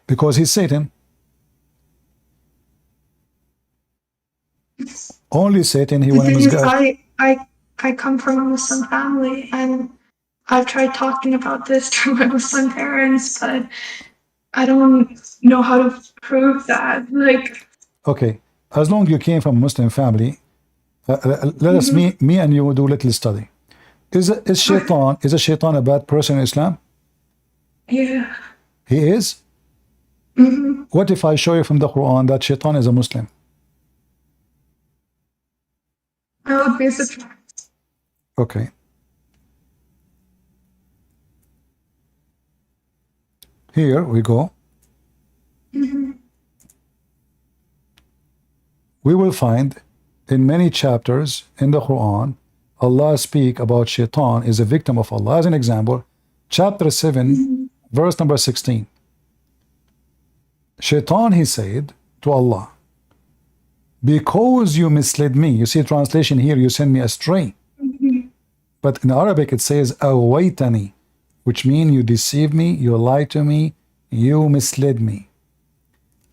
Because he's Satan. Only Satan he want to misguide. I come from a Muslim family, and I've tried talking about this to my Muslim parents, but I don't know how to prove that. Like, okay, as long as you came from a Muslim family, let us me and you do a little study. Is a shaitan a bad person in Islam? Yeah. He is? What if I show you from the Quran that shaitan is a Muslim? I would be surprised. Okay. Here we go. We will find in many chapters in the Quran, Allah speak about shaitan is a victim of Allah. As an example, chapter 7, verse number 16. Shaitan, he said to Allah, because you misled me. You see translation here, you send me astray. But in Arabic it says awaytani, which means you deceived me, you lied to me, you misled me.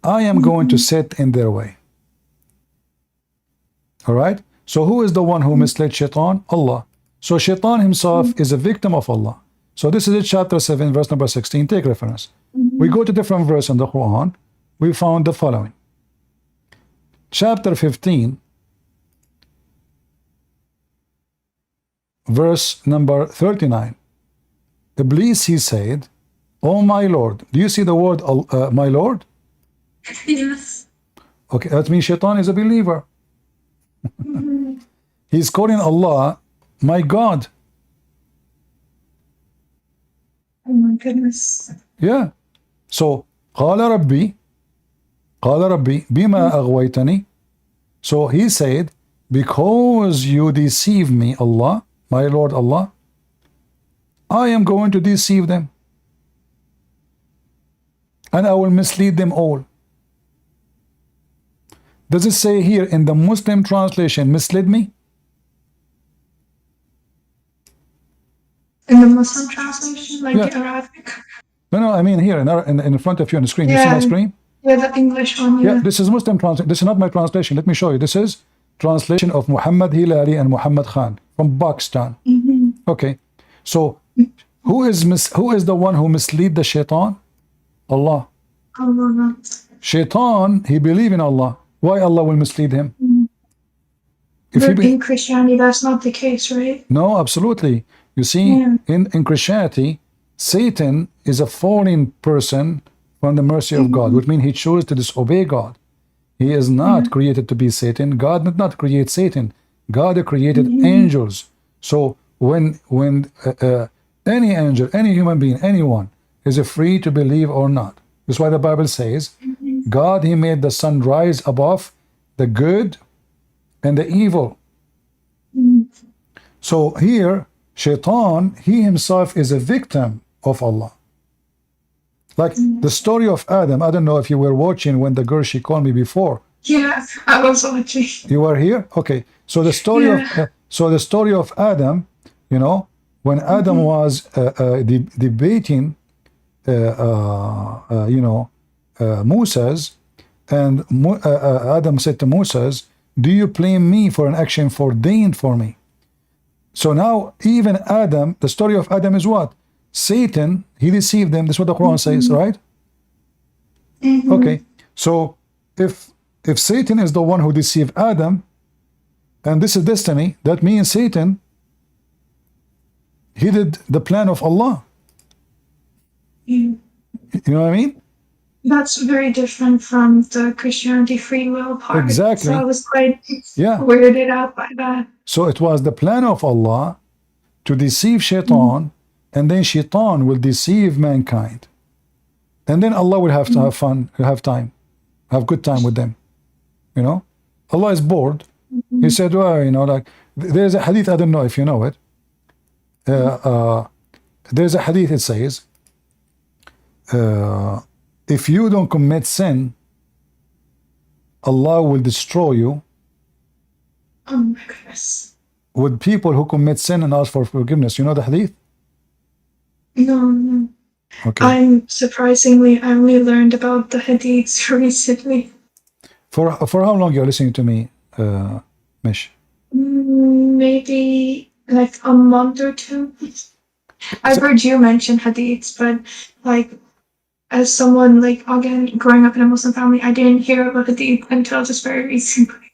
I am going to sit in their way. All right? So who is the one who misled shaitan? Allah. So shaitan himself is a victim of Allah. So this is chapter 7, verse number 16. Take reference. We go to different verse in the Quran. We found the following. Chapter 15, verse number 39. Iblis, he said, oh my Lord. Do you see the word my Lord? Yes. Okay, that means shaitan is a believer. He's calling Allah my God. Oh my goodness. Yeah. So قال ربي بما أغويتني. So he said, because you deceive me, Allah, my Lord Allah, I am going to deceive them. And I will mislead them all. Does it say here in the Muslim translation, misled me? In the Muslim translation, like the Arabic? No, I mean here in front of you on the screen. You see my screen? Yeah, the English one. Yeah, this is Muslim translation. This is not my translation. Let me show you. This is translation of Muhammad Hilali and Muhammad Khan from Pakistan. Okay, so who is the one who mislead the shaitan? Allah. Allah. Shaitan, he believe in Allah. Why Allah will mislead him? But in Christianity, that's not the case, right? No, absolutely. You see, in Christianity, Satan is a fallen person from the mercy of God, which means he chose to disobey God. He is not created to be Satan. God did not create Satan. God created angels. So when any angel, any human being, anyone is free to believe or not. That's why the Bible says, God, he made the sun rise above the good and the evil. So here, Shaitan, he himself is a victim of Allah. Like the story of Adam, I don't know if you were watching when the girl, she called me before. Yeah, I was watching. You were here? Okay. So the story the story of Adam, you know, when Adam was debating, Moses, and Adam said to Moses, do you blame me for an action ordained for me? So now even Adam, the story of Adam is what? Satan, he deceived them. That's what the Quran says, right? Okay. So if Satan is the one who deceived Adam, and this is destiny, that means Satan, he did the plan of Allah. You know what I mean? That's very different from the Christianity free will part. Exactly. So I was quite weirded out by that. So it was the plan of Allah to deceive Shaitan, and then Shaitan will deceive mankind. And then Allah will have to have fun, have time, have good time with them. You know? Allah is bored. He said, well, you know, like, there's a hadith, I don't know if you know it. There's a hadith, it says, if you don't commit sin, Allah will destroy you. Oh my goodness. With people who commit sin and ask for forgiveness. You know the hadith? No. Okay. I only learned about the hadiths recently. For how long you're listening to me, Mish? Maybe like a month or two. I've heard you mention hadiths, but like as someone like again growing up in a Muslim family, I didn't hear about hadith until just very recently.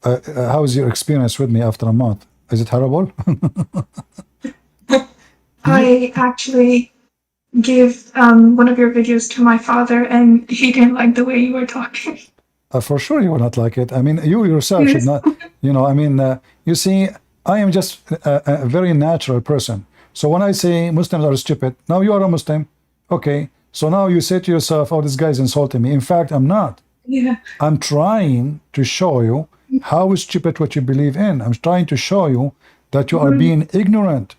How is your experience with me after a month? Is it horrible? I actually gave one of your videos to my father, and he didn't like the way you were talking. For sure you will not like it. I mean, you yourself should not, you know, I mean, you see, I am just a very natural person. So when I say Muslims are stupid, now you are a Muslim, okay, so now you say to yourself, oh, this guy's insulting me. In fact, I'm not. Yeah. I'm trying to show you how stupid what you believe in. I'm trying to show you that you are being ignorant.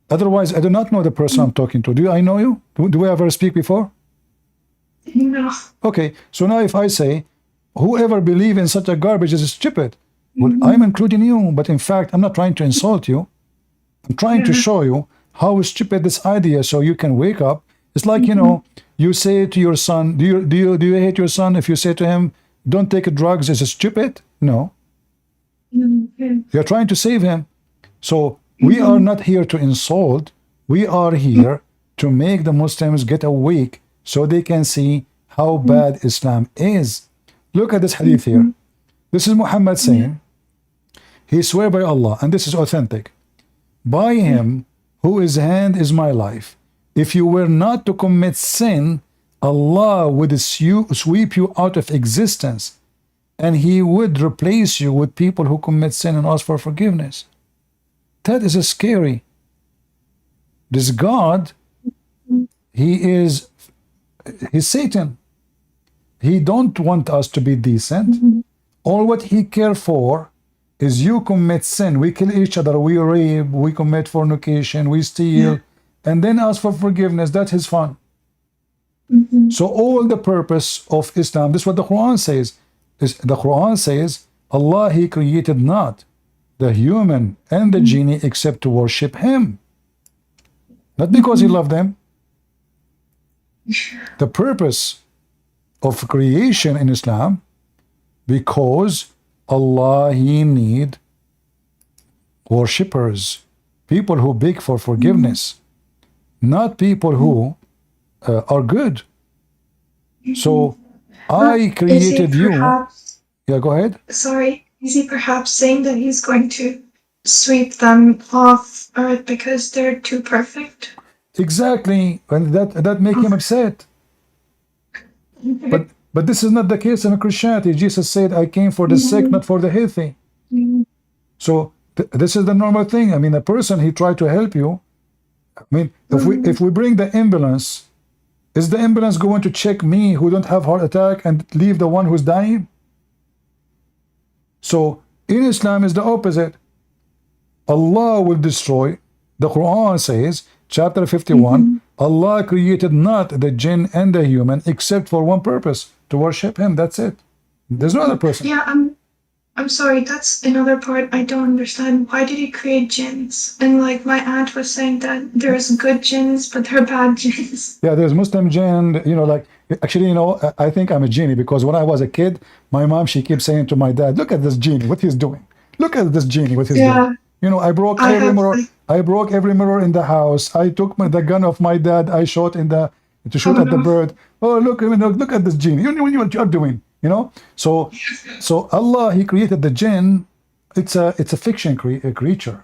Otherwise, I do not know the person I'm talking to. Do I know you? Do we ever speak before? No. Okay, so now if I say, whoever believes in such a garbage is stupid, well, I'm including you, but in fact, I'm not trying to insult you. I'm trying to show you how stupid this idea so you can wake up. It's like, you know, you say to your son, do you hate your son if you say to him, don't take drugs, is it stupid? No. You're trying to save him. So we are not here to insult. We are here to make the Muslims get awake so they can see how bad Islam is. Look at this hadith here. This is Muhammad saying, he swear by Allah, and this is authentic, by him whose hand is my life, if you were not to commit sin, Allah would sweep you out of existence, and he would replace you with people who commit sin and ask for forgiveness. That is scary. This God, he's Satan. He don't want us to be decent. All what he care for is you commit sin. We kill each other, we rape, we commit fornication, we steal, and then ask for forgiveness. That's his fun. So all the purpose of Islam, this is what the Quran says. The Quran says, Allah, he created not the human and the genie except to worship him. Not because he loved them. The purpose of creation in Islam, because Allah, he need worshippers, people who beg for forgiveness, not people who are good. So I created you. Yeah, go ahead. Sorry, is he perhaps saying that he's going to sweep them off earth because they're too perfect? Exactly, and that make him upset. But this is not the case in Christianity. Jesus said, I came for the sick, not for the healthy. So this is the normal thing. I mean, a person, he tried to help you. I mean, if we bring the ambulance Is the ambulance going to check me who don't have heart attack and leave the one who's dying? So in Islam is the opposite. Allah will destroy. The Quran says, chapter 51, Allah created not the jinn and the human except for one purpose, to worship Him. That's it. There's no other person. Yeah, I'm sorry, that's another part I don't understand. Why did He create jinns? And like my aunt was saying that there's good jinns, but there are bad jinns. Yeah, there's Muslim jinn, you know, like, actually, you know, I think I'm a genie because when I was a kid, my mom, she keeps saying to my dad, look at this genie, what he's doing. Look at this genie, what he's doing. You know, I broke every mirror. I broke every mirror in the house. I took the gun of my dad. I shot to shoot at the bird. Oh, look! Look at this genie. You know what you're doing. You know. So Allah, He created the jinn. It's a fiction creature.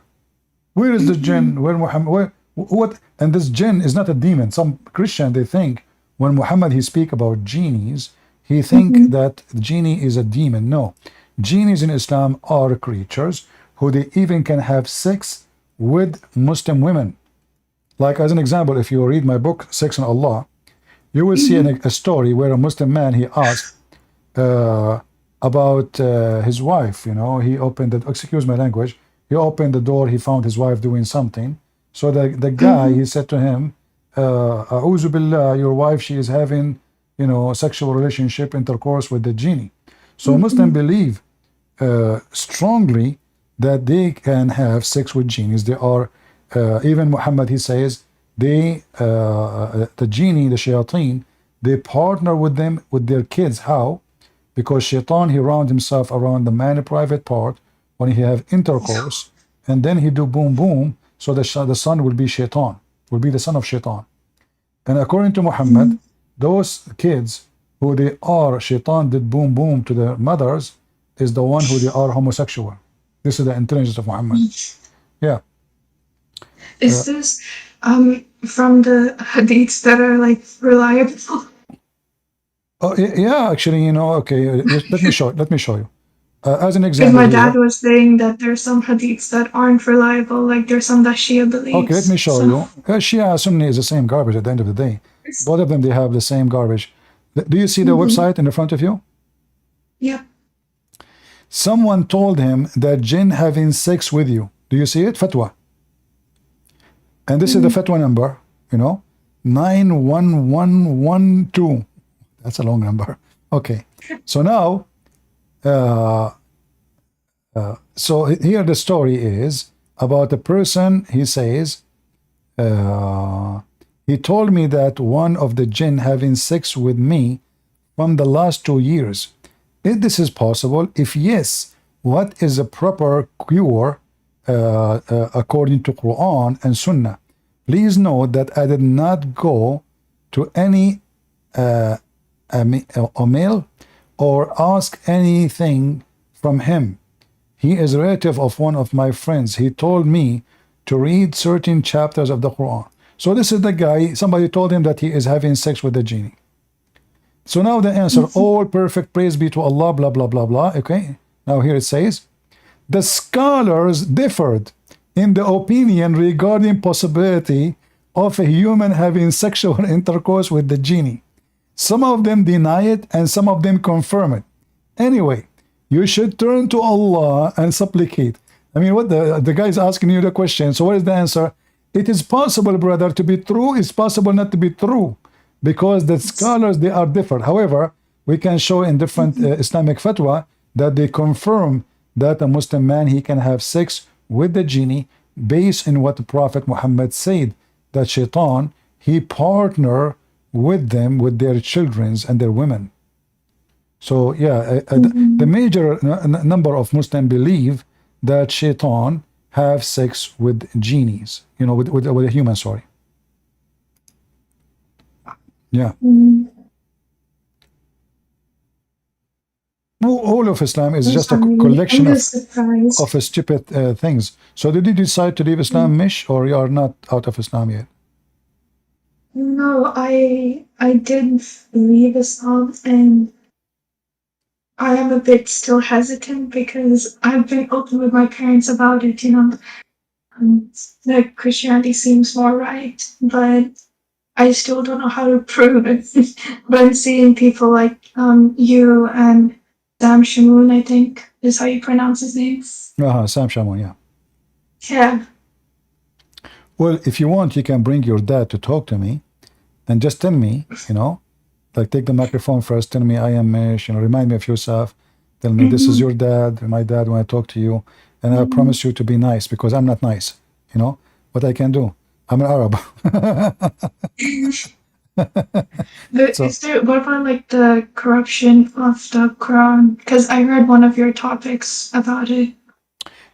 Where is the jinn? Where Muhammad? What? And this jinn is not a demon. Some Christian, they think when Muhammad he speak about genies, he think that the genie is a demon. No, genies in Islam are creatures who they even can have sex with Muslim women. Like as an example, if you read my book, Sex and Allah, you will see a story where a Muslim man, he asked about his wife. You know, he opened the, excuse my language, he opened the door, he found his wife doing something. So the guy, he said to him, A'udhu billah, your wife, she is having, you know, sexual relationship, intercourse with the genie. So Muslims believe strongly that they can have sex with genies. They are, even Muhammad, he says, they, the genie, the shayateen, they partner with them, with their kids. How? Because shaitan, he round himself around the man private part when he have intercourse, and then he do boom boom, so the son will be shaitan, will be the son of shaitan. And according to Muhammad, those kids who they are, shaitan did boom boom to their mothers, is the one who they are homosexual. This is the intelligence of Muhammad. Yeah. Is this from the hadiths that are like reliable? Oh yeah, actually, you know. Okay, let me show you. As an example, because my dad was saying that there's some hadiths that aren't reliable, like there's some that Shia believes. Okay, let me show you. Shia and Sunni is the same garbage at the end of the day. Both of them, they have the same garbage. Do you see the website in the front of you? Yeah. Someone told him that jinn having sex with you. Do you see it? Fatwa. And this is the fatwa number, you know, 91112. That's a long number. Okay. So now, so here the story is about a person, he says, he told me that one of the jinn having sex with me from the last 2 years. If this is possible, if yes, what is a proper cure according to Quran and Sunnah? Please note that I did not go to any male or ask anything from him. He is a relative of one of my friends. He told me to read certain chapters of the Quran. So this is the guy, somebody told him that he is having sex with the genie. So now the answer, all perfect praise be to Allah, blah, blah, blah, blah. Okay, now here it says, the scholars differed in the opinion regarding possibility of a human having sexual intercourse with the genie. Some of them deny it and some of them confirm it. Anyway, you should turn to Allah and supplicate. I mean, what the guy is asking you the question. So what is the answer? It is possible, brother, to be true. It's possible not to be true. Because the scholars, they are different. However, we can show in different Islamic fatwa that they confirm that a Muslim man, he can have sex with the genie based on what the Prophet Muhammad said, that shaitan, he partner with them, with their children and their women. So yeah, the major number of Muslims believe that shaitan have sex with genies, you know, with a human, sorry. Yeah. All of Islam is just a collection of stupid things. So did you decide to leave Islam, Mish, or you are not out of Islam yet? No, I did leave Islam, and I am a bit still hesitant because I've been open with my parents about it, you know. That Christianity seems more right, but I still don't know how to prove it. But I'm seeing people like you and Sam Shamoon, I think is how you pronounce his name. Sam Shamoon, yeah. Yeah. Well, if you want, you can bring your dad to talk to me and just tell me, you know, like take the microphone first, tell me I am Mish, you know, remind me of yourself, tell me this is your dad, my dad when I talk to you, and I promise you to be nice because I'm not nice, you know, what I can do. I'm an Arab. So, is there, what about like the corruption of the Quran? Because I heard one of your topics about it.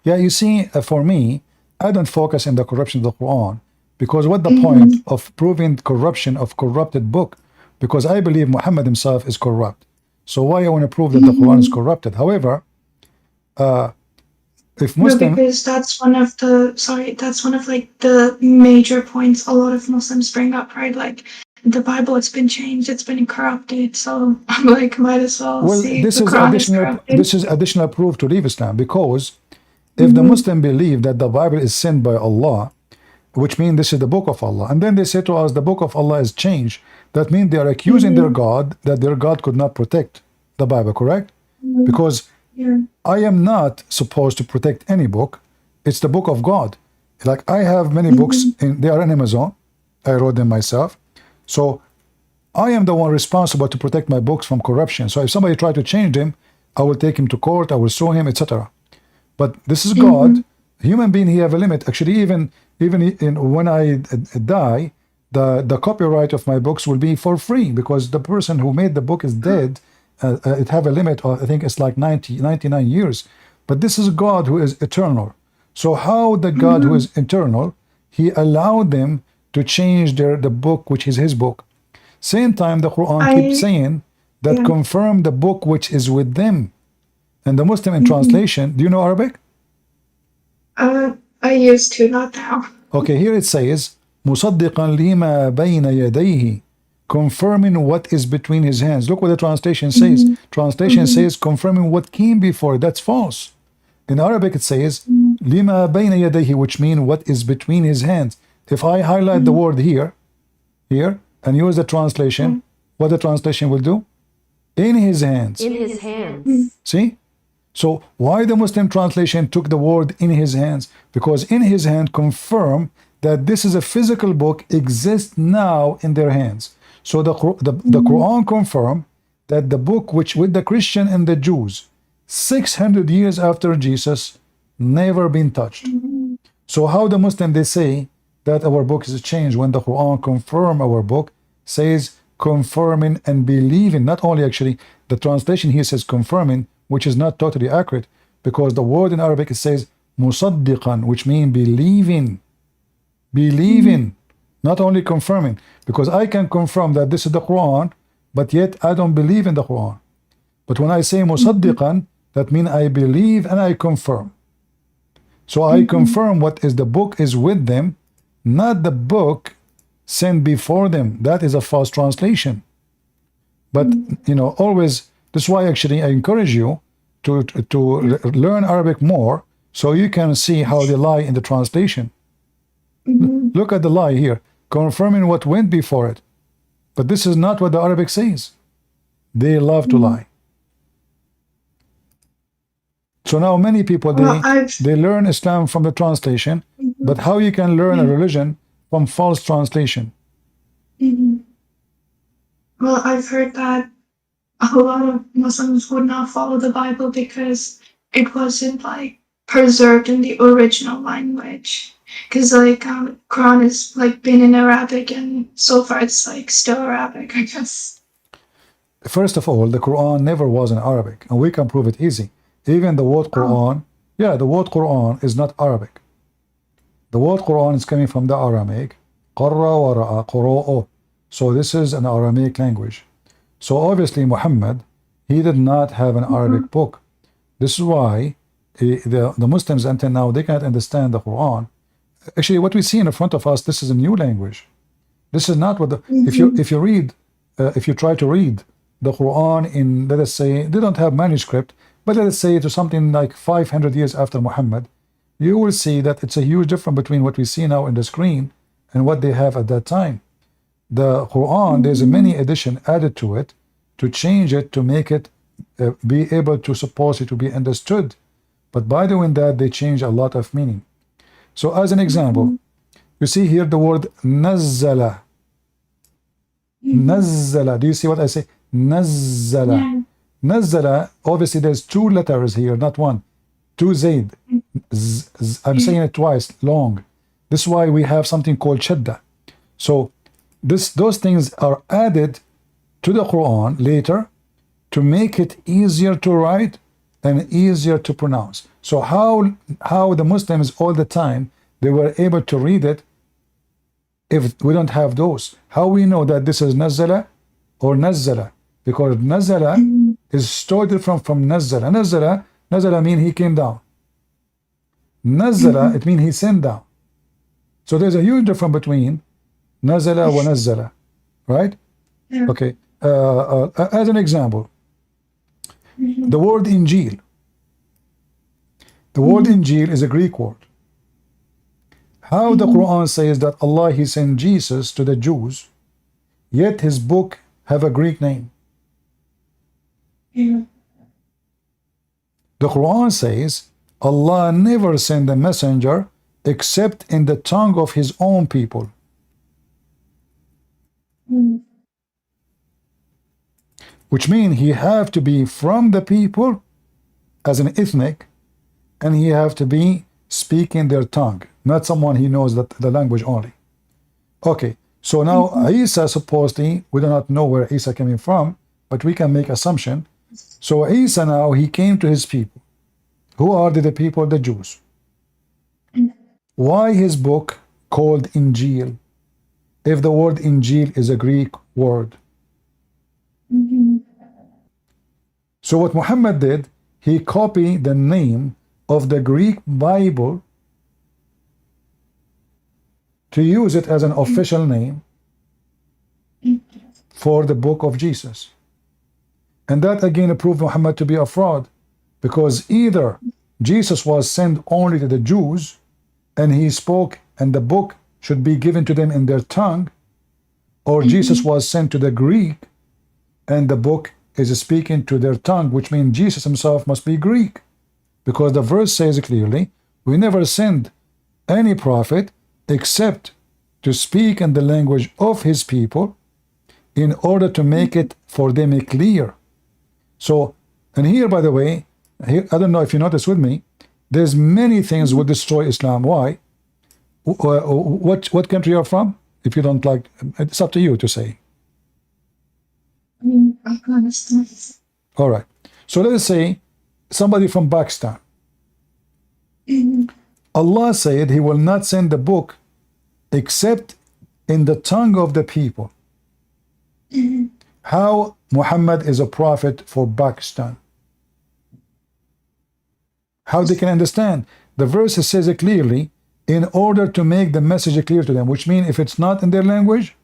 Yeah, you see, for me, I don't focus on the corruption of the Quran because what the point of proving corruption of corrupted book? Because I believe Muhammad himself is corrupt. So why I want to prove that the Quran is corrupted? However, if Muslim, because that's one of the that's one of like the major points a lot of Muslims bring up, right? Like the Bible, it's been changed, it's been corrupted. So I'm like, might as well see this the is Quran additional. is corrupted. This is additional proof to leave Islam because if the Muslim believe that the Bible is sent by Allah, which means this is the book of Allah, and then they say to us the book of Allah is changed, that means they are accusing their God that their God could not protect the Bible, correct? Because I am not supposed to protect any book. It's the book of God. Like I have many books, they are on Amazon. I wrote them myself. So I am the one responsible to protect my books from corruption. So if somebody try to change them, I will take him to court, I will sue him, etc. But this is God. Human being, he have a limit. Actually, even when I die, the copyright of my books will be for free because the person who made the book is dead. It have a limit of, I think it's like 99 years. But this is God who is eternal. So how the God who is eternal, he allowed them to change the book, which is his book. Same time, the Quran keeps saying that confirm the book which is with them. And the Muslim in translation, do you know Arabic? I used to, not now. Okay, here it says, مُصَدِّقًا لِمَا بَيْنَ يَدَيْهِ, confirming what is between his hands. Look what the translation says. Translation says confirming what came before. That's false. In Arabic it says لِمَا بَيْنَ يَدَيْهِ, which means what is between his hands. If I highlight the word here, and use the translation, what the translation will do? In his hands. In his hands. See? So why the Muslim translation took the word in his hands? Because in his hand confirm that this is a physical book exists now in their hands. So the Quran confirm that the book which with the Christian and the Jews 600 years after Jesus never been touched. So how the Muslim they say that our book is changed when the Quran confirm our book says confirming and believing. Not only actually the translation here says confirming, which is not totally accurate because the word in Arabic it says musaddiqan, which means believing, not only confirming, because I can confirm that this is the Quran, but yet I don't believe in the Quran. But when I say musaddiqan, that means I believe and I confirm. So I confirm what is the book is with them, not the book sent before them. That is a false translation. But you know, always, this is why actually I encourage you to learn Arabic more so you can see how they lie in the translation. Look at the lie here, confirming what went before it. But this is not what the Arabic says. They love to lie. So now many people, they learn Islam from the translation, but how you can learn a religion from false translation? Well, I've heard that a lot of Muslims would not follow the Bible because it wasn't like preserved in the original language. Because like Quran is like been in Arabic and so far it's like still Arabic, I guess. First of all, the Quran never was in Arabic, and we can prove it easy. Even the word Quran, the word Quran is not Arabic. The word Quran is coming from the Aramaic, qarra wa ra'a, qura'u. So this is an Aramaic language. So obviously Muhammad, he did not have an Arabic book. This is why the Muslims until now, they can't understand the Quran. Actually, what we see in front of us, this is a new language. This is not what the, if you try to read the Quran in, let us say, they don't have manuscript, but let us say to something like 500 years after Muhammad, you will see that it's a huge difference between what we see now in the screen and what they have at that time. the Quran, there's many addition added to it to change it, to make it be able to suppose it to be understood. But by doing that, they change a lot of meaning. So as an example, you see here the word nazzala. Nazzala. Do you see what I say? Nazzala. Nazzala, obviously there's two letters here, not one. Two zayd. I'm saying it twice, long. This is why we have something called shadda. So those things are added to the Quran later to make it easier to write and easier to pronounce. So how the Muslims all the time they were able to read it if we don't have those? How we know that this is nazala or nazzala? Because nazala is stored from nazzala. Nazzala mean he came down. Nazzala, it means he sent down. So there's a huge difference between nazala wa nazzala, right? Okay. As an example, the word Injil. The word Injil is a Greek word. How the Quran says that Allah he sent Jesus to the Jews, yet his book have a Greek name. The Quran says Allah never sent a messenger except in the tongue of his own people. Which means he have to be from the people as an ethnic, and he have to be speaking their tongue, not someone he knows that the language only. Okay, so now Isa supposedly, we do not know where Isa coming from, but we can make assumption. So Isa now, he came to his people. Who are the people? The Jews. Why his book called Injil, if the word Injil is a Greek word? So what Muhammad did, he copied the name of the Greek Bible to use it as an official name for the book of Jesus. And that again proved Muhammad to be a fraud, because either Jesus was sent only to the Jews and he spoke and the book should be given to them in their tongue, or Jesus was sent to the Greek and the book is speaking to their tongue, which means Jesus himself must be Greek, because the verse says clearly, we never send any prophet except to speak in the language of his people in order to make it for them clear. So, and here, by the way, here, I don't know if you notice with me, there's many things would destroy Islam. Why? What country you're from? If you don't like, it's up to you to say. Afghanistan. All right. So let's say somebody from Pakistan. Allah said he will not send the book except in the tongue of the people. How Muhammad is a prophet for Pakistan? How they can understand? The verse says it clearly, in order to make the message clear to them, which means if it's not in their language,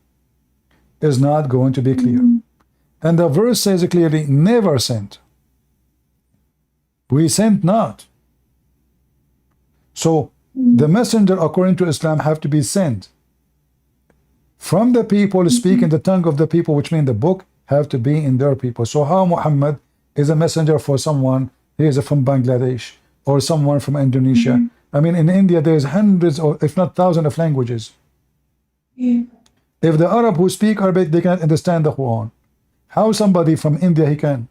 it's not going to be clear. And the verse says it clearly, never sent. We sent not. So the messenger, according to Islam, have to be sent from the people, speaking the tongue of the people, which means the book have to be in their people. So how Muhammad is a messenger for someone, he is from Bangladesh or someone from Indonesia. I mean, in India, there's hundreds or if not thousands of languages. If the Arab who speak Arabic, they cannot understand the Quran, how somebody from India he can?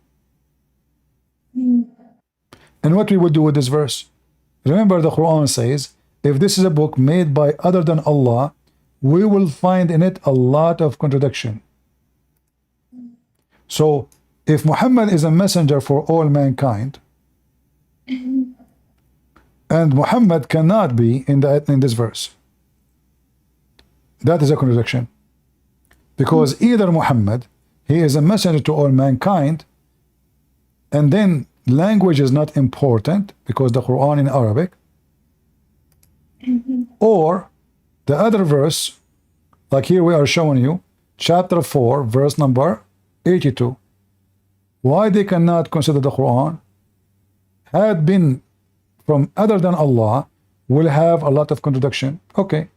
And what we will do with this verse? Remember, the Quran says, if this is a book made by other than Allah, we will find in it a lot of contradiction. So, if Muhammad is a messenger for all mankind, and Muhammad cannot be in this verse, that is a contradiction. Because either Muhammad, he is a messenger to all mankind, and then language is not important because the Quran in Arabic, or the other verse, like here we are showing you, chapter 4, verse number 82. Why they cannot consider the Quran had been from other than Allah will have a lot of contradiction. Okay,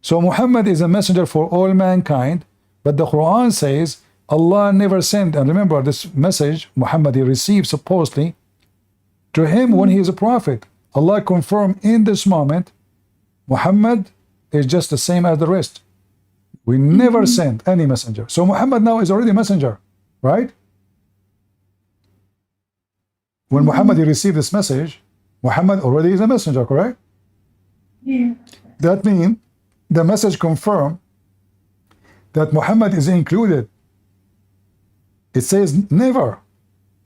so Muhammad is a messenger for all mankind, But the Quran says Allah never sent, and remember this message Muhammad he received supposedly to him when he is a prophet. Allah confirmed in this moment Muhammad is just the same as the rest. We never sent any messenger. So Muhammad now is already a messenger, right? When Muhammad he received this message, Muhammad already is a messenger, correct? Yeah. That means the message confirmed that Muhammad is included. It says never.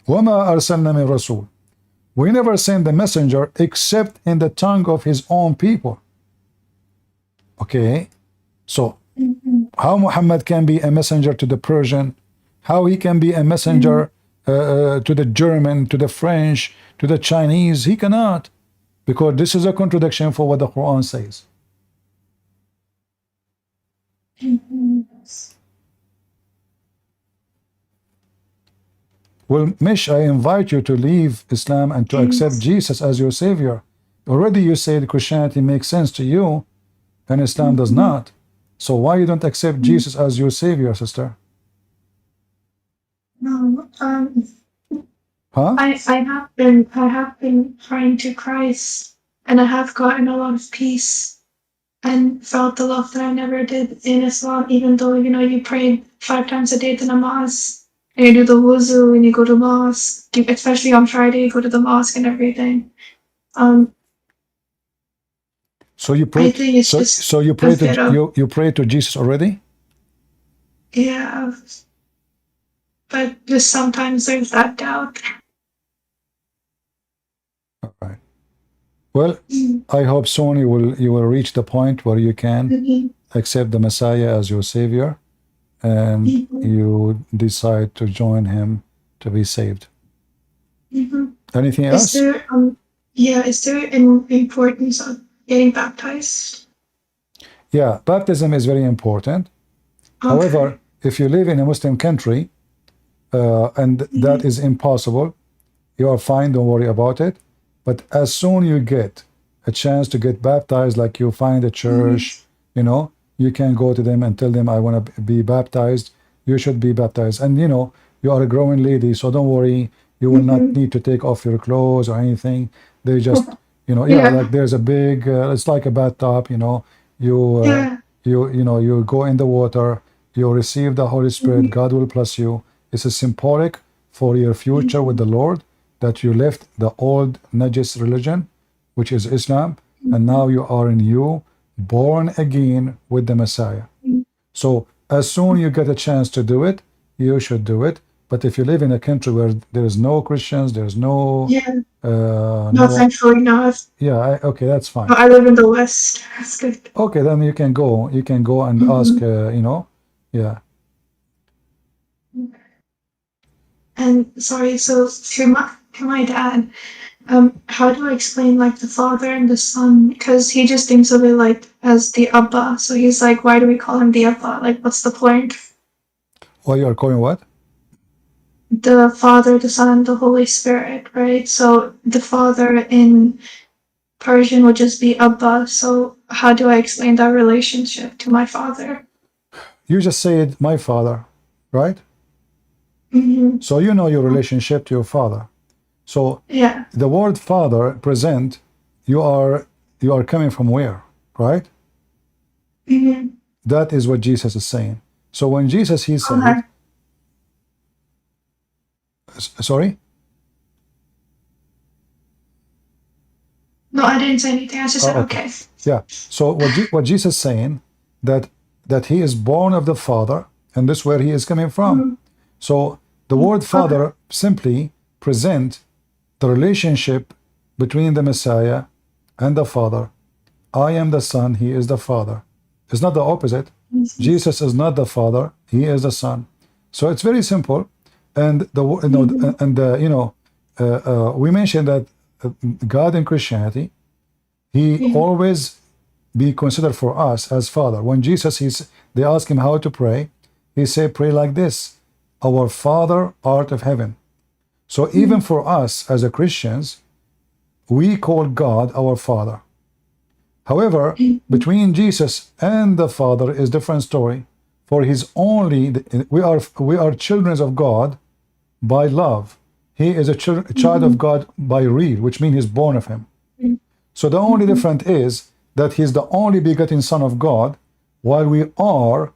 وَمَا أَرْسَلْنَا مِن رَسُولٍ. We never send the messenger except in the tongue of his own people. Okay, so how Muhammad can be a messenger to the Persian, how he can be a messenger to the German, to the French, to the Chinese? He cannot, because this is a contradiction for what the Quran says. Well, Mish, I invite you to leave Islam and to accept Jesus as your savior. Already you said Christianity makes sense to you and Islam does not. So why you don't accept Jesus as your savior, sister? No, Huh? I have been praying to Christ, and I have gotten a lot of peace and felt the love that I never did in Islam, even though, you know, you pray 5 times a day the namaz, and you do the wuzu, and you go to mosque, especially on Friday, you go to the mosque and everything. So you pray. I think it's So you pray to you pray to Jesus already? Yeah, but just sometimes there's that doubt. All right. Well, I hope soon you will reach the point where you can accept the Messiah as your savior, and you decide to join him to be saved. Anything else? Is there an importance of getting baptized? Yeah, baptism is very important. Okay. However, if you live in a Muslim country and that is impossible, you are fine, don't worry about it. But as soon you get a chance to get baptized, like you find a church, you know, you can go to them and tell them, I want to be baptized. You should be baptized. And, you know, you are a growing lady, so don't worry. You will not need to take off your clothes or anything. They just, you know, like there's a big, it's like a bathtub, you know, you go in the water, you receive the Holy Spirit, God will bless you. It's a symbolic for your future with the Lord, that you left the old najis religion, which is Islam, and now you are in you, born again with the Messiah. So as soon you get a chance to do it, you should do it. But if you live in a country where there is no Christians, there's no... no, thankfully not. Yeah, okay, that's fine. I live in the West. That's good. Okay, then you can go. You can go and ask, you know, yeah. And sorry, so to my dad, how do I explain like the father and the son? Because he just thinks of it like as the Abba. So he's like, why do we call him the Abba? Like, what's the point? Why you are calling what? The Father, the Son, the Holy Spirit, right? So the Father in Persian would just be Abba. So how do I explain that relationship to my father? You just said my father, right? So you know your relationship to your father. So the word father present, you are coming from where, right? That is what Jesus is saying. So when Jesus he said, sorry? No, I didn't say anything. I just said okay. Yeah. So what Jesus is saying, that he is born of the Father, and this is where he is coming from. So the word Father simply present the relationship between the Messiah and the Father. I am the Son, he is the Father. It's not the opposite. Jesus is not the Father, he is the Son. So it's very simple. And we mentioned that God in Christianity, he always be considered for us as Father. When Jesus, they ask him how to pray, he said, pray like this: Our Father art of heaven. So even for us as a Christians, we call God our Father. However, between Jesus and the Father is different story. for his only, we are children of God by love. He is a child of God by real, which means he's born of him. So the only difference is that he's the only begotten Son of God, while we are,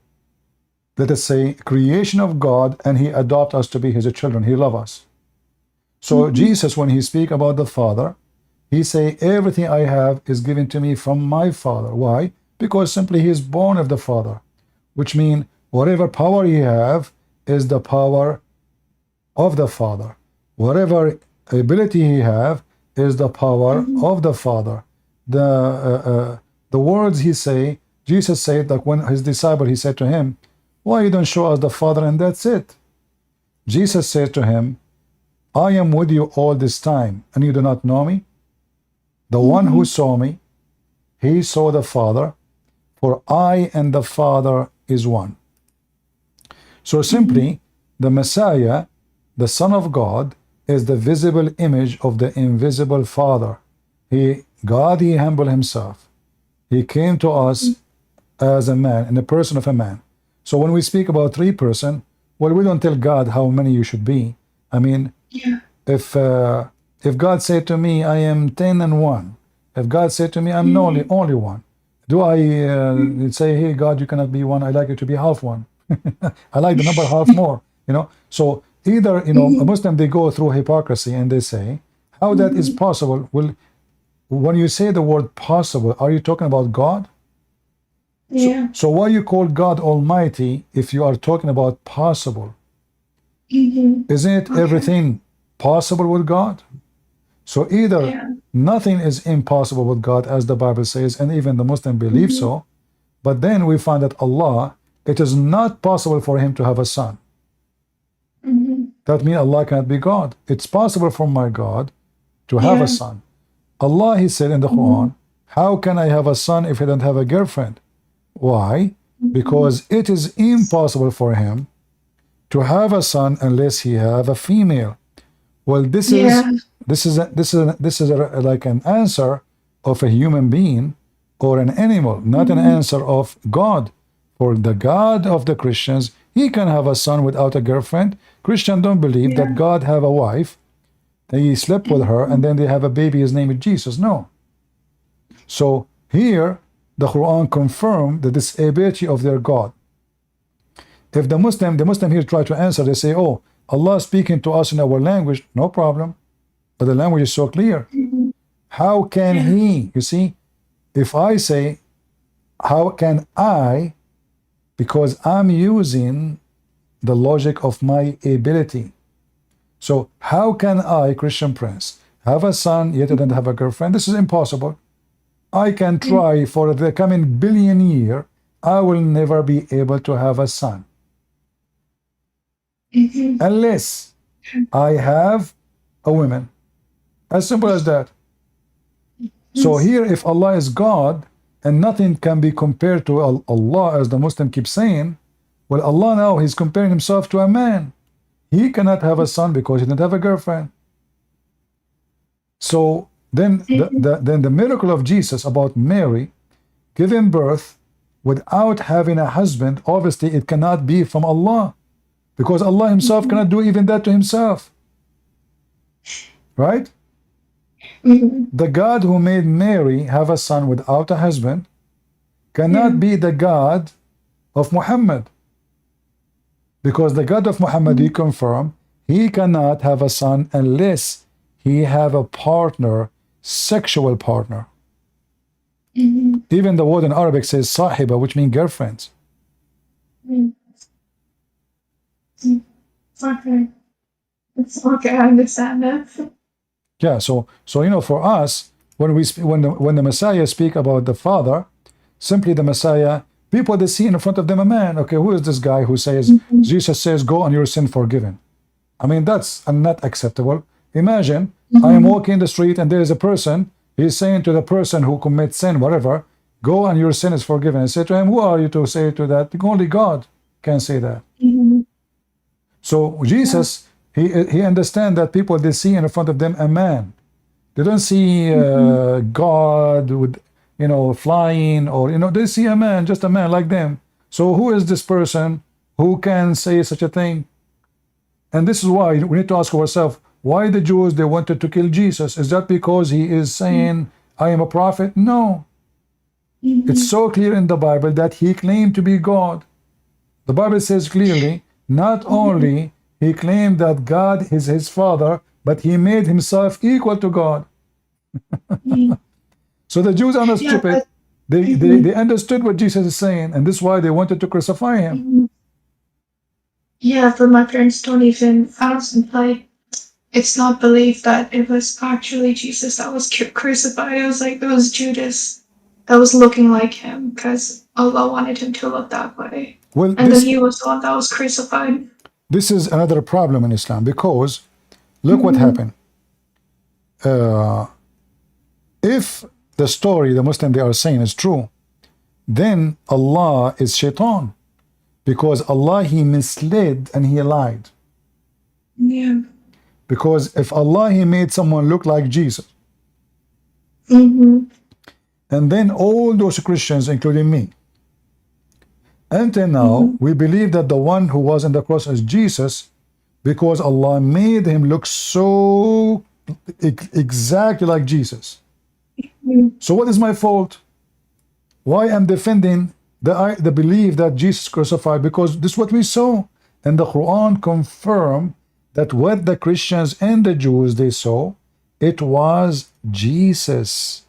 let us say, creation of God, and he adopt us to be his children. He love us. So Jesus, when he speak about the Father, he say, everything I have is given to me from my Father. Why? Because simply he is born of the Father, which means whatever power he have is the power of the Father. Whatever ability he have is the power of the Father. The words he say, Jesus said that when his disciple, he said to him, why you don't show us the Father and that's it? Jesus said to him, I am with you all this time and you do not know me? The one who saw me, he saw the Father, for I and the Father is one. So simply, the Messiah, the Son of God, is the visible image of the invisible Father. God, he humbled himself. He came to us as a man, in the person of a man. So when we speak about three person, well, we don't tell God how many you should be. I mean, if God said to me, I am 10 and 1. If God said to me, I'm only one. Do I say, hey, God, you cannot be one. I like you to be half one. I like the number half more. So either, a Muslim, they go through hypocrisy and they say, how that is possible? Well, when you say the word possible, are you talking about God? So why you call God Almighty if you are talking about possible? Isn't it everything possible with God? So either nothing is impossible with God, as the Bible says, and even the Muslim believe so, but then we find that Allah, it is not possible for him to have a son. That means Allah cannot be God. It's possible for my God to have a son. Allah, he said in the Quran, how can I have a son if I don't have a girlfriend? Why? Because it is impossible for him to have a son unless he have a female. Well, this is like an answer of a human being or an animal, not an answer of God. For the God of the Christians, he can have a son without a girlfriend. Christians don't believe that God have a wife, he slept with her, and then they have a baby, his name is Jesus. No. So here, the Quran confirmed the disability of their God. If the Muslim here try to answer, they say, oh, Allah is speaking to us in our language, no problem. But the language is so clear. How can he, you see, if I say, how can I, because I'm using the logic of my ability. So how can I, Christian Prince, have a son yet I don't have a girlfriend? This is impossible. I can try for the coming billion year, I will never be able to have a son. Unless I have a woman. As simple as that. So here, if Allah is God, and nothing can be compared to Allah, as the Muslim keeps saying, well, Allah now, he's comparing himself to a man. He cannot have a son because he didn't have a girlfriend. So then the miracle of Jesus about Mary giving birth without having a husband, obviously it cannot be from Allah, because Allah himself cannot do even that to himself. Right? The God who made Mary have a son without a husband cannot be the God of Muhammad, because the God of Muhammad, he confirmed, he cannot have a son unless he have a partner, sexual partner. Even the word in Arabic says sahiba, which means girlfriends. Okay. It's okay, I understand that. Yeah, so for us, when the Messiah speak about the Father, simply the Messiah, people, they see in front of them a man. Okay, who is this guy who says, Jesus says, go and your sin forgiven? I mean, that's not acceptable. Imagine, I am walking in the street and there is a person, he's saying to the person who commits sin, whatever, go and your sin is forgiven. I say to him, who are you to say to that? Only God can say that. So Jesus, he understands that people, they see in front of them a man. They don't see God with, flying, or, they see a man, just a man like them. So who is this person who can say such a thing? And this is why we need to ask ourselves, why the Jews, they wanted to kill Jesus? Is that because he is saying, I am a prophet? No. It's so clear in the Bible that he claimed to be God. The Bible says clearly, not only he claimed that God is his father, but he made himself equal to God. So the Jews are not stupid. They understood what Jesus is saying, and this is why they wanted to crucify him. Yeah, but my parents don't even, I don't like, it's not believed that it was actually Jesus that was crucified. It was like, it was Judas that was looking like him because Allah wanted him to look that way. Well, and then he was the one that was crucified. This is another problem in Islam, because look what happened. If the story the Muslim they are saying is true, then Allah is shaitan, because Allah, he misled and he lied. Yeah. Because if Allah, he made someone look like Jesus, and then all those Christians, including me, until now, we believe that the one who was on the cross is Jesus, because Allah made him look so exactly like Jesus. So what is my fault? Why I'm defending the belief that Jesus crucified? Because this is what we saw, and the Quran confirmed that what the Christians and the Jews they saw, it was Jesus.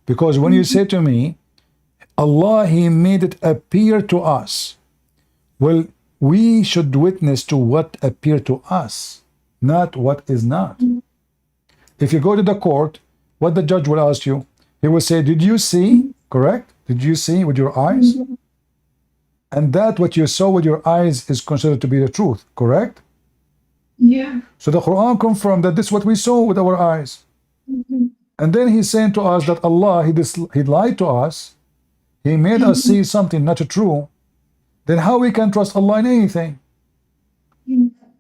Because when you say to me, Allah, he made it appear to us, well, we should witness to what appeared to us, not what is not. If you go to the court, what the judge will ask you, he will say, did you see? Correct? Did you see with your eyes? And that what you saw with your eyes is considered to be the truth, correct? Yeah. So the Quran confirmed that this is what we saw with our eyes. And then he's saying to us that Allah, he lied to us. He made us see something not true. Then how we can trust Allah in anything?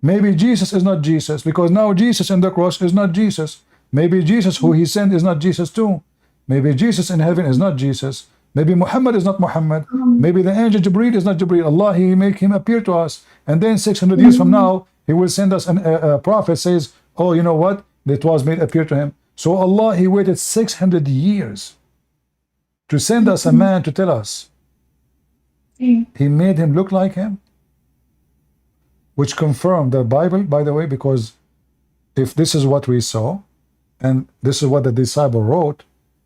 Maybe Jesus is not Jesus, because now Jesus in the cross is not Jesus. Maybe Jesus who he sent is not Jesus too. Maybe Jesus in heaven is not Jesus. Maybe Muhammad is not Muhammad. Maybe the angel Jibreel is not Jibreel. Allah, he make him appear to us. And then 600 years from now, he will send us a prophet says, oh, you know what? It was made appear to him. So Allah, he waited 600 years to send us a man to tell us. He made him look like him, which confirmed the Bible, by the way, because if this is what we saw, and this is what the disciple wrote,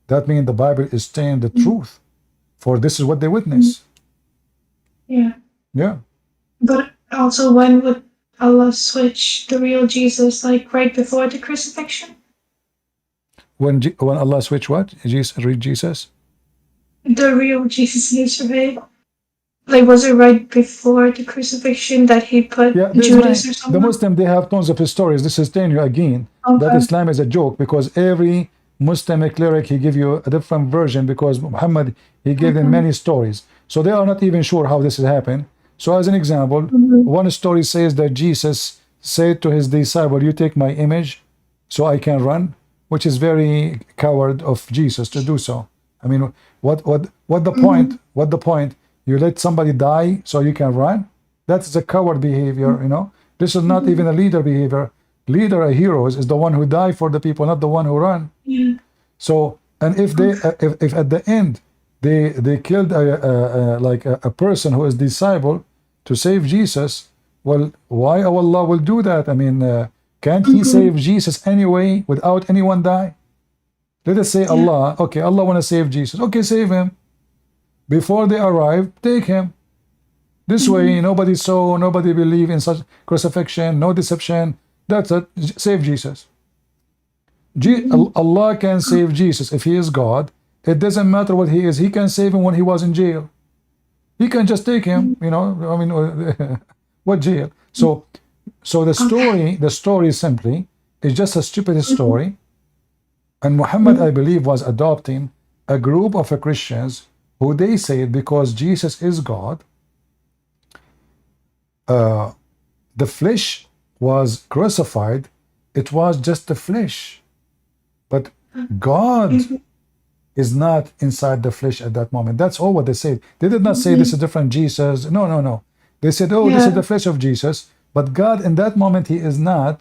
that means the Bible is saying the truth, for this is what they witness. Yeah. Yeah. But also, when would Allah switch the real Jesus, like right before the crucifixion? When Allah switched what? Read Jesus? The real Jesus, right? Like, was it right before the crucifixion that he put Judas or something? The Muslim, they have tons of stories. This is telling you again that Islam is a joke, because every Muslim cleric, he give you a different version, because Muhammad, he gave them many stories. So they are not even sure how this has happened. So as an example, one story says that Jesus said to his disciple, you take my image so I can run, which is very coward of Jesus to do so. I mean, what the point? What the point? You let somebody die so you can run? That's a coward behavior, you know. This is not even a leader behavior. Leader, a hero, is the one who died for the people, not the one who run. So, and if they, if at the end they killed a person who is disciple to save Jesus, well, why Allah will do that? I mean, can't he save Jesus anyway without anyone die? Let us say Allah, okay, Allah want to save Jesus, okay, save him. Before they arrive, take him. This way, nobody saw, nobody believe in such crucifixion, no deception. That's it. Save Jesus. Allah can save Jesus if he is God. It doesn't matter what he is. He can save him when he was in jail. He can just take him, you know. I mean, what jail? So the story simply is just a stupid story. And Muhammad, I believe, was adopting a group of Christians who they said because Jesus is God, the flesh was crucified. It was just the flesh, but God is not inside the flesh at that moment. That's all what they said. They did not say this is a different Jesus. No, no, no. They said, oh, this is the flesh of Jesus. But God, in that moment, he is not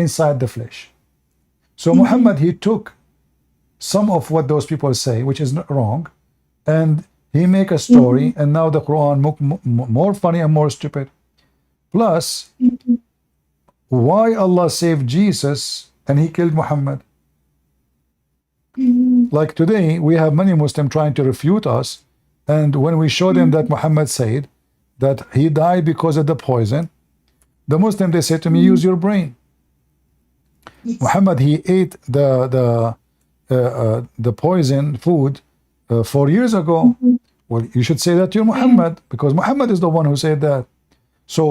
inside the flesh. So Muhammad, he took some of what those people say, which is not wrong, and he make a story, and now the Quran more funny and more stupid. Plus, why Allah saved Jesus and he killed Muhammad? Like today, we have many Muslims trying to refute us, and when we show them that Muhammad said that he died because of the poison, the Muslim, they say to me, use your brain. Muhammad, he ate the poison food 4 years ago. Well, you should say that to Muhammad, because Muhammad is the one who said that. So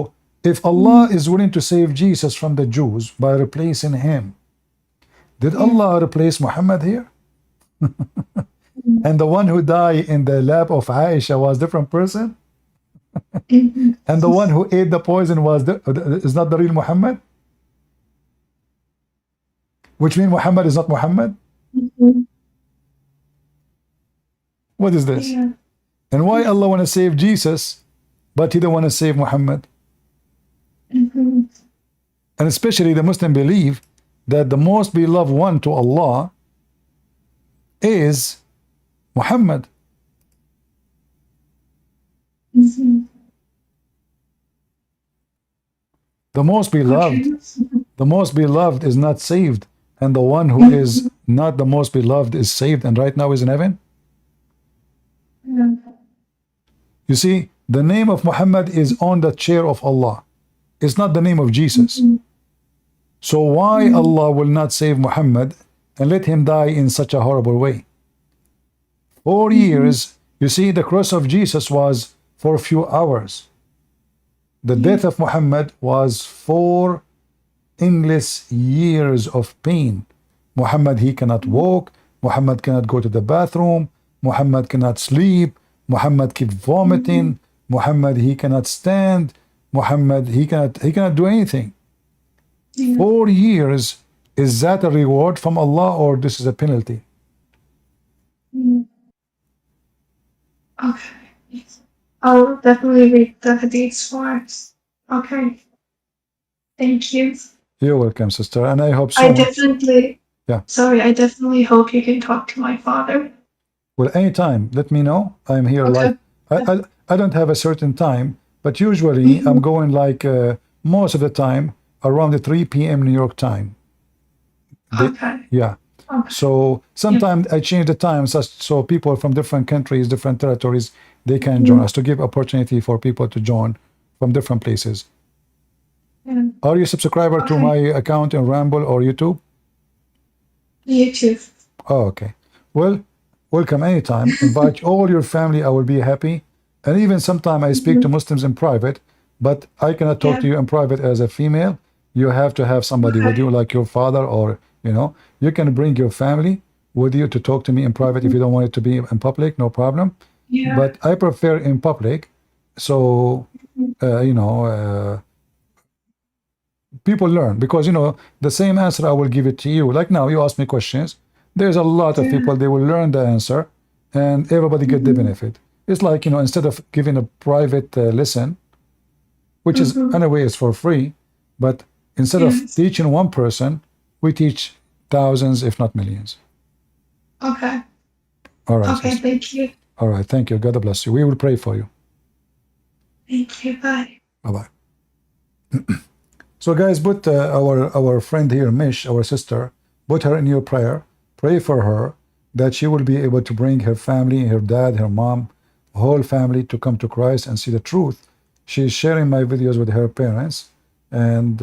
if Allah is willing to save Jesus from the Jews by replacing him, did Allah replace Muhammad here? And the one who died in the lap of Aisha was a different person? And the one who ate the poison is not the real Muhammad? Which means Muhammad is not Muhammad? What is this? And why Allah want to save Jesus, but he don't want to save Muhammad? And especially the Muslim believe that the most beloved one to Allah is Muhammad. The most beloved is not saved, and the one who is not the most beloved is saved, and right now is in heaven. You see, the name of Muhammad is on the chair of Allah. It's not the name of Jesus. So why Allah will not save Muhammad and let him die in such a horrible way? 4 years, you see, the cross of Jesus was for a few hours. The death of Muhammad was 4 endless years of pain. Muhammad, he cannot walk. Muhammad cannot go to the bathroom. Muhammad cannot sleep. Muhammad keep vomiting. Muhammad, he cannot stand. Muhammad, he cannot do anything. 4 years, is that a reward from Allah, or this is a penalty? Okay. I'll definitely read the hadiths for us. Okay. Thank you. You're welcome, sister, and I hope so. I definitely hope you can talk to my father. Well, anytime, let me know. I'm here. Okay. Like I don't have a certain time, but usually I'm going like most of the time around the 3 p.m. New York time. Okay. Yeah. Okay. So sometimes I change the time so people from different countries, different territories, they can join us, to give opportunity for people to join from different places. Are you a subscriber to my account in Ramble or YouTube? YouTube. Oh, okay. Well, welcome anytime. Invite all your family. I will be happy. And even sometimes I speak to Muslims in private, but I cannot talk to you in private as a female. You have to have somebody with you, like your father, or you can bring your family with you to talk to me in private if you don't want it to be in public, no problem. But I prefer in public, so people learn, because the same answer I will give it to you. Like now, you ask me questions. There's a lot of people, they will learn the answer, and everybody get the benefit. It's like, instead of giving a private lesson, which is anyway is for free, but instead of teaching one person, we teach thousands, if not millions. Okay. All right. Okay, thank you. All right, thank you. God bless you. We will pray for you. Thank you. Bye. Bye-bye. So guys, put our friend here, Mish, our sister, put her in your prayer. Pray for her that she will be able to bring her family, her dad, her mom, whole family to come to Christ and see the truth. She's sharing my videos with her parents, and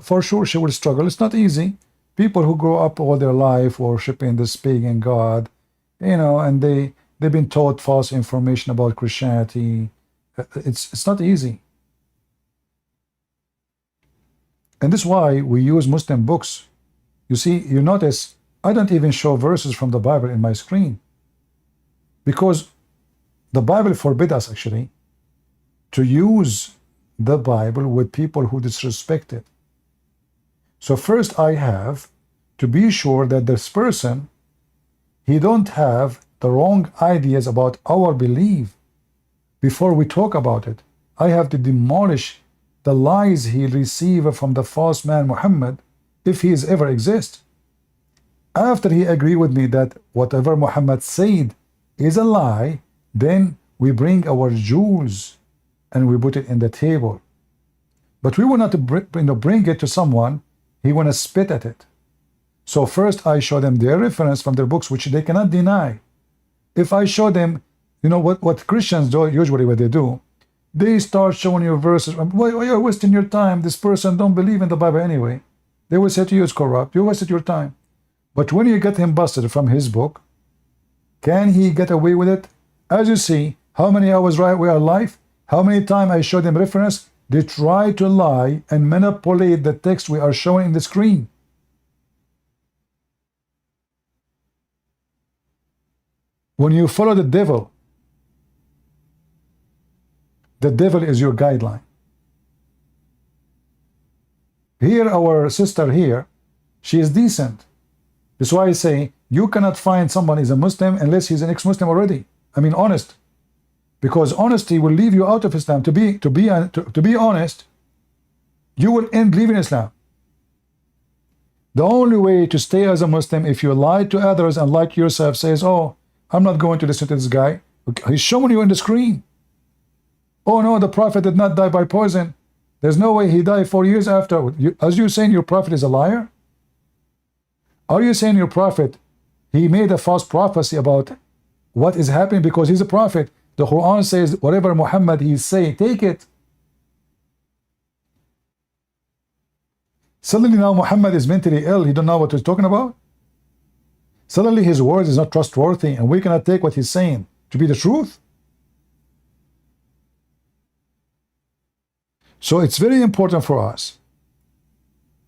for sure she will struggle. It's not easy. People who grow up all their life worshiping this pagan God, and they've been taught false information about Christianity. It's not easy. And this is why we use Muslim books. You see, you notice I don't even show verses from the Bible in my screen, because the Bible forbids us actually to use the Bible with people who disrespect it. So first I have to be sure that this person he don't have the wrong ideas about our belief before we talk about it. I have to demolish the lies he received from the false man Muhammad, if he is ever exist. After he agreed with me that whatever Muhammad said is a lie, then we bring our jewels and we put it in the table. But we want to bring it to someone, he want to spit at it. So first I show them their reference from their books, which they cannot deny. If I show them, you know what Christians do, usually what they do, they start showing you verses. Why you're wasting your time? This person don't believe in the Bible anyway. They will say to you it's corrupt. You wasted your time. But when you get him busted from his book, can he get away with it? As you see, how many hours right we are live? How many times I showed them reference? They try to lie and manipulate the text we are showing in the screen. When you follow the devil is your guideline. Here, our sister here, she is decent. That's why I say you cannot find someone is a Muslim unless he's an ex-Muslim already. I mean, honest, because honesty will leave you out of Islam. To be honest, you will end leaving Islam. The only way to stay as a Muslim, if you lie to others and like yourself says, "Oh, I'm not going to listen to this guy." He's showing you on the screen. Oh no, the Prophet did not die by poison. There's no way he died 4 years after. As you saying your Prophet is a liar? Are you saying your Prophet, he made a false prophecy about what is happening because he's a prophet? The Quran says whatever Muhammad he say, take it. Suddenly now Muhammad is mentally ill. He don't know what he's talking about. Suddenly his words is not trustworthy and we cannot take what he's saying to be the truth. So it's very important for us,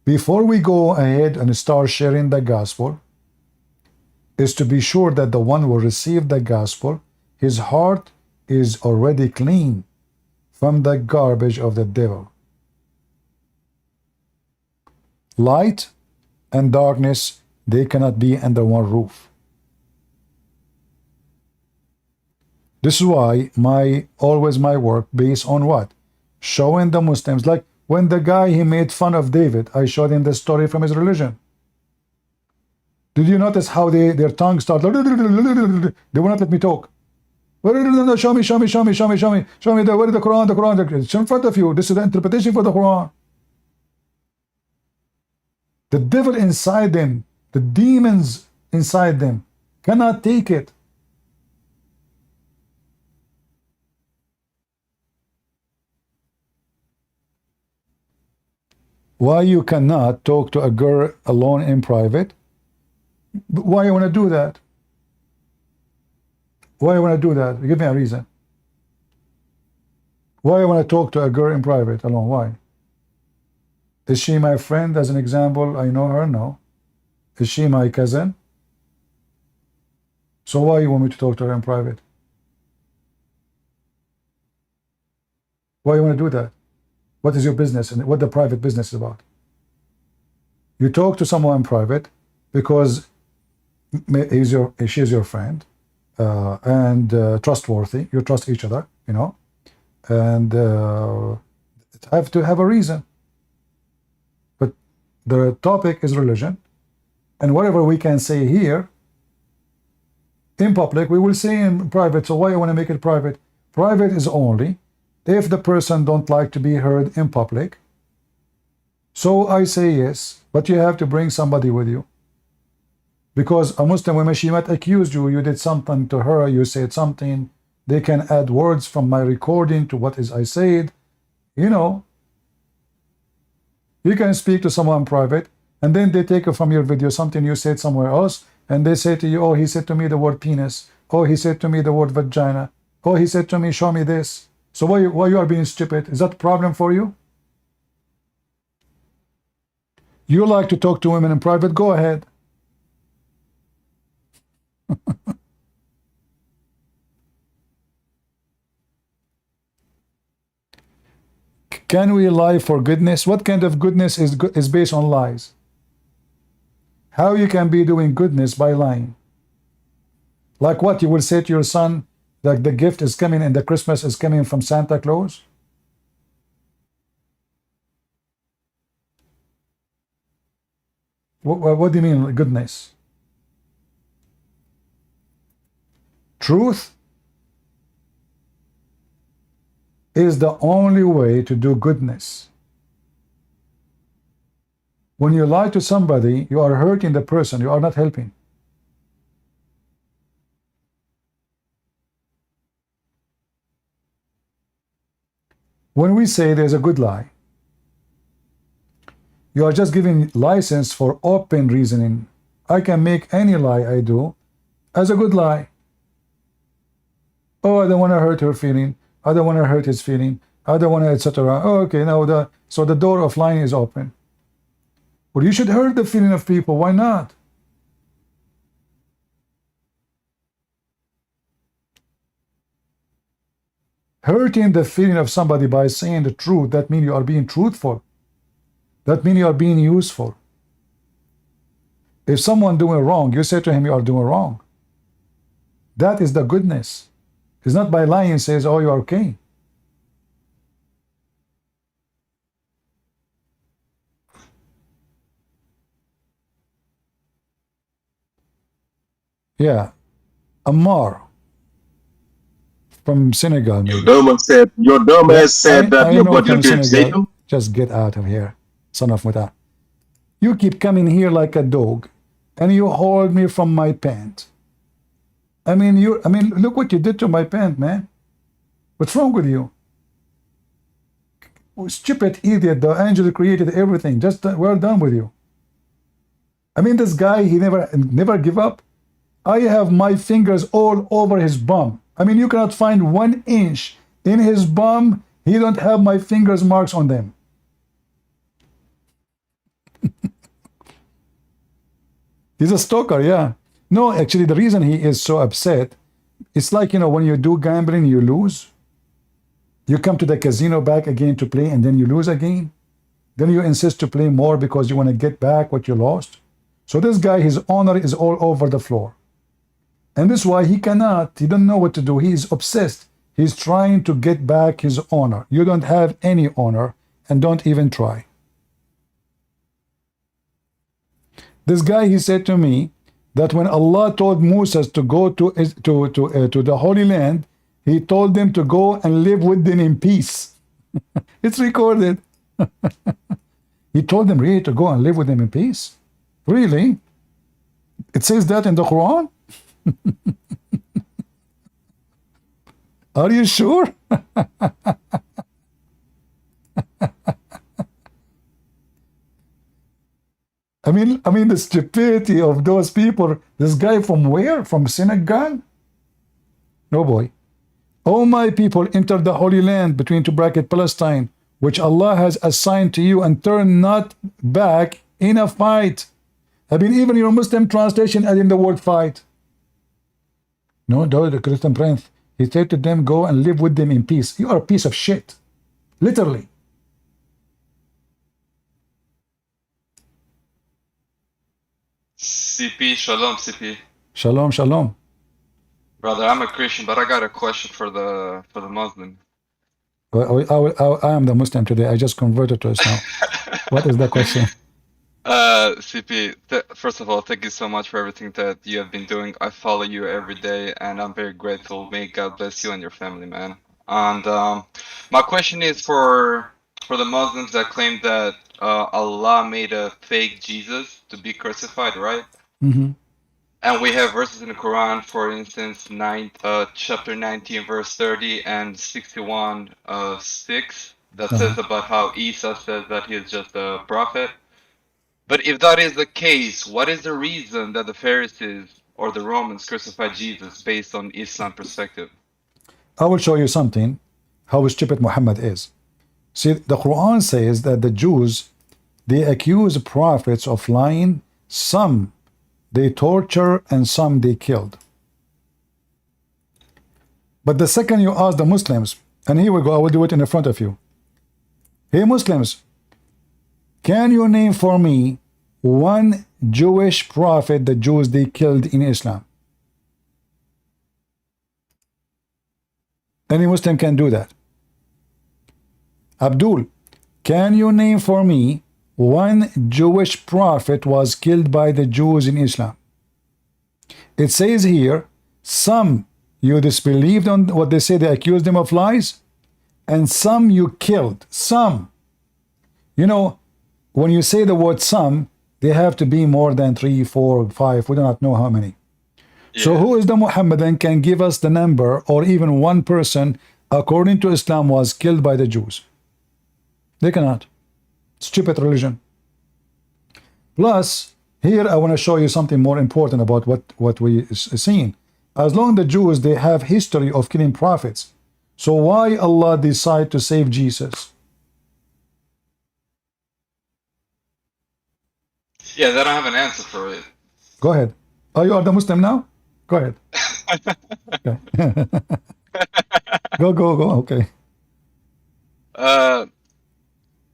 before we go ahead and start sharing the gospel, is to be sure that the one who received the gospel, his heart is already clean from the garbage of the devil. Light and darkness, they cannot be under one roof. This is why always my work based on what? Showing the Muslims, like when the guy he made fun of David, I showed him the story from his religion. Did you notice how their tongue started? They will not let me talk. Show me. Where is the Quran? The Quran. It's in front of you. This is the interpretation for the Quran. The devil inside them, the demons inside them, cannot take it. Why you cannot talk to a girl alone in private? Why you want to do that? Why you want to do that? Give me a reason. Why you want to talk to a girl in private alone? Why? Is she my friend, as an example? I know her? No. Is she my cousin? So why you want me to talk to her in private? Why you want to do that? What is your business and what the private business is about? You talk to someone in private because she is your friend and trustworthy. You trust each other, you know, and have to have a reason. But the topic is religion, and whatever we can say here in public, we will say in private. So why you want to make it private? Private is only if the person don't like to be heard in public. So I say yes, but you have to bring somebody with you. Because a Muslim woman, she might accuse you, you did something to her, you said something, they can add words from my recording to what is I said. You know, you can speak to someone in private, and then they take from your video something you said somewhere else, and they say to you, oh, he said to me the word penis, oh, he said to me the word vagina, oh, he said to me, show me this. So why you are being stupid? Is that a problem for you? You like to talk to women in private? Go ahead. Can we lie for goodness? What kind of goodness is based on lies? How you can be doing goodness by lying? Like what? You will say to your son that the gift is coming and the Christmas is coming from Santa Claus? What do you mean goodness? Truth is the only way to do goodness. When you lie to somebody, you are hurting the person, you are not helping. When we say there's a good lie, you are just giving license for open reasoning. I can make any lie I do as a good lie. Oh, I don't want to hurt her feeling. I don't want to hurt his feeling. I don't want to, etc. Oh, okay, now so the door of lying is open. Well, you should hurt the feeling of people. Why not? Hurting the feeling of somebody by saying the truth, that means you are being truthful. That means you are being useful. If someone doing wrong, you say to him you are doing wrong. That is the goodness. It's not by lying says, oh, you are okay. Yeah. Ammar from Senegal. Maybe. Your dumbass said that your body will Satan. Just get out of here, son of Muta. You keep coming here like a dog, and you hold me from my pant. I mean, look what you did to my pant, man. What's wrong with you? Stupid idiot, the angel created everything. Just we're done with you. I mean, this guy, he never give up. I have my fingers all over his bum. I mean, you cannot find 1 inch in his bum. He don't have my fingers marks on them. He's a stalker, yeah. No, actually, the reason he is so upset, it's like, when you do gambling, you lose. You come to the casino back again to play, and then you lose again. Then you insist to play more because you want to get back what you lost. So this guy, his honor is all over the floor. And this is why he don't know what to do. He is obsessed. He's trying to get back his honor. You don't have any honor, and don't even try. This guy, he said to me that when Allah told Moses to go to the Holy Land, he told them to go and live with them in peace. It's recorded. He told them really to go and live with them in peace. Really? It says that in the Quran? Are you sure? I mean the stupidity of those people. This guy from where? From Senegal? No, boy. O my people, enter the Holy Land between two brackets Palestine, which Allah has assigned to you, and turn not back in a fight. I mean, even your Muslim translation adding the word fight. No, the Christian prince. He said to them, go and live with them in peace. You are a piece of shit. Literally. CP, shalom, CP. Shalom, shalom. Brother, I'm a Christian, but I got a question for the Muslim. Well, I am the Muslim today. I just converted to Islam. What is the question? CP, first of all, thank you so much for everything that you have been doing. I follow you every day, and I'm very grateful. May God bless you and your family, man. And my question is for the Muslims that claim that Allah made a fake Jesus to be crucified, right? Mm-hmm. And we have verses in the Quran, for instance, chapter 19, verse 30 and 61, 6, that says about how Isa says that he is just a prophet. But if that is the case, what is the reason that the Pharisees or the Romans crucified Jesus based on Islam perspective? I will show you something, how stupid Muhammad is. See, the Quran says that the Jews, they accuse prophets of lying. Some they torture and some they killed. But the second you ask the Muslims, and here we go, I will do it in the front of you. Hey Muslims, can you name for me one Jewish prophet the Jews they killed in Islam? Any Muslim can do that. Abdul, can you name for me one Jewish prophet was killed by the Jews in Islam? It says here, some you disbelieved on what they say, they accused them of lies, and some you killed. Some. You know, when you say the word some, they have to be more than 3, 4, 5. We do not know how many. Yeah. So who is the Muhammadan can give us the number or even one person according to Islam was killed by the Jews? They cannot. Stupid religion. Plus, here I want to show you something more important about what we seen. As long as the Jews, they have history of killing prophets. So why Allah decide to save Jesus? Yeah, they don't have an answer for it. Go ahead. Oh, you are the Muslim now? Go ahead. Okay. Go. Okay.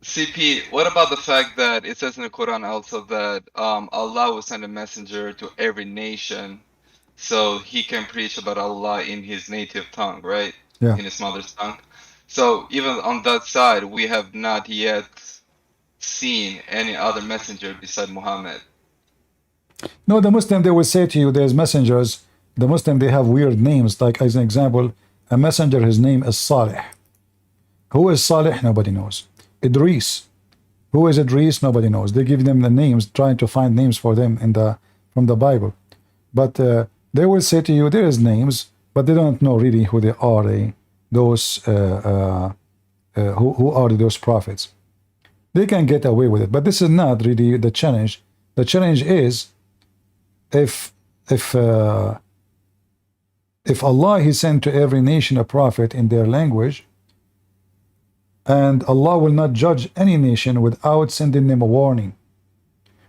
CP, what about the fact that it says in the Quran also that Allah will send a messenger to every nation so he can preach about Allah in his native tongue, right? Yeah. In his mother's tongue. So even on that side, we have not yet seen any other messenger beside Muhammad. No, the Muslim, they will say to you, there's messengers. The Muslim, they have weird names. Like, as an example, a messenger, his name is Salih. Who is Salih? Nobody knows. Idris. Who is Idris? Nobody knows. They give them the names, trying to find names for them from the Bible. But they will say to you, there is names, but they don't know really who they are. Who are those prophets? They can get away with it, but this is not really the challenge. The challenge is if Allah He sent to every nation a prophet in their language, and Allah will not judge any nation without sending them a warning.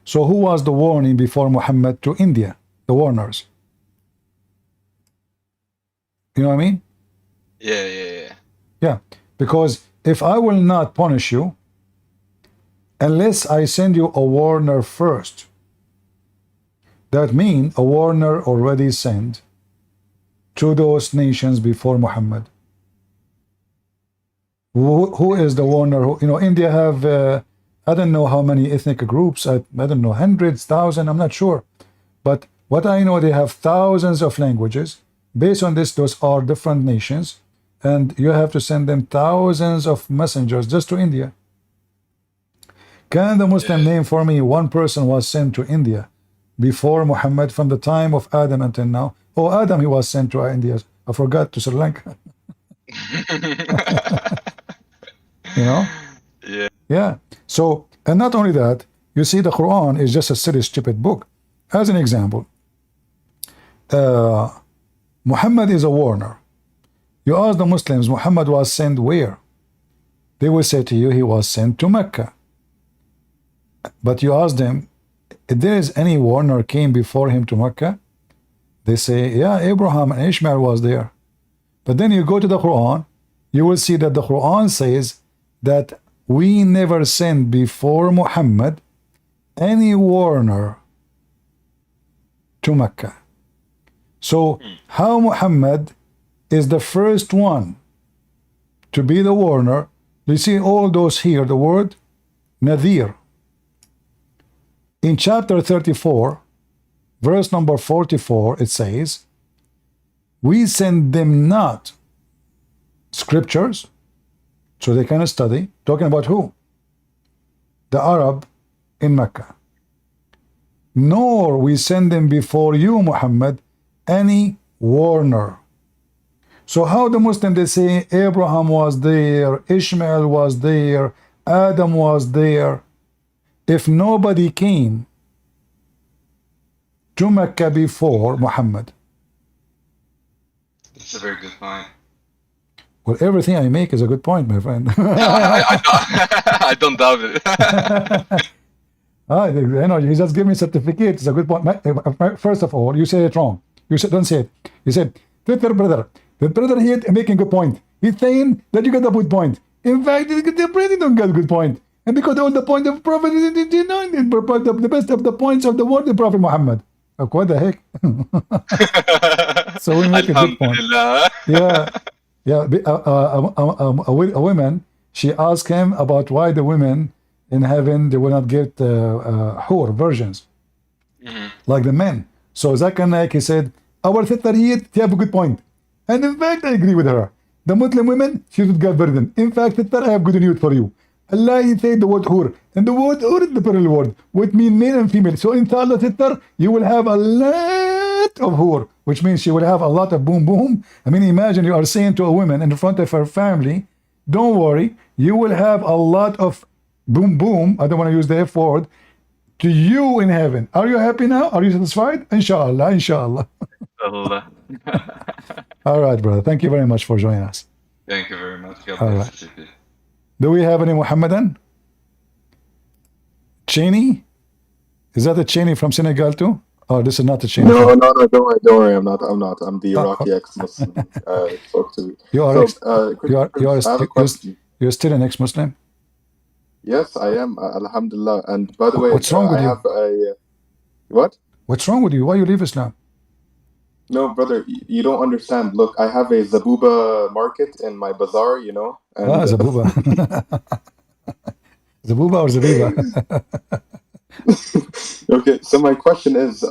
So who was the warning before Muhammad to India? The warners. You know what I mean? Yeah, because if I will not punish you unless I send you a warner first, that means a warner already sent to those nations before Muhammad. Who is the warner? India have, I don't know how many ethnic groups, I don't know, hundreds, thousands, I'm not sure. But what I know, they have thousands of languages. Based on this, those are different nations. And you have to send them thousands of messengers just to India. Can the Muslim name for me one person was sent to India before Muhammad from the time of Adam until now? Oh, Adam, he was sent to India. I forgot, to Sri Lanka. Yeah. So, and not only that, you see the Quran is just a silly, stupid book. As an example, Muhammad is a warner. You ask the Muslims, Muhammad was sent where? They will say to you, he was sent to Mecca. But you ask them, if there is any warner came before him to Mecca? They say, yeah, Abraham and Ishmael was there. But then you go to the Quran, you will see that the Quran says that we never sent before Muhammad any warner to Mecca. So how Muhammad is the first one to be the warner? You see all those here, the word Nadir. In chapter 34, verse number 44, it says, we send them not scriptures, so they can study. Talking about who? The Arab in Mecca. Nor we send them before you, Muhammad, any warner. So how the Muslim, they say Abraham was there, Ishmael was there, Adam was there. If nobody came to Mecca before Muhammad. That's a very good point. Well, everything I make is a good point, my friend. I don't doubt it. I know, you just give me a certificate. It's a good point. First of all, you say it wrong. Don't say it. You said, the brother here making a good point. He's saying that you got a good point. In fact, the brother don't get a good point. And because all the point of Prophet, the best of the points of the word, the Prophet Muhammad. What the heck? So we make a good point. Yeah, a woman, she asked him about why the women in heaven, they will not get hur, virgins, like the men. So Zakir Naik, he said, our Thariyat, you have a good point. And in fact, I agree with her. The Muslim women, she should get virgin. In fact, Thar, I have good news for you. Allah, he said the word hur. And the word hur is the plural word, which means male and female. So in Thar, you will have a lot of hur, which means she will have a lot of boom boom. I mean, imagine you are saying to a woman in front of her family, don't worry, you will have a lot of boom boom. I don't want to use the F word. To you in heaven. Are you happy now? Are you satisfied? Inshallah, inshallah. Allah. All right, brother. Thank you very much for joining us. Thank you very much. God All bless right. you. Do we have any Muhammadan? Cheney? Is that a Cheney from Senegal too? Oh, this is not a Cheney. No, don't worry. I'm not. I'm the Iraqi ex-Muslim. Spoke to. You are you're still an ex-Muslim? Yes, I am. Alhamdulillah. And by the way, what's wrong with I you? have a what? What's wrong with you? Why you leave Islam? No, brother, you don't understand. Look, I have a Zabuba market in my bazaar, you know. And, Zabuba. Zabuba or Zabiba? Okay, so my question is,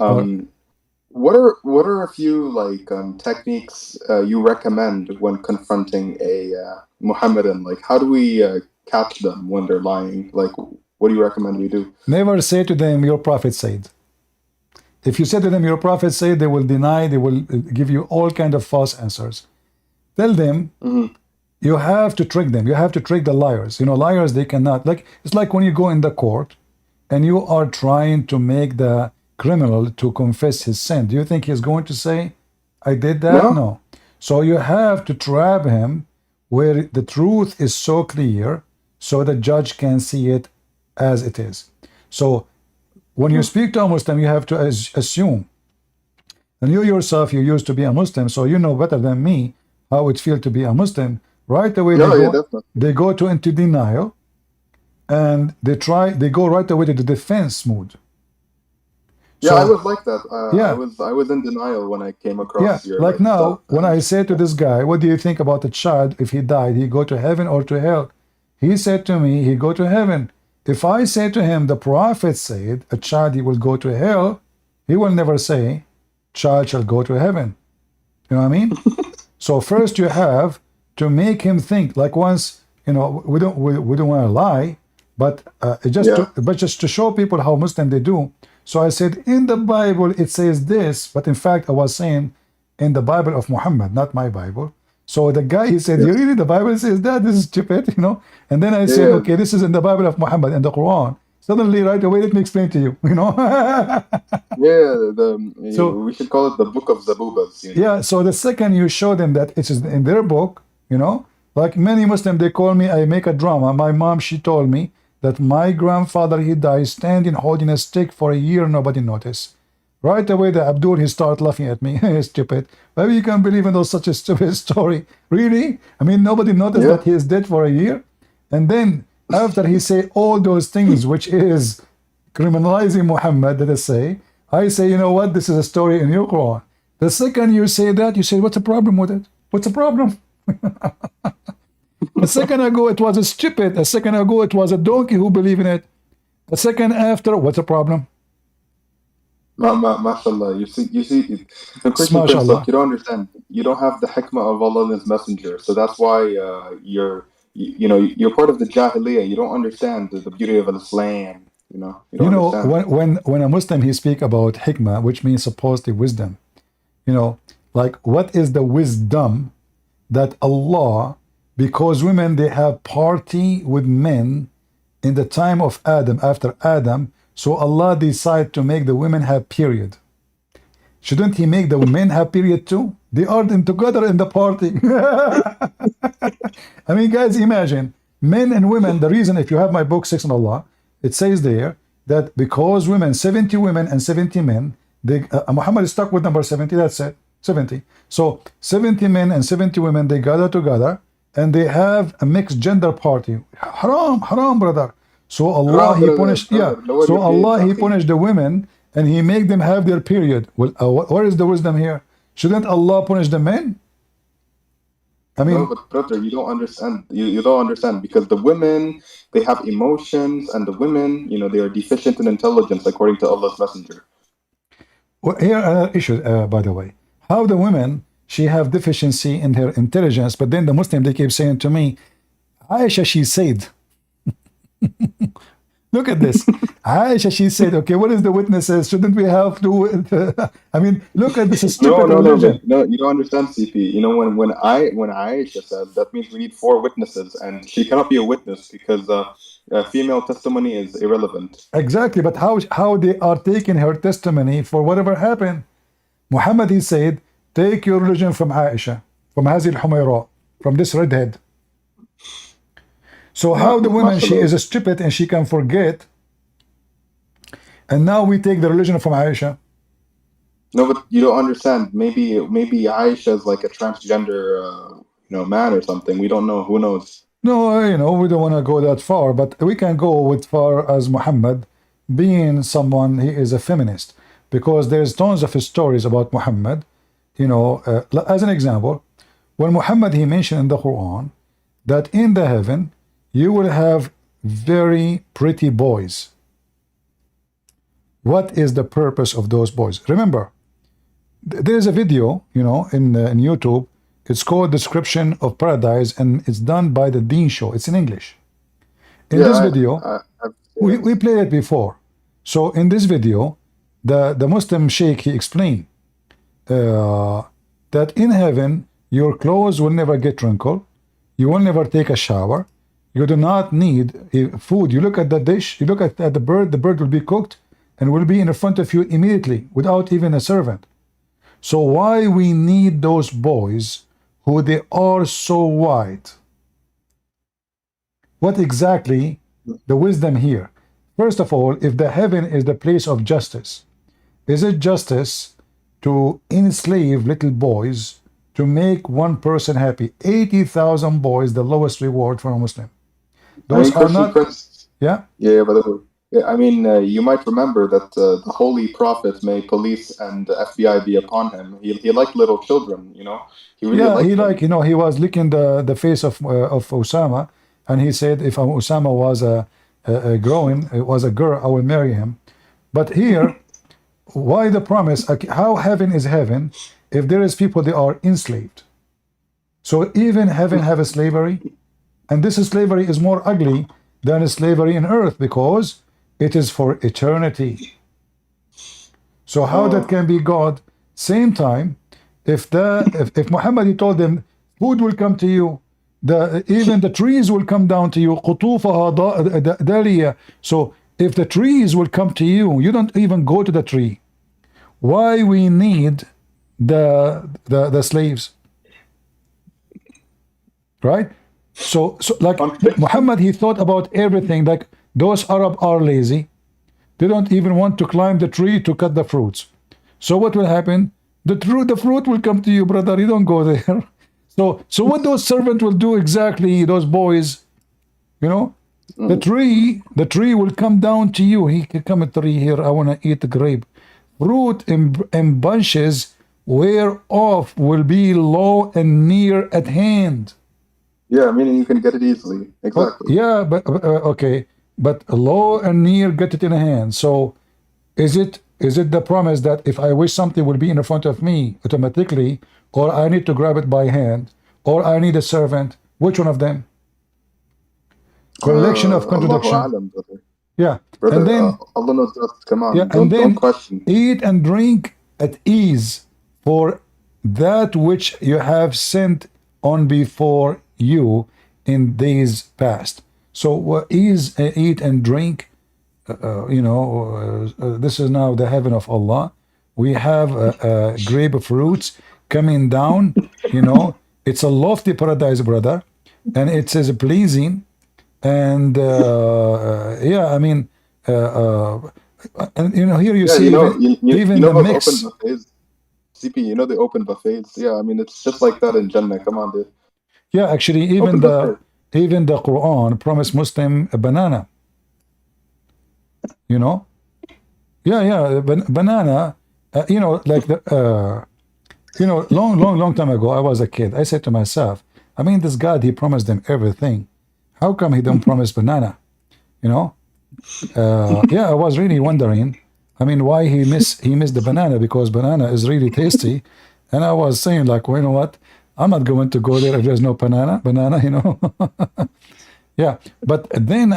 what are a few like techniques you recommend when confronting a Mohammedan? Like, how do we catch them when they're lying? Like, what do you recommend we do? Never say to them, your prophet said. If you say to them, your prophet said, they will deny, they will give you all kind of false answers. Tell them, you have to trick them. You have to trick the liars. You know, liars, they cannot, like, it's like when you go in the court and you are trying to make the criminal to confess his sin. Do you think he's going to say, I did that? No. So you have to trap him where the truth is so clear so the judge can see it as it is. So when you speak to a Muslim, you have to assume. And you yourself, you used to be a Muslim, so you know better than me how it feels to be a Muslim. Right away, they go into denial, and they go right away to the defense mood. Yeah, so, I was like that. Yeah. I was in denial when I came across your like now, stuff. When I say to this guy, what do you think about the child if he died? He go to heaven or to hell? He said to me, he go to heaven. If I say to him, the prophet said, a child he will go to hell, he will never say, child shall go to heaven. You know what I mean? So first you have to make him think. Like once, you know, we don't want to lie, but just to show people how Muslim they do. So I said, in the Bible it says this, but in fact I was saying in the Bible of Muhammad, not my Bible. So the guy, he said, really, the Bible says that? This is stupid, you know? And then I said, okay, this is in the Bible of Muhammad, in the Quran. Suddenly, right away, let me explain to you, you know? So we should call it the Book of Zabubas. You know? Yeah, so the second you show them that it is in their book, you know? Like many Muslims, they call me, I make a drama. My mom, she told me that my grandfather, he died standing, holding a stick for a year, nobody noticed. Right away, the Abdul, he started laughing at me. Stupid. Maybe you can believe in such a stupid story. Really? I mean, nobody noticed that he is dead for a year. And then after he say all those things, which is criminalizing Muhammad, that I say, you know what? This is a story in your Quran. The second you say that, you say, what's the problem with it? What's the problem? A second ago, it was a stupid. A second ago, it was a donkey who believed in it. A second after, what's the problem? MashaAllah, you see, the Christian Prince, look, you don't understand. You don't have the hikmah of Allah and His Messenger, so that's why you're part of the Jahiliyyah. You don't understand the beauty of Islam. You know, when a Muslim he speak about hikmah, which means supposedly wisdom. You know, like what is the wisdom that Allah, because women they have party with men in the time of Adam, after Adam. So Allah decided to make the women have period. Shouldn't He make the men have period too? They are together in the party. I mean, guys, imagine men and women. The reason, if you have my book, Sex and Allah, it says there that because women, 70 women and 70 men, Muhammad is stuck with number 70. That's it, 70. So 70 men and 70 women, they gather together and they have a mixed gender party. Haram, brother. So Allah, He punished, so Allah, He punished the women and He made them have their period. Well, where is the wisdom here? Shouldn't Allah punish the men? I mean, no, but brother, you don't understand. You don't understand because the women, they have emotions, and the women, they are deficient in intelligence according to Allah's Messenger. well, here issue, by the way, how the women she have deficiency in her intelligence, but then the Muslim they keep saying to me, Aisha, she said. Look at this. Aisha, she said, okay, what is the witnesses? Shouldn't we have to? I mean, look at this stupid religion. No, you don't understand, CP. When Aisha said that means we need 4 witnesses, and she cannot be a witness because female testimony is irrelevant. Exactly, but how they are taking her testimony for whatever happened? Muhammad, he said, take your religion from Aisha, from Hazil Humayra, from this redhead. So how the woman, she is stupid and she can forget, and now we take the religion from Aisha? No, but you don't understand. Maybe Aisha is like a transgender, man or something. We don't know. Who knows? No, we don't want to go that far, but we can go with far as Muhammad being someone, he is a feminist, because there's tons of stories about Muhammad. As an example, when Muhammad, he mentioned in the Quran that in the heaven you will have very pretty boys. What is the purpose of those boys? Remember, there is a video, in YouTube. It's called Description of Paradise, and it's done by the Dean Show. It's in English. In this video, we played it before. So in this video, the Muslim Sheikh, he explained that in heaven, your clothes will never get wrinkled. You will never take a shower. You do not need food. You look at the dish, you look at the bird will be cooked and will be in front of you immediately without even a servant. So why we need those boys who they are so white? What exactly the wisdom here? First of all, if the heaven is the place of justice, is it justice to enslave little boys to make one person happy? 80,000 boys, the lowest reward for a Muslim. Those are not. Yeah. Yeah, by the way. Yeah, I mean, you might remember that the Holy Prophet, may police and FBI be upon him. He liked little children, He really liked them. He was licking the face of Osama, and he said, if Osama was a girl, I will marry him. But here, why the promise? How heaven is heaven if there is people they are enslaved? So even heaven have a slavery, and this slavery is more ugly than slavery in earth because it is for eternity. So how that can be God? Same time, if Muhammad, he told them, food will come to you, even the trees will come down to you. قطوفها دالية. So if the trees will come to you, you don't even go to the tree. Why we need the slaves? Right? So like Muhammad, he thought about everything. Like those Arab are lazy. They don't even want to climb the tree to cut the fruits. So what will happen? The fruit will come to you, brother. You don't go there. So what those servants will do exactly, those boys, the tree will come down to you. He can come a tree here. I want to eat the grape. Fruit in bunches whereof will be low and near at hand. Yeah, meaning you can get it easily. Exactly. Yeah, but okay, but low and near, get it in hand. So, is it the promise that if I wish something will be in front of me automatically, or I need to grab it by hand, or I need a servant? Which one of them? Collection of contradiction. Yeah, brother, and then Allah knows best. Come on, yeah, don't question. Eat and drink at ease for that which you have sent on before you in days past. So eat and drink. This is now the heaven of Allah. We have grapefruits coming down. It's a lofty paradise, brother, and it is pleasing. And yeah, I mean, and here you see even the mix. CP, the open buffets. Yeah, I mean, it's just like that in Jannah. Come on, dude. Yeah, actually, even the Quran promised Muslim a banana. Yeah, banana. Like long time ago, I was a kid. I said to myself, I mean, this God, he promised them everything. How come he don't promise banana? You know? Yeah, I was really wondering. I mean, why he missed the banana, because banana is really tasty. And I was saying, like, well, you know what? I'm not going to go there if there's no banana, you know. Yeah, but then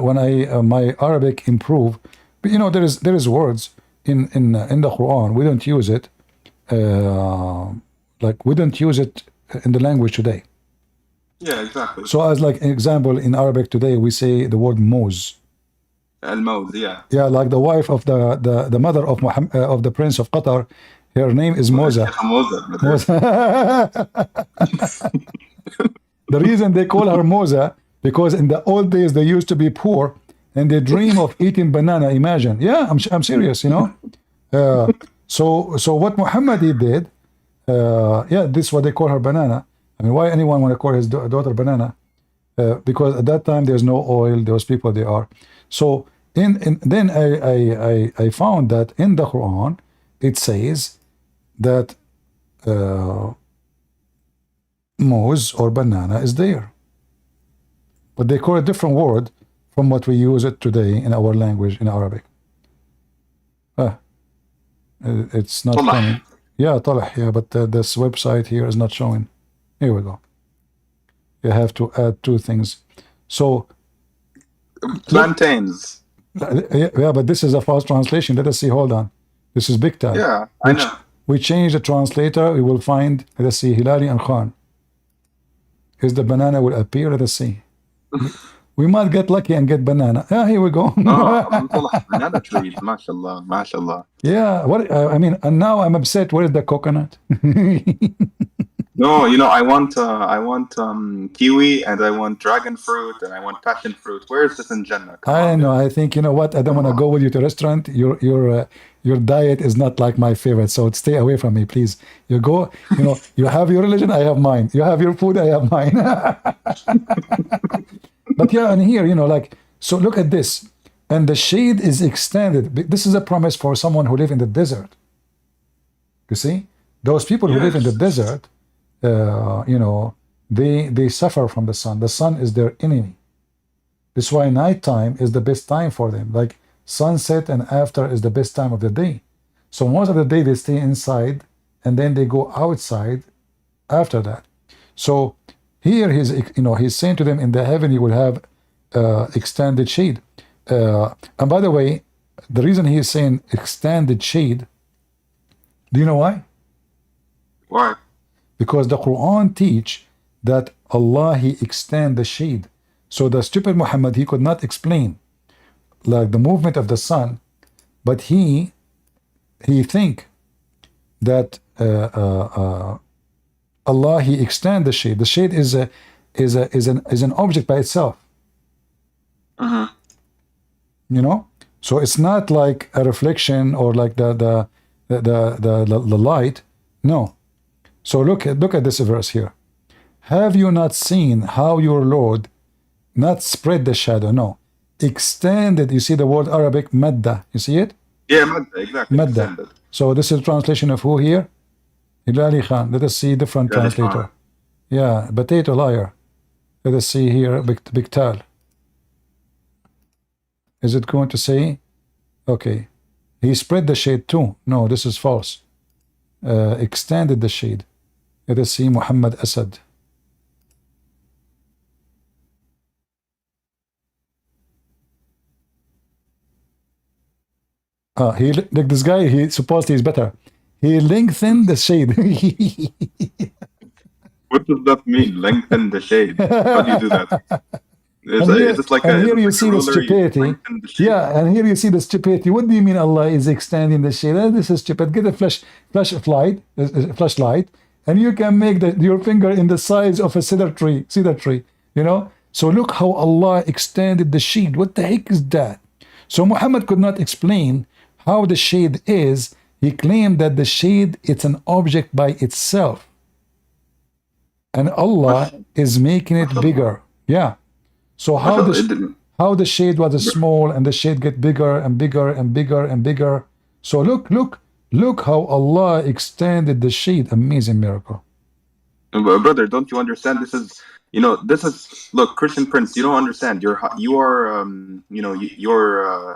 when I my Arabic improved, but you know, there is words in the Quran, we don't use it, like we don't use it in the language today. Yeah, exactly. So as like an example, in Arabic today we say the word moz. Al-Mawd, yeah. Yeah, like the wife of the mother of Muhammad, of the Prince of Qatar, her name is Moza. The reason they call her Moza, because in the old days they used to be poor and they dream of eating banana. Imagine. Yeah, I'm serious, you know. So what Muhammad he did, yeah, this is what they call her banana. I mean, why anyone want to call his daughter banana? Because at that time there's no oil. Those people they are. So then I found that in the Quran it says that mouse or banana is there, but they call a different word from what we use it today in our language in Arabic. It's not coming. Yeah, طلح, yeah, but this website here is not showing. Here we go. You have to add two things. So plantains. Yeah, but this is a false translation. Let us see. Hold on. This is big time. Yeah, I know. We change the translator. We will find. Let us see. Hilali and Khan. Is the banana will appear? Let us see. We might get lucky and get banana. Yeah, here we go. Banana trees. MashaAllah, MashaAllah. Yeah. What I mean, and now I'm upset. Where is the coconut? No, you know, I want kiwi, and I want dragon fruit, and I want passion fruit. Where is this in Jannah? I know. I think, you know what? I don't want to go with you to restaurant. Your diet is not like my favorite, so stay away from me, please. You go. You know, you have your religion. I have mine. You have your food. I have mine. But yeah, and here, you know, like, so look at this, and the shade is extended. This is a promise for someone who live in the desert. You see, those people who live in the desert. You know, they suffer from the sun. The sun is their enemy. That's why nighttime is the best time for them. Like sunset and after is the best time of the day. So most of the day they stay inside and then they go outside after that. So here he's saying to them, in the heaven you will have extended shade. And by the way, the reason he is saying extended shade, do you know why? Why? Because the Quran teach that Allah he extend the shade. So the stupid Muhammad, he could not explain like the movement of the sun, but he think that Allah he extend the shade. The shade is an object by itself. You know, so it's not like a reflection or like the light. No. So look at this verse here. Have you not seen how your Lord not spread the shadow? No. Extended. You see the word Arabic, madda. You see it? Yeah, madda, exactly. Madda. Extended. So this is a translation of who here? Hilali Khan. Let us see different translator. Yeah, potato liar. Let us see here, Biktal. Is it going to say? Okay. He spread the shade too. No, this is false. Extended the shade. Let us see Muhammad Asad. Like this guy, he supposedly is better. He lengthened the shade. What does that mean? Lengthen the shade. How do you do that? Here you see the stupidity. Yeah, and here you see the stupidity. What do you mean Allah is extending the shade? This is stupid. Get a flashlight, and you can make your finger in the size of a cedar tree. You know. So look how Allah extended the shade. What the heck is that? So Muhammad could not explain how the shade is. He claimed that the shade it's an object by itself, and Allah is making it bigger. Yeah. So how the shade was small and the shade get bigger and bigger and bigger and bigger. So look how Allah extended the shade. Amazing miracle. Brother, don't you understand? This is, this is, look, Christian Prince, you don't understand. You are,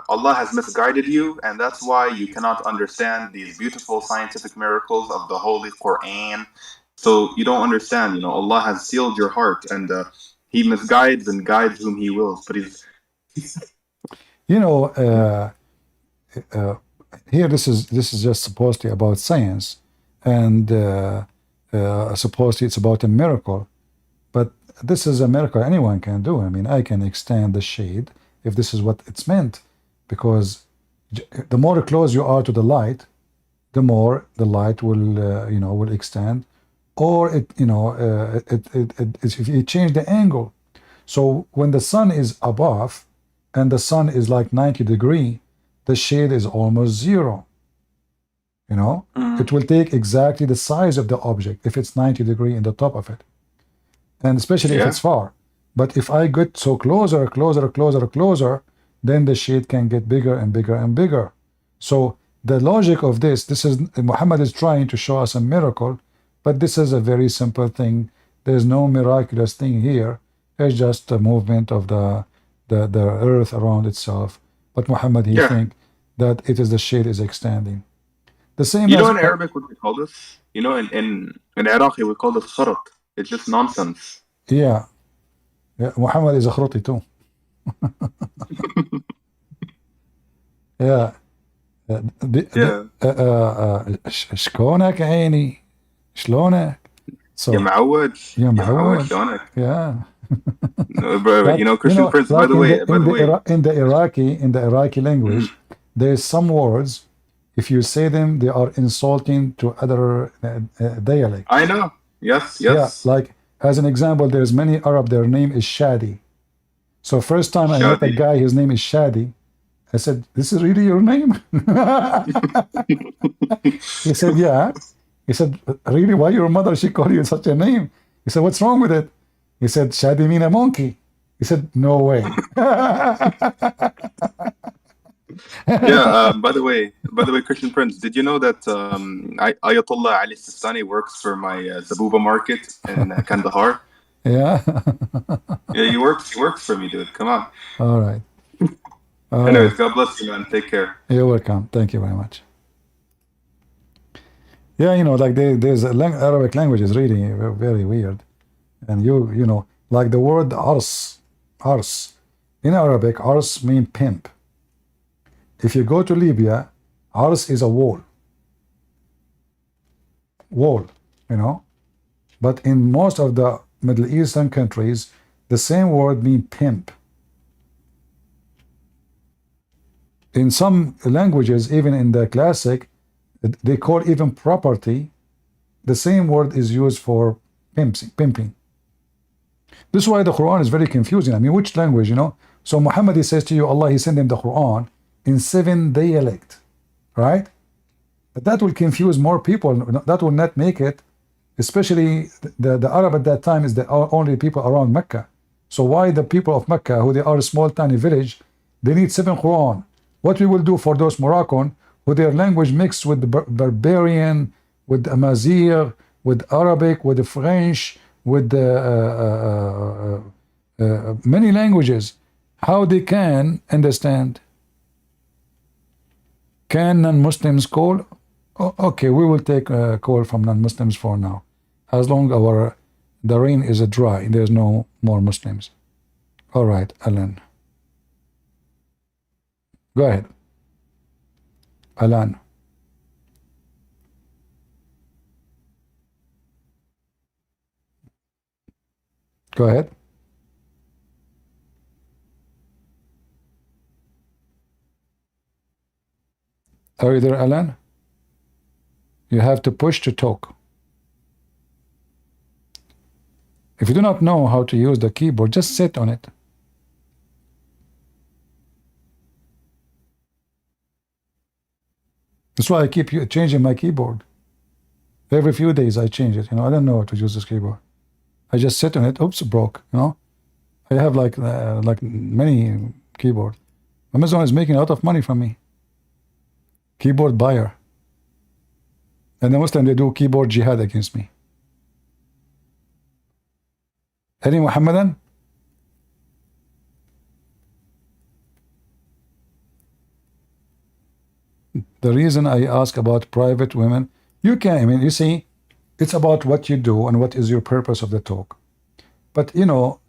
Allah has misguided you, and that's why you cannot understand these beautiful scientific miracles of the Holy Quran. So you don't understand, Allah has sealed your heart, and He misguides and guides whom He wills. But He's, here this is just supposedly about science, and supposedly it's about a miracle, but this is a miracle anyone can do. I mean, I can extend the shade if this is what it's meant, because the more close you are to the light, the more the light will will extend, or if you change the angle. So when the sun is above and the sun is like 90 degrees, the shade is almost zero. It will take exactly the size of the object if it's 90 degrees in the top of it, and especially if it's far. But if I get so closer, then the shade can get bigger and bigger and bigger. So the logic of this is Muhammad is trying to show us a miracle, but this is a very simple thing. There's no miraculous thing here. It's just a movement of the earth around itself. But Muhammad, he think that it is the shade is extending. The same. In Arabic what we call this? In Iraqi we call this kharat. It's just nonsense. Yeah. Muhammad is a khruti too. Yeah. شكونك عيني شلونك؟ يا معود شلونك؟ Yeah. Christian Prince, by the way, in the Iraqi language, there's some words, if you say them, they are insulting to other dialect. I know. Yes. Yeah, like as an example, there's many Arab, their name is Shadi. So first time I met a guy, his name is Shadi. I said, "This is really your name?" He said, "Yeah." He said, "Really? Why your mother she called you such a name?" He said, "What's wrong with it?" He said, "Shadi mean a monkey." He said, "No way." Yeah. By the way, Christian Prince, did you know that Ayatollah Ali Sistani works for my Zabuba market in Kandahar? Yeah. Yeah, he works for me, dude. Come on. All right. Anyways, God bless you, man. Take care. You're welcome. Thank you very much. Yeah, like there's Arabic language is really very weird, and like the word ars in Arabic, ars mean pimp. If you go to Libya, ars is a wall, but in most of the Middle Eastern countries, the same word mean pimp. In some languages, even in the classic, they call even property, the same word is used for pimping. This is why the Quran is very confusing. I mean, which language, So Muhammad, he says to you, Allah, he sent him the Quran in 7 dialects, right? But that will confuse more people. That will not make it, especially the Arab at that time is the only people around Mecca. So why the people of Mecca, who they are a small tiny village, they need 7 Quran. What we will do for those Moroccan, who their language mixed with the barbarian, with Amazigh, with Arabic, with the French, with many languages, how they can understand? Can non-Muslims call? Okay, we will take a call from non-Muslims for now, as long the rain is dry, there's no more Muslims. All right, Alan. Go ahead. Alan. Go ahead. Are you there, Alan? You have to push to talk. If you do not know how to use the keyboard, just sit on it. That's why I keep changing my keyboard. Every few days I change it. I don't know how to use this keyboard. I just sit on it. Oops, broke. I have like many keyboard. Amazon is making a lot of money from me. Keyboard buyer. And the Muslim, they do keyboard jihad against me. Any Muhammadan? The reason I ask about private women, you can, I mean, you see, it's about what you do and what is your purpose of the talk. But you know,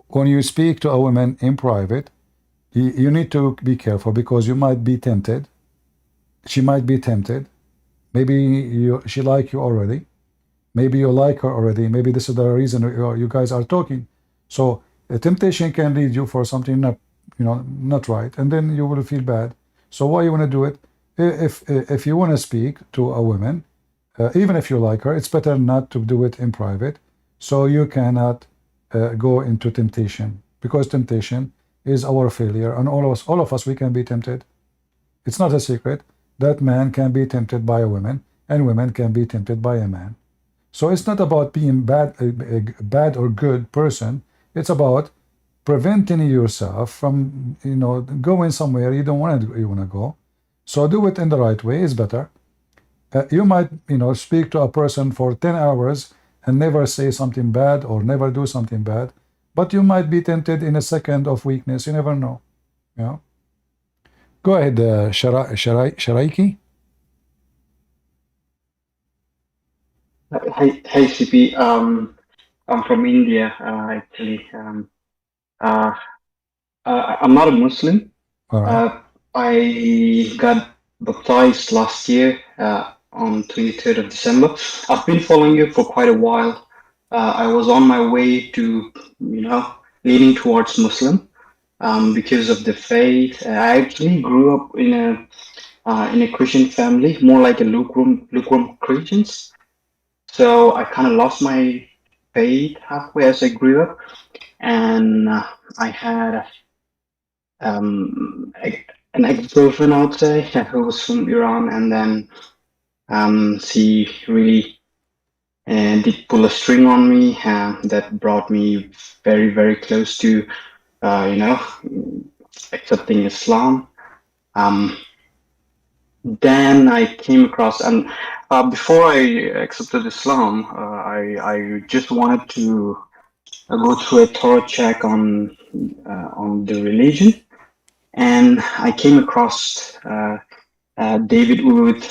when you speak to a woman in private, you need to be careful because you might be tempted. She might be tempted. Maybe she like you already. Maybe you like her already. Maybe this is the reason you guys are talking. So a temptation can lead you for something not, you know, not right, and then you will feel bad. So why you want to do it? If you want to speak to a woman, even if you like her, it's better not to do it in private. So you cannot go into temptation, because temptation is our failure, and all of us, we can be tempted. It's not a secret that man can be tempted by a woman, and women can be tempted by a man. So it's not about being bad, a bad or good person. It's about preventing yourself from, you know, going somewhere you don't want to go. So do it in the right way is better. You might, you know, speak to a person for 10 hours and never say something bad or never do something bad, but you might be tempted in a second of weakness. You never know. You know? Go ahead, Sharaiki. Hey, CP. I'm from India, actually. I'm not a Muslim. I got baptized last year on 23rd of December. I've been following you for quite a while. I was on my way to, you know, leaning towards Muslim because of the faith. I actually grew up in a Christian family, more like a lukewarm Christians. So I kind of lost my faith halfway as I grew up, and I had an ex-girlfriend, I would say, who was from Iran, and then she really did pull a string on me that brought me very, very close to, you know, accepting Islam. Then I came across, and before I accepted Islam, I just wanted to go through a thorough check on the religion, and I came across David Wood,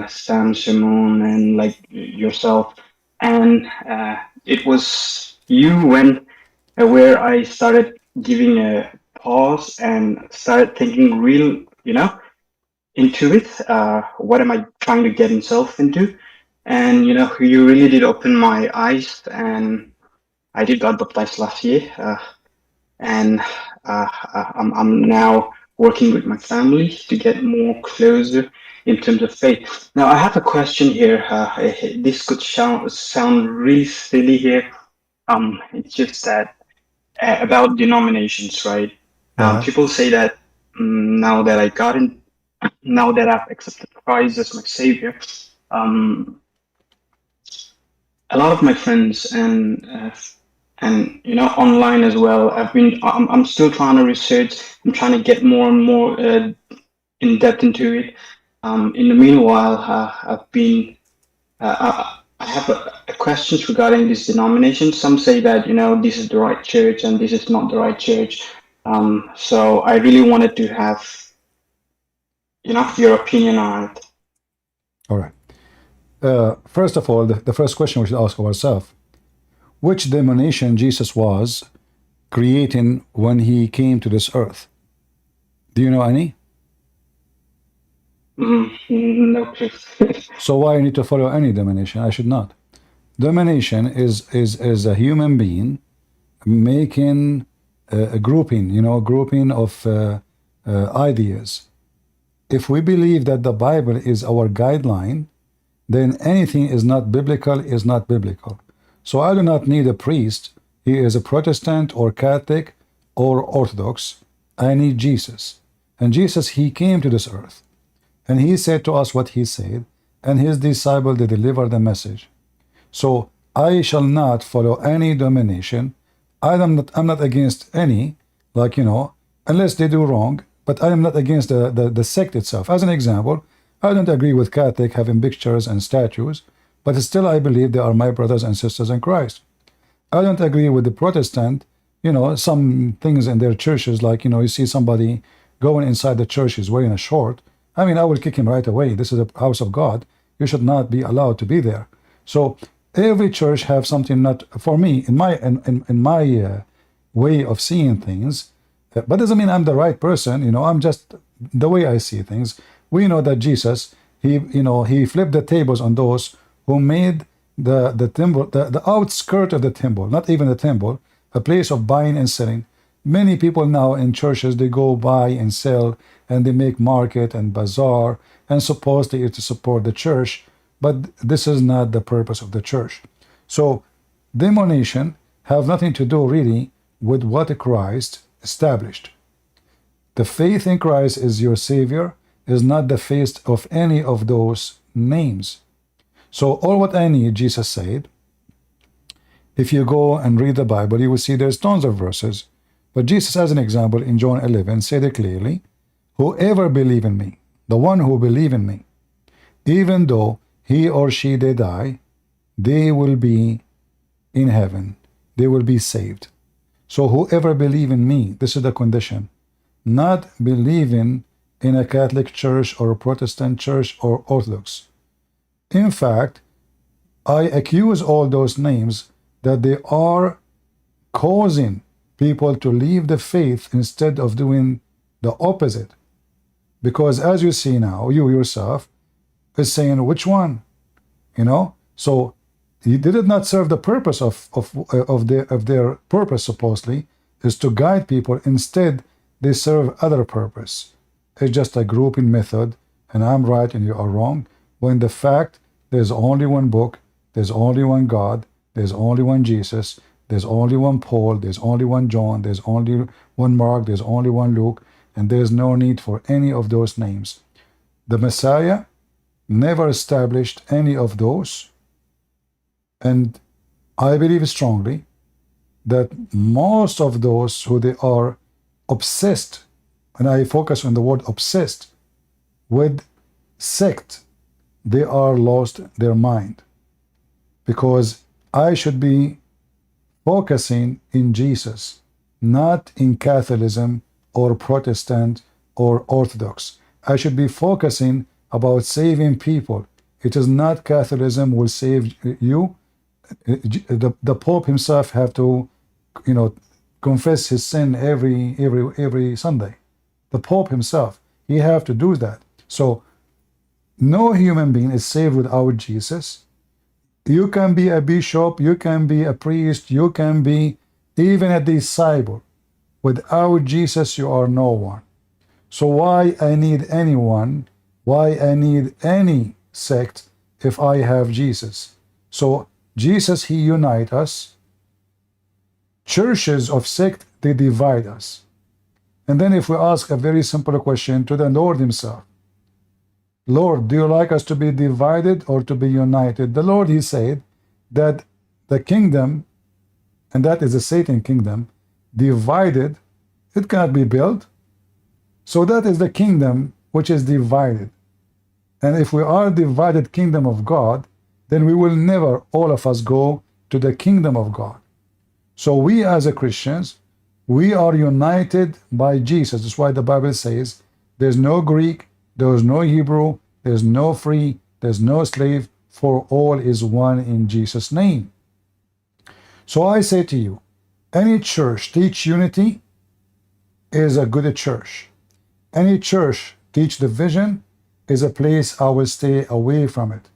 Sam Simone, and like yourself, and it was you where I started giving a pause and started thinking real, you know, into it. What am I trying to get himself into? And you know, you really did open my eyes, and I did got baptized last year, and I'm now working with my family to get more closer in terms of faith. Now, I have a question here. This could sound really silly here. It's just that about denominations, right? People say that now that now that I've accepted Christ as my savior, a lot of my friends and you know, online as well, I'm still trying to research. I'm trying to get more and more in depth into it. In the meanwhile, I have a questions regarding this denomination. Some say that, you know, this is the right church and this is not the right church. So I really wanted to have, you know, your opinion on it. All right. First of all, the first question we should ask ourselves: which denomination Jesus was creating when he came to this earth? Do you know any? No, please. So why you need to follow any denomination? I should not. Denomination is a human being making a grouping, you know, grouping of ideas. If we believe that the Bible is our guideline, then anything is not biblical. So I do not need a priest. He is a Protestant or Catholic or Orthodox. I need Jesus. And Jesus, he came to this earth. And he said to us what he said. And his disciple, they delivered the message. So I shall not follow any domination. I'm not against any, like, you know, unless they do wrong. But I am not against the sect itself. As an example, I don't agree with Catholic having pictures and statues, but still I believe they are my brothers and sisters in Christ. I don't agree with the Protestant, some things in their churches, like, you see somebody going inside the church is wearing a short. I mean, I will kick him right away. This is a house of God. You should not be allowed to be there. So every church have something not for me in my way of seeing things. But doesn't mean I'm the right person. I'm just the way I see things. We know that Jesus, he flipped the tables on those who made the temple, the outskirt of the temple, not even the temple, a place of buying and selling. Many people now in churches, they go buy and sell, and they make market and bazaar, and supposedly it's to support the church, but this is not the purpose of the church. So demonization have nothing to do really with what Christ established. The faith in Christ is your Savior, is not the faith of any of those names. So all what I need, Jesus said, if you go and read the Bible, you will see there's tons of verses. But Jesus, as an example, in John 11, said it clearly, whoever believe in me, the one who believe in me, even though he or she they die, they will be in heaven. They will be saved. So whoever believe in me, this is the condition, not believing in a Catholic church or a Protestant church or Orthodox. In fact, I accuse all those names that they are causing people to leave the faith instead of doing the opposite. Because as you see now, you yourself is saying which one, So they did not serve the purpose of their purpose, supposedly, is to guide people. Instead, they serve other purpose. It's just a grouping method, and I'm right and you are wrong, when the fact there's only one book, there's only one God, there's only one Jesus, there's only one Paul, there's only one John, there's only one Mark, there's only one Luke, and there's no need for any of those names. The Messiah never established any of those, and I believe strongly that most of those who they are obsessed, and I focus on the word obsessed, with sect, they are lost their mind. Because I should be focusing in Jesus, not in Catholicism or Protestant or Orthodox. I should be focusing about saving people. It is not Catholicism will save you. The Pope himself have to, confess his sin every Sunday. The Pope himself, he have to do that. So no human being is saved without Jesus. You can be a bishop, you can be a priest, you can be even a disciple. Without Jesus, you are no one. So why I need anyone? Why I need any sect if I have Jesus? So Jesus, he unite us. Churches of sect, they divide us. And then if we ask a very simple question to the Lord himself, Lord, do you like us to be divided or to be united? The Lord, he said that the kingdom, and that is the Satan kingdom, divided, it cannot be built. So that is the kingdom which is divided. And if we are divided kingdom of God, then we will never, all of us, go to the kingdom of God. So we as a Christians, we are united by Jesus. That's why the Bible says there's no Greek, there's no Hebrew, there's no free, there's no slave, for all is one in Jesus' name. So I say to you, any church teach unity is a good church. Any church teach division is a place I will stay away from it.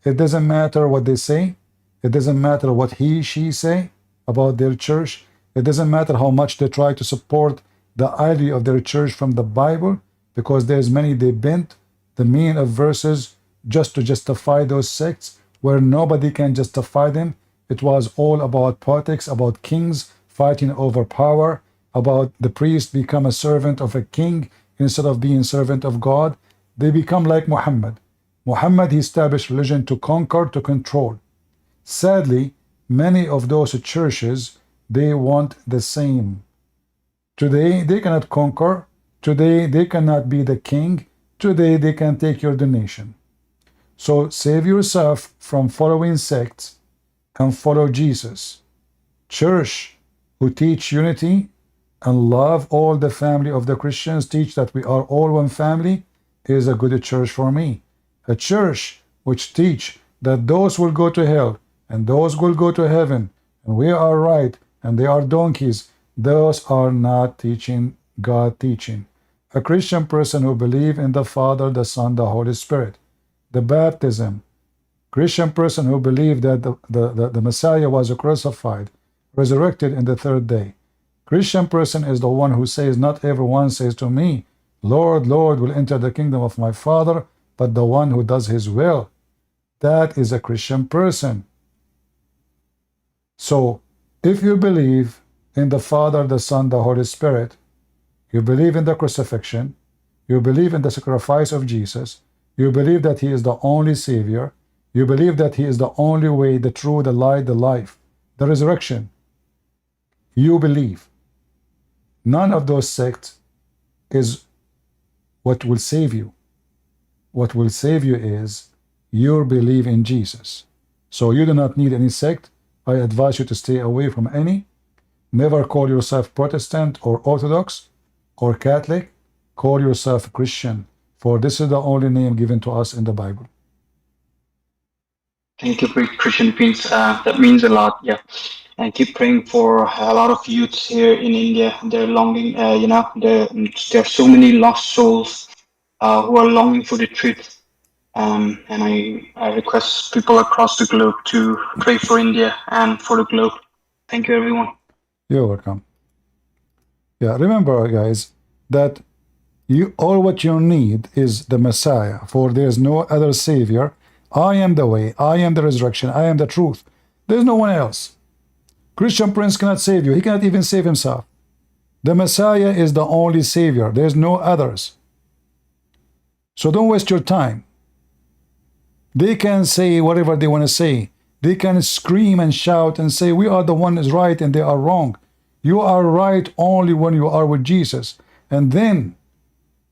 It doesn't matter what they say. It doesn't matter what he, she say about their church. It doesn't matter how much they try to support the idea of their church from the Bible, because there's many they bent the meaning of verses just to justify those sects where nobody can justify them. It was all about politics, about kings fighting over power, about the priest become a servant of a king instead of being servant of God. They become like Muhammad. Muhammad, he established religion to conquer, to control. Sadly, many of those churches, they want the same. Today, they cannot conquer. Today, they cannot be the king. Today, they can take your donation. So save yourself from following sects and follow Jesus. church who teach unity and love all the family of the Christians, teach that we are all one family, is a good church for me. A church which teach that those will go to hell and those will go to heaven and we are right and they are donkeys, those are not teaching God teaching. A Christian person who believes in the Father, the Son, the Holy Spirit, the baptism, Christian person who believed that the Messiah was crucified, resurrected in the third day. Christian person is the one who says, not everyone says to me, Lord, Lord, will enter the kingdom of my Father, but the one who does his will. That is a Christian person. So, if you believe in the Father, the Son, the Holy Spirit, you believe in the crucifixion, you believe in the sacrifice of Jesus, you believe that he is the only Savior, you believe that he is the only way, the truth, the light, the life, the resurrection, you believe. None of those sects is what will save you. What will save you is your belief in Jesus. So you do not need any sect. I advise you to stay away from any. Never call yourself Protestant or Orthodox or Catholic. Call yourself Christian, for this is the only name given to us in the Bible. Thank you, Christian Prince. That means a lot, yeah. And keep praying for a lot of youths here in India. They're longing, there are so many lost souls who are longing for the truth. And I request people across the globe to pray for India and for the globe. Thank you, everyone. You're welcome. Yeah, remember, guys, that all what you need is the Messiah, for there is no other Savior. I am the way, I am the resurrection, I am the truth. There's no one else. Christian Prince cannot save you. He cannot even save himself. The Messiah is the only Savior. There's no others. So don't waste your time. They can say whatever they want to say. They can scream and shout and say, we are the one is right and they are wrong. You are right only when you are with Jesus. And then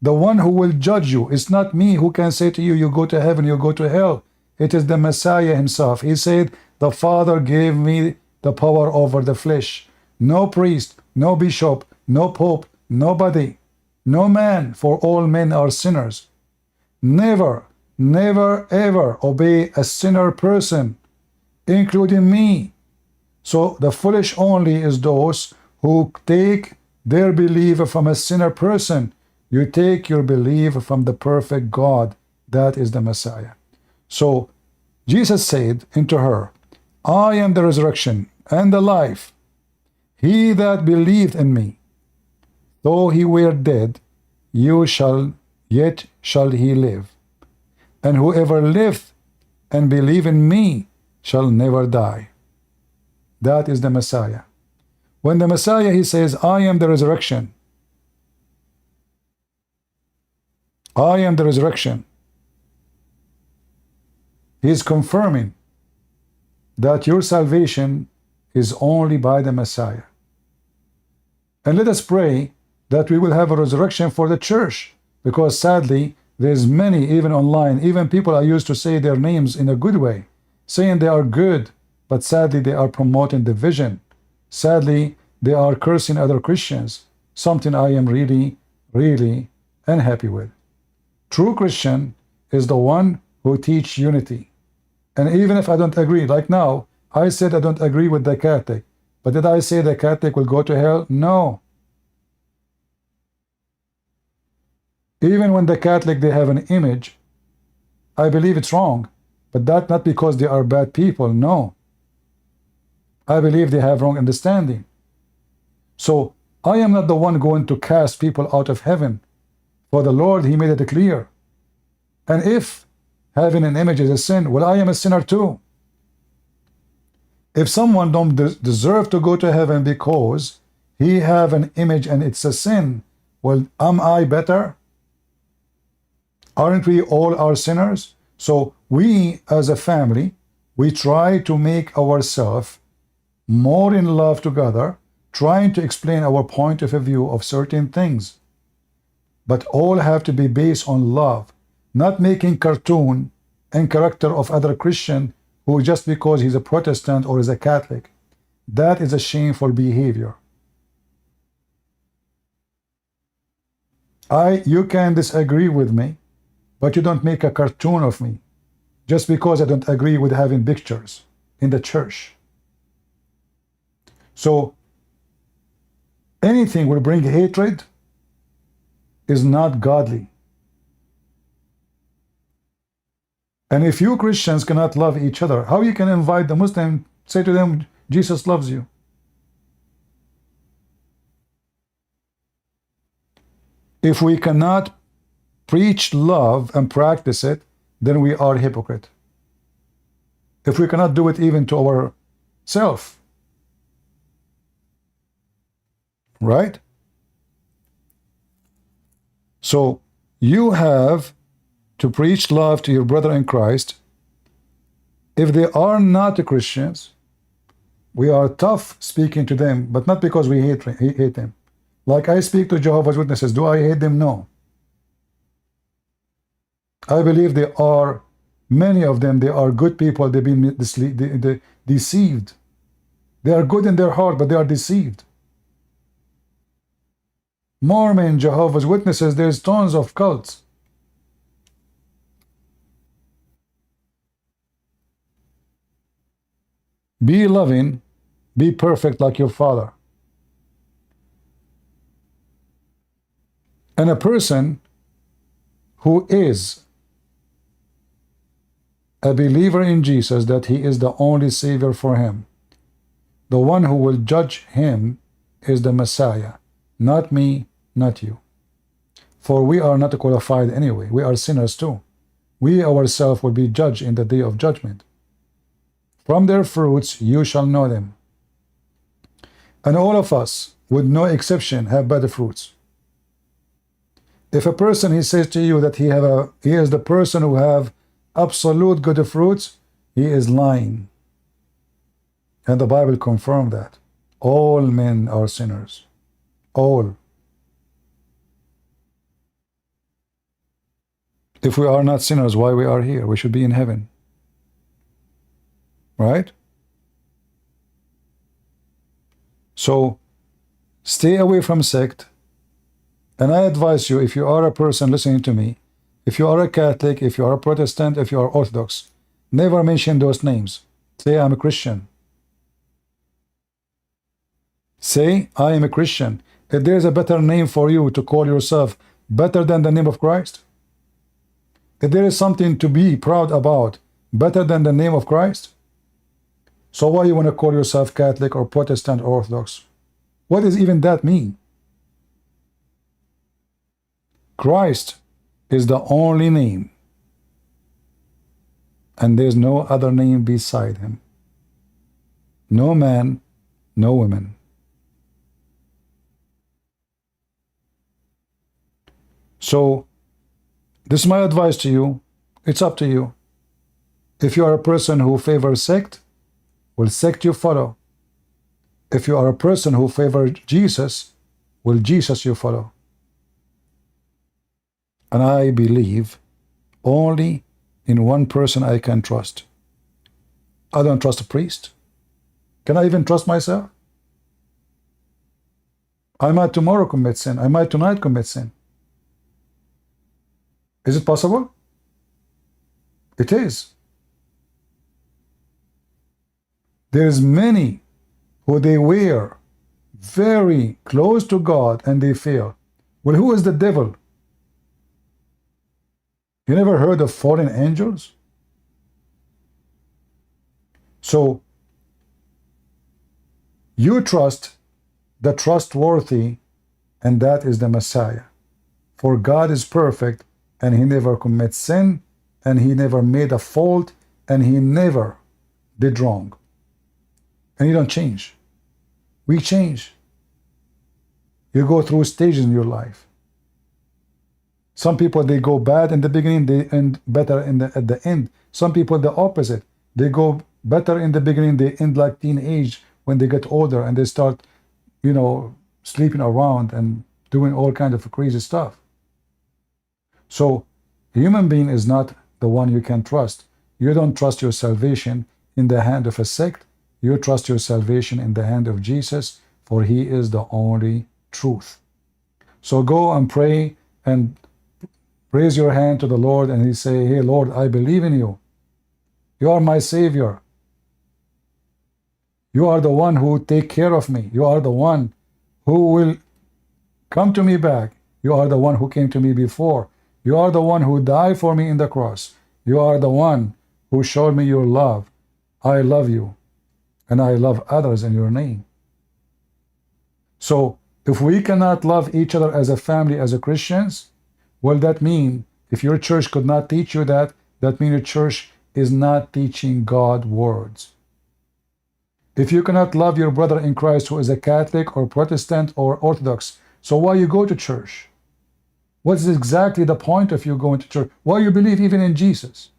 the one who will judge you is not me who can say to you, you go to heaven, you go to hell. It is the Messiah himself. He said, the Father gave me the power over the flesh. No priest, no bishop, no pope, nobody, no man, for all men are sinners. Never, never, ever obey a sinner person, including me. So the foolish only is those who take their belief from a sinner person. You take your belief from the perfect God. That is the Messiah. So Jesus said unto her, I am the resurrection and the life. He that believed in me, though he were dead, yet shall he live. And whoever liveth and believe in me shall never die. That is the Messiah. When the Messiah, he says, I am the resurrection. I am the resurrection. He is confirming that your salvation is only by the Messiah. And let us pray that we will have a resurrection for the church, because sadly, there's many, even online, even people are used to say their names in a good way, saying they are good, but sadly they are promoting division. Sadly, they are cursing other Christians, something I am really, really unhappy with. True Christian is the one who teach unity. And even if I don't agree, like now, I said I don't agree with the Catholic, but did I say the Catholic will go to hell? No. Even when the Catholic, they have an image, I believe it's wrong, but that not because they are bad people, no. I believe they have wrong understanding. So I am not the one going to cast people out of heaven. For the Lord, he made it clear. And if having an image is a sin, well, I am a sinner too. If someone don't deserve to go to heaven because he have an image and it's a sin, well, am I better? Aren't we all our sinners? So we as a family, we try to make ourselves more in love together, trying to explain our point of view of certain things. But all have to be based on love, not making cartoon and character of other Christian who just because he's a Protestant or is a Catholic. That is a shameful behavior. You can disagree with me, but you don't make a cartoon of me just because I don't agree with having pictures in the church. So anything will bring hatred is not godly. And if you Christians cannot love each other, how you can invite the Muslim, say to them, Jesus loves you? If we cannot preach love and practice it, then we are hypocrite. If we cannot do it even to ourselves, right? So you have to preach love to your brother in Christ. If they are not Christians, we are tough speaking to them, but not because we hate them. Like I speak to Jehovah's Witnesses, do I hate them? No. I believe they are, many of them, they are good people. They've been deceived. They are good in their heart, but they are deceived. Mormon, Jehovah's Witnesses, there's tons of cults. Be loving, be perfect like your Father. And a person who is a believer in Jesus, that he is the only Savior for him, the one who will judge him is the Messiah, not me, not you. For we are not qualified anyway. We are sinners too. We ourselves will be judged in the day of judgment. From their fruits you shall know them. And all of us, with no exception, have bad fruits. If a person, he says to you that he is the person who have absolute good fruits, he is lying. And the Bible confirms that. All men are sinners. All. If we are not sinners, why we are here? We should be in heaven. Right? So, stay away from sect. And I advise you, if you are a person listening to me, if you are a Catholic, if you are a Protestant, if you are Orthodox, never mention those names. Say, I'm a Christian. Say, I am a Christian. If there is a better name for you to call yourself better than the name of Christ, if there is something to be proud about better than the name of Christ, so why you want to call yourself Catholic or Protestant or Orthodox? What does even that mean? Christ is the only name, and there's no other name beside him. No man, no woman. So, this is my advice to you. It's up to you. If you are a person who favors sect, will sect you follow. If you are a person who favors Jesus, will Jesus you follow. And I believe only in one person I can trust. I don't trust a priest. Can I even trust myself? I might tomorrow commit sin. I might tonight commit sin. Is it possible? It is. There's many who they were very close to God and they fail. Well, who is the devil? You never heard of fallen angels? So, you trust the trustworthy, and that is the Messiah. For God is perfect, and he never commits sin, and he never made a fault, and he never did wrong. And you don't change. We change. You go through stages in your life. Some people, they go bad in the beginning, they end better at the end. Some people, the opposite. They go better in the beginning, they end like teenage when they get older and they start, sleeping around and doing all kinds of crazy stuff. So, a human being is not the one you can trust. You don't trust your salvation in the hand of a sect. you trust your salvation in the hand of Jesus, for he is the only truth. So go and pray and raise your hand to the Lord and he say, hey Lord, I believe in you. You are my Savior. You are the one who take care of me. You are the one who will come to me back. You are the one who came to me before. You are the one who died for me in the cross. You are the one who showed me your love. I love you, and I love others in your name. So, if we cannot love each other as a family, as a Christians, well, that means if your church could not teach you that, that means your church is not teaching God's words. If you cannot love your brother in Christ who is a Catholic or Protestant or Orthodox, so why you go to church? What's exactly the point of you going to church? Why you believe even in Jesus?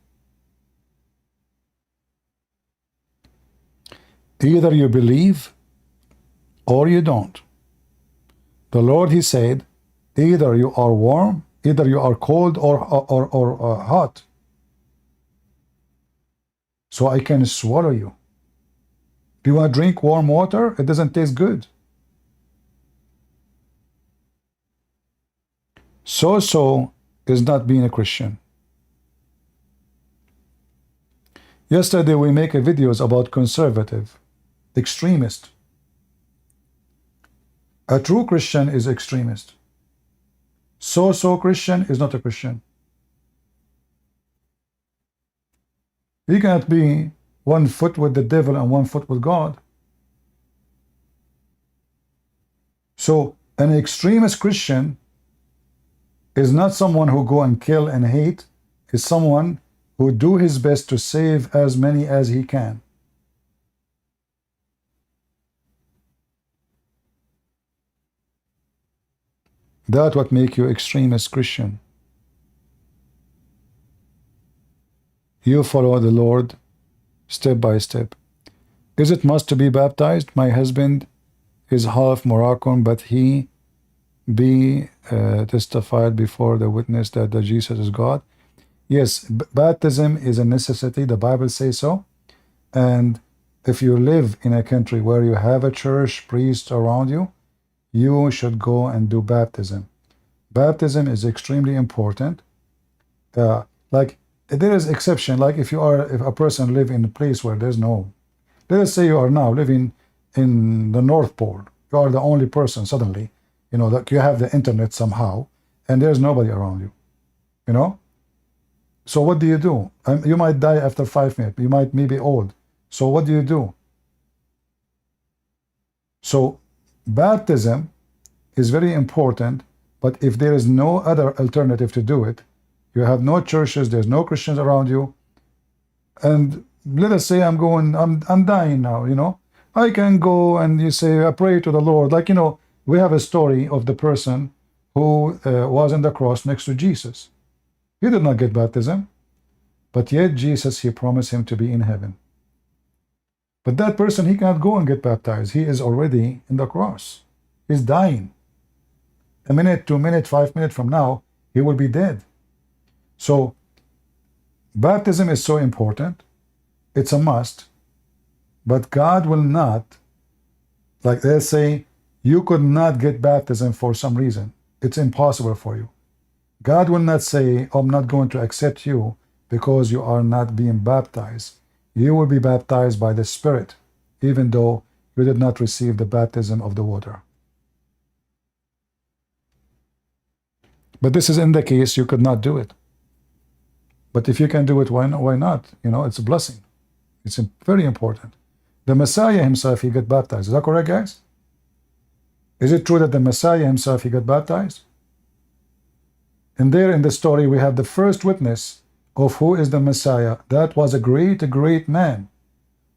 Either you believe or you don't. The Lord, he said, either you are warm, either you are cold or hot. So I can swallow you. Do you want to drink warm water? It doesn't taste good. So is not being a Christian. Yesterday we make a videos about conservative, extremist. A true Christian is extremist. So Christian is not a Christian. You cannot be 1 foot with the devil and 1 foot with God. So an extremist Christian is not someone who go and kill and hate, is someone who do his best to save as many as he can. That's what make you extremist Christian. You follow the Lord step by step. Is it must to be baptized? My husband is half Moroccan, but he be testified before the witness that the Jesus is God. Yes, baptism is a necessity. The Bible says so. And if you live in a country where you have a church, priest around you, you should go and do baptism. Baptism is extremely important. Like there is exception. Like if a person live in a place where there's no, let us say you are now living in the North Pole. You are the only person suddenly. You know, that you have the internet somehow, and there's nobody around you, you know? So what do? You might die after 5 minutes. You might be old. So what do you do? So baptism is very important, but if there is no other alternative to do it, you have no churches, there's no Christians around you, and let us say I'm dying now, you know? I can go and you say, I pray to the Lord, like, you know, we have a story of the person who was on the cross next to Jesus. He did not get baptism, but yet Jesus, he promised him to be in heaven. But that person, he cannot go and get baptized. He is already in the cross. He's dying. A minute, 2 minutes, 5 minutes from now, he will be dead. So baptism is so important. It's a must. But God will not, like they'll say, you could not get baptism for some reason. It's impossible for you. God will not say, I'm not going to accept you because you are not being baptized. You will be baptized by the Spirit, even though you did not receive the baptism of the water. But this is in the case you could not do it. But if you can do it, why not? You know, it's a blessing. It's very important. The Messiah himself, he got baptized. Is that correct, guys? Is it true that the Messiah himself, he got baptized? And there in the story, we have the first witness of who is the Messiah. That was a great man.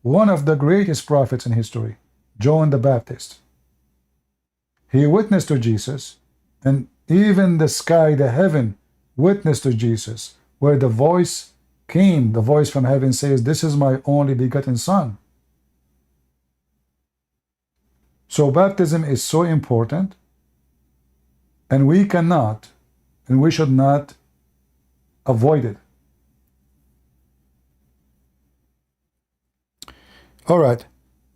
One of the greatest prophets in history, John the Baptist. He witnessed to Jesus, and even the sky, the heaven, witnessed to Jesus, where the voice came, the voice from heaven says, this is my only begotten Son. So baptism is so important, and we cannot, and we should not avoid it. All right.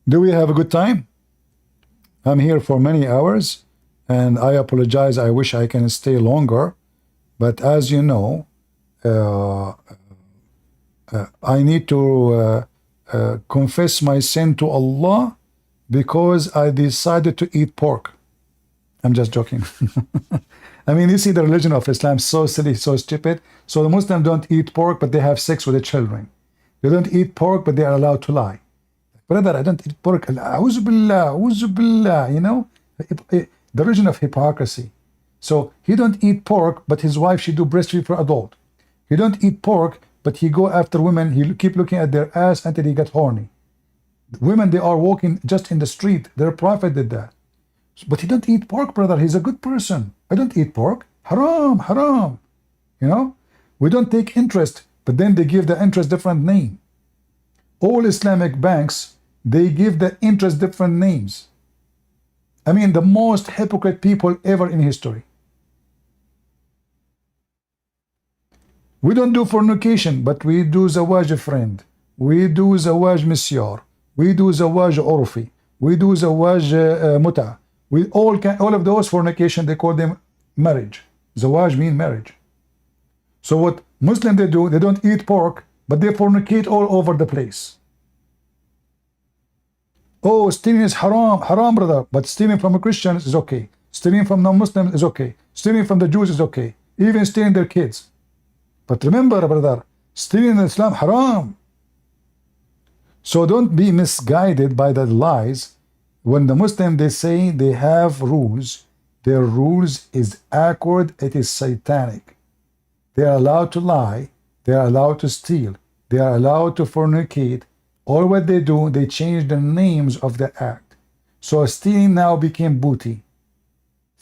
Do we have a good time? I'm here for many hours, and I apologize. I wish I can stay longer, but as you know, I need to confess my sin to Allah because I decided to eat pork. I'm just joking. I mean, you see the religion of Islam, so silly, so stupid. So the Muslims don't eat pork, but they have sex with the children. They don't eat pork, but they are allowed to lie. Brother, I don't eat pork. A'udhu billah, a'udhu billah, you know? The religion of hypocrisy. So he don't eat pork, but his wife, she do breastfeed for adult. He don't eat pork, but he go after women. He keep looking at their ass until he get horny. Women, they are walking just in the street. Their prophet did that. But he don't eat pork, brother. He's a good person. I don't eat pork. Haram, haram. You know? We don't take interest, but then they give the interest different name. All Islamic banks, they give the interest different names. I mean, the most hypocrite people ever in history. We don't do fornication, but we do zawaj friend. We do zawaj misyar. We do zawaj urfi. We do zawaj muta. We all of those fornication, they call them marriage. Zawaj mean marriage. So what Muslims they do, they don't eat pork, but they fornicate all over the place. Oh, stealing is haram, haram, brother. But stealing from a Christian is okay. Stealing from non-Muslims is okay. Stealing from the Jews is okay. Even stealing their kids. But remember, brother, stealing in Islam, haram. So don't be misguided by the lies. When the Muslims, they say they have rules, their rules is awkward, it is satanic. They are allowed to lie, they are allowed to steal, they are allowed to fornicate. All what they do, they change the names of the act. So stealing now became booty.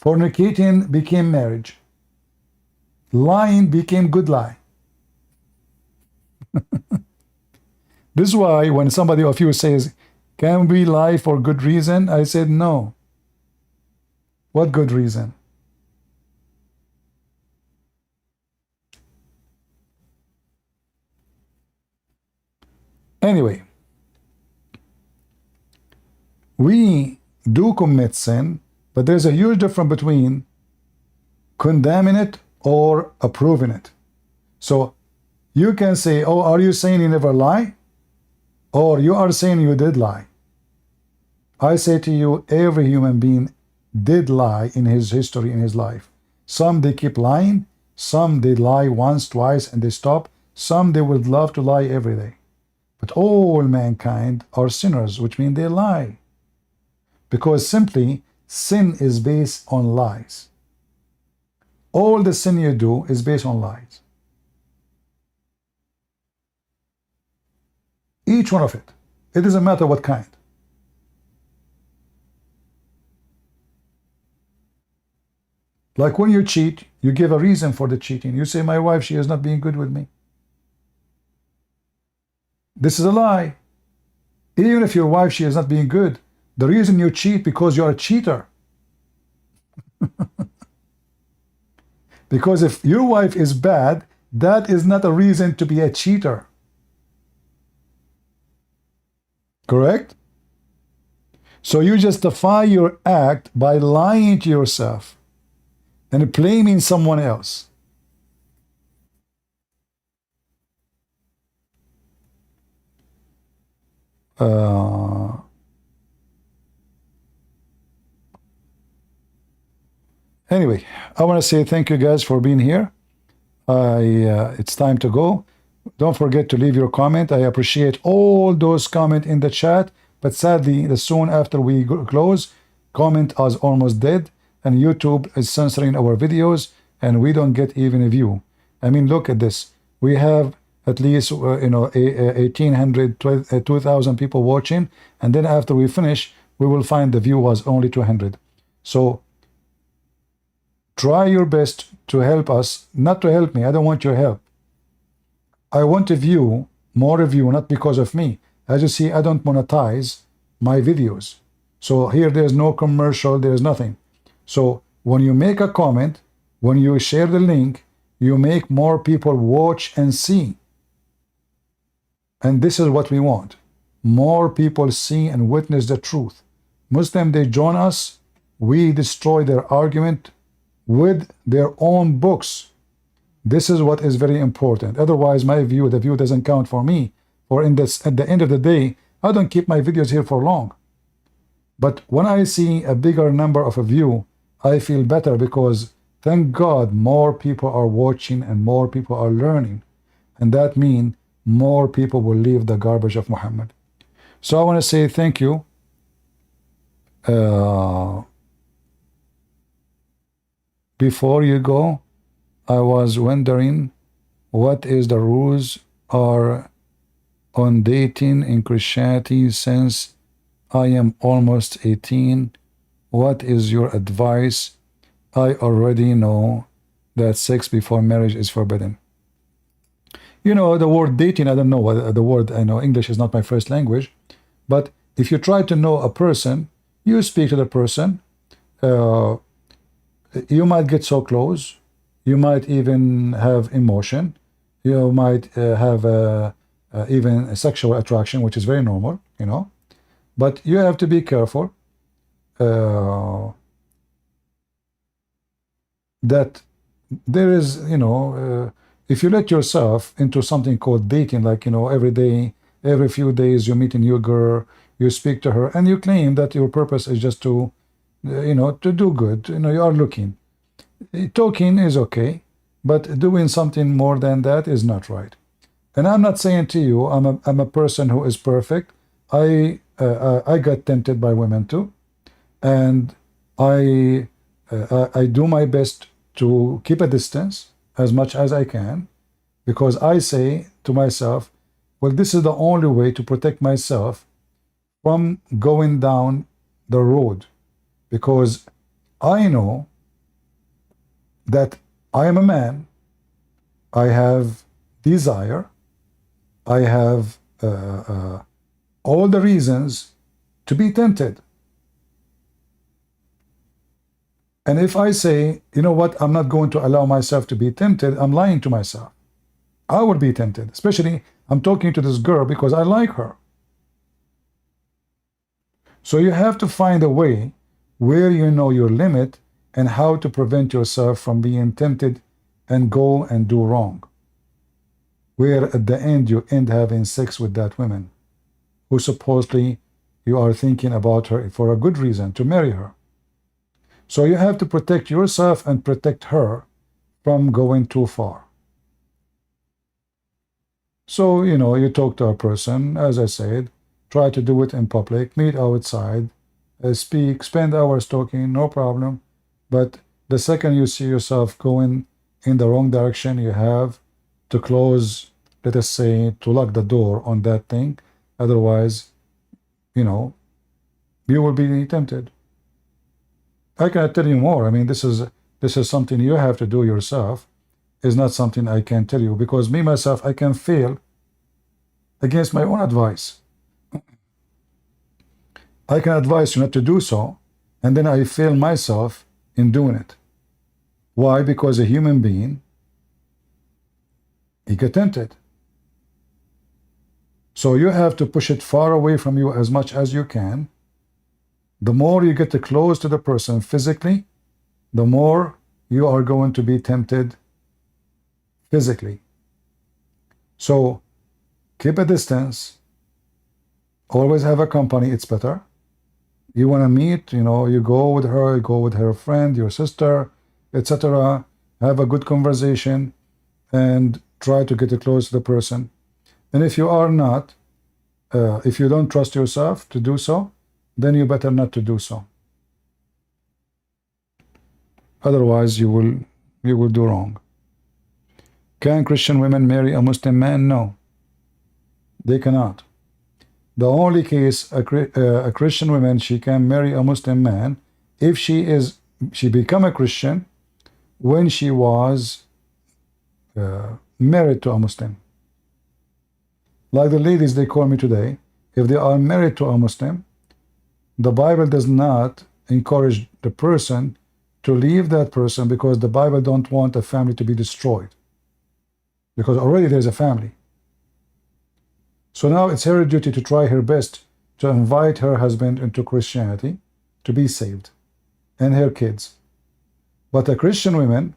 Fornicating became marriage. Lying became good lie. This is why when somebody of you says, can we lie for good reason? I said no. What good reason? Anyway, we do commit sin, but there's a huge difference between condemning it or approving it. So you can say, oh, are you saying you never lie? Or you are saying you did lie. I say to you, every human being did lie in his history, in his life. Some they keep lying, some they lie once, twice, and they stop. Some they would love to lie every day. But all mankind are sinners, which means they lie. Because simply, sin is based on lies. All the sin you do is based on lies. Each one of it. It doesn't matter what kind. Like when you cheat, you give a reason for the cheating. You say, my wife, she is not being good with me. This is a lie. Even if your wife, she is not being good, the reason you cheat because you're a cheater. Because if your wife is bad, that is not a reason to be a cheater. Correct? So you justify your act by lying to yourself and blaming someone else. Anyway, I want to say thank you guys for being here. It's time to go. Don't forget to leave your comment. I appreciate all those comments in the chat, but sadly, soon after we close, comment is almost dead, and YouTube is censoring our videos, and we don't get even a view. I mean, look at this. We have at least 1,800, 2,000 people watching, and then after we finish, we will find the view was only 200. So try your best to help us, not to help me. I don't want your help. I want a view, more review, not because of me. As you see, I don't monetize my videos. So here there's no commercial, there's nothing. So when you make a comment, when you share the link, you make more people watch and see. And this is what we want. more people see and witness the truth. Muslim, they join us, we destroy their argument with their own books. This is what is very important. Otherwise, my view, the view doesn't count for me. For in this, at the end of the day, I don't keep my videos here for long. But when I see a bigger number of a view, I feel better because thank God more people are watching and more people are learning. And that means more people will leave the garbage of Muhammad. So I want to say thank you. Before you go, I was wondering what is the rules are on dating in Christianity since I am almost 18. What is your advice? I already know that sex before marriage is forbidden. You know, the word dating, I don't know what the word, I know English is not my first language, but if you try to know a person, you speak to the person, you might get so close, you might even have emotion, you might have even a sexual attraction, which is very normal, you know, but you have to be careful that there is, you know, if you let yourself into something called dating, like, you know, every day, every few days you meet a new girl, you speak to her, and you claim that your purpose is just to, you know, to do good, you know, you are looking. Talking is okay, but doing something more than that is not right. And I'm not saying to you, I'm a person who is perfect. I got tempted by women too, and I do my best to keep a distance as much as I can, because I say to myself, well, this is the only way to protect myself from going down the road, because I know that I am a man, I have desire, I have all the reasons to be tempted. And if I say, you know what, I'm not going to allow myself to be tempted, I'm lying to myself. I would be tempted, especially I'm talking to this girl because I like her. So you have to find a way where you know your limit and how to prevent yourself from being tempted and go and do wrong, where at the end you end having sex with that woman who supposedly you are thinking about her for a good reason, to marry her. So you have to protect yourself and protect her from going too far. So, you know, you talk to a person, as I said, try to do it in public, meet outside, speak, spend hours talking, no problem. But the second you see yourself going in the wrong direction, you have to close, let us say, to lock the door on that thing. Otherwise, you know, you will be tempted. I cannot tell you more. I mean, this is something you have to do yourself. It's not something I can tell you, because me, myself, I can fail against my own advice. I can advise you not to do so, and then I fail myself in doing it. Why? Because a human being, he gets tempted. So you have to push it far away from you as much as you can. The more you get close to the person physically, the more you are going to be tempted physically. So keep a distance. Always have a company, it's better. You want to meet, you know, you go with her, you go with her friend, your sister, etc. Have a good conversation and try to get close to the person. And if you are not, if you don't trust yourself to do so, then you better not to do so. Otherwise, you will do wrong. Can Christian women marry a Muslim man? No, they cannot. The only case a Christian woman, she can marry a Muslim man if she become a Christian when she was married to a Muslim. Like the ladies, they call me today, if they are married to a Muslim, the Bible does not encourage the person to leave that person, because the Bible don't want a family to be destroyed, because already there's a family. So now it's her duty to try her best to invite her husband into Christianity to be saved, and her kids. But a Christian woman,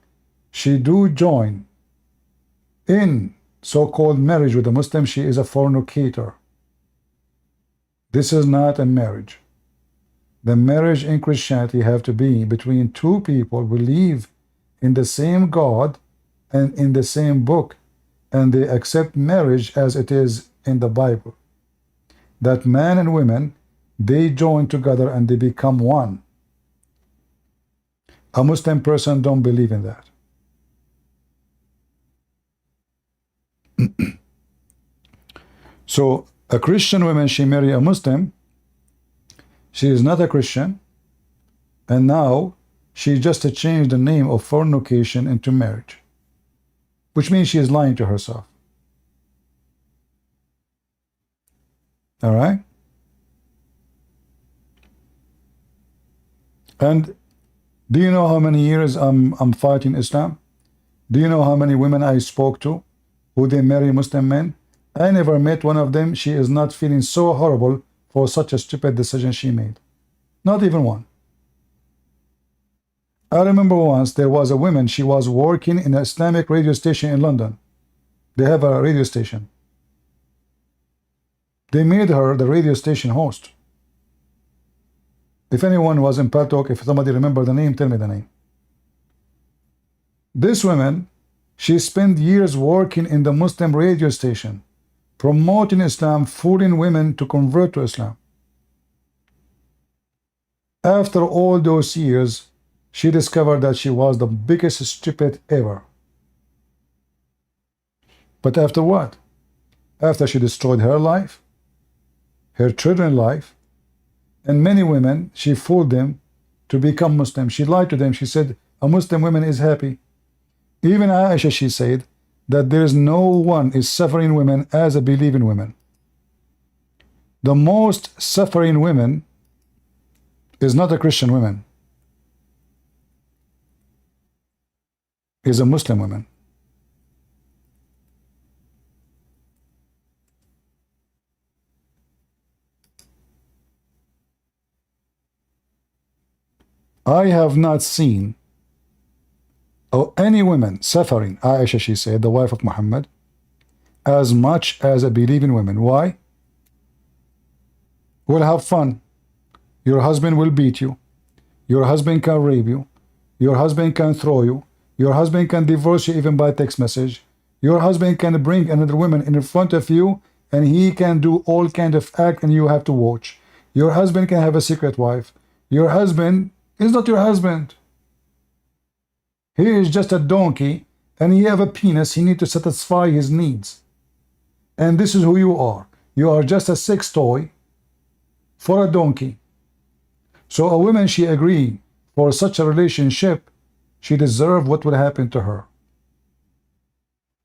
she do join in so-called marriage with a Muslim. She is a fornicator. This is not a marriage. The marriage in Christianity have to be between two people who believe in the same God and in the same book, and they accept marriage as it is in the Bible. That man and women, they join together and they become one. A Muslim person don't believe in that. So a Christian woman, she marry a Muslim, she is not a Christian, and now she just changed the name of fornication into marriage, which means she is lying to herself. All right? And do you know how many years I'm fighting Islam? Do you know how many women I spoke to who they marry Muslim men? I never met one of them. She is not feeling so horrible for such a stupid decision she made. Not even one. I remember once there was a woman, she was working in an Islamic radio station in London. They have a radio station. They made her the radio station host. If anyone was in Patok, if somebody remember the name, tell me the name. This woman, she spent years working in the Muslim radio station, promoting Islam, fooling women to convert to Islam. After all those years, she discovered that she was the biggest stupid ever. But after what? After she destroyed her life, her children's life, and many women, she fooled them to become Muslim. She lied to them. She said a Muslim woman is happy. Even Aisha, she said that there is no one is suffering women as a believing woman. The most suffering women is not a Christian woman, is a Muslim woman. I have not seen any woman suffering, Aisha, she said, the wife of Muhammad, as much as a believing woman. Why? We'll have fun. Your husband will beat you. Your husband can rape you. Your husband can throw you. Your husband can divorce you even by text message. Your husband can bring another woman in front of you and he can do all kind of act and you have to watch. Your husband can have a secret wife. Your husband is not your husband. He is just a donkey and he have a penis. He need to satisfy his needs. And this is who you are. You are just a sex toy for a donkey. So a woman, she agreed for such a relationship, she deserved what would happen to her.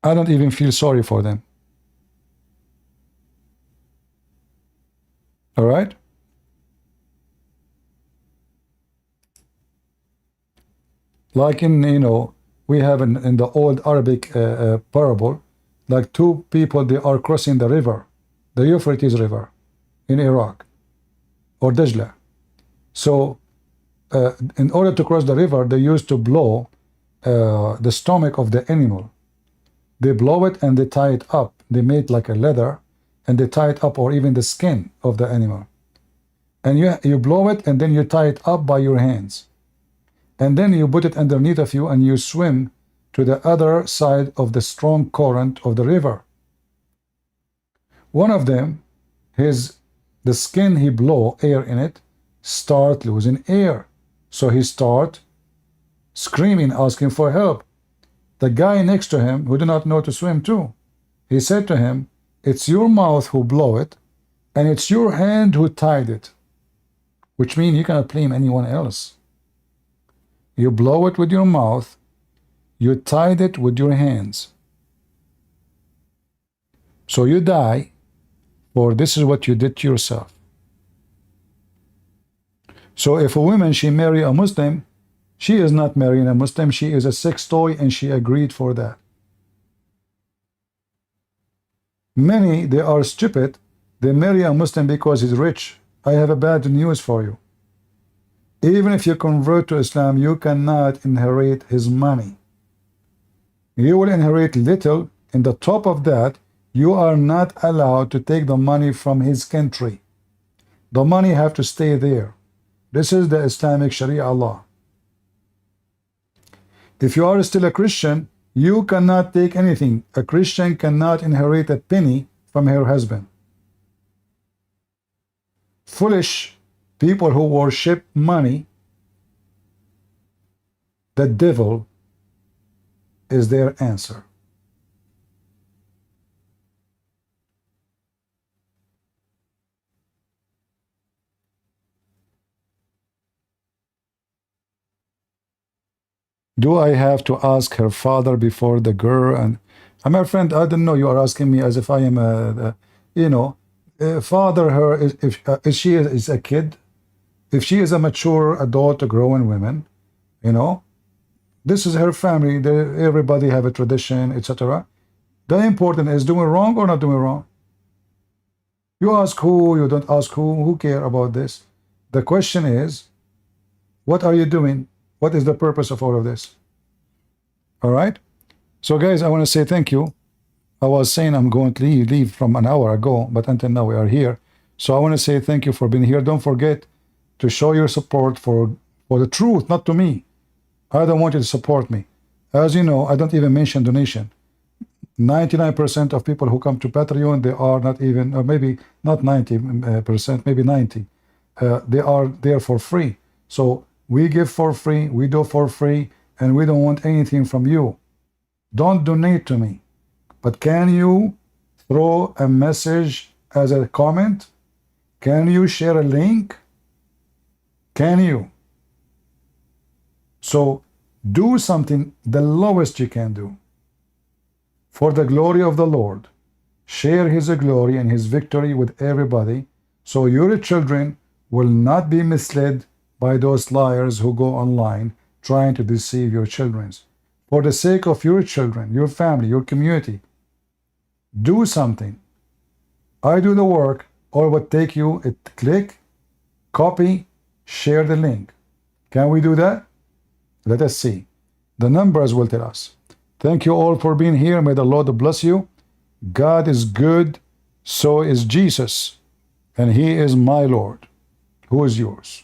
I don't even feel sorry for them. All right? Like in, we have in the old Arabic parable, like two people, they are crossing the river, the Euphrates River in Iraq, or Dajla. So in order to cross the river, they used to blow the stomach of the animal. They blow it and they tie it up. They made like a leather and they tie it up, or even the skin of the animal. And you blow it and then you tie it up by your hands. And then you put it underneath of you and you swim to the other side of the strong current of the river. One of them, the skin he blow air in it, start losing air. So he start screaming, asking for help. The guy next to him, who do not know to swim too, he said to him, it's your mouth who blow it, and it's your hand who tied it. Which means you cannot blame anyone else. You blow it with your mouth, you tied it with your hands. So you die, for this is what you did to yourself. So if a woman, she marry a Muslim, she is not marrying a Muslim, she is a sex toy and she agreed for that. Many, they are stupid. They marry a Muslim because he's rich. I have a bad news for you. Even if you convert to Islam, you cannot inherit his money. You will inherit little. In the top of that, you are not allowed to take the money from his country. The money have to stay there. This is the Islamic Sharia law. If you are still a Christian, you cannot take anything. A Christian cannot inherit a penny from her husband. Foolish people who worship money, the devil is their answer. Do I have to ask her father before the girl? And my friend, I don't know. You are asking me as if I am father her. If she is a kid, if she is a mature adult, a growing woman, this is her family. Everybody have a tradition, etc. The important is doing wrong or not doing wrong. You ask who, you don't ask who care about this. The question is, what are you doing? What is the purpose of all of this? All right. So guys, I want to say thank you. I was saying I'm going to leave from an hour ago, but until now we are here. So I want to say thank you for being here. Don't forget to show your support for the truth, not to me. I don't want you to support me. As you know, I don't even mention donation. 99% of people who come to Patreon, they are not even, or maybe not 90%, maybe 90. They are there for free. So we give for free, we do for free, and we don't want anything from you. Don't donate to me. But can you throw a message as a comment? Can you share a link? Can you? So do something the lowest you can do. For the glory of the Lord, share his glory and his victory with everybody, so your children will not be misled by those liars who go online trying to deceive your children. For the sake of your children, your family, your community, do something. I do the work. All what take you, click, copy, share the link. Can we do that? Let us see. The numbers will tell us. Thank you all for being here. May the Lord bless you. God is good, so is Jesus, and he is my Lord. Who is yours?